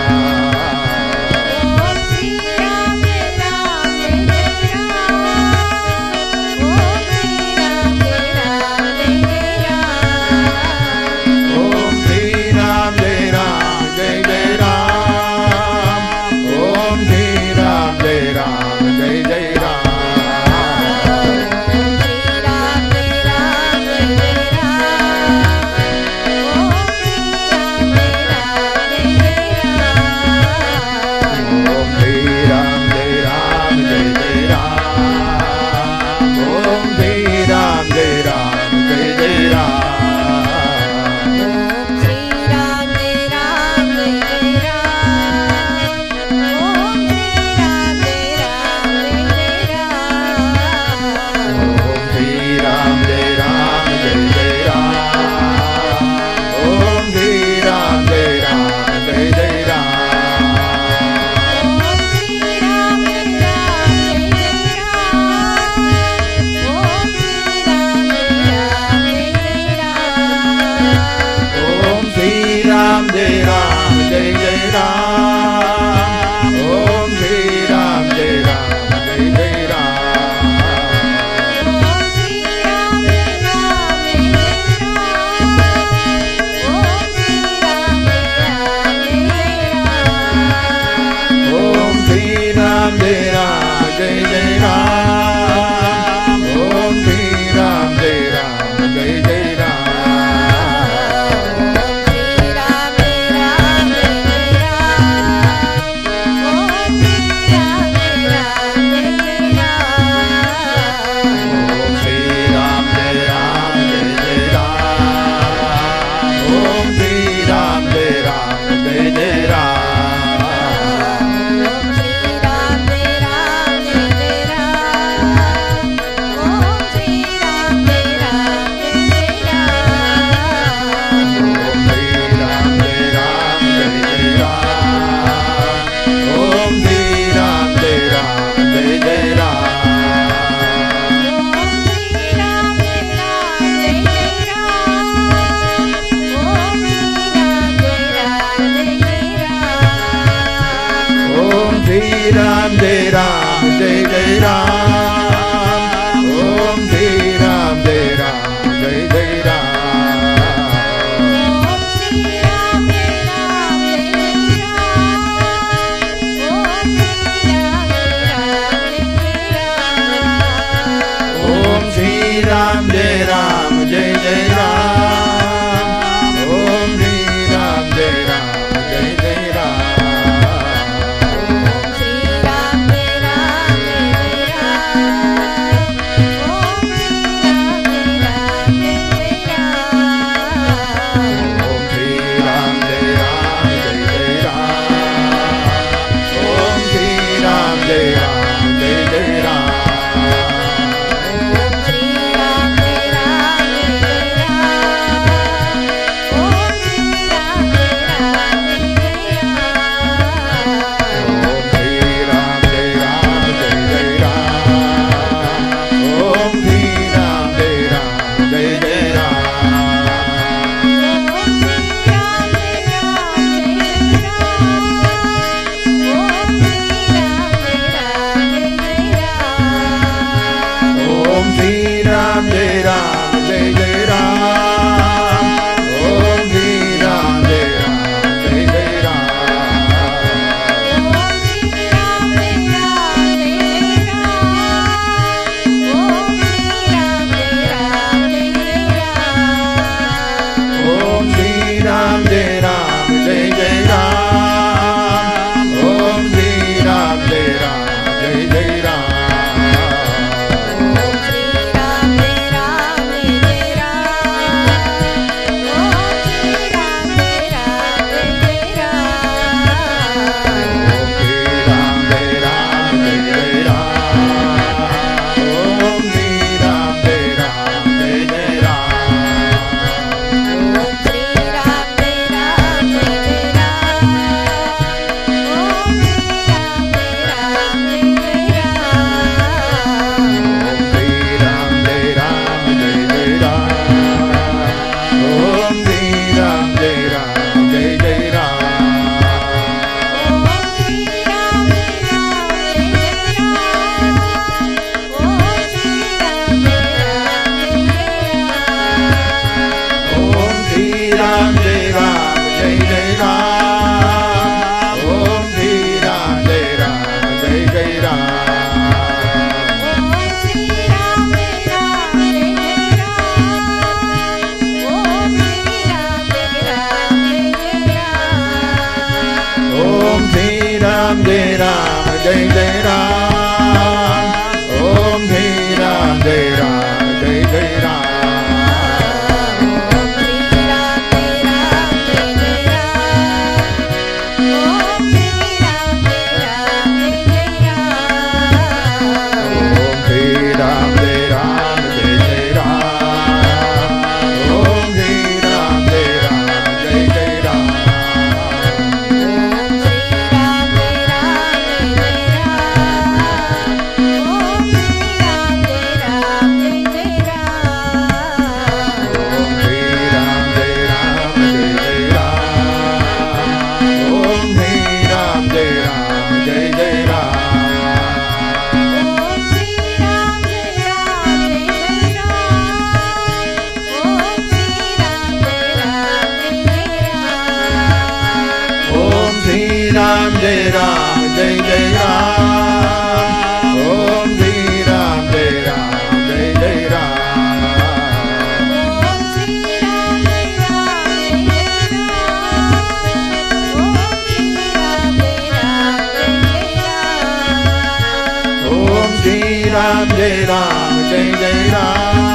Jai Jai Ram. Om Shri Ram Jai Ram Jai Jai Ram. Ram Jai Ram Jai Jai Ram. Om Shri Ram Jai Ram Jai Jai Ram. Om Shri Ram Jai Ram Jai Jai Ram. Om Shri Ram Jai Ram Jai Jai Ram.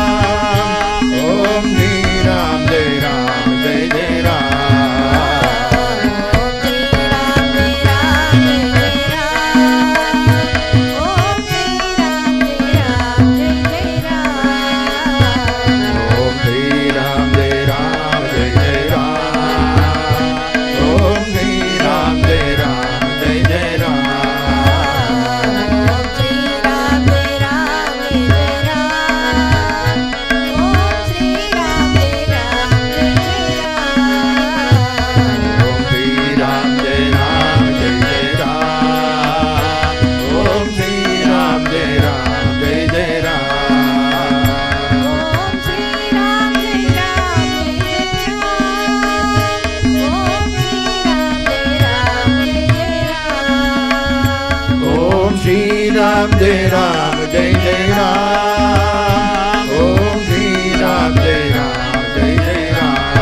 Ram Jai Ram Jai Jai Ram. Om Shri Ram Jai Ram Jai Jai Ram. Om Shri Ram Jai Ram Jai Jai Ram.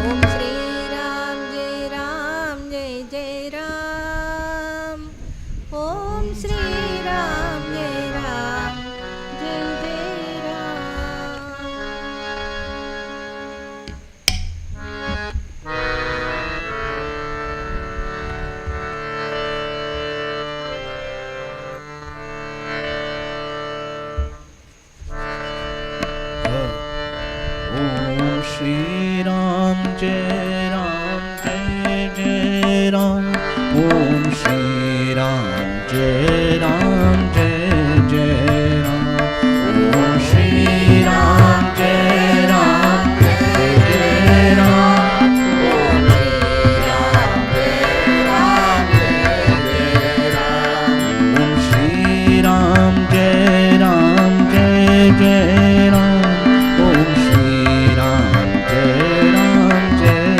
Om Shri Ram Jai Ram Jai Jai Ram. Om Shri Ram Jai Ram Jai Jai Ram. Jai Ram, Jai Ram. Om Shri Ram, Jai Ram, Jai Ram. Om Shri Ram, Jai Ram, Jai Ram. Om Shri Ram, Jai Ram, Jai Ram. Om Shri Ram, Jai Ram, Jai Ram. Om Shri Ram, Jai Ram, Jai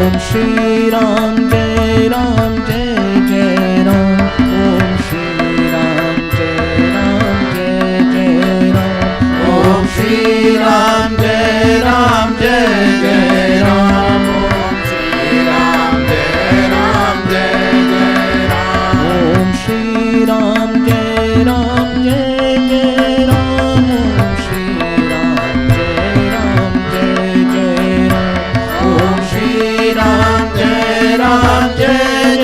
Om Shri Ram Jai Ram Jai Jai Ram. Om Shri Ram Jai Ram Jai Jai Ram. Om Shri Ram Jai Ram Jai Jai Ram. Om Shri Ram Jai Ram Jai Jai Ram. Om Shri Ram Jai Ram Jai Jai Ram. Om Shri Ram Jai Ram Jai Jai Ram. Om Shri Ram Jai Ram Jai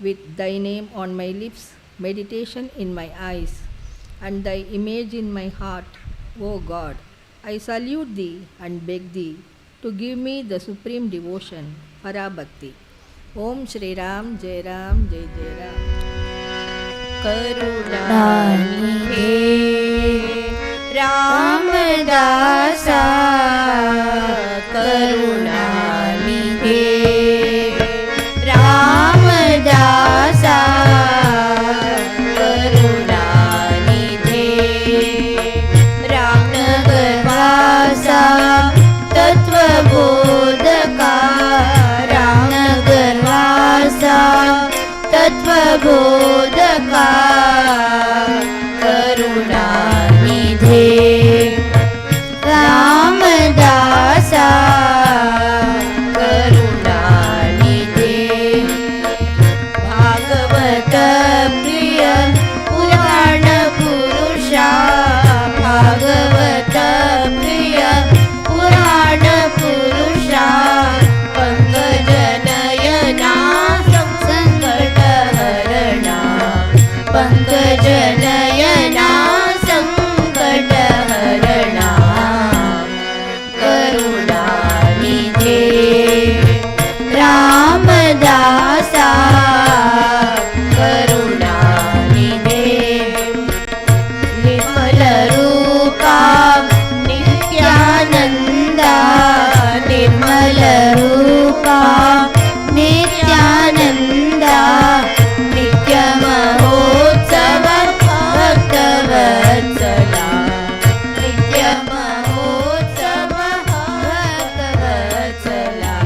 with thy name on my lips, meditation in my eyes, and thy image in my heart, O God. I salute thee and beg thee to give me the supreme devotion, Parabhakti. Om Shri Ram, Jai Ram, Jai Jai Ram. Karunanidhe Ramdasa, Karunanidhe Ramdasa, Karunanidhe Ramnagarvasa, Tattvabodhaka, Ramnagarvasa, Tattvabodhaka, Karunanidhe Ramdasa, Karunanidhe Bhagavata Priya Purana Purusha, Bhagavata Priya Purana Purusha, Pankajanayana Sankatarana, Pankajanayana Sankatarana, Karunanidhe Ramdasa, Karunanidhe Nirmala Rupa Nityananda, Nirmala Rupa Nityananda, Nitya Mahotsava Bhaktavatsala, Nitya Mahotsava Bhaktavatsala,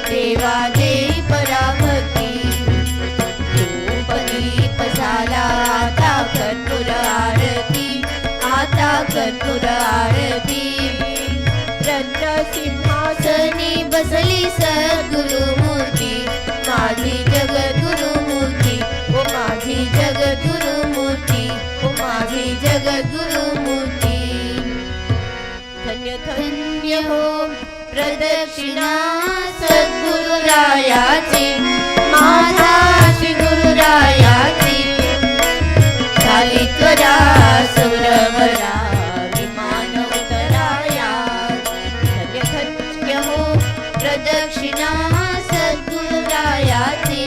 देवा दे पराभक्ती धूप दीप झाला आता कर्पूर आरती आता कर्पूर आरती रत्न सिंहासनी बसली सद्गुरु मूर्ती माझी जगद्गुरु मूर्ती ओ माझी जगद्गुरु मूर्ती ओ माझी जगद्गुरु मूर्ती धन्य धन्य हो प्रदक्षिणा सद्गुरुरायाची माझा श्री गुरुरायाची झाली त्वरा सुरवरा विमान उतरायाची धन्य धन्य हो प्रदक्षिणा सद्गुरुरायाची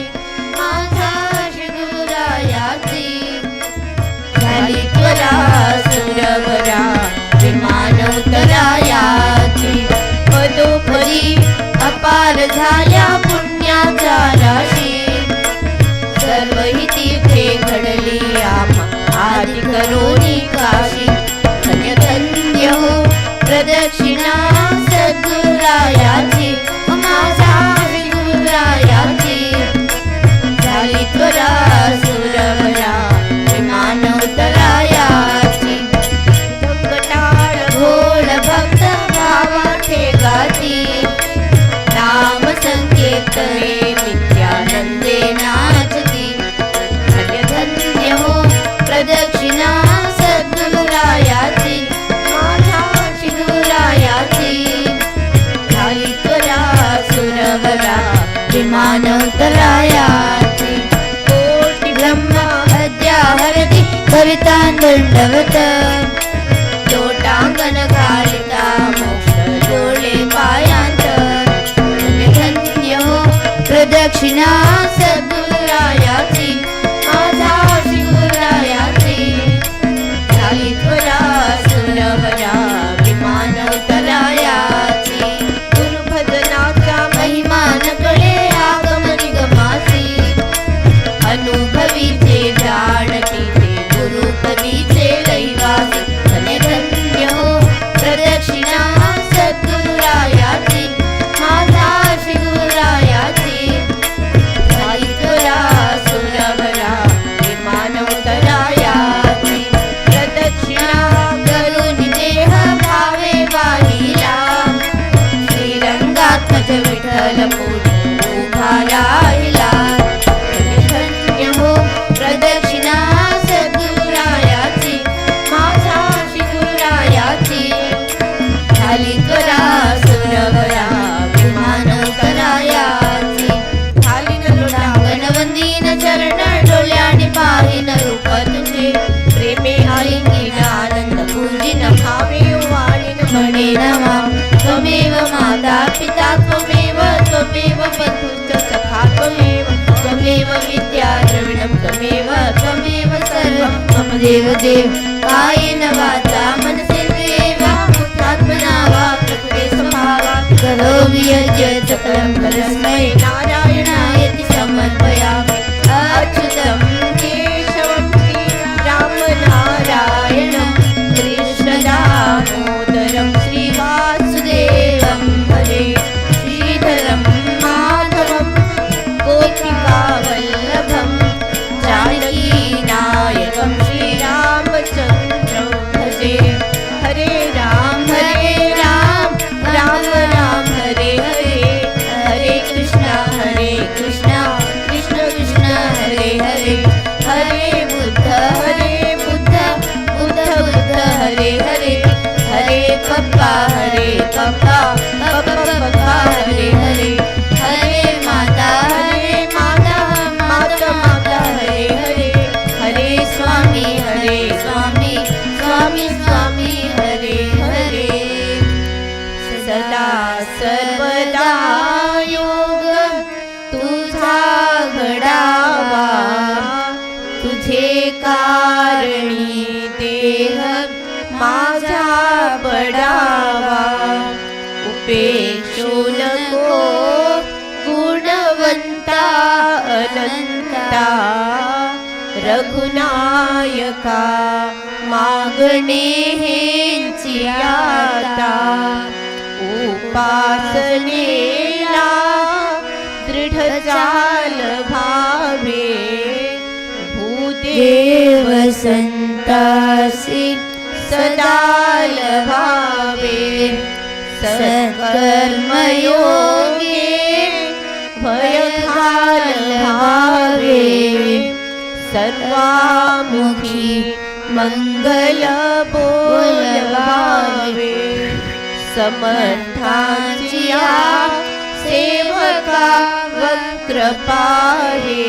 माझा श्री गुरुरायाची झाली त्वरा सुरवरा विमान उतरायाची पदोपदी अपार झाल्या पुण्याचा राशी सर्व ही तीर्थे घडली आदि करोनी काशी धन्य धन्य हो प्रदक्षिणा सद्गुरुरायाची माझा गुरुरायाची झाली त्वरा सुरवरा विमान उतरायाची दंगटाळ घोळ भक्त भावा ठेगाची नाम संकीर्तने नित्यानंदे नाचती धन्य धन्य हो प्रदक्षिणा सद्गुरुरायाची माझा श्री गुरुरायाची झाली त्वरा सुरवरा विमान उतरायाची कोटि ब्रह्मा अद्या हरती कविता दंडवत लोटांगण घालिता मोक्ष डोळे पायांत धन्य धन्य हो प्रदक्षिणा सद्गुरुरायाची माझा श्री गुरुरायाची झाली त्वरा सुरवरा विमान उतरायाची गुरुभजनाचा महिमान कळे आगम निगमासी अनुभवीचे जाणती ते गुरुपदीचे रहिवासी धन्य धन्य हो प्रदक्षिणा सद्गुरुरायाची माझा श्री गुरुरायाची झाली त्वरा सुरवरा विमान उतरायाची प्रदक्षिणा करून देह भावे वाहिला श्रीरंगात्मज विठ्ठल उभा राहिला धन्य धन्य हो प्रदक्षिणा सद्गुरुरायाची माझा श्री गुरुरायाची झाली त्वरा सुरवरा विमान उतरायाची झाली न लोटांगण वंदीन चरण डोल्याने पाहिन रूप तुझे प्रेमे आलिंगीन आनंद पूजिन भावे वाणीन म्हणे नवा त्वमेव माता पिता त्वमेव त्वमेव बंधुश्च सखा त्वमेव त्वमेव विद्या द्रविणं त्वमेव त्वमेव सर्वं मम देव देव कायेन वाचा मनसेन्द्रियैर्वा बुद्ध्यात्मना वा प्रकृते स्वभावात् करोमि यज्ञ सकलं परस्मै नारायणायति समर्पयामि अच्युतं केशवं रामनारायणं कृष्णदामोदरं श्रीवासुदेवं भजे श्रीधरं माधवं गोपिकावल्लभं जानकीनायकं श्रीरामचन्द्रं भजे हरे राम राम राम हरे हरे हरे कृष्णा कृष्ण कृष्ण हरे हरे हरे बुद्ध बुद्ध हरे हरे हरे पप्पा पप्पा हरे हरे हरे माता माता हरे हरे हरे स्वामी स्वामी हरे हरे सदा सर्वदा योग तुझा घडावा तुझे कारणी देह माझा पडावा उपेक्षो नको गुणवंता अनंता रघुनायका मागणे हेंची आता उपासनेला सचाल भावे भूदेव संतासी सदाल भावे सकर्मयोगे भयघाल भावे सर्वामुखी मंगल बोल भावे समर्थांचिया सेवका वक्र पाहे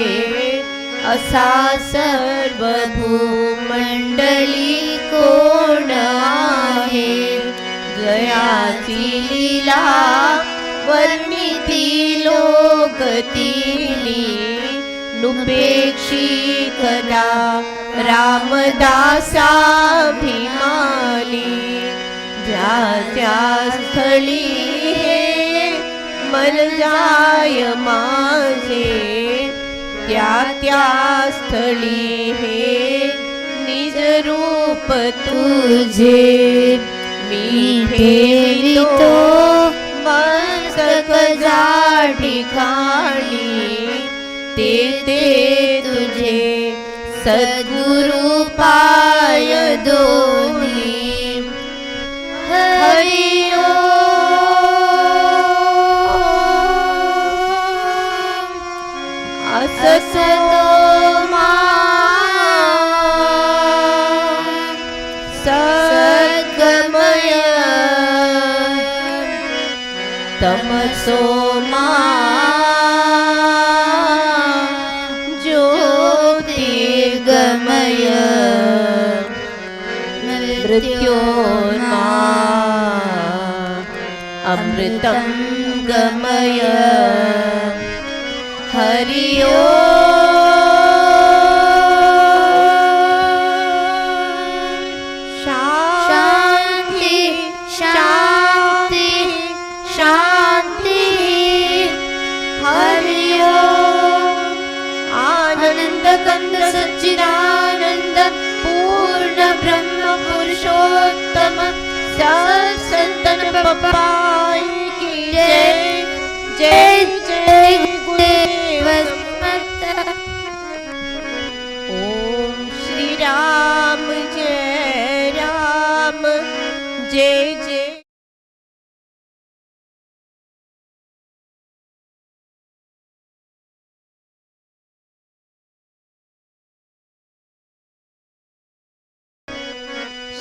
असा सर्व भूमंडली कोण आहे जयाची लीला वर्णिती लोकतीली नुपेक्षी कदा रामदासाभिमानी ज्या त्या स्थळी हे मन जाय माझे त्या त्या स्थळी हे निज रूप तुझे मी ठेवितो मस्तक जा ठिकाणी ते तुझे सद्गुरु पाय दोन्ही हरि असतो मा सद्गमय तमसो मा ज्योतिर्गमय मृत्योर्मा अमृतं गमय हरि शांति शांति शांति हरि आनंद कंद सच्चिदानंद पूर्ण ब्रह्म पुरुषोत्तम सत्संतन पपाई की जय जय जय गुरुदेव समर्थ। ओम श्री राम जय राम जय जय।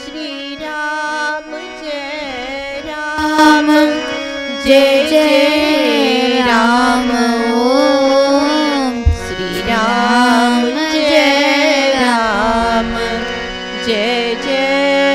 श्री राम जय राम जय जय